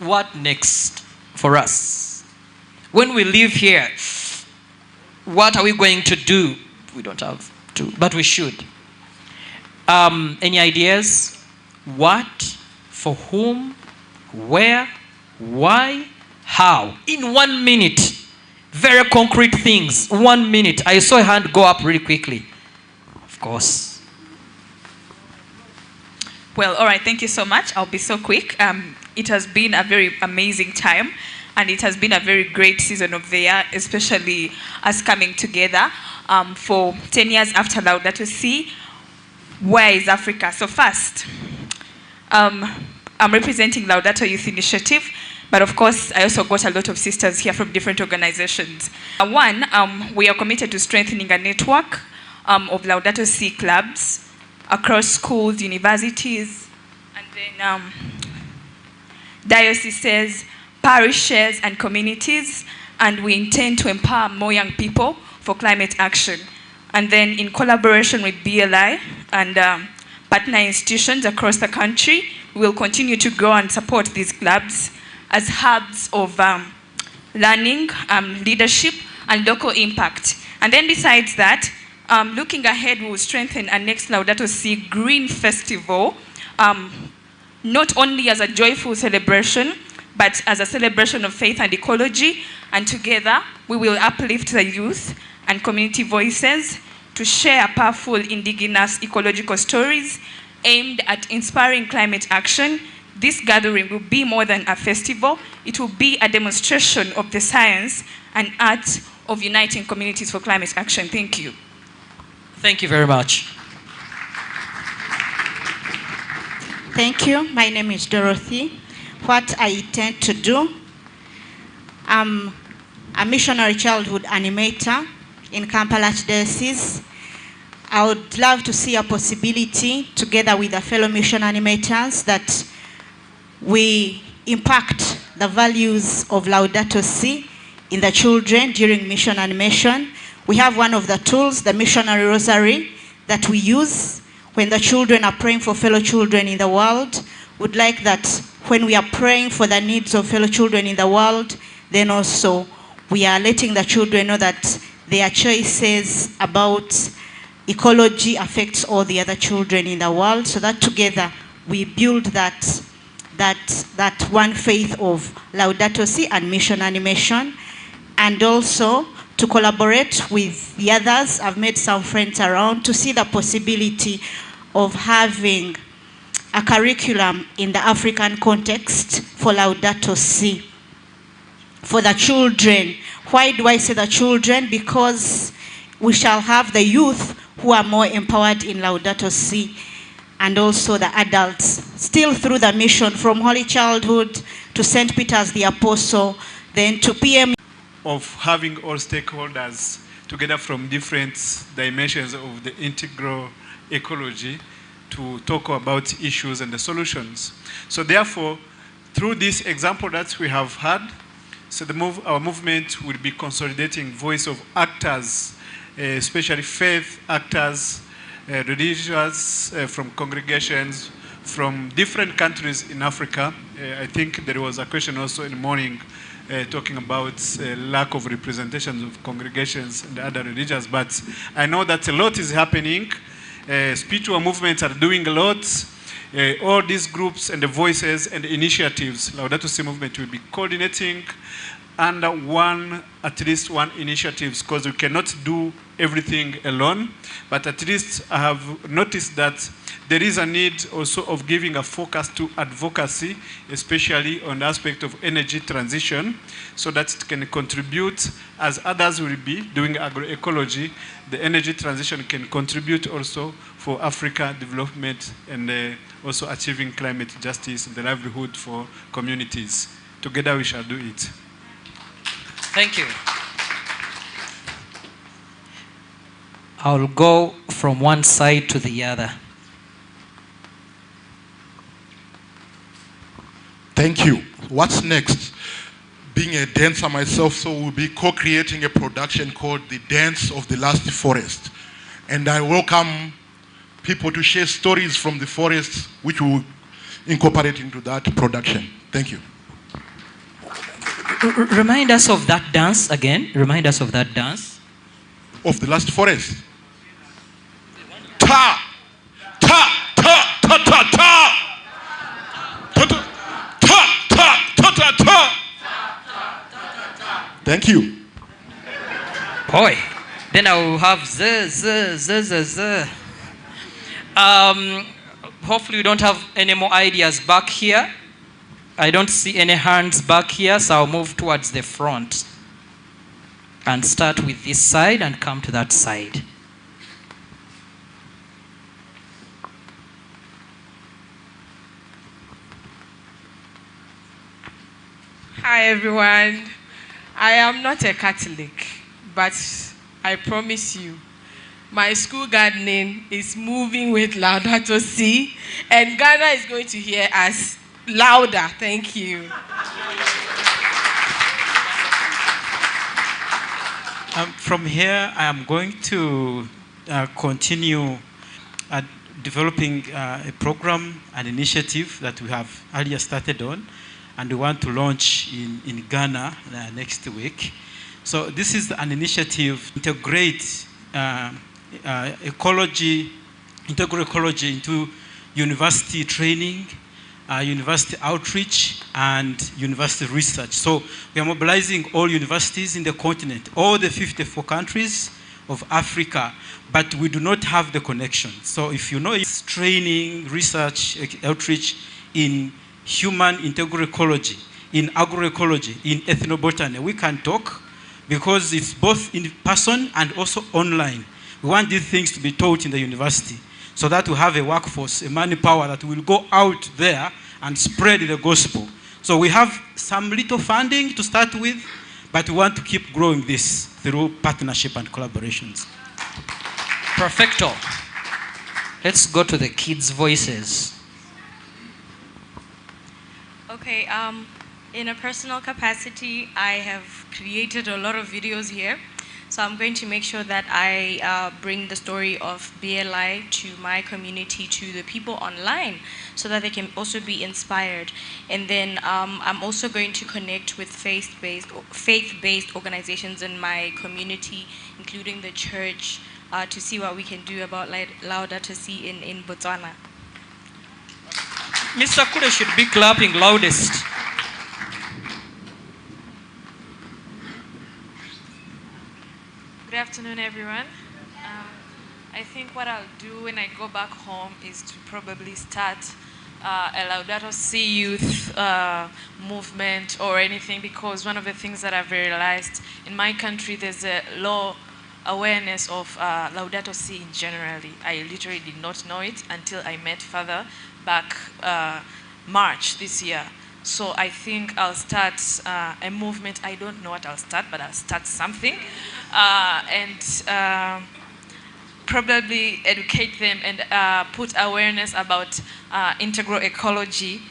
What next for us? When we leave here, what are we going to do? We don't have to, but we should. Any ideas? What? For whom? Where? Why? How? In 1 minute. Very concrete things. 1 minute. I saw a hand go up really quickly. Of course. Well, all right. Thank you so much. I'll be so quick. It has been a very amazing time. And it has been a very great season of the year, especially us coming together for 10 years after Laudato Si. Where is Africa? So first, I'm representing Laudato Youth Initiative. But of course, I also got a lot of sisters here from different organizations. One, we are committed to strengthening a network of Laudato Si clubs across schools, universities, and then dioceses, parishes, and communities. And we intend to empower more young people for climate action. And then in collaboration with BLI and partner institutions across the country, we will continue to grow and support these clubs as hubs of learning, leadership, and local impact. And then besides that, looking ahead, we will strengthen our next Laudato Si Green Festival, not only as a joyful celebration, but as a celebration of faith and ecology. And together, we will uplift the youth and community voices to share powerful indigenous ecological stories aimed at inspiring climate action. This gathering will be more than a festival. It will be a demonstration of the science and art of uniting communities for climate action. Thank you. Thank you very much. Thank you. My name is Dorothy. What I intend to do, I'm a missionary childhood animator in Kampala Diocese. I would love to see a possibility, together with the fellow mission animators, that we impact the values of Laudato Si in the children during mission animation. We have one of the tools, the missionary rosary, that we use when the children are praying for fellow children in the world. Would like that when we are praying for the needs of fellow children in the world, then also we are letting the children know that their choices about ecology affects all the other children in the world, so that together we build that one faith of Laudato Si and mission animation. And also to collaborate with the others, I've made some friends around to see the possibility of having a curriculum in the African context for Laudato Si, for the children. Why do I say the children? Because we shall have the youth who are more empowered in Laudato Si, and also the adults, still through the mission from Holy Childhood to St. Peter's the Apostle, then to PM. Of having all stakeholders together from different dimensions of the integral ecology to talk about issues and the solutions. So therefore, through this example that we have had, so our movement will be consolidating voice of actors, especially faith actors, religious, from congregations, from different countries in Africa. I think there was a question also in the morning talking about lack of representation of congregations and other religions, but I know that a lot is happening. Spiritual movements are doing a lot. All these groups and the voices and the initiatives, Laudato Si movement will be coordinating under at least one initiatives, because we cannot do everything alone. But at least I have noticed that there is a need also of giving a focus to advocacy, especially on the aspect of energy transition, so that it can contribute, as others will be doing agroecology, the energy transition can contribute also for Africa development and also achieving climate justice and the livelihood for communities. Together we shall do it. Thank you. I'll go from one side to the other. Thank you. What's next? Being a dancer myself, so we'll be co-creating a production called The Dance of the Last Forest. And I welcome people to share stories from the forest, which we'll incorporate into that production. Thank you. Remind us of that dance again. Remind us of that dance. Of the last forest. Ta! Ta! Ta! Ta! Ta! Ta! Thank you. Boy, then I will have hopefully we don't have any more ideas back here. I don't see any hands back here, so I'll move towards the front and start with this side and come to that side. Hi, everyone. I am not a Catholic, but I promise you, my school gardening is moving with Laudato Si, and Ghana is going to hear us louder. Thank you. From here, I am going to continue developing a program, an initiative that we have earlier started on, and we want to launch in Ghana next week. So this is an initiative to integrate ecology, integral ecology into university training, university outreach, and university research. So we are mobilizing all universities in the continent, all the 54 countries of Africa, but we do not have the connection. So if you know it's training, research, outreach in human integral ecology, in agroecology, in ethnobotany, we can talk because it's both in person and also online. We want these things to be taught in the university so that we have a workforce, a manpower that will go out there and spread the gospel. So we have some little funding to start with, but we want to keep growing this through partnership and collaborations. Perfecto. Let's go to the kids' voices. Okay, in a personal capacity, I have created a lot of videos here. So I'm going to make sure that I bring the story of BLI to my community, to the people online, so that they can also be inspired. And then I'm also going to connect with faith-based organizations in my community, including the church, to see what we can do about Laudato Si in Botswana. Mr. Kure should be clapping loudest. Good afternoon, everyone. I think what I'll do when I go back home is to probably start a Laudato Si youth movement or anything, because one of the things that I've realized in my country, there's a low awareness of Laudato Si in generally. I literally did not know it until I met Father back March this year. So I think I'll start a movement. I don't know what I'll start, but I'll start something. And probably educate them and put awareness about integral ecology,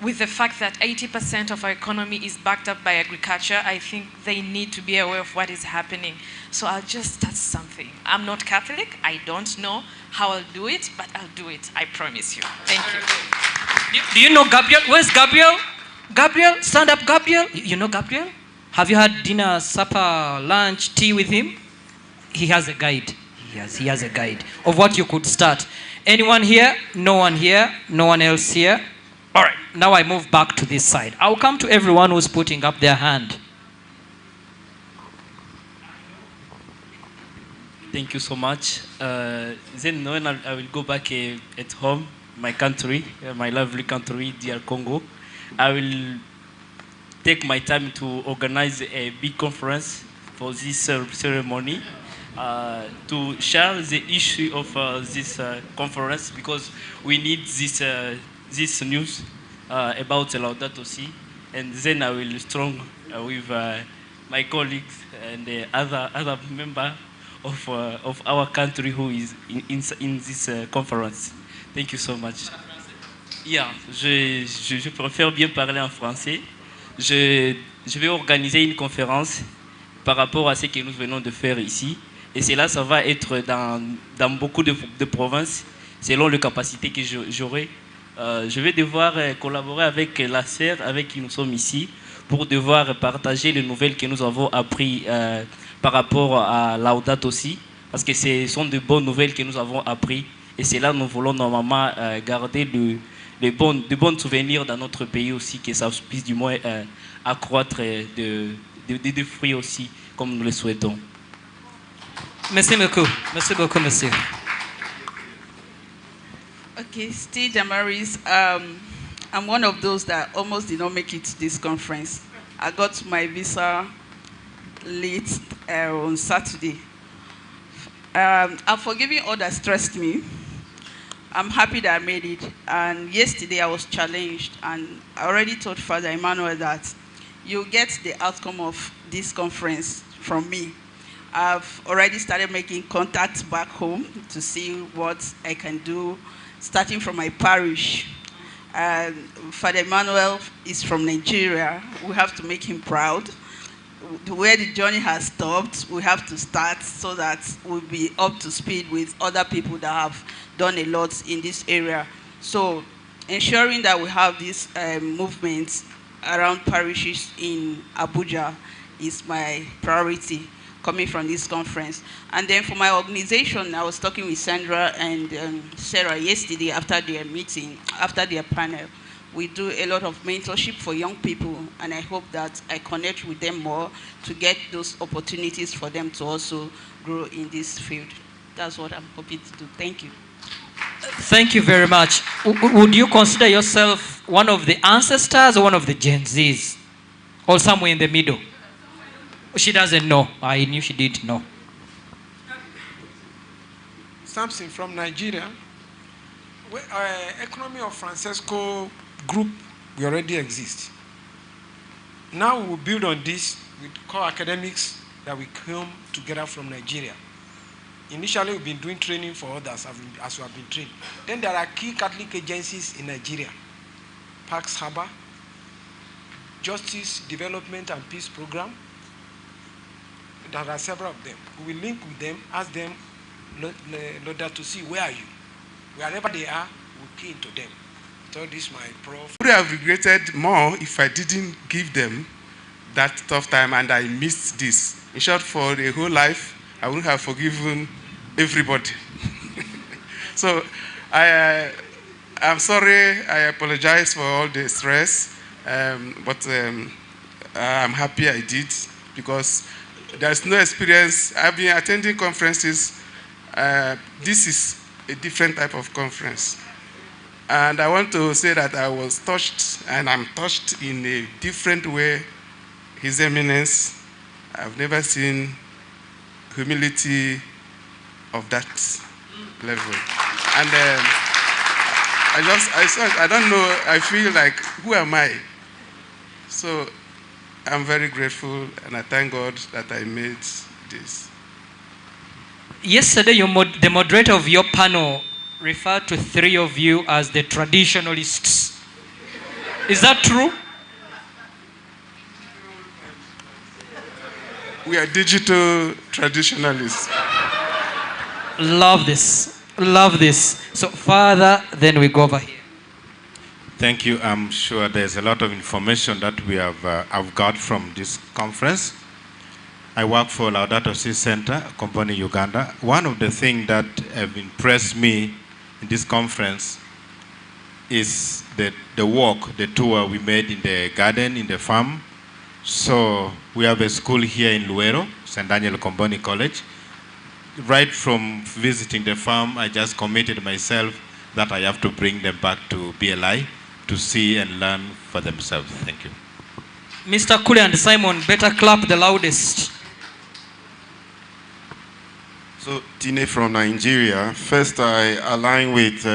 with the fact that 80% of our economy is backed up by agriculture. I think they need to be aware of what is happening. So I'll just start something. I'm not Catholic. I don't know how I'll do it, but I'll do it. I promise you. Thank you. Do you know Gabriel? Where's Gabriel? Gabriel, stand up, Gabriel. You know Gabriel? Have you had dinner, supper, lunch, tea with him? He has a guide. He has a guide of what you could start. Anyone here? No one here? No one else here? All right, now I move back to this side. I'll come to everyone who's putting up their hand. Thank you so much. Then when I will go back at home, my country, my lovely country, DR Congo, I will take my time to organize a big conference for this ceremony to share the issue of this conference, because we need this news about Laudato Si, and then I will strong with my colleagues and other member of our country who is in this conference. Thank you so much. Yeah, je préfère bien parler en français. Je vais organiser une conférence par rapport à ce que nous venons de faire ici. Et cela, ça va être dans beaucoup de provinces, selon les capacités que j'aurai. Je vais devoir collaborer avec la sœur avec qui nous sommes ici pour devoir partager les nouvelles que nous avons apprises par rapport à Laudato Si, parce que ce sont de bonnes nouvelles que nous avons apprises. Et c'est là nous voulons normalement garder de bons souvenirs dans notre pays aussi, que ça puisse du moins accroître des fruits aussi, comme nous le souhaitons. Merci beaucoup. Merci beaucoup, monsieur. Okay, Steve Damaris, I'm one of those that almost did not make it to this conference. I got my visa late on Saturday. I'm forgiving all that stressed me. I'm happy that I made it. And yesterday I was challenged, and I already told Father Emmanuel that you'll get the outcome of this conference from me. I've already started making contacts back home to see what I can do, starting from my parish. Father Emmanuel is from Nigeria. We have to make him proud. Where the journey has stopped, we have to start so that we'll be up to speed with other people that have done a lot in this area. So ensuring that we have this movement around parishes in Abuja is my priority coming from this conference. And then for my organization, I was talking with Sandra and Sarah yesterday after their meeting, after their panel. We do a lot of mentorship for young people, and I hope that I connect with them more to get those opportunities for them to also grow in this field. That's what I'm hoping to do. Thank you. Thank you very much. Would you consider yourself one of the ancestors or one of the Gen Zs? Or somewhere in the middle? She doesn't know. I knew she didn't know. Something from Nigeria. Economy of Francesco group, we already exist. Now we will build on this with core academics that we come together from Nigeria. Initially, we've been doing training for others as we have been trained. Then there are key Catholic agencies in Nigeria. Pax Harbor, Justice, Development and Peace Program. There are several of them. We will link with them, ask them, Laudato Si, where are you? Wherever they are, we key into them. So this is my prof. I would have regretted more if I didn't give them that tough time and I missed this. In short, for the whole life, I wouldn't have forgiven everybody. So I'm sorry, I apologize for all the stress, but I'm happy I did, because there's no experience. I've been attending conferences. This is a different type of conference. And I want to say that I was touched, and I'm touched in a different way. His Eminence, I've never seen humility of that level. And I don't know, I feel like, who am I? So I'm very grateful, and I thank God that I made this. Yesterday, the moderator of your panel referred to three of you as the traditionalists. Is that true? We are digital traditionalists. Love this. Love this. So, Father, then we go over here. Thank you. I'm sure there's a lot of information that we have got from this conference. I work for Laudato Si Center, company Uganda. One of the things that have impressed me in this conference is the walk, the tour we made in the garden, in the farm. So we have a school here in LUWEERO, St. Daniel Comboni College. Right from visiting the farm, I just committed myself that I have to bring them back to BLI to see and learn for themselves. Thank you. Mr. Kule and Simon, better clap the loudest. So, Tine from Nigeria. First, I align with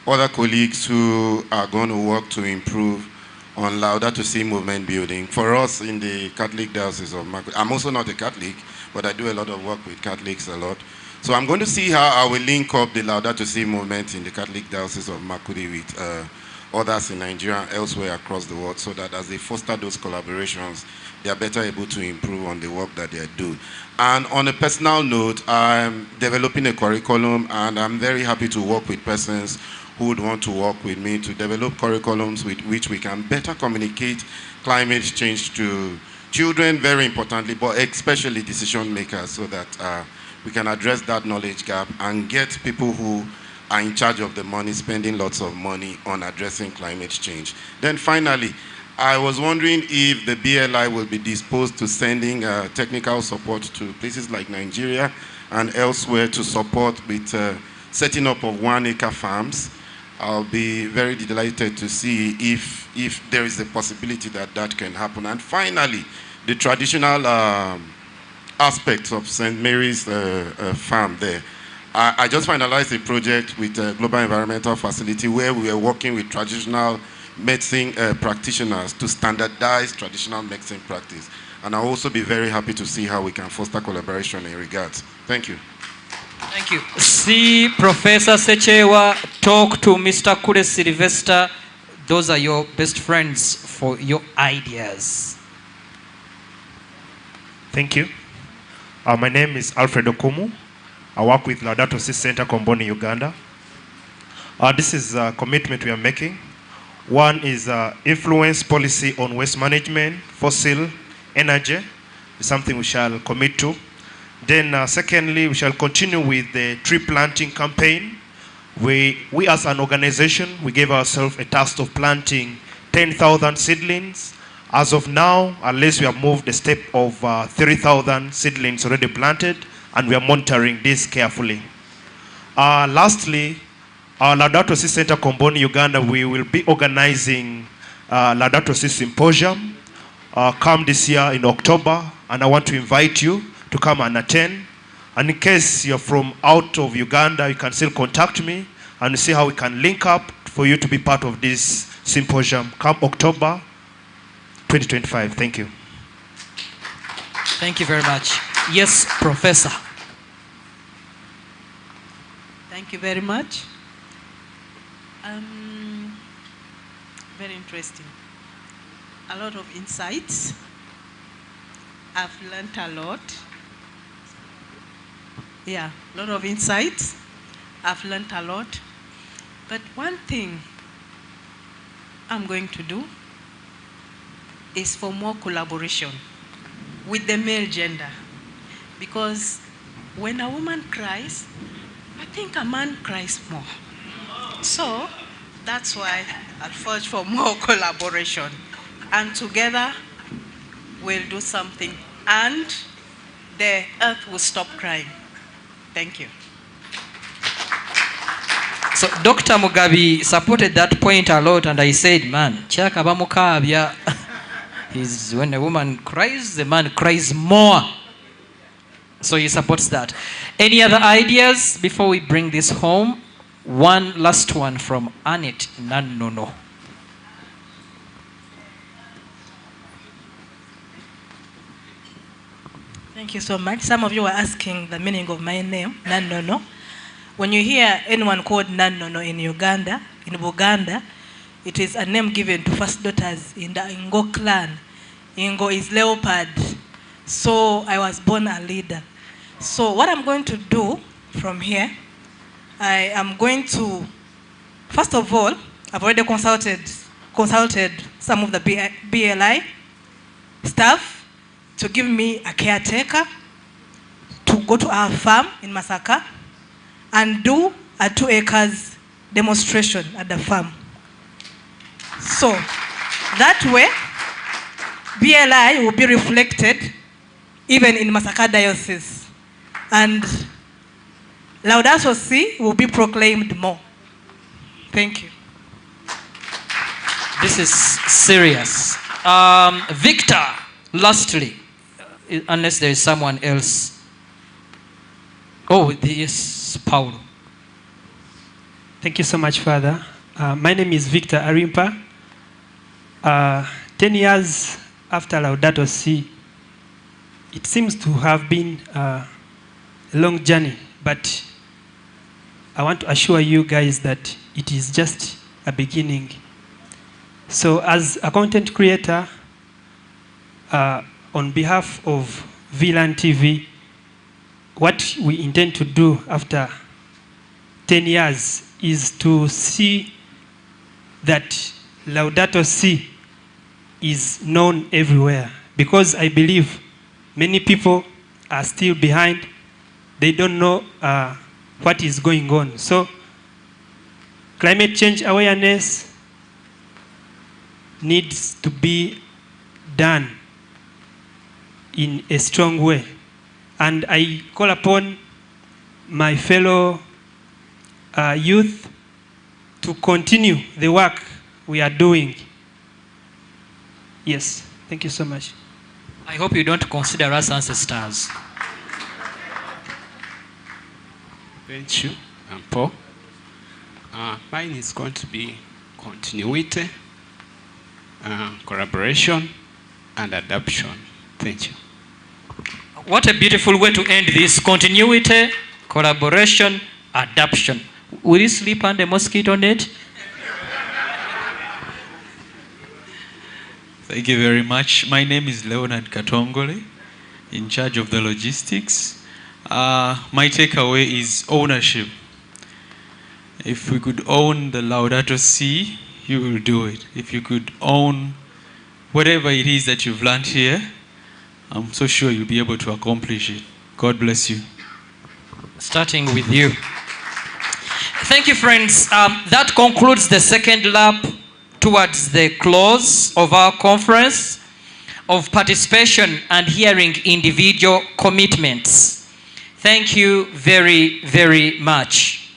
other colleagues who are going to work to improve on Laudato Si movement building. For us in the Catholic Diocese of Makurdi, I'm also not a Catholic, but I do a lot of work with Catholics a lot. So I'm going to see how I will link up the Laudato Si movement in the Catholic Diocese of Makurdi with others in Nigeria and elsewhere across the world, so that as they foster those collaborations, they are better able to improve on the work that they do. And on a personal note, I'm developing a curriculum, and I'm very happy to work with persons who would want to work with me to develop curriculums with which we can better communicate climate change to children, very importantly, but especially decision makers, so that we can address that knowledge gap and get people who are in charge of the money spending lots of money on addressing climate change. Then finally, I was wondering if the BLI will be disposed to sending technical support to places like Nigeria and elsewhere to support with setting up of 1 acre farms. I'll be very delighted to see if there is a possibility that that can happen. And finally, the traditional aspects of St. Mary's farm there. I just finalized a project with a Global Environmental Facility where we are working with traditional medicine practitioners to standardize traditional medicine practice. And I'll also be very happy to see how we can foster collaboration in regards. Thank you. Thank you. See Professor Sechewa talk to Mr. Kule Sylvester. Those are your best friends for your ideas. Thank you. My name is Alfred Okumu. I work with Laudato Si Center, Komboni, Uganda. This is a commitment we are making. One is influence policy on waste management, fossil energy, is something we shall commit to. Then secondly, we shall continue with the tree planting campaign. We as an organization, we gave ourselves a task of planting 10,000 seedlings. As of now, at least we have moved a step of 3,000 seedlings already planted, and we are monitoring this carefully. Lastly, our Laudato Si Center, Komboni, Uganda, we will be organizing Laudato Si Symposium come this year in October, and I want to invite you to come and attend. And in case you're from out of Uganda, you can still contact me and see how we can link up for you to be part of this symposium come October 2025. Thank you. Thank you very much. Yes, Professor. Thank you very much. Very interesting. A lot of insights. I've learned a lot. Yeah, a lot of insights. I've learned a lot. But one thing I'm going to do is for more collaboration with the male gender. Because when a woman cries, I think a man cries more. So that's why I'll forge for more collaboration. And together we'll do something. And the earth will stop crying. Thank you. So Dr. Mugabe supported that point a lot, and I said, man, is when a woman cries, the man cries more. So he supports that. Any other ideas before we bring this home? One last one from Annette Nanono. Thank you so much. Some of you were asking the meaning of my name, Nanono. When you hear anyone called Nanono in Uganda, in Buganda, it is a name given to first daughters in the Ingo clan. Ingo is leopard. So I was born a leader. So what I'm going to do from here, I am going to, first of all, I've already consulted some of the BLI staff to give me a caretaker to go to our farm in Masaka and do a 2 acres demonstration at the farm. So that way, BLI will be reflected even in Masaka Diocese. And Laudato Si will be proclaimed more. Thank you. This is serious. Victor, lastly, unless there is someone else. Oh, yes, Paulo. Thank you so much, Father. My name is Victor Arimpa. 10 years after Laudato Si, it seems to have been a long journey, but I want to assure you guys that it is just a beginning. So as a content creator, on behalf of VLAN TV, what we intend to do after 10 years is to see that Laudato Si is known everywhere, because I believe many people are still behind. They don't know what is going on. So climate change awareness needs to be done in a strong way. And I call upon my fellow youth to continue the work we are doing. Yes, thank you so much. I hope you don't consider us ancestors. Thank you, Paul. Mine is going to be continuity. collaboration, and adoption. Thank you. What a beautiful way to end this. Continuity, collaboration, adoption. Will you sleep under a mosquito net? Thank you very much. My name is Leonard Katongole, in charge of the logistics. My takeaway is ownership. If we could own the Laudato Si, you will do it. If you could own whatever it is that you've learned here, I'm so sure you'll be able to accomplish it. God bless you. Starting with you. Thank you, friends. That concludes the second lap towards the close of our conference of participation and hearing individual commitments. Thank you very, very much.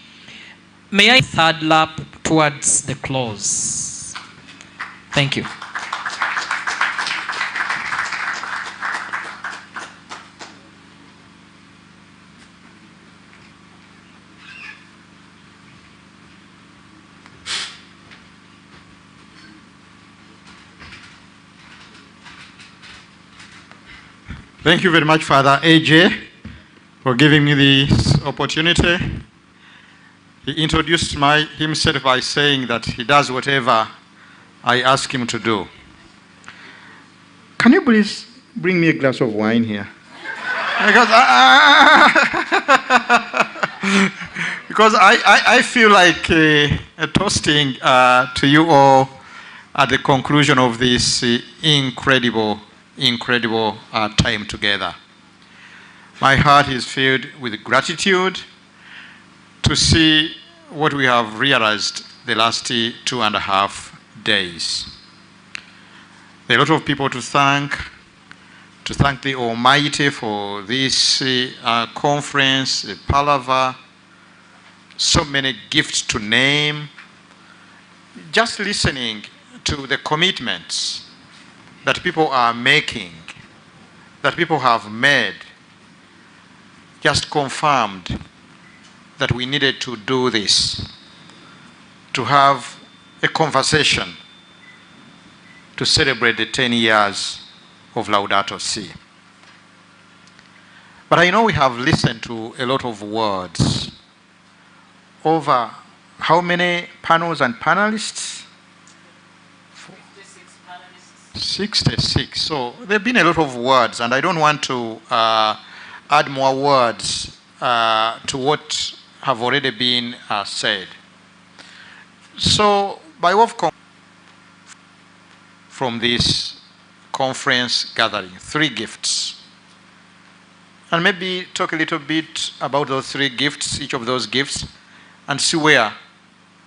May I third lap towards the close? Thank you. Thank you very much, Father AJ, for giving me this opportunity. He introduced himself by saying that he does whatever I ask him to do. Can you please bring me a glass of wine here? Because I feel like toasting to you all at the conclusion of this incredible time together. My heart is filled with gratitude to see what we have realized the last 2.5 days. There are a lot of people to thank the Almighty for this conference, the palava, so many gifts to name. Just listening to the commitments that people are making, that people have made, just confirmed that we needed to do this, to have a conversation to celebrate the 10 years of Laudato Si. But I know we have listened to a lot of words. Over how many panels and panelists? 66. So there have been a lot of words, and I don't want to add more words to what have already been said. So by way of from this conference gathering, 3 gifts. And maybe talk a little bit about those 3 gifts, each of those gifts, and see where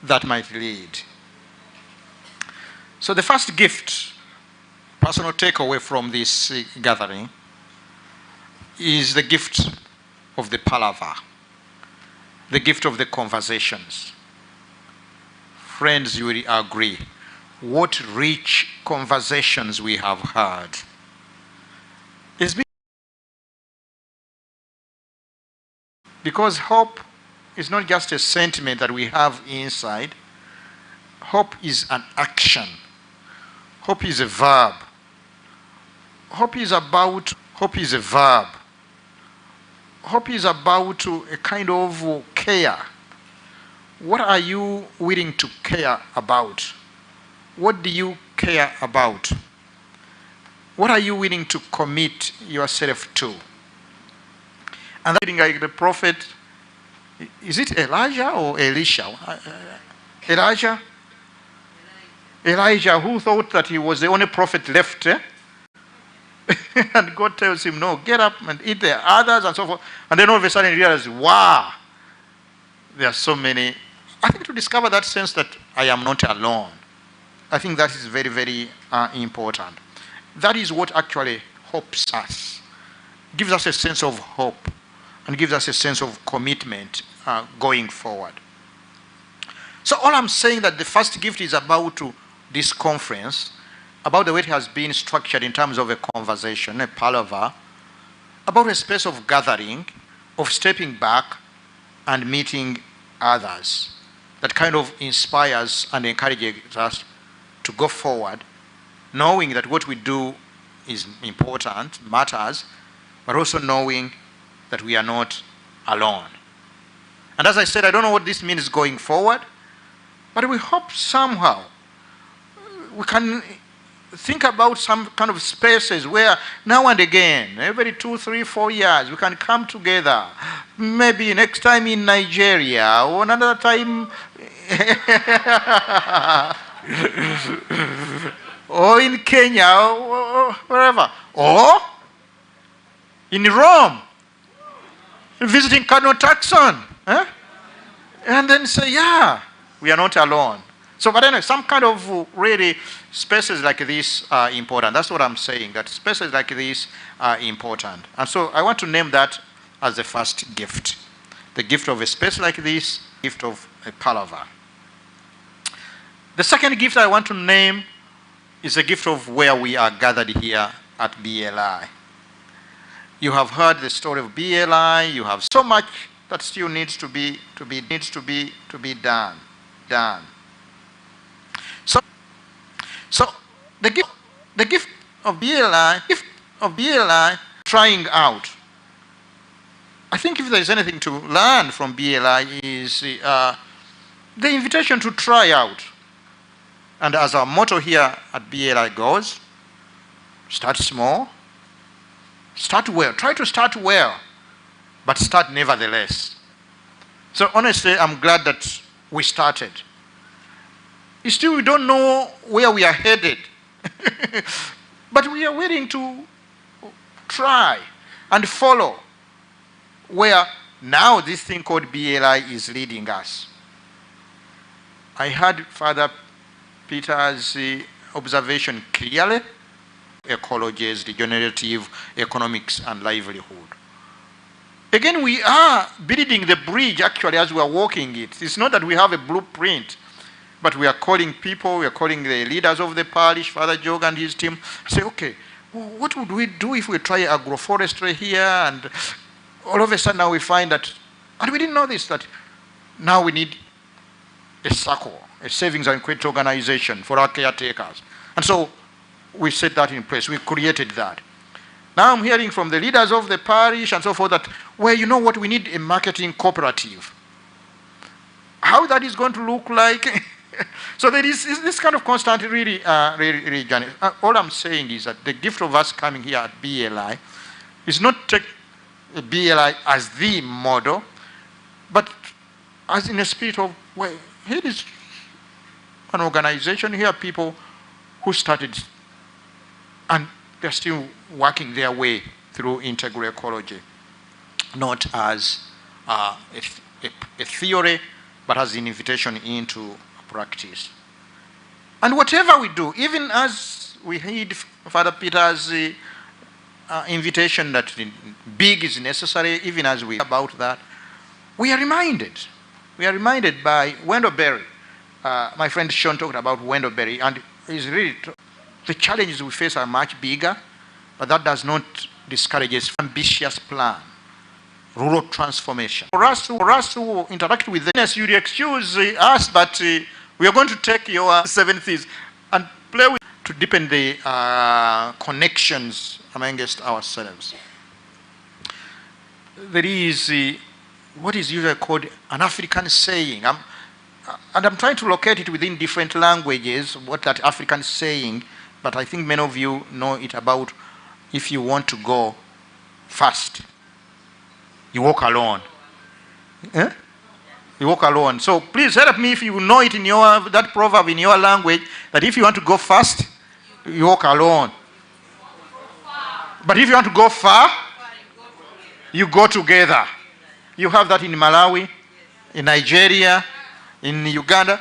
that might lead. So the first gift, personal takeaway from this gathering, is the gift of the palava, the gift of the conversations. Friends, you will agree, what rich conversations we have had. It's because hope is not just a sentiment that we have inside. Hope is an action. Hope is a verb. Hope is a verb. Hope is about a kind of care. What are you willing to care about? What do you care about? What are you willing to commit yourself to? And that like the prophet, is it Elijah or Elisha? Elijah? Elijah, who thought that he was the only prophet left. And God tells him, no, get up and eat the others and so forth. And then all of a sudden he realizes, wow, there are so many. I think to discover that sense that I am not alone, I think that is very, very important. That is what actually hopes us, gives us a sense of hope, and gives us a sense of commitment going forward. So all I'm saying that the first gift is about this conference, about the way it has been structured in terms of a conversation, a palava, about a space of gathering, of stepping back and meeting others, that kind of inspires and encourages us to go forward knowing that what we do is important, matters, but also knowing that we are not alone. And as I said, I don't know what this means going forward, but we hope somehow we can think about some kind of spaces where now and again, every 2, 3, 4 years, we can come together. Maybe next time in Nigeria, or another time or in Kenya, or wherever. Or in Rome, visiting Cardinal Turkson. And then say, yeah, we are not alone. So, but anyway, some kind of really spaces like this are important. That's what I'm saying, that spaces like this are important. And so I want to name that as the first gift. The gift of a space like this, gift of a palava. The second gift I want to name is a gift of where we are gathered here at BLI. You have heard the story of BLI. You have so much that still needs to be done. So the gift of BLI, trying out. I think if there is anything to learn from BLI is the invitation to try out. And as our motto here at BLI goes, start small, start well. Try to start well, but start nevertheless. So honestly, I'm glad that we started. Still, we don't know where we are headed. But we are willing to try and follow where now this thing called BLI is leading us. I heard Father Peter's observation clearly. Ecology is regenerative economics and livelihood. Again, we are building the bridge actually as we are walking it. It's not that we have a blueprint, but we are calling people, we are calling the leaders of the parish, Father Jog and his team, say, okay, what would we do if we try agroforestry here? And all of a sudden now we find that, and we didn't know this, that now we need a circle, a savings and credit organization for our caretakers. And so we set that in place, we created that. Now I'm hearing from the leaders of the parish and so forth that, well, you know what, we need a marketing cooperative. How that is going to look like? So there is this kind of constant really journey. All I'm saying is that the gift of us coming here at BLI is not take BLI as the model, but as in a spirit of, well, here is an organization, here are people who started and they're still working their way through integral ecology, not as a theory, but as an invitation into practice. And whatever we do, even as we heed Father Peter's invitation that big is necessary, even as we about that, we are reminded. We are reminded by Wendell Berry. My friend Sean talked about Wendell Berry, and he's really, the challenges we face are much bigger, but that does not discourage this ambitious plan. Rural transformation. For us to interact with this, you'll excuse us, but we are going to take your 7 Cs and play with to deepen the connections amongst ourselves. There is what is usually called an African saying. And I'm trying to locate it within different languages, what that African saying, but I think many of you know it about, if you want to go fast, you walk alone. Eh? You walk alone. So please help me if you know it in that proverb in your language, that if you want to go fast, you walk alone. But if you want to go far, you go together. You have that in Malawi, in Nigeria, in Uganda,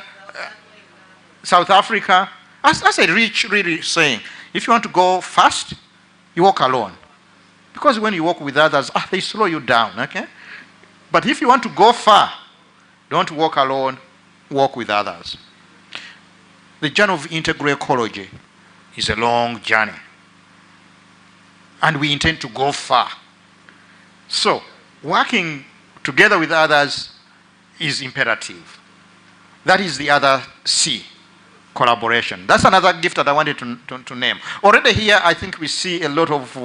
South Africa. That's a rich, really saying. If you want to go fast, you walk alone. Because when you walk with others, they slow you down, okay? But if you want to go far, don't walk alone, walk with others. The journey of integral ecology is a long journey. And we intend to go far. So, working together with others is imperative. That is the other C. collaboration. That's another gift that I wanted to name. Already here, I think we see a lot of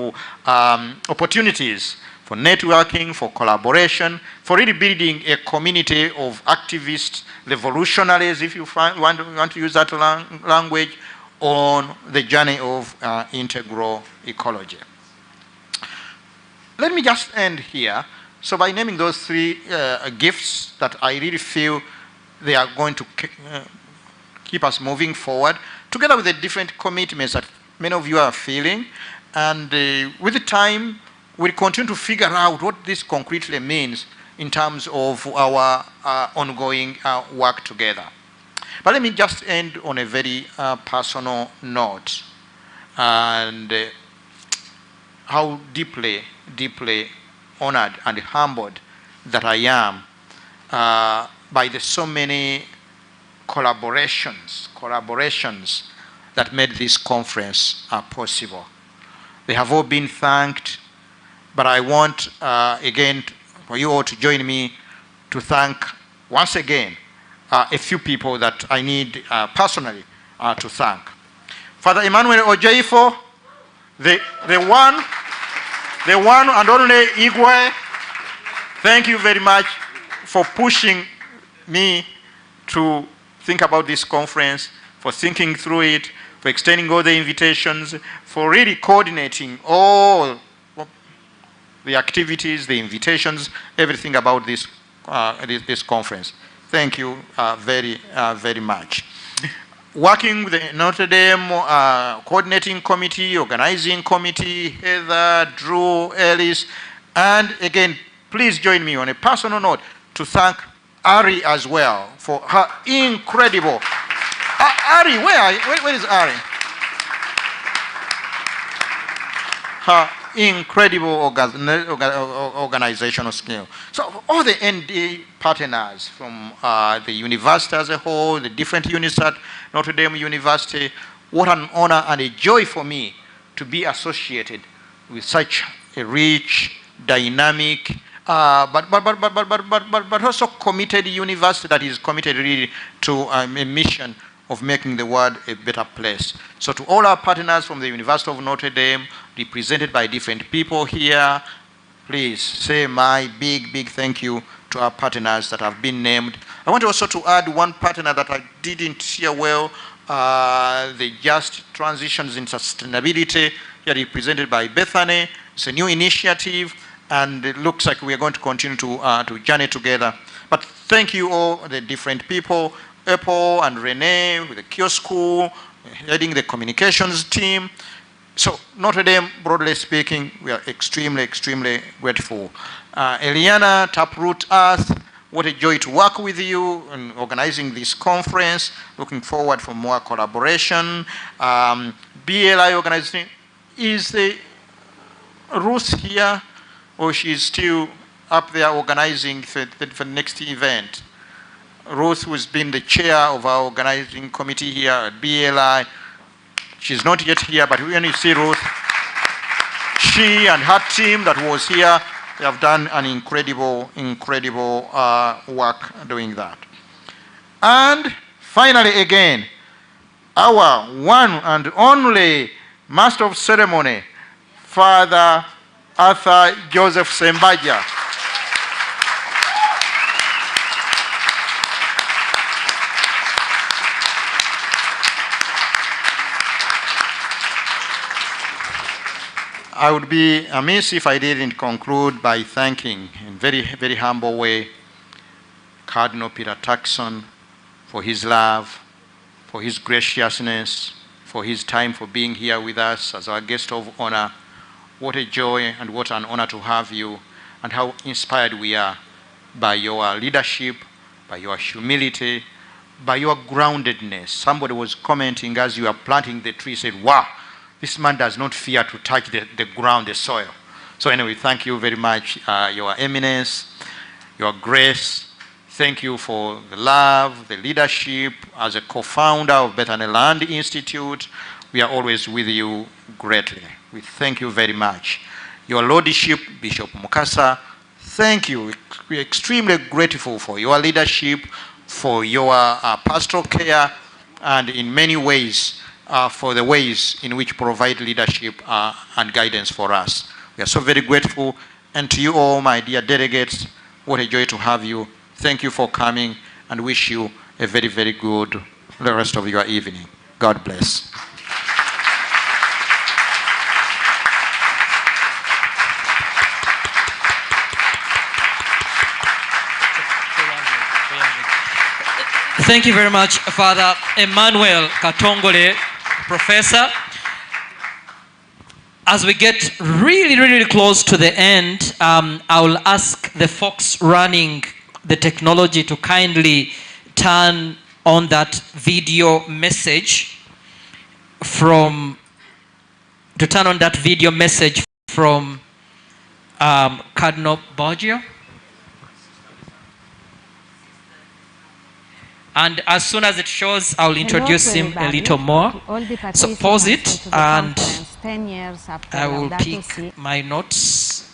opportunities for networking, for collaboration, for really building a community of activists, revolutionaries, if you want to use that language, on the journey of integral ecology. Let me just end here. So by naming those three gifts that I really feel they are going to keep us moving forward, together with the different commitments that many of you are feeling, and with the time, we'll continue to figure out what this concretely means in terms of our ongoing work together. But let me just end on a very personal note, and how deeply, deeply honored and humbled that I am by the so many collaborations that made this conference possible. They have all been thanked, but I want again for you all to join me to thank once again a few people that I need personally to thank. Father Emmanuel Ojeifo, the one and only Igwe, thank you very much for pushing me to think about this conference, for thinking through it, for extending all the invitations, for really coordinating all the activities, the invitations, everything about this conference. Thank you very much. Working with the Notre Dame coordinating committee, organizing committee, Heather, Drew, Ellis, and again, please join me on a personal note to thank Ari as well for her incredible. Ari, where is Ari? Her incredible organizational skill. So all the ND partners from the university as a whole, the different units at Notre Dame University, what an honor and a joy for me to be associated with such a rich, dynamic, but also committed university that is committed really to a mission of making the world a better place. So to all our partners from the University of Notre Dame, represented by different people here, please say my big thank you to our partners that have been named. I want also to add one partner that I didn't hear well, the Just Transitions in Sustainability, here represented by Bethany. It's a new initiative, and it looks like we are going to continue to journey together. But thank you all, the different people, Apple and Renee with the kiosk school, heading the communications team. So Notre Dame, broadly speaking, we are extremely grateful. Eliana, Taproot Earth, what a joy to work with you in organizing this conference. Looking forward for more collaboration. BLI organizing, is the Ruth here, or she's still up there organizing for the next event? Ruth, who's been the chair of our organizing committee here at BLI, she's not yet here, but when you see Ruth, she and her team that was here, they have done an incredible work doing that. And finally, again, our one and only Master of Ceremony, Father Arthur Joseph Sembaja. I would be amiss if I didn't conclude by thanking in very humble way Cardinal Peter Turkson for his love, for his graciousness, for his time, for being here with us as our guest of honor. What a joy and what an honor to have you, and how inspired we are by your leadership, by your humility, by your groundedness. Somebody was commenting as you are planting the tree, said, wow, this man does not fear to touch the ground, the soil. So anyway, thank you very much, Your Eminence, Your Grace. Thank you for the love, the leadership. As a co-founder of Bethany Land Institute, we are always with you greatly. We thank you very much. Your Lordship, Bishop Mukasa, thank you. We are extremely grateful for your leadership, for your pastoral care, and in many ways for the ways in which provide leadership and guidance for us. We are so very grateful. And to you all, my dear delegates, what a joy to have you. Thank you for coming, and wish you a very, very good rest of your evening. God bless. Thank you very much, Father Emmanuel Katongole, Professor. As we get really, really close to the end, I will ask the folks running the technology to kindly turn on that video message from Cardinal Borgia. And as soon as it shows, I'll introduce him a little more. So pause it, and 10 years after I will Laudato pick Si. my notes.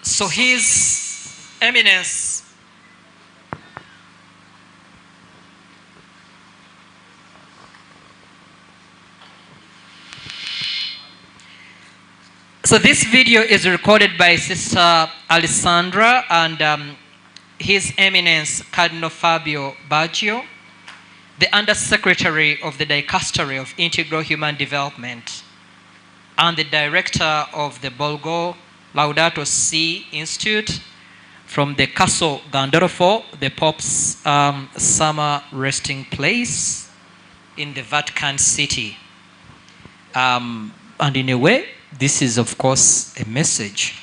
So His Eminence So this video is recorded by Sister Alessandra and His Eminence Cardinal Fabio Baggio, the Undersecretary of the Dicastery of Integral Human Development and the Director of the Bolgo Laudato Si Institute from the Castle Gandolfo, the Pope's summer resting place in the Vatican City. And in a way, this is, of course, a message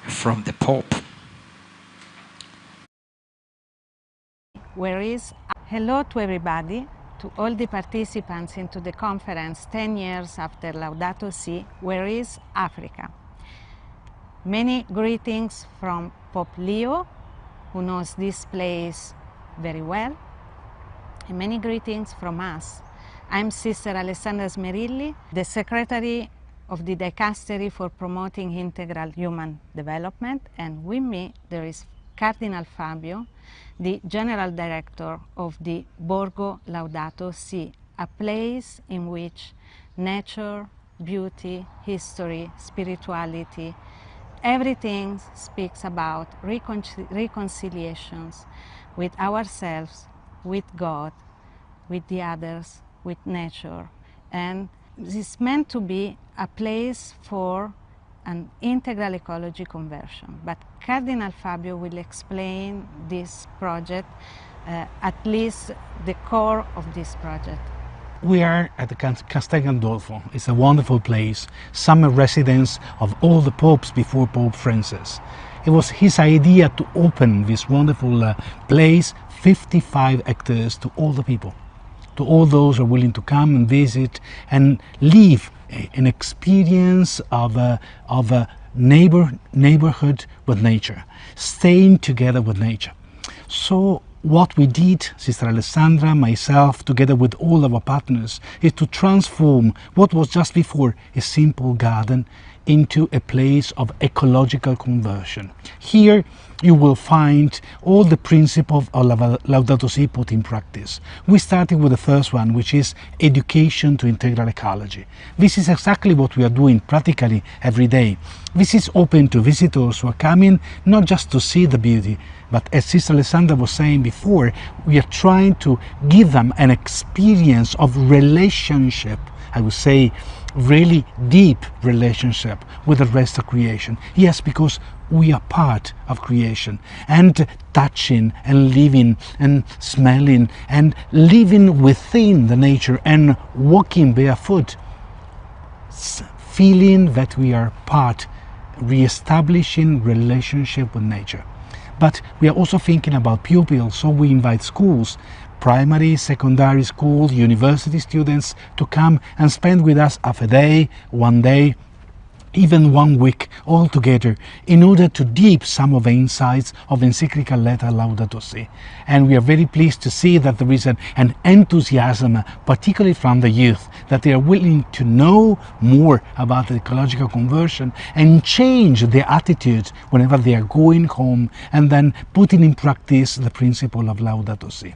from the Pope. Where is hello to everybody, to all the participants into the conference 10 years after Laudato Si, where is Africa? Many greetings from Pope Leo, who knows this place very well, and many greetings from us. I'm Sister Alessandra Smerilli, the Secretary of the Dicastery for Promoting Integral Human Development, and with me there is Cardinal Fabio, the General Director of the Borgo Laudato Si, a place in which nature, beauty, history, spirituality, everything speaks about reconciliations with ourselves, with God, with the others, with nature. And this is meant to be a place for an integral ecology conversion. But Cardinal Fabio will explain this project, at least the core of this project. We are at the Castel Gandolfo. It's a wonderful place, summer residence of all the popes before Pope Francis. It was his idea to open this wonderful place, 55 hectares, to all the people, to all those who are willing to come and visit and live an experience of a neighborhood with nature, staying together with nature. So what we did, Sister Alessandra, myself, together with all our partners, is to transform what was just before a simple garden into a place of ecological conversion. Here you will find all the principles of Laudato Si put in practice. We started with the first one, which is education to integral ecology. This is exactly what we are doing practically every day. This is open to visitors who are coming not just to see the beauty, but as Sister Alessandra was saying before, we are trying to give them an experience of relationship, I would say really deep relationship with the rest of creation. Yes, because we are part of creation, and touching and living and smelling and living within the nature and walking barefoot, feeling that we are part, re-establishing relationship with nature. But we are also thinking about pupils, so we invite schools, primary, secondary school, university students to come and spend with us half a day, one day even 1 week all together in order to deep some of the insights of encyclical letter Laudato Si. And we are very pleased to see that there is an enthusiasm, particularly from the youth, that they are willing to know more about the ecological conversion and change their attitude whenever they are going home and then putting in practice the principle of Laudato Si.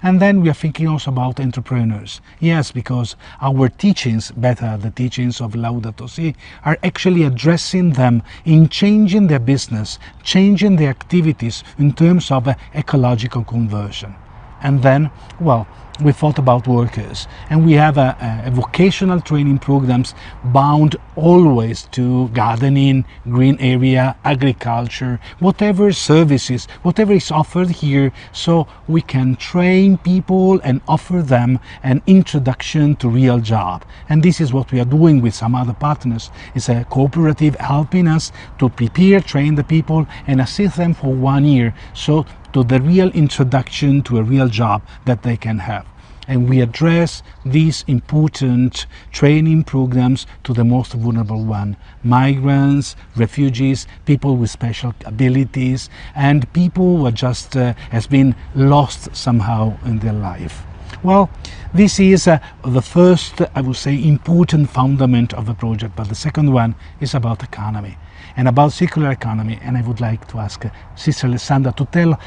And then we are thinking also about entrepreneurs. Yes, because our teachings, better the teachings of Laudato Si, are actually addressing them in changing their business, changing their activities in terms of ecological conversion. And then, well, we thought about workers, and we have a vocational training programs bound always to gardening, green area, agriculture, whatever services, whatever is offered here, so we can train people and offer them an introduction to real job. And this is what we are doing with some other partners. It's a cooperative helping us to prepare, train the people and assist them for 1 year, so to the real introduction to a real job that they can have. And we address these important training programs to the most vulnerable one: migrants, refugees, people with special abilities, and people who are just has been lost somehow in their life. Well, this is the first, I would say, important fundament of the project, but the second one is about economy and about circular economy. And I would like to ask Sister Alessandra to tell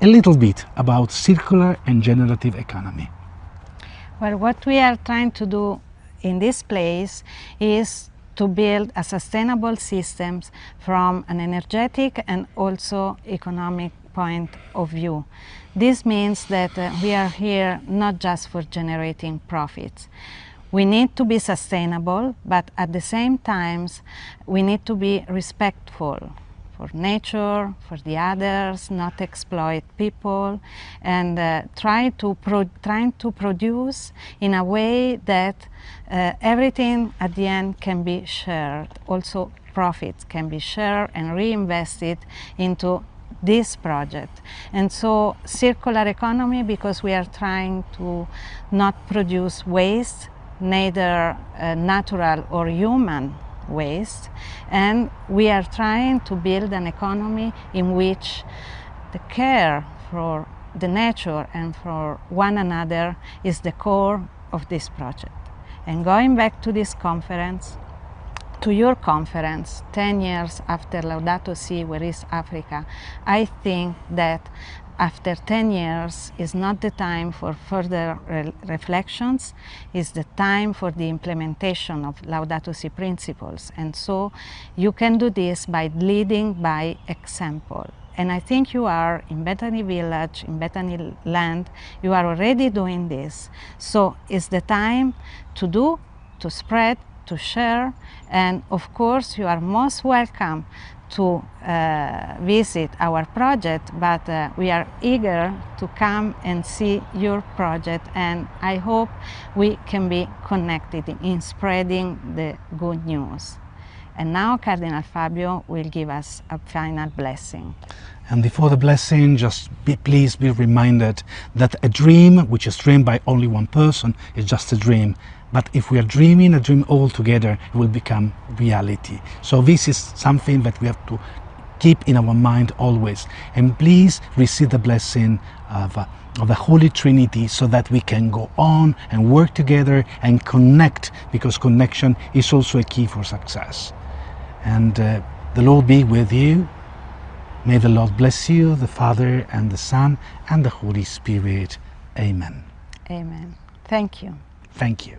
a little bit about circular and generative economy. Well, what we are trying to do in this place is to build a sustainable systems from an energetic and also economic point of view. This means that we are here not just for generating profits. We need to be sustainable, but at the same time we need to be respectful for nature, for the others, not exploit people, and trying to produce in a way that everything at the end can be shared. Also profits can be shared and reinvested into this project. And so circular economy, because we are trying to not produce waste, neither natural or human waste, and we are trying to build an economy in which the care for the nature and for one another is the core of this project. And going back to this conference, to your conference, 10 years after Laudato Si, Where is Africa? I think that after 10 years is not the time for further reflections, it's the time for the implementation of Laudato Si principles. And so you can do this by leading by example. And I think you are in Bethany village, in Bethany land, you are already doing this. So it's the time to do, to spread, to share, and of course you are most welcome to visit our project, but we are eager to come and see your project, and I hope we can be connected in spreading the good news. And now Cardinal Fabio will give us a final blessing. And before the blessing, just please be reminded that a dream which is dreamed by only one person is just a dream. But if we are dreaming a dream all together, it will become reality. So this is something that we have to keep in our mind always. And please receive the blessing of the Holy Trinity so that we can go on and work together and connect, because connection is also a key for success. And the Lord be with you. May the Lord bless you, the Father and the Son and the Holy Spirit. Amen. Amen. Thank you. Thank you.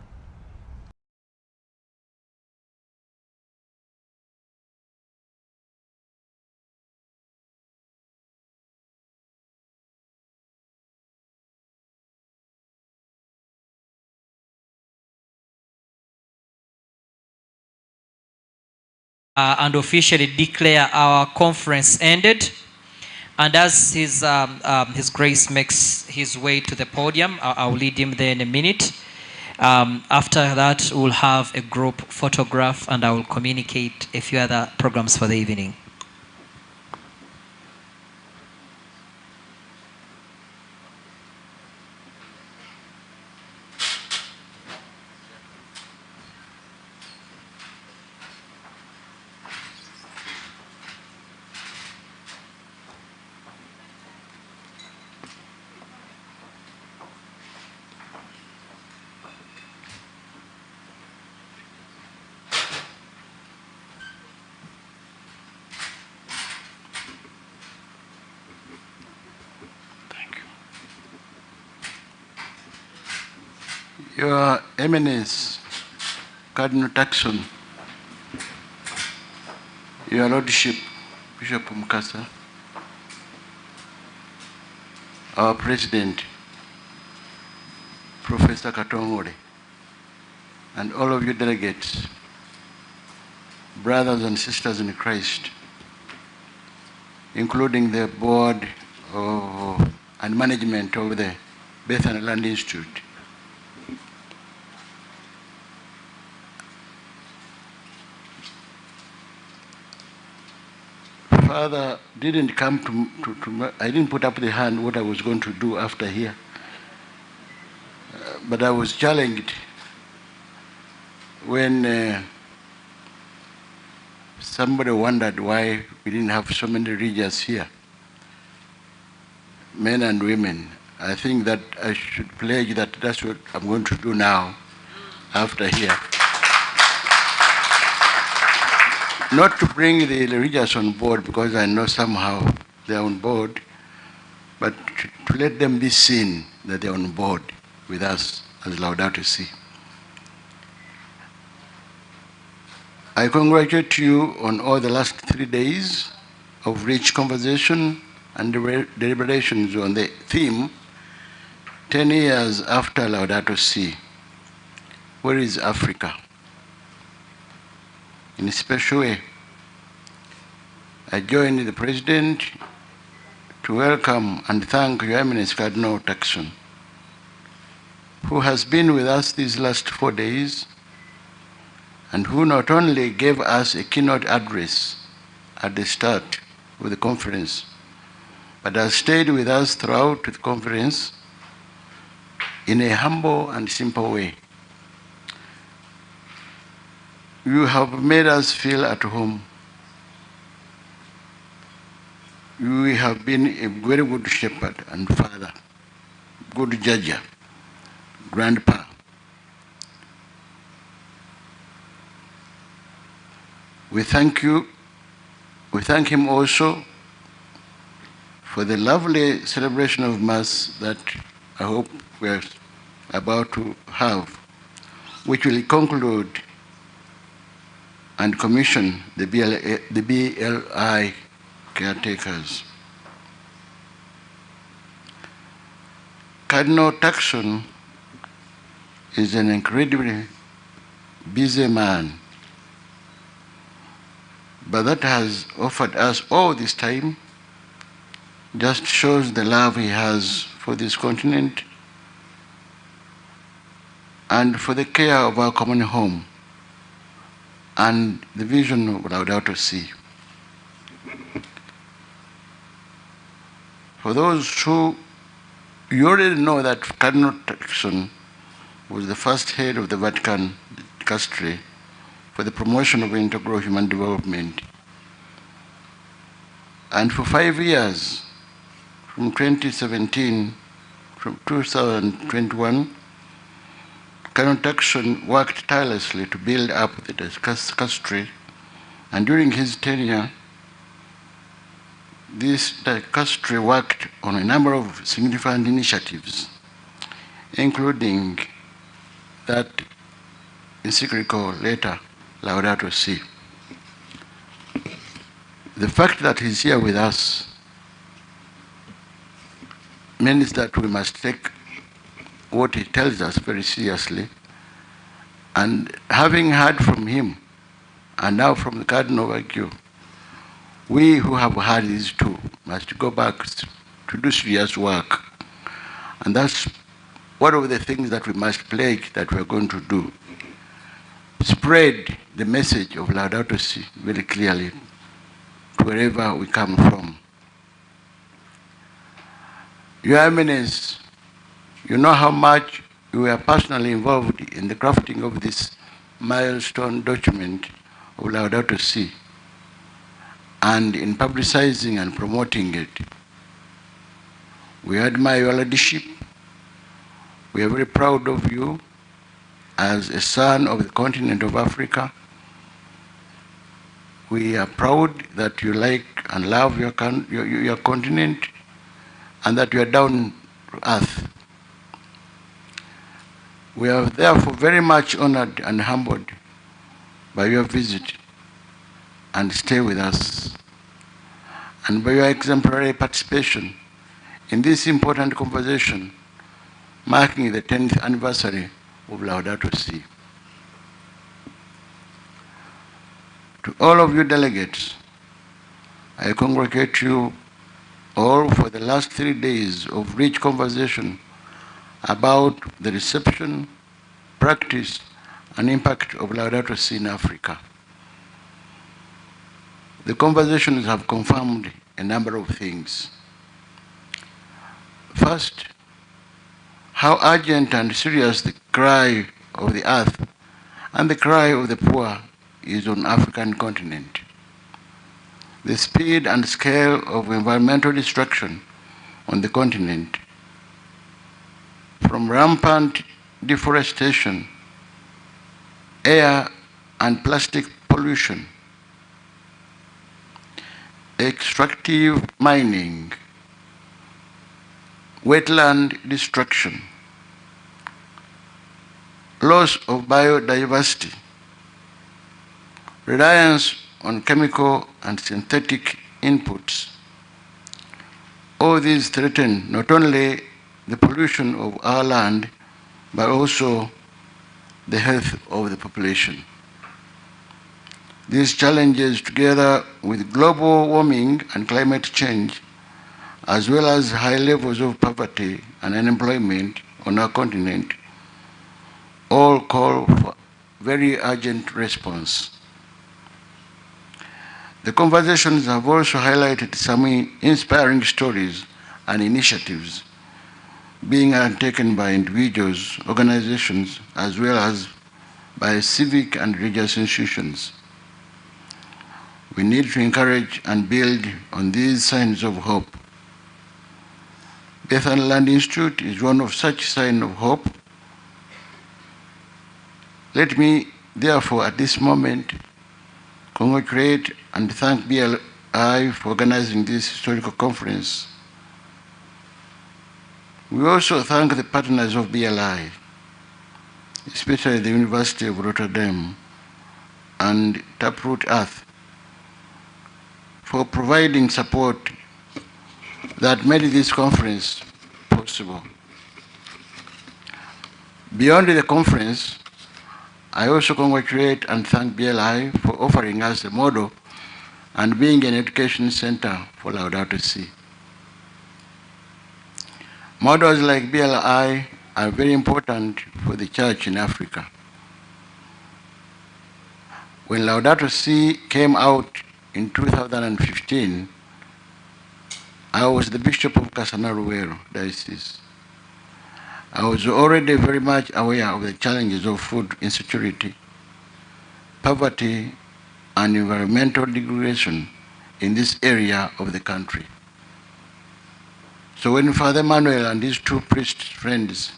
And officially declare our conference ended. And as His Grace makes his way to the podium, I'll lead him there in a minute. After that, we'll have a group photograph, and I will communicate a few other programs for the evening. Your Eminence, Cardinal Turkson, Your Lordship, Bishop Mukasa, our President, Professor Katongole, and all of you delegates, brothers and sisters in Christ, including the board and management of the Bethany Land Institute. Father didn't come to I didn't put up the hand what I was going to do after here. But I was challenged when somebody wondered why we didn't have so many religious here, men and women. I think that I should pledge that that's what I'm going to do now after here. Not to bring the religious on board because I know somehow they're on board, but to let them be seen that they're on board with us as Laudato Si. I congratulate you on all the last 3 days of rich conversation and deliberations on the theme, 10 years after Laudato Si, where is Africa? In a special way, I join the President to welcome and thank Your Eminence Cardinal Turkson, who has been with us these last 4 days and who not only gave us a keynote address at the start of the conference, but has stayed with us throughout the conference in a humble and simple way. You have made us feel at home. You have been a very good shepherd and father, good judger, grandpa. We thank you. We thank him also for the lovely celebration of Mass that I hope we're about to have, which will conclude and commission the BLI caretakers. Cardinal Turkson is an incredibly busy man, but that has offered us all this time just shows the love he has for this continent and for the care of our common home and the vision of Laudato Si. For those who, you already know that Cardinal Turkson was the first head of the Vatican Dicastery for the promotion of integral human development. And for 5 years, from 2017 to 2021, Cardinal Turkson worked tirelessly to build up the dicastery, and during his tenure, this dicastery worked on a number of significant initiatives, including that encyclical letter, Laudato Si. The fact that he's here with us means that we must take what he tells us very seriously. And having heard from him, and now from the Cardinal Wagyu, we who have heard these two must go back to do serious work. And that's one of the things that we must pledge that we're going to do. Spread the message of Laudato Si very clearly to wherever we come from. Your Eminence, you know how much you were personally involved in the crafting of this milestone document of Laudato Si and in publicizing and promoting it. We admire your leadership. We are very proud of you as a son of the continent of Africa. We are proud that you like and love your continent and that you are down to earth. We are therefore very much honored and humbled by your visit and stay with us, and by your exemplary participation in this important conversation marking the 10th anniversary of Laudato Si. To all of you delegates, I congratulate you all for the last 3 days of rich conversation about the reception, practice, and impact of Laudato Si in Africa. The conversations have confirmed a number of things. First, how urgent and serious the cry of the earth and the cry of the poor is on the African continent. The speed and scale of environmental destruction on the continent, from rampant deforestation, air and plastic pollution, extractive mining, wetland destruction, loss of biodiversity, reliance on chemical and synthetic inputs. All these threaten not only the pollution of our land, but also the health of the population. These challenges, together with global warming and climate change, as well as high levels of poverty and unemployment on our continent, all call for very urgent response. The conversations have also highlighted some inspiring stories and initiatives being undertaken by individuals, organizations, as well as by civic and religious institutions. We need to encourage and build on these signs of hope. Bethany Land Institute is one of such signs of hope. Let me, therefore, at this moment, congratulate and thank BLI for organizing this historical conference. We also thank the partners of BLI, especially the University of Rotterdam and Taproot Earth, for providing support that made this conference possible. Beyond the conference, I also congratulate and thank BLI for offering us a model and being an education center for Laudato Si. Models like BLI are very important for the church in Africa. When Laudato Si came out in 2015, I was the Bishop of LUWEERO Diocese. I was already very much aware of the challenges of food insecurity, poverty, and environmental degradation in this area of the country. So when Father Manuel and his two priest friends,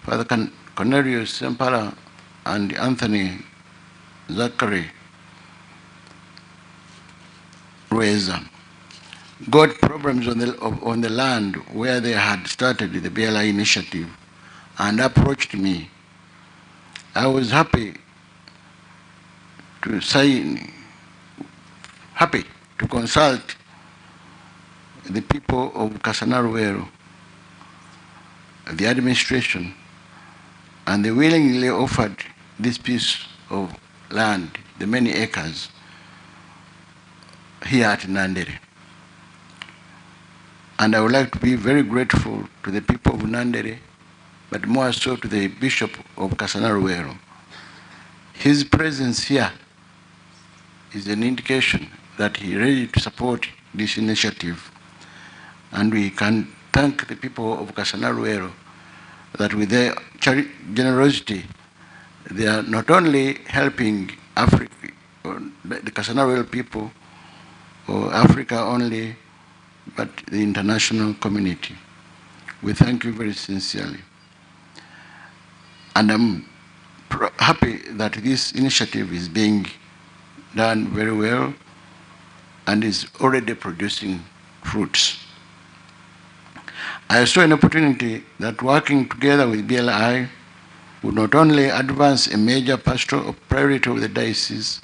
Father Cornelius Sempala and Anthony Zachary Rueza, got problems on the land where they had started the BLI initiative and approached me, I was happy to consult the people of LUWEERO, the administration, and they willingly offered this piece of land, the many acres, here at Nandere. And I would like to be very grateful to the people of Nandere, but more so to the Bishop of LUWEERO. His presence here is an indication that he is ready to support this initiative. And we can thank the people of LUWEERO that with their generosity, they are not only helping Africa, or the LUWEERO people, or Africa only, but the international community. We thank you very sincerely. And I'm happy that this initiative is being done very well and is already producing fruits. I saw an opportunity that working together with BLI would not only advance a major pastoral priority of the diocese,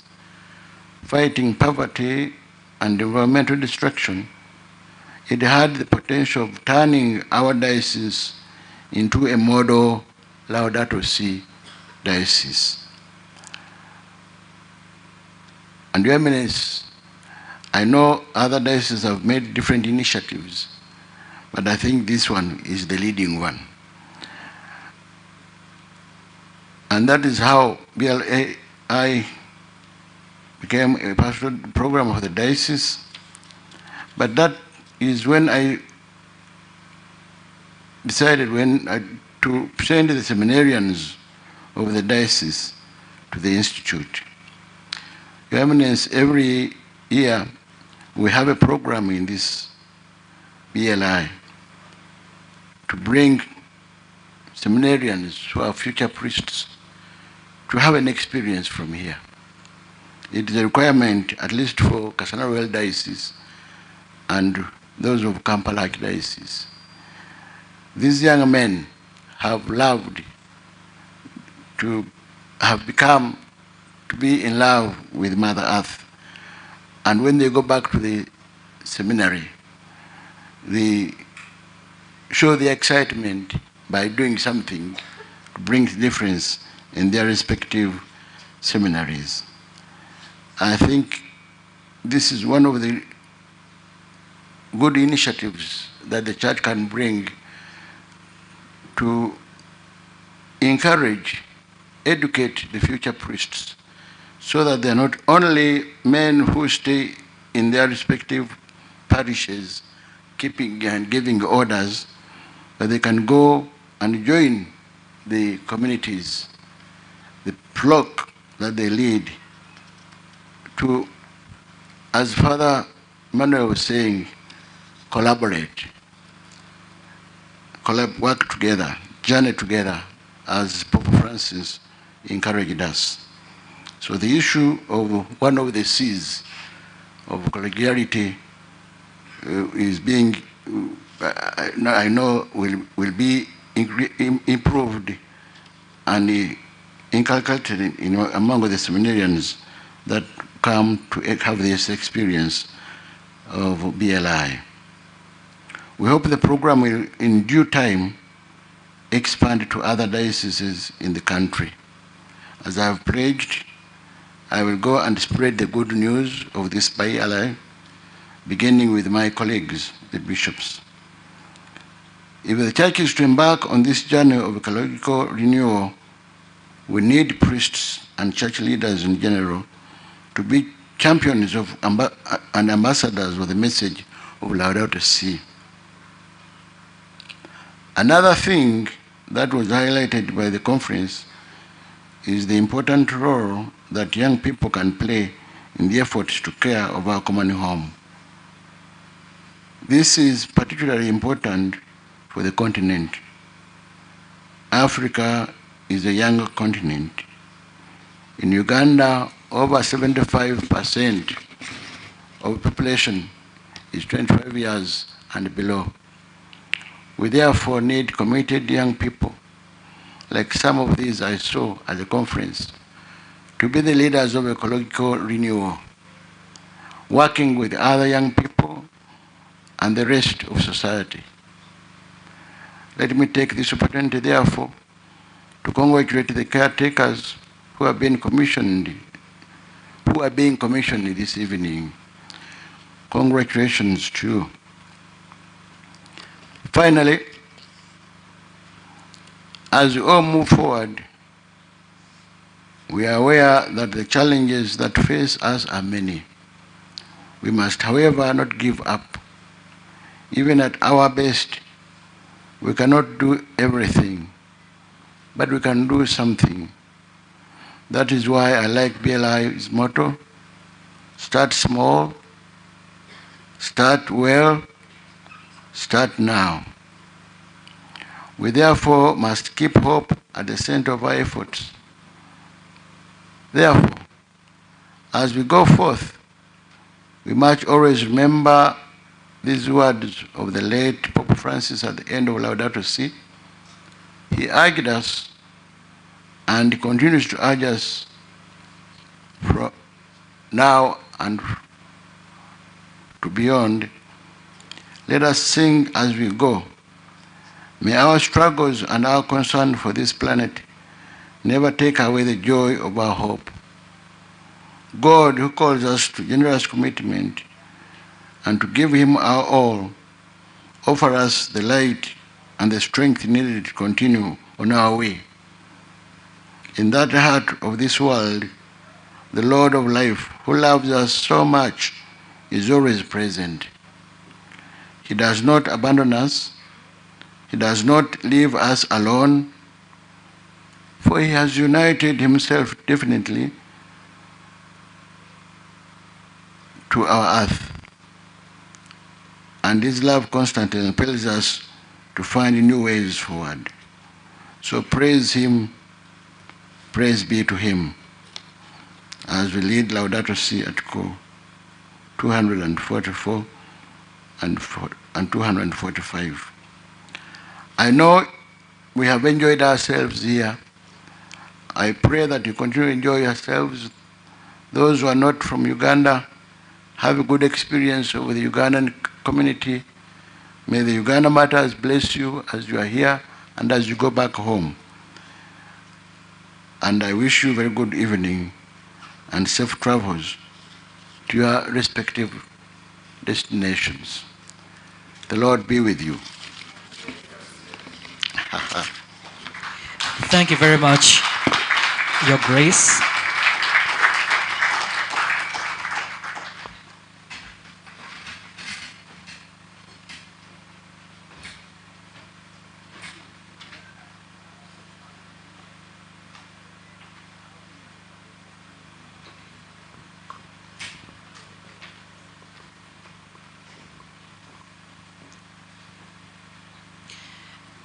fighting poverty and environmental destruction, it had the potential of turning our diocese into a model Laudato Si diocese. And Your Eminence, I know other dioceses have made different initiatives, but I think this one is the leading one. And that is how I became a pastoral program of the diocese. But that is when I decided to send the seminarians of the diocese to the institute. Your Eminence, every year we have a program in this BLI to bring seminarians who are future priests to have an experience from here. It is a requirement, at least for Kasana Royal Diocese and those of Kampala Archdiocese. These young men have loved to have become to be in love with Mother Earth. And when they go back to the seminary, they show the excitement by doing something to bring difference in their respective seminaries. I think this is one of the good initiatives that the church can bring to encourage, educate the future priests, so that they're not only men who stay in their respective parishes, keeping and giving orders, but they can go and join the communities, the flock that they lead, to, as Father Manuel was saying, collaborate, work together, journey together, as Pope Francis encouraged us. So the issue of one of the C's of collegiality is being, I know, will be improved and inculcated among the seminarians that come to have this experience of BLI. We hope the program will, in due time, expand to other dioceses in the country. As I have pledged, I will go and spread the good news of this BLI, beginning with my colleagues, the bishops. If the church is to embark on this journey of ecological renewal, we need priests and church leaders in general to be champions of and ambassadors of the message of Laudato Si. Another thing that was highlighted by the conference is the important role that young people can play in the efforts to care of our common home. This is particularly important for the continent. Africa is a younger continent. In Uganda, over 75% of the population is 25 years and below. We therefore need committed young people, like some of these I saw at the conference, to be the leaders of ecological renewal, working with other young people and the rest of society. Let me take this opportunity, therefore, to congratulate the caretakers who are being commissioned this evening. Congratulations to you. Finally, as we all move forward, we are aware that the challenges that face us are many. We must, however, not give up. Even at our best, we cannot do everything, but we can do something. That is why I like BLI's motto: start small, start well, start now. We therefore must keep hope at the center of our efforts. Therefore, as we go forth, we must always remember these words of the late Pope Francis at the end of Laudato Si. He urged us and continues to urge us from now and to beyond. Let us sing as we go. May our struggles and our concern for this planet never take away the joy of our hope. God, who calls us to generous commitment and to give him our all, offer us the light and the strength needed to continue on our way. In that heart of this world, the Lord of life, who loves us so much, is always present. He does not abandon us. He does not leave us alone, for he has united himself definitely to our earth. And his love constantly impels us to find new ways forward. So praise him, praise be to him, as we lead Laudato Si Article 244 and 245. I know we have enjoyed ourselves here. I pray that you continue to enjoy yourselves. Those who are not from Uganda, have a good experience with the Ugandan community. May the Uganda Matters bless you as you are here and as you go back home. And I wish you a very good evening and safe travels to your respective destinations. The Lord be with you. Thank you very much, Your Grace.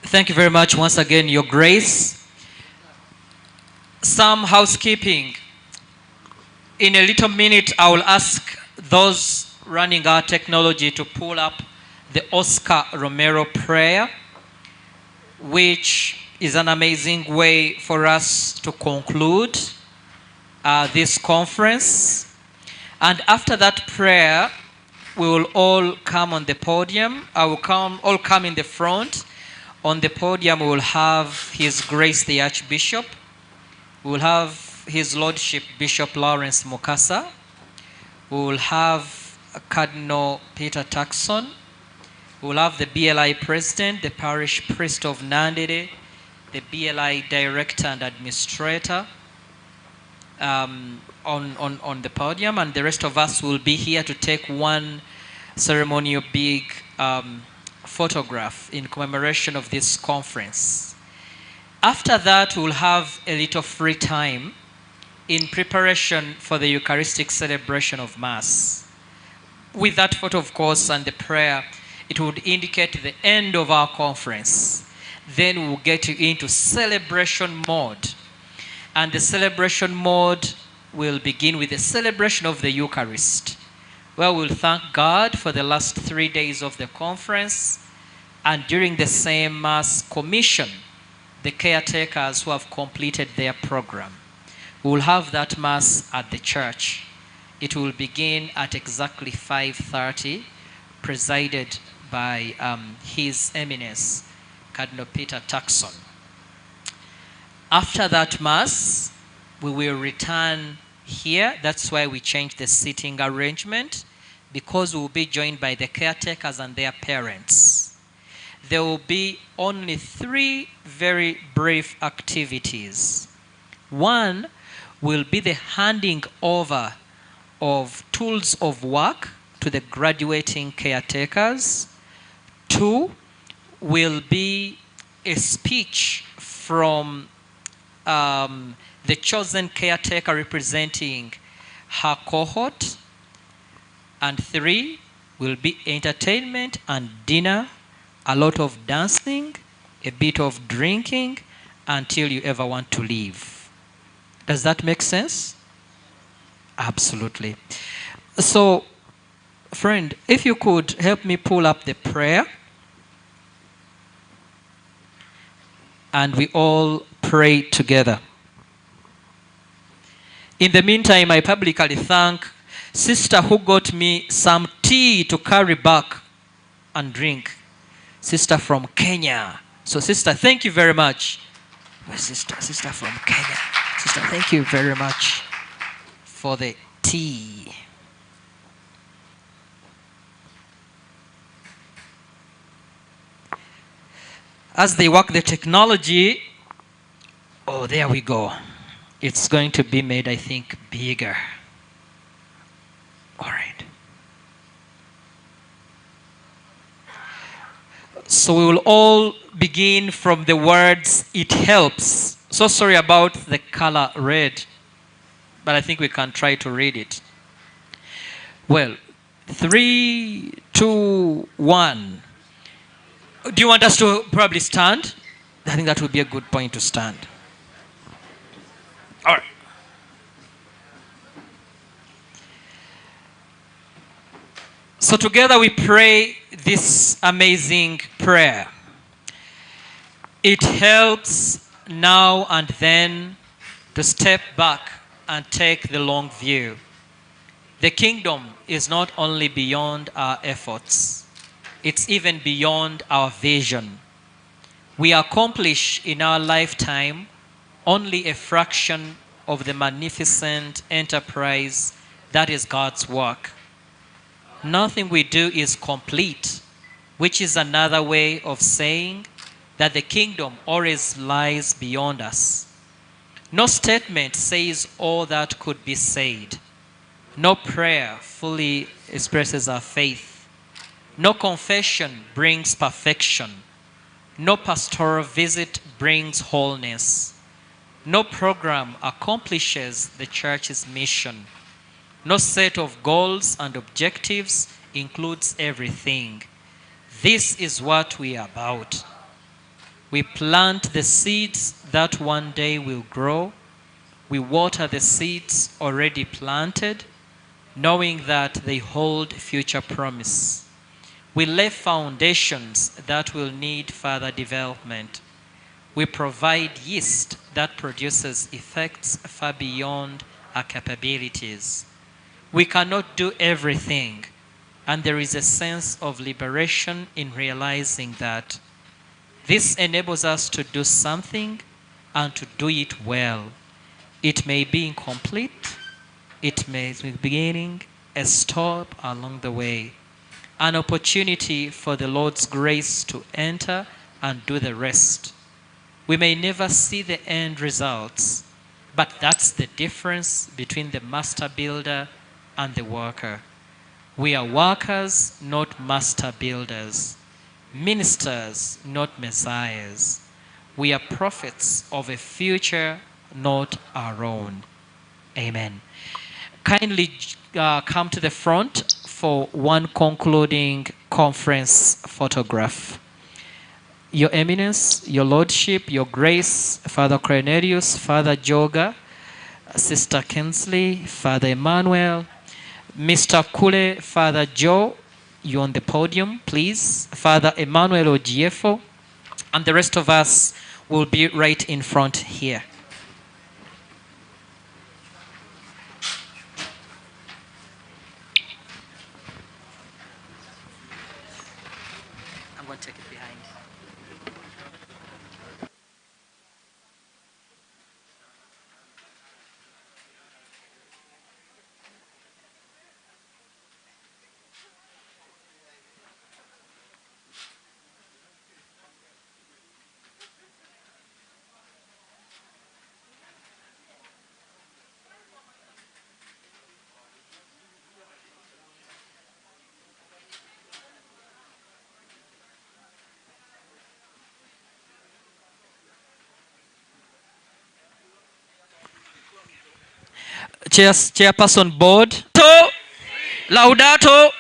Thank you very much once again, Your Grace. Some housekeeping. In a little minute, I will ask those running our technology to pull up the Oscar Romero prayer, which is an amazing way for us to conclude this conference. And after that prayer, we will all come on the podium. I will all come in the front. On the podium, we will have His Grace the Archbishop. We will have His Lordship Bishop Lawrence Mukasa. We will have Cardinal Peter Turkson. We will have the BLI President, the Parish Priest of Nandere, the BLI Director and Administrator on the podium, and the rest of us will be here to take one ceremonial big photograph in commemoration of this conference. After that, we'll have a little free time in preparation for the Eucharistic celebration of Mass. With that photo, of course, and the prayer, it would indicate the end of our conference. Then we'll get into celebration mode. And the celebration mode will begin with the celebration of the Eucharist, where we'll thank God for the last 3 days of the conference, and during the same Mass, commission the caretakers who have completed their program. We will have that Mass at the church. It will begin at exactly 5:30, presided by His Eminence, Cardinal Peter Turkson. After that Mass, we will return here. That's why we changed the seating arrangement, because we will be joined by the caretakers and their parents. There will be only 3 very brief activities. One will be the handing over of tools of work to the graduating caretakers. 2 will be a speech from the chosen caretaker representing her cohort. And 3 will be entertainment and dinner, a lot of dancing, a bit of drinking, until you ever want to leave. Does that make sense? Absolutely. So, friend, if you could help me pull up the prayer, and we all pray together. In the meantime, I publicly thank sister who got me some tea to carry back and drink. Sister from Kenya. So sister, thank you very much. Sister from Kenya. Sister, thank you very much for the tea. As they work the technology, oh, there we go. It's going to be made, I think, bigger. All right. So we will all begin from the words, it helps. So sorry about the color red, but I think we can try to read it. Well, 3, 2, 1. Do you want us to probably stand? I think that would be a good point to stand. All right. So together we pray this amazing prayer. It helps now and then to step back and take the long view. The kingdom is not only beyond our efforts, it's even beyond our vision. We accomplish in our lifetime only a fraction of the magnificent enterprise that is God's work. Nothing we do is complete, which is another way of saying that the kingdom always lies beyond us. No statement says all that could be said. No prayer fully expresses our faith. No confession brings perfection. No pastoral visit brings wholeness. No program accomplishes the church's mission. No set of goals and objectives includes everything. This is what we are about. We plant the seeds that one day will grow. We water the seeds already planted, knowing that they hold future promise. We lay foundations that will need further development. We provide yeast that produces effects far beyond our capabilities. We cannot do everything, and there is a sense of liberation in realizing that. This enables us to do something and to do it well. It may be incomplete, it may be beginning, a stop along the way, an opportunity for the Lord's grace to enter and do the rest. We may never see the end results, but that's the difference between the master builder and the worker. We are workers, not master builders. Ministers, not messiahs. We are prophets of a future not our own. Amen. Kindly come to the front for one concluding conference photograph. Your Eminence, Your Lordship, Your Grace, Father Cornelius, Father Joga, Sister Kinsley, Father Emmanuel, Mr. Kule, Father Joe, you on the podium, please. Father Emmanuel Ogiefo, and the rest of us will be right in front here. I'm going to take it behind. Chairperson Board. Laudato.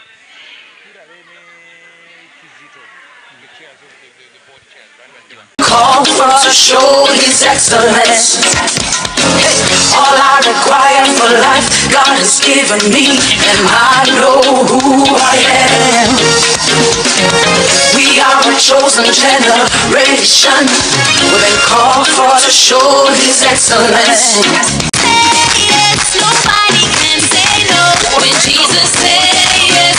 Call for to show His excellence. All I require for life, God has given me, and I know who I am. We are a chosen generation. We've been called for to show His excellence. When Jesus says yes,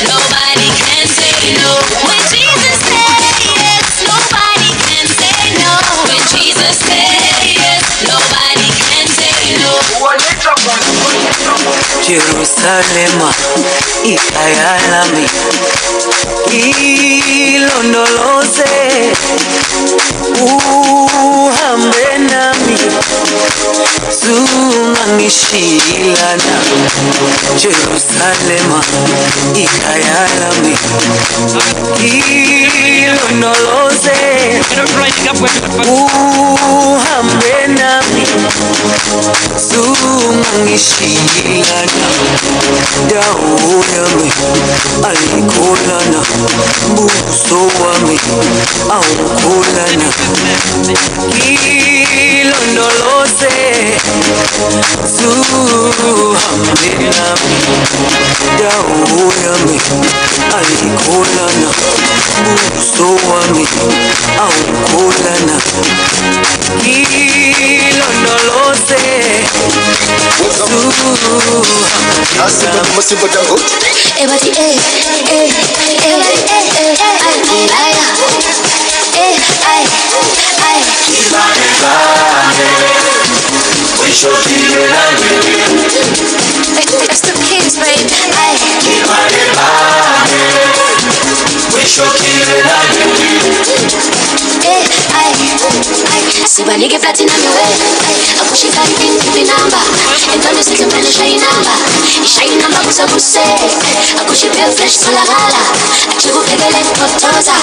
nobody can say no. When Jesus says yes, nobody can say no. When Jesus says yes, nobody can say no. Jerusalema ikayalami ilondoloze uhambe nami zungangishilana Jerusalema ikayalami ilondoloze uhambe nami zungangishilana dawo yami alikolana buso wami awukolana ilondoloze zuhambe nami dawo yami alikolana buso wami awukolana ilondoloze Everybody, it's the kids, babe. Sibanike platinum way. Akushika ipinki number. Entonces se llama shine number. Shine number kusabuse. Akushipe fresh salagala. Achikupegele kotoza.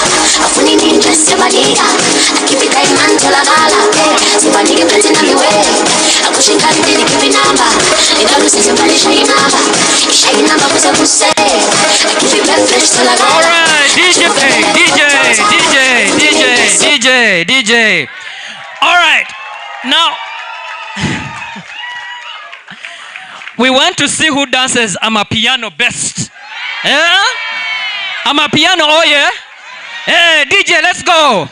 Afuni ninja sebanika. Akipika imanto lagala. Sibanike platinum way. Akushika ipinki number. Entonces se llama shine number. Shine number kusabuse. Akipipe fresh salagala. All right, DJ. All right, now we want to see who dances amapiano best. Yeah? Amapiano, oh yeah? Hey, DJ, let's go.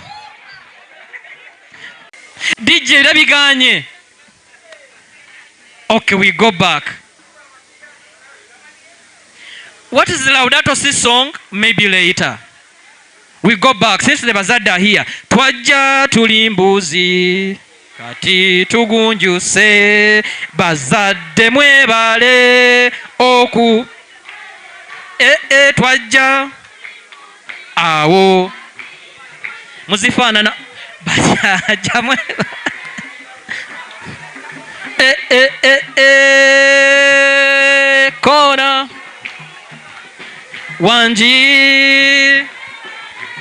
DJ, Rabiganye. Okay, we go back. What is the Laudato Si song? Maybe later. We go back. Since the Bazada are here. Twaja tulimbuzi. Kati tugunjuse. Bazade mwebale. Oku. Twaja. Awo. Muzifana na. Bajaja mwebale. Kona. Wanji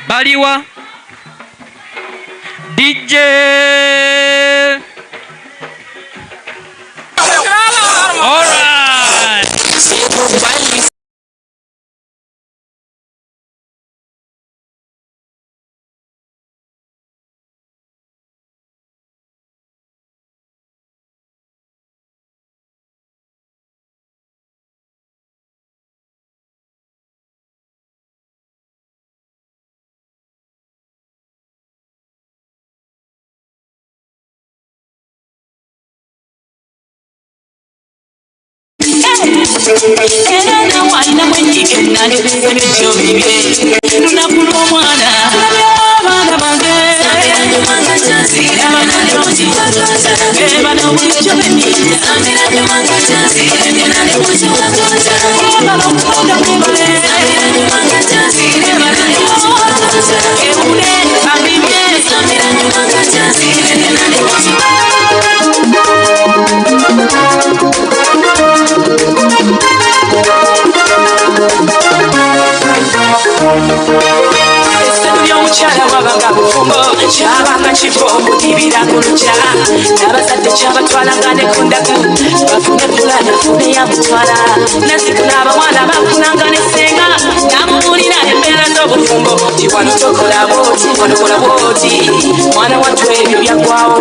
Baliwa DJ all right. Era wana mwenye nani kwenye bibi tunakulo mwana bana bange manga chansi bana loti bana mwicho mimi samira manga chansi bana loti bana mkoda mbele manga chansi bana loti ebule abime samira manga chansi bana loti Mukyala wabanga bufumbo kyabanga kifo okudibira ku lukya n'abazadde kyabatwalanga ne ku ndaku bafune fulana fune yamutwala naziku n'abawana bafunanga n'essenga n'amubuulira embeera z'obufumbo ti wano tokola bwoti wanokola bwoti mwana wattu ebyo byaggwawo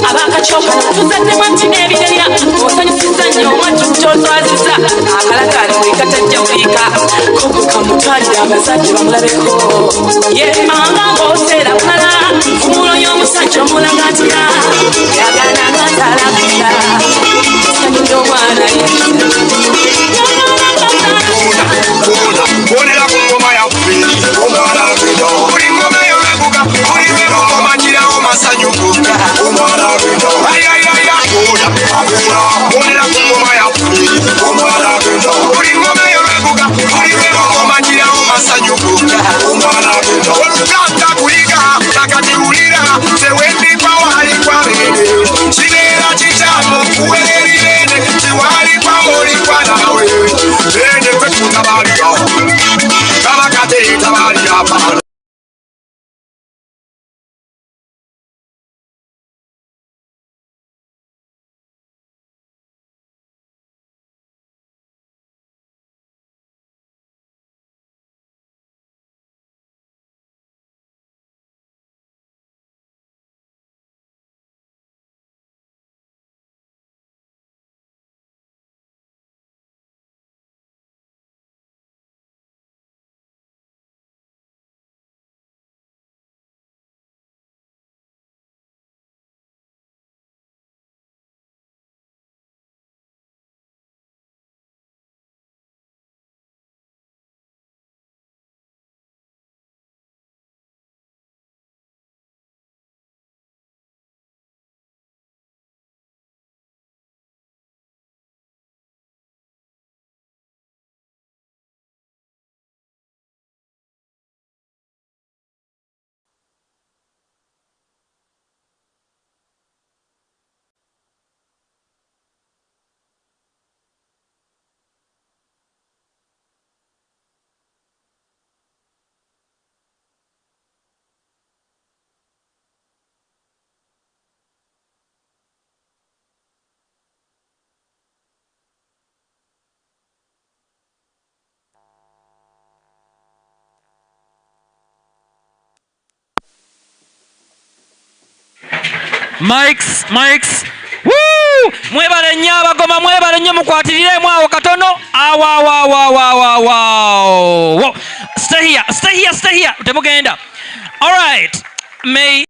abakacooka tuzaddemu anti n'ebireya osanyusiza nnyo omwattu kyozwaziza akalakale wekatajja buliika koko kamutwalira abazadde bamulabeko yemanga ng'oseera mala kumulo y'omusajja omulagatira yagana ngatalagenda y'omwana bonera ku ngoma yaffe omwana bino buli ngoma yonaguga buli lwe mukomanyirawo masanyu gonna omwana bino ayayaya bonera ku ngoma yaffe omwana bino buli ngoma yonaguga buli lwe mukomanyirawo masanyu gonna omwana bino oluganda kuyiga nakatiwulira tewendikwa walikwa bene kibeera kikyamu kuwera erirene tiwalikwa mulikwa nawe bene kwetutabalira kabakate tabalira pana Mics. Woo! Mwebale nnyo abagoma, mwebale nnyo mukwatiriramu awo katono. Wow. Stay here. Temugenda. All right. May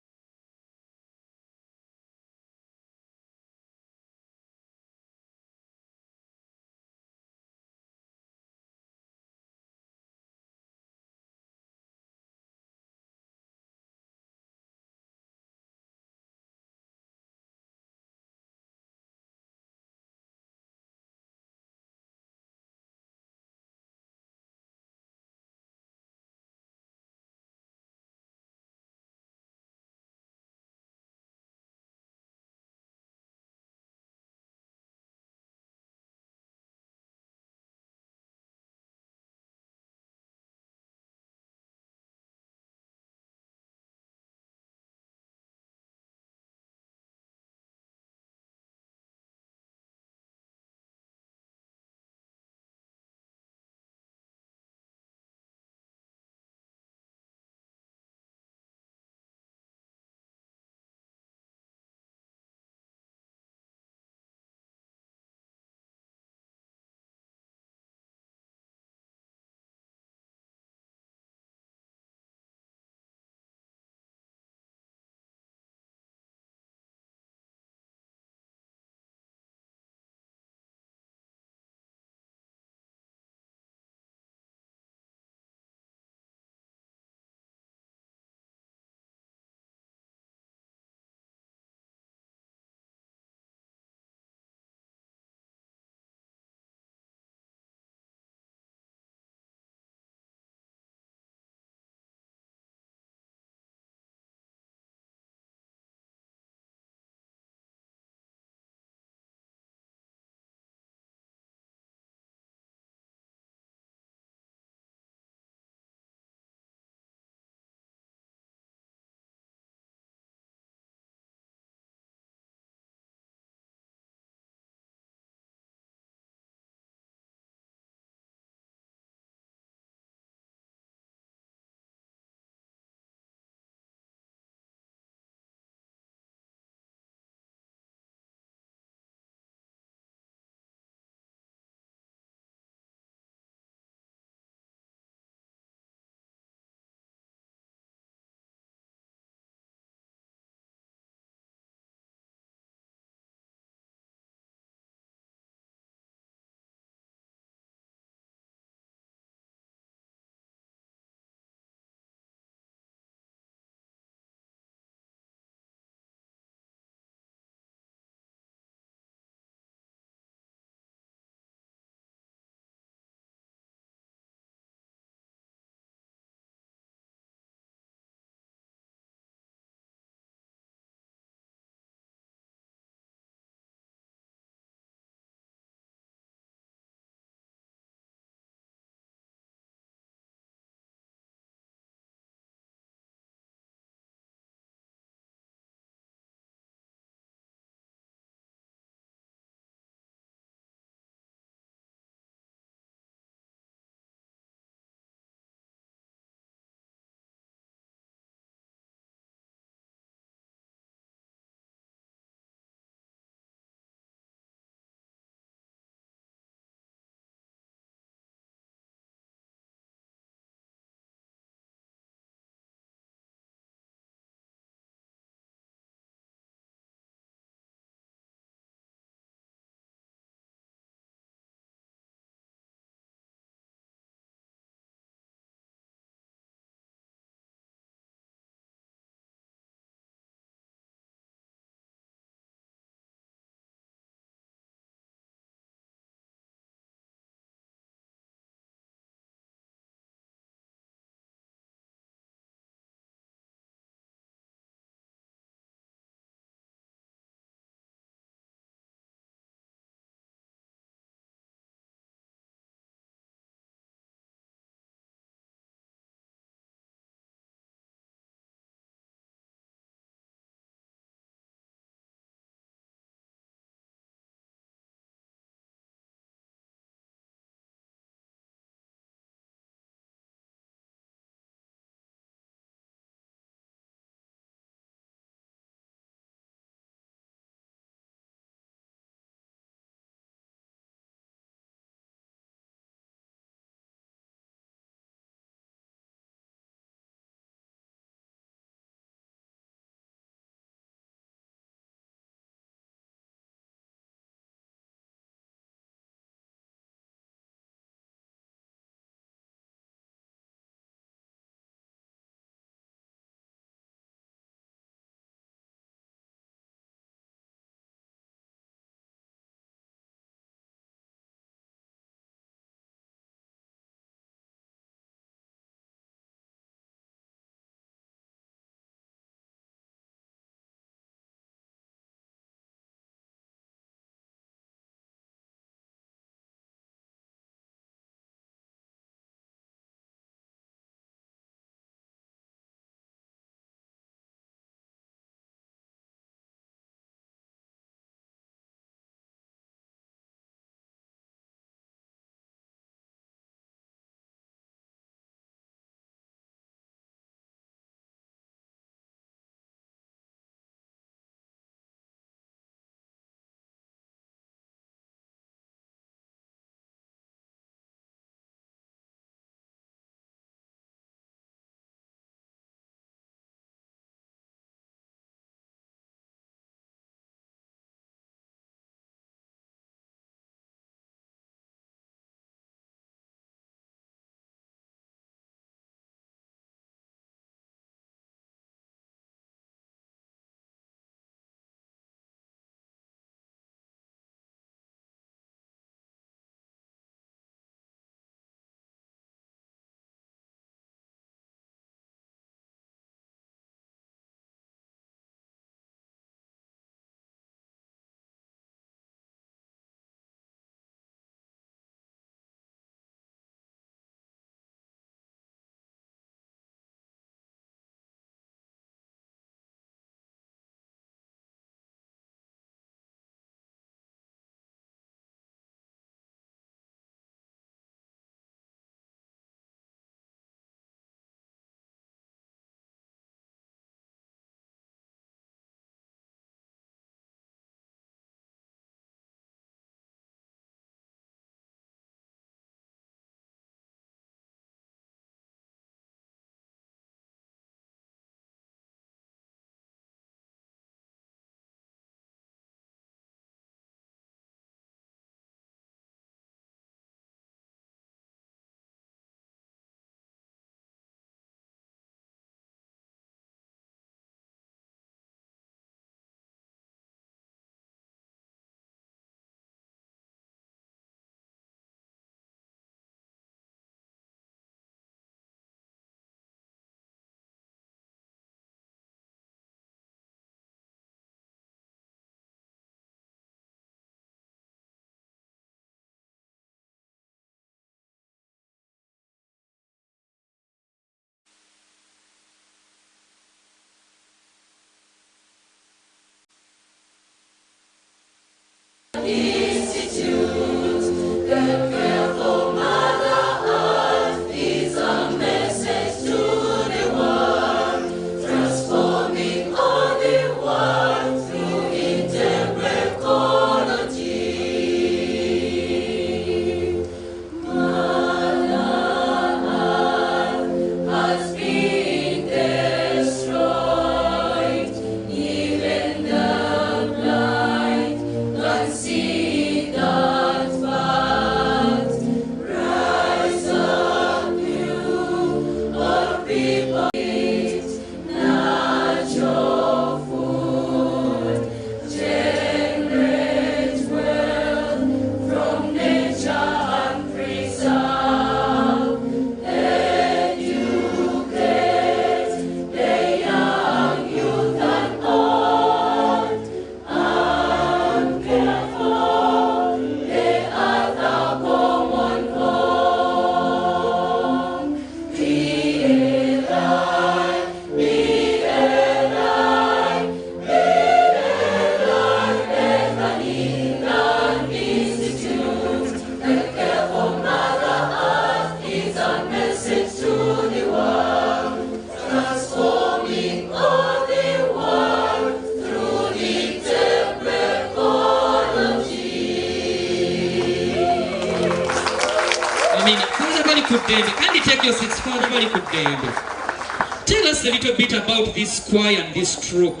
Kudembe. Can you take your seats, Father Bali Kudembe? Tell us a little bit about this choir and this troupe.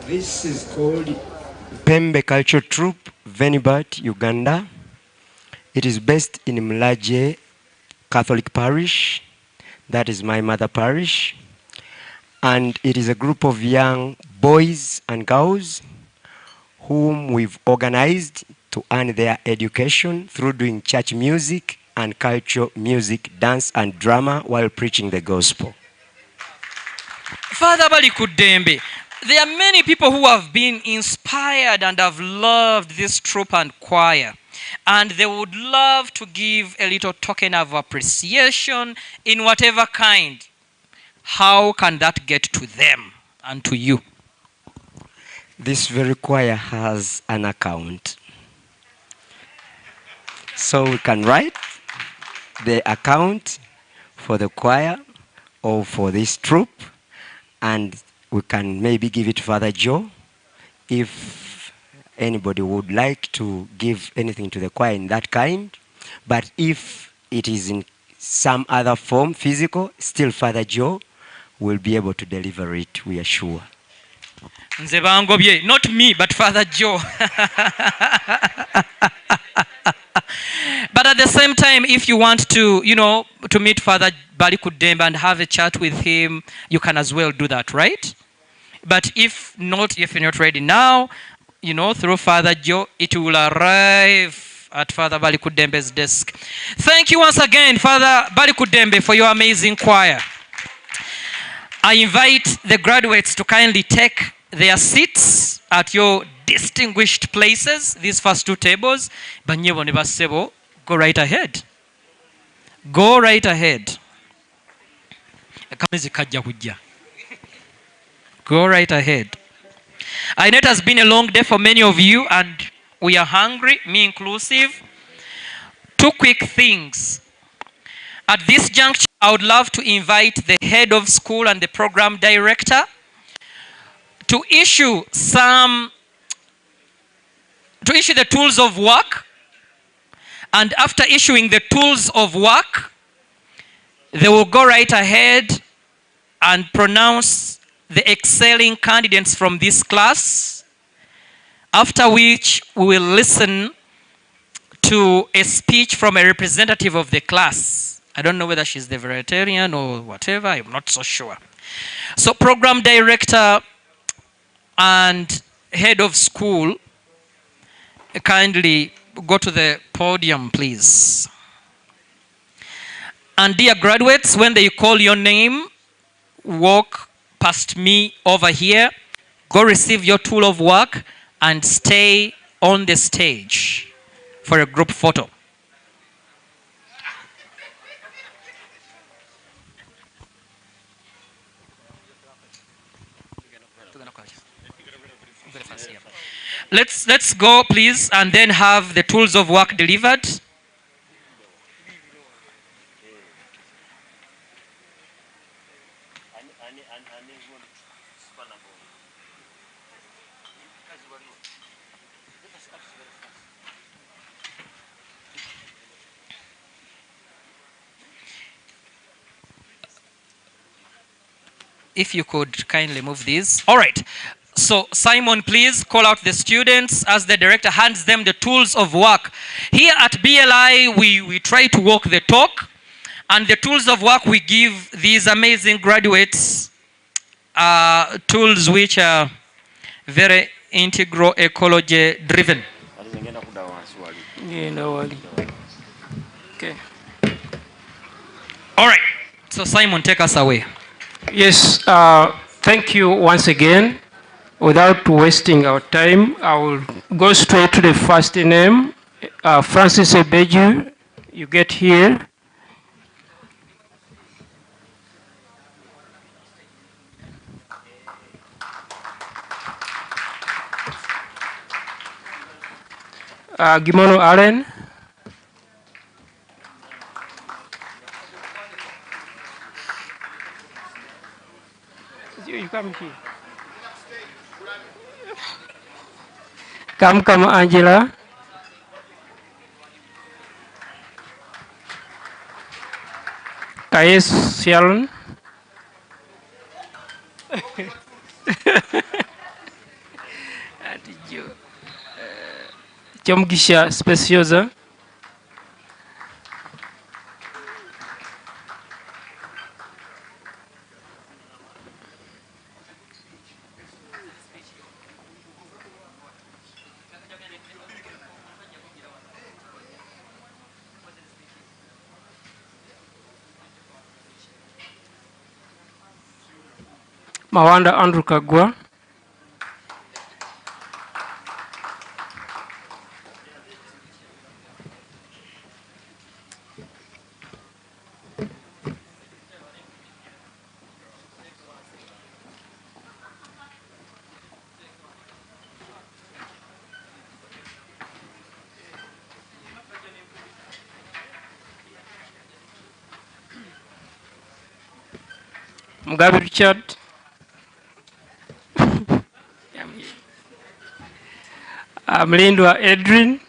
This is called Pembe Cultural Troupe, Venibat, Uganda. It is based in Mlaje Catholic Parish. That is my mother parish. And it is a group of young boys and girls whom we've organized to earn their education through doing church music and cultural music, dance and drama while preaching the gospel. Father Bali Kudembe, there are many people who have been inspired and have loved this troupe and choir, and they would love to give a little token of appreciation in whatever kind. How can that get to them and to you? This very choir has an account. So we can write the account for the choir or for this troupe, and we can maybe give it to Father Joe if anybody would like to give anything to the choir in that kind. But if it is in some other form, physical, still Father Joe will be able to deliver it, we are sure. Nze bangobye, not me, but Father Joe. But at the same time, if you want to, to meet Father Bali Kudembe and have a chat with him, you can as well do that, right? But if you're not ready now, through Father Joe, it will arrive at Father Bali Kudembe's desk. Thank you once again, Father Bali Kudembe, for your amazing choir. I invite the graduates to kindly take their seats at your distinguished places, these first two tables. Go right ahead. Go right ahead. Go right ahead. I know it has been a long day for many of you, and we are hungry, me inclusive. Two quick things. At this juncture, I would love to invite the head of school and the program director to issue the tools of work. And after issuing the tools of work, they will go right ahead and pronounce the excelling candidates from this class, after which we will listen to a speech from a representative of the class. I don't know whether she's the vegetarian or whatever, I'm not so sure. So program director and head of school, kindly go to the podium, please. And dear graduates, when they call your name, walk past me over here, go receive your tool of work, and stay on the stage for a group photo. Let's go, please, and then have the tools of work delivered. If you could kindly move these. All right. So Simon, please call out the students as the director hands them the tools of work. Here at BLI, we try to walk the talk, and the tools of work we give these amazing graduates tools which are very integral ecology driven. Okay. All right. So Simon, take us away. Yes, thank you once again. Without wasting our time, I will go straight to the first name. Francis Ebeju, you get here. Gimono Allen. You come here. Come, Angela. Kaes Sharon. Chomugisha Speciosa. Mawanda Andrew Kagwa. Mugabe Richard. Mlindwa Edrin.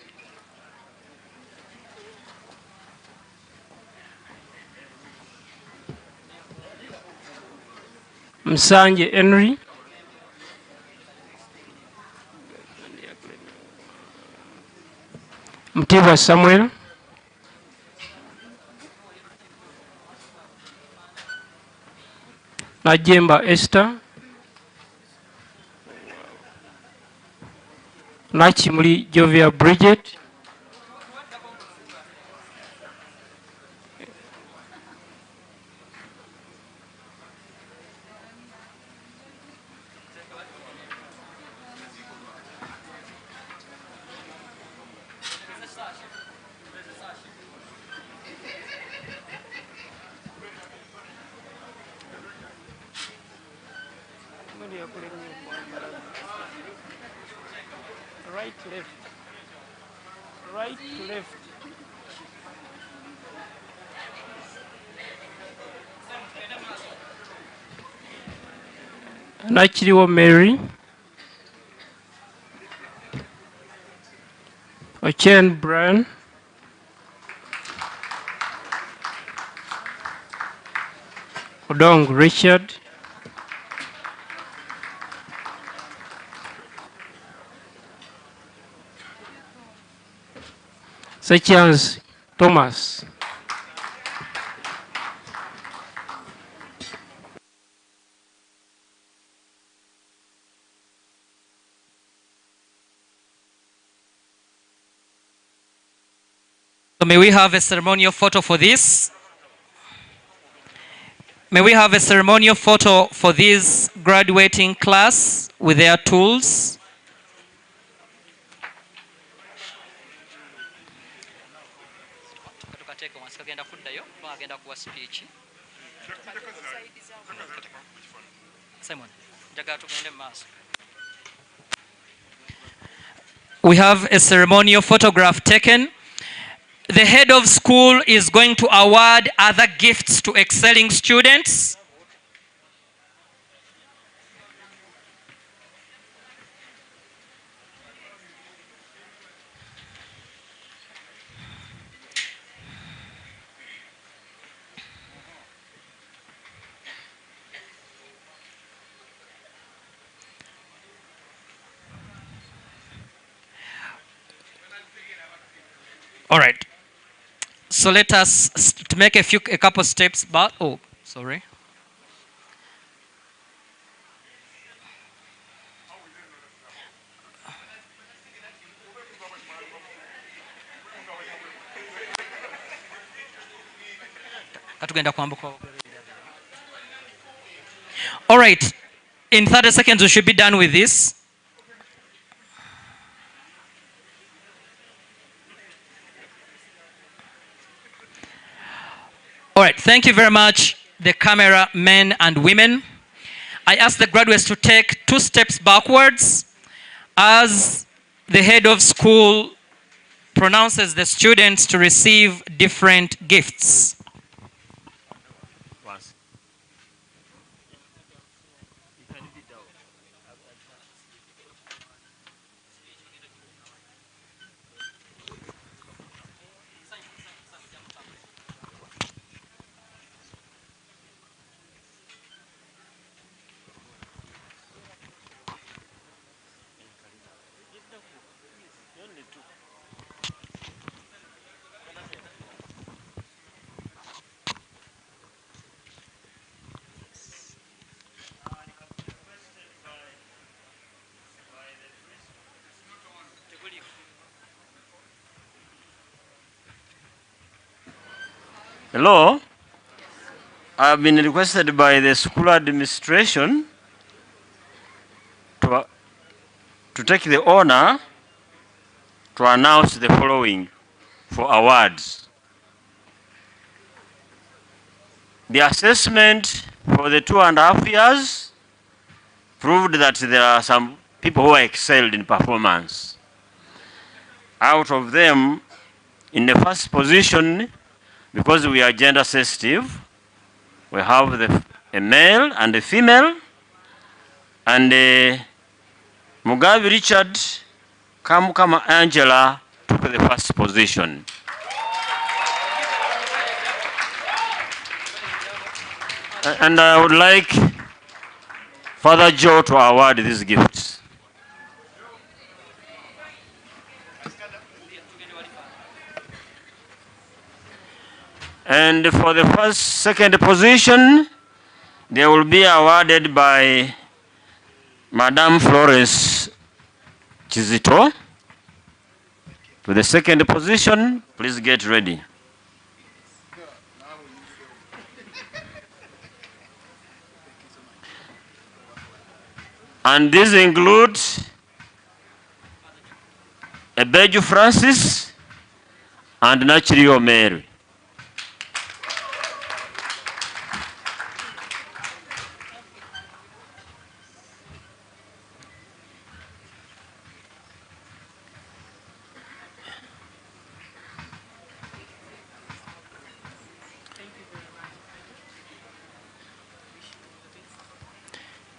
Msanje Henry. Mtibwa Samuel. Najemba Esther. Nachimuli Jovia Bridget. Right, left. Right, left. Nachiriwo Mary. Ochen Brian. Odong Richard. Sechans Thomas. So may we have a ceremonial photo for this? May we have a ceremonial photo for this graduating class with their tools? We have a ceremonial photograph taken. The head of school is going to award other gifts to excelling students. All right. So let us to make a couple steps back. Oh, sorry. All right. In 30 seconds, we should be done with this. All right. Thank you very much, the camera men and women. I ask the graduates to take 2 steps backwards as the head of school pronounces the students to receive different gifts. Hello. I've been requested by the school administration to take the honor to announce the following for awards. The assessment for the 2.5 years proved that there are some people who excelled in performance. Out of them, in the first position, because we are gender sensitive, we have a male and a female, and Mugabe Richard Kamukama Angela took the first position. And I would like Father Joe to award these gifts. And for the second position, they will be awarded by Madame Flores Chizito. For the second position, please get ready. And these include Ebeju Francis and Nachirio Mary.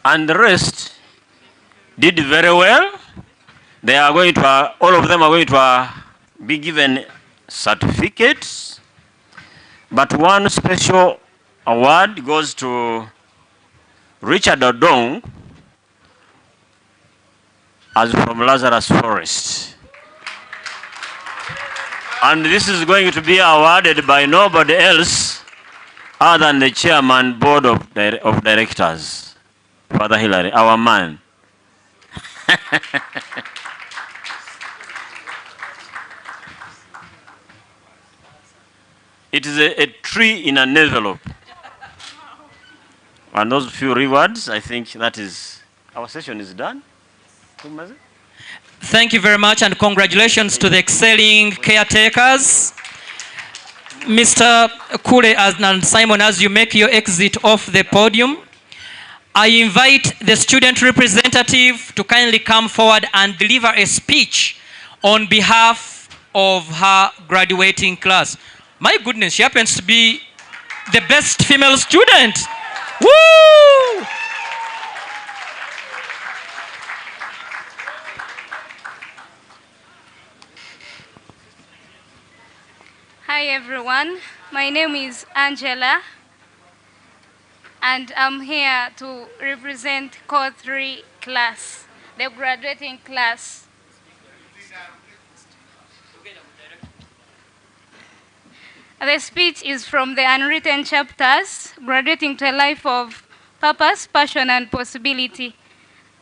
And the rest did very well. They are going to, all of them are going to be given certificates. But one special award goes to Richard Odong, as from Lazarus Forest. And this is going to be awarded by nobody else other than the chairman board of directors, Father Hilary, our man. It is a tree in an envelope. And those few rewards, I think that is, our session is done. Thank you very much, and congratulations to the excelling caretakers. Mr. Kule and Simon, as you make your exit off the podium, I invite the student representative to kindly come forward and deliver a speech on behalf of her graduating class. My goodness, she happens to be the best female student. Woo! Hi everyone, my name is Angela, and I'm here to represent Core 3 class, the graduating class. The speech is from the unwritten chapters, graduating to a life of purpose, passion, and possibility,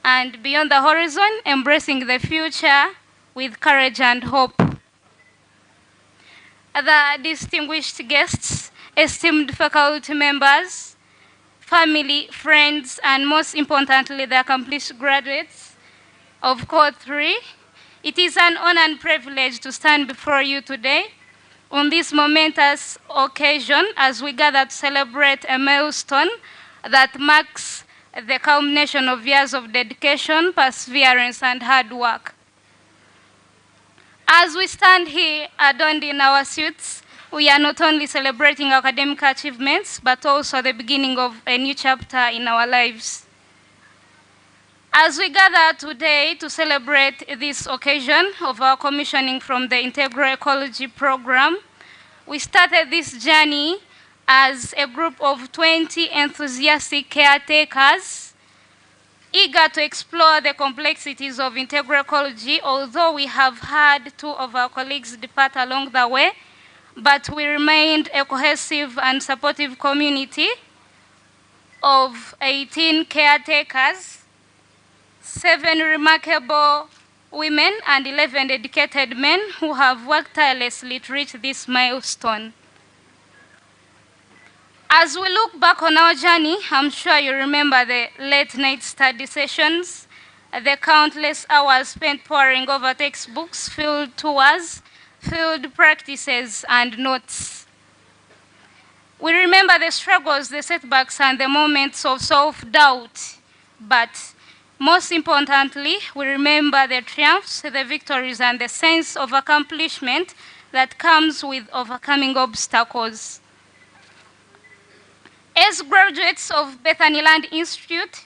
and beyond the horizon, embracing the future with courage and hope. Other distinguished guests, esteemed faculty members, family, friends, and most importantly, the accomplished graduates of Core 3, it is an honor and privilege to stand before you today on this momentous occasion as we gather to celebrate a milestone that marks the culmination of years of dedication, perseverance, and hard work. As we stand here adorned in our suits, we are not only celebrating our academic achievements, but also the beginning of a new chapter in our lives. As we gather today to celebrate this occasion of our commissioning from the Integral Ecology program, we started this journey as a group of 20 enthusiastic caretakers, eager to explore the complexities of integral ecology, although we have had 2 of our colleagues depart along the way, but we remained a cohesive and supportive community of 18 caretakers, 7 remarkable women, and 11 dedicated men who have worked tirelessly to reach this milestone. As we look back on our journey, I'm sure you remember the late night study sessions, the countless hours spent poring over textbooks, field tours, field practices, and notes. We remember the struggles, the setbacks, and the moments of self-doubt. But most importantly, we remember the triumphs, the victories, and the sense of accomplishment that comes with overcoming obstacles. As graduates of Bethany Land Institute,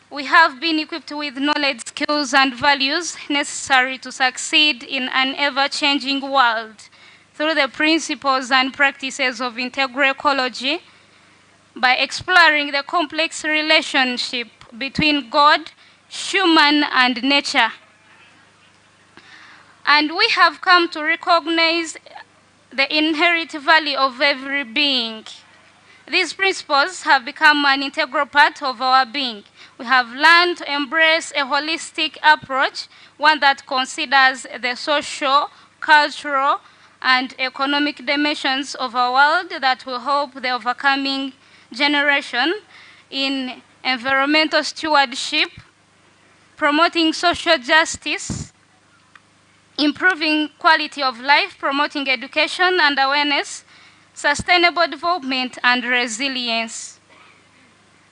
we have been equipped with knowledge, skills, and values necessary to succeed in an ever-changing world through the principles and practices of integral ecology by exploring the complex relationship between God, human, and nature. And we have come to recognize the inherent value of every being. These principles have become an integral part of our being. We have learned to embrace a holistic approach, one that considers the social, cultural, and economic dimensions of our world that will help the overcoming generation in environmental stewardship, promoting social justice, improving quality of life, promoting education and awareness, sustainable development, and resilience.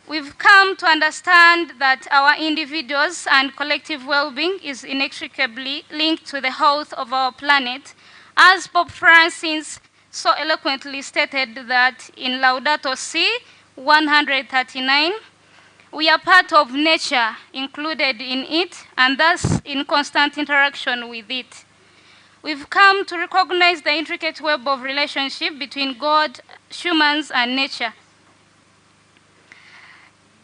We've come to understand that our individuals and collective well-being is inextricably linked to the health of our planet, as Pope Francis so eloquently stated that in Laudato Si 139, we are part of nature, included in it, and thus in constant interaction with it. We've come to recognize the intricate web of relationship between God, humans, and nature.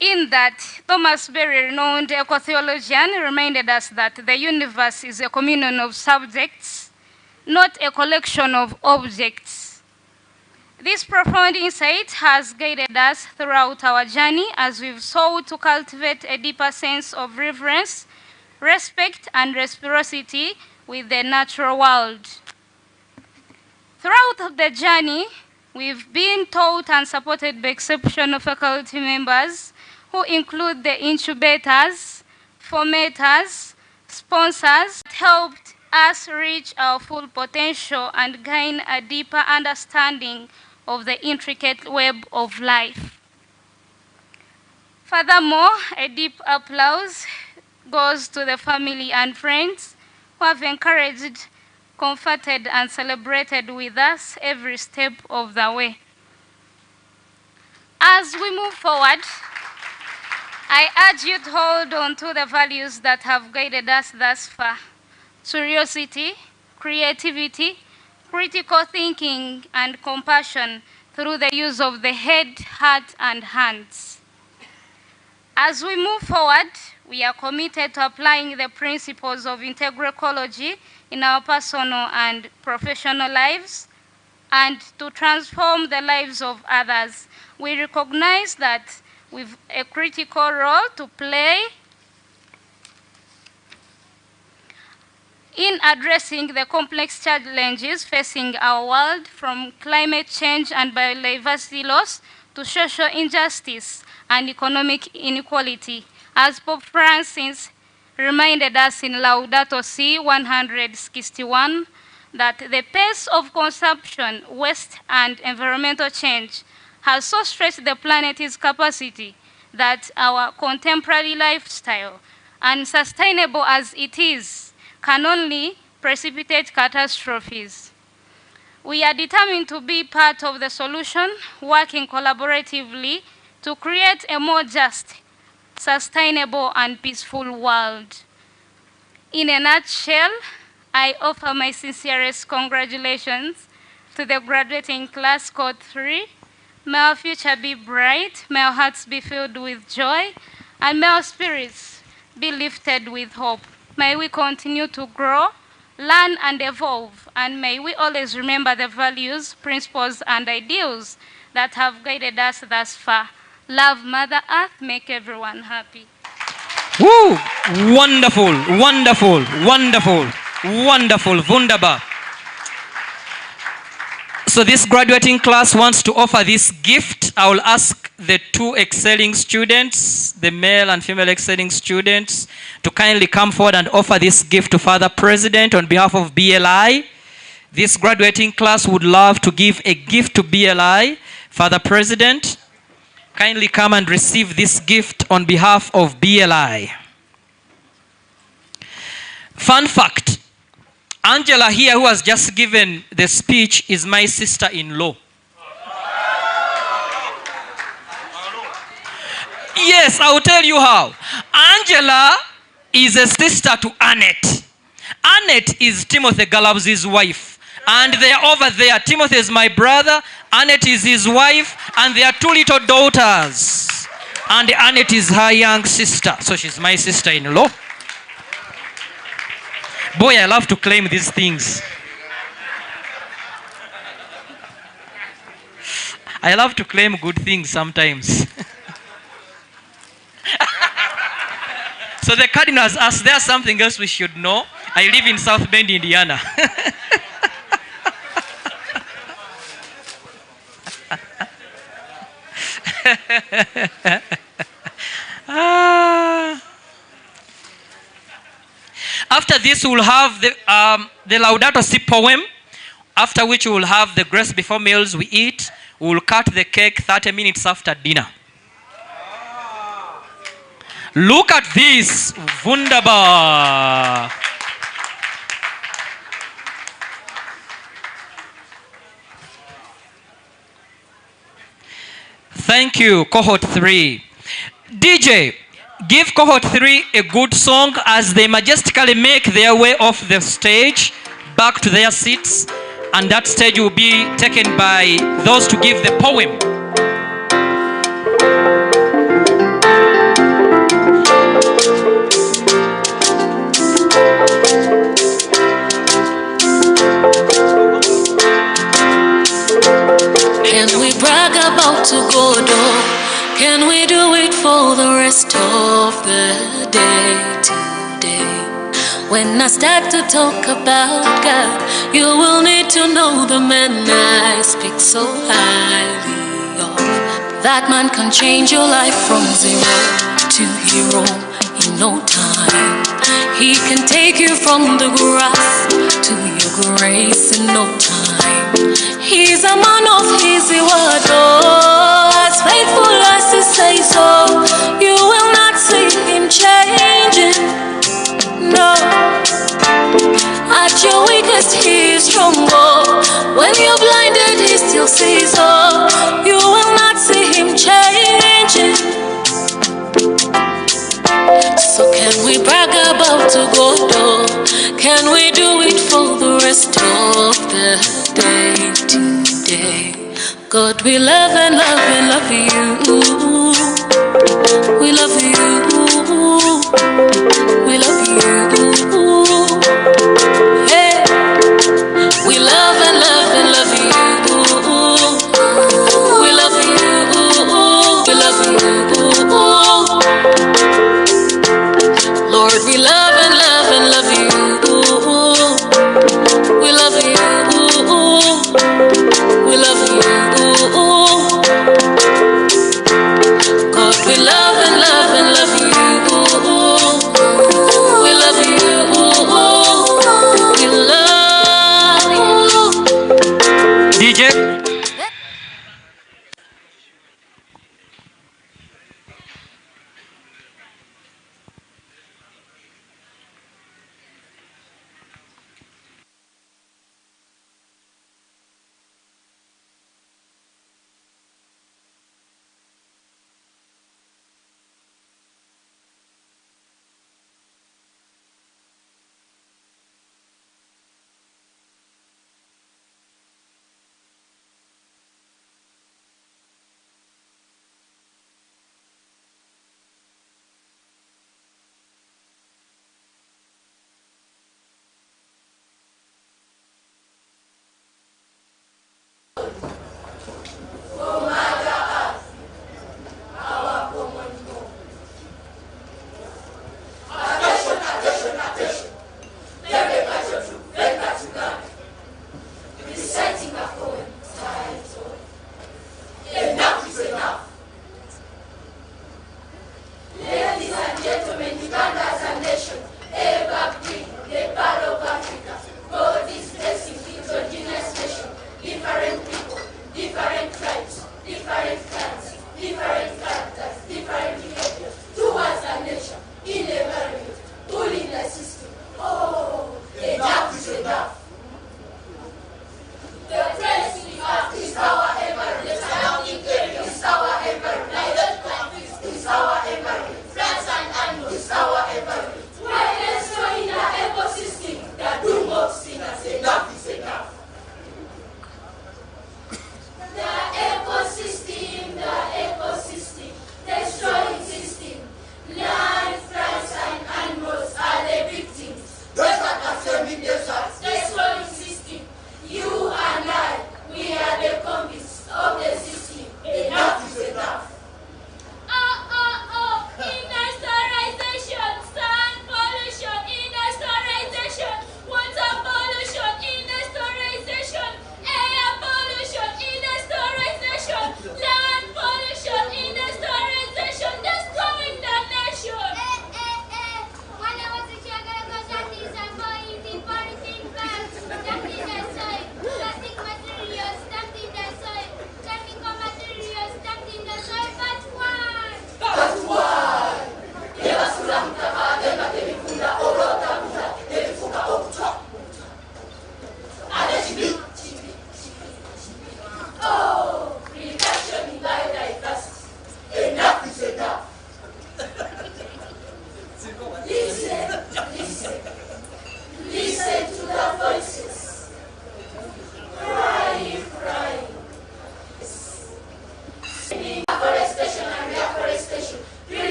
In that, Thomas Berry, renowned ecotheologian, reminded us that the universe is a communion of subjects, not a collection of objects. This profound insight has guided us throughout our journey as we've sought to cultivate a deeper sense of reverence, respect, and reciprocity with the natural world. Throughout the journey, we've been taught and supported by exceptional faculty members who include the incubators, formators, sponsors, that helped us reach our full potential and gain a deeper understanding of the intricate web of life. Furthermore, a deep applause goes to the family and friends who have encouraged, comforted, and celebrated with us every step of the way. As we move forward, I urge you to hold on to the values that have guided us thus far: curiosity, creativity, critical thinking, and compassion through the use of the head, heart, and hands. As we move forward, we are committed to applying the principles of integral ecology in our personal and professional lives and to transform the lives of others. We recognize that we've a critical role to play in addressing the complex challenges facing our world, from climate change and biodiversity loss to social injustice and economic inequality. As Pope Francis reminded us in Laudato Si 161, that the pace of consumption, waste, and environmental change has so stretched the planet's capacity that our contemporary lifestyle, unsustainable as it is, can only precipitate catastrophes. We are determined to be part of the solution, working collaboratively to create a more just, sustainable, and peaceful world. In a nutshell, I offer my sincerest congratulations to the graduating class code 3. May our future be bright, may our hearts be filled with joy, and may our spirits be lifted with hope. May we continue to grow, learn, and evolve, and may we always remember the values, principles, and ideals that have guided us thus far. Love Mother Earth, make everyone happy. Woo! Wonderful, wonderful, wonderful, wonderful, wunderbar. So this graduating class wants to offer this gift I will ask the two excelling students, the male and female excelling students, to kindly come forward and offer this gift to Father President on behalf of BLI. This graduating class would love to give a gift to BLI. Father President, kindly come and receive this gift on behalf of BLI. Fun fact, Angela here, who has just given the speech, is my sister-in-law. Yes, I will tell you how. Angela is a sister to Annette. Annette is Timothy Galab's wife. And they are over there. Timothy is my brother. Annette is his wife. And they are two little daughters. And Annette is her young sister. So she's my sister-in-law. Boy, I love to claim these things. I love to claim good things sometimes. So the cardinal has asked, there's something else we should know. I live in South Bend, Indiana. After this, we'll have the Laudato Si poem, after which we will have the grace before meals we eat. We will cut the cake 30 minutes after dinner. Look at this. Wunderbar. Thank you, cohort 3. DJ, give cohort 3 a good song as they majestically make their way off the stage back to their seats, and that stage will be taken by those to give the poem. Can we brag about to God? Can we do it for the rest of the day today? When I start to talk about God, you will need to know the man I speak so highly of. That man can change your life from zero to hero in no time. He can take you from the grass to your grace in no time. He's a man of his word, oh, as faithful as he says so. You will not see him changing, no. At your weakest he is strong, oh. When you're blinded he still sees, oh. You will not see him changing. So can we brag about to God, oh? Can we do it for the rest of the day today? God, we love and love and love you. We love you. We love you. Hey, we love and love and love you. We love you. We love you. Lord, we love and love and love you. We love you. We love you. God, we love and love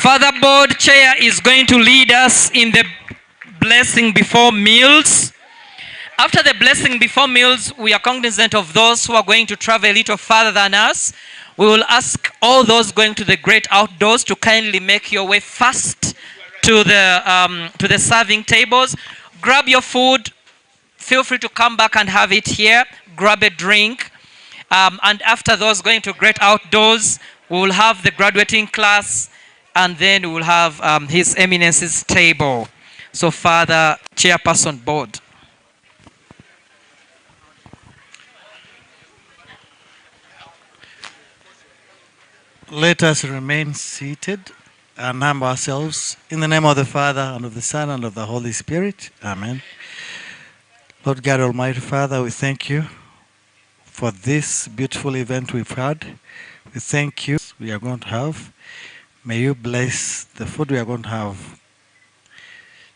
Father Board Chair is going to lead us in the blessing before meals. After the blessing before meals, we are cognizant of those who are going to travel a little further than us. We will ask all those going to the great outdoors to kindly make your way fast to the serving tables. Grab your food. Feel free to come back and have it here. Grab a drink. And after those going to great outdoors, we will have the graduating class, and then we will have His Eminence's table. So, Father, Chairperson Board. Let us remain seated and humble ourselves in the name of the Father, and of the Son, and of the Holy Spirit. Amen. Lord God, Almighty Father, we thank you for this beautiful event we've had. We thank you we are going to have. May you bless the food we are going to have,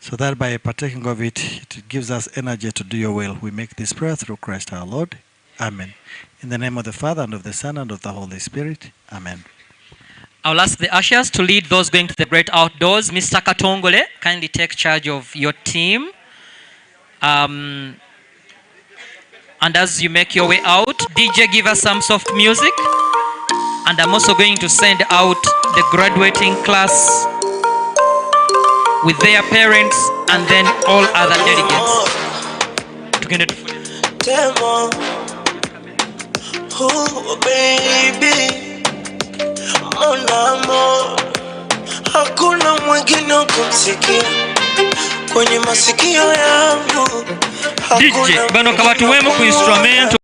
so that by partaking of it, it gives us energy to do your will. We make this prayer through Christ our Lord. Amen. In the name of the Father, and of the Son, and of the Holy Spirit. Amen. I'll ask the ushers to lead those going to the great outdoors. Mr. Katongole, kindly take charge of your team. And as you make your way out, DJ, give us some soft music. And I'm also going to send out the graduating class with their parents and then all other delegates. Oh baby, mon amor, hakuna mwingine kumsikia kwenye masikio yangu. DJ, bano kabatu wemo ku instrument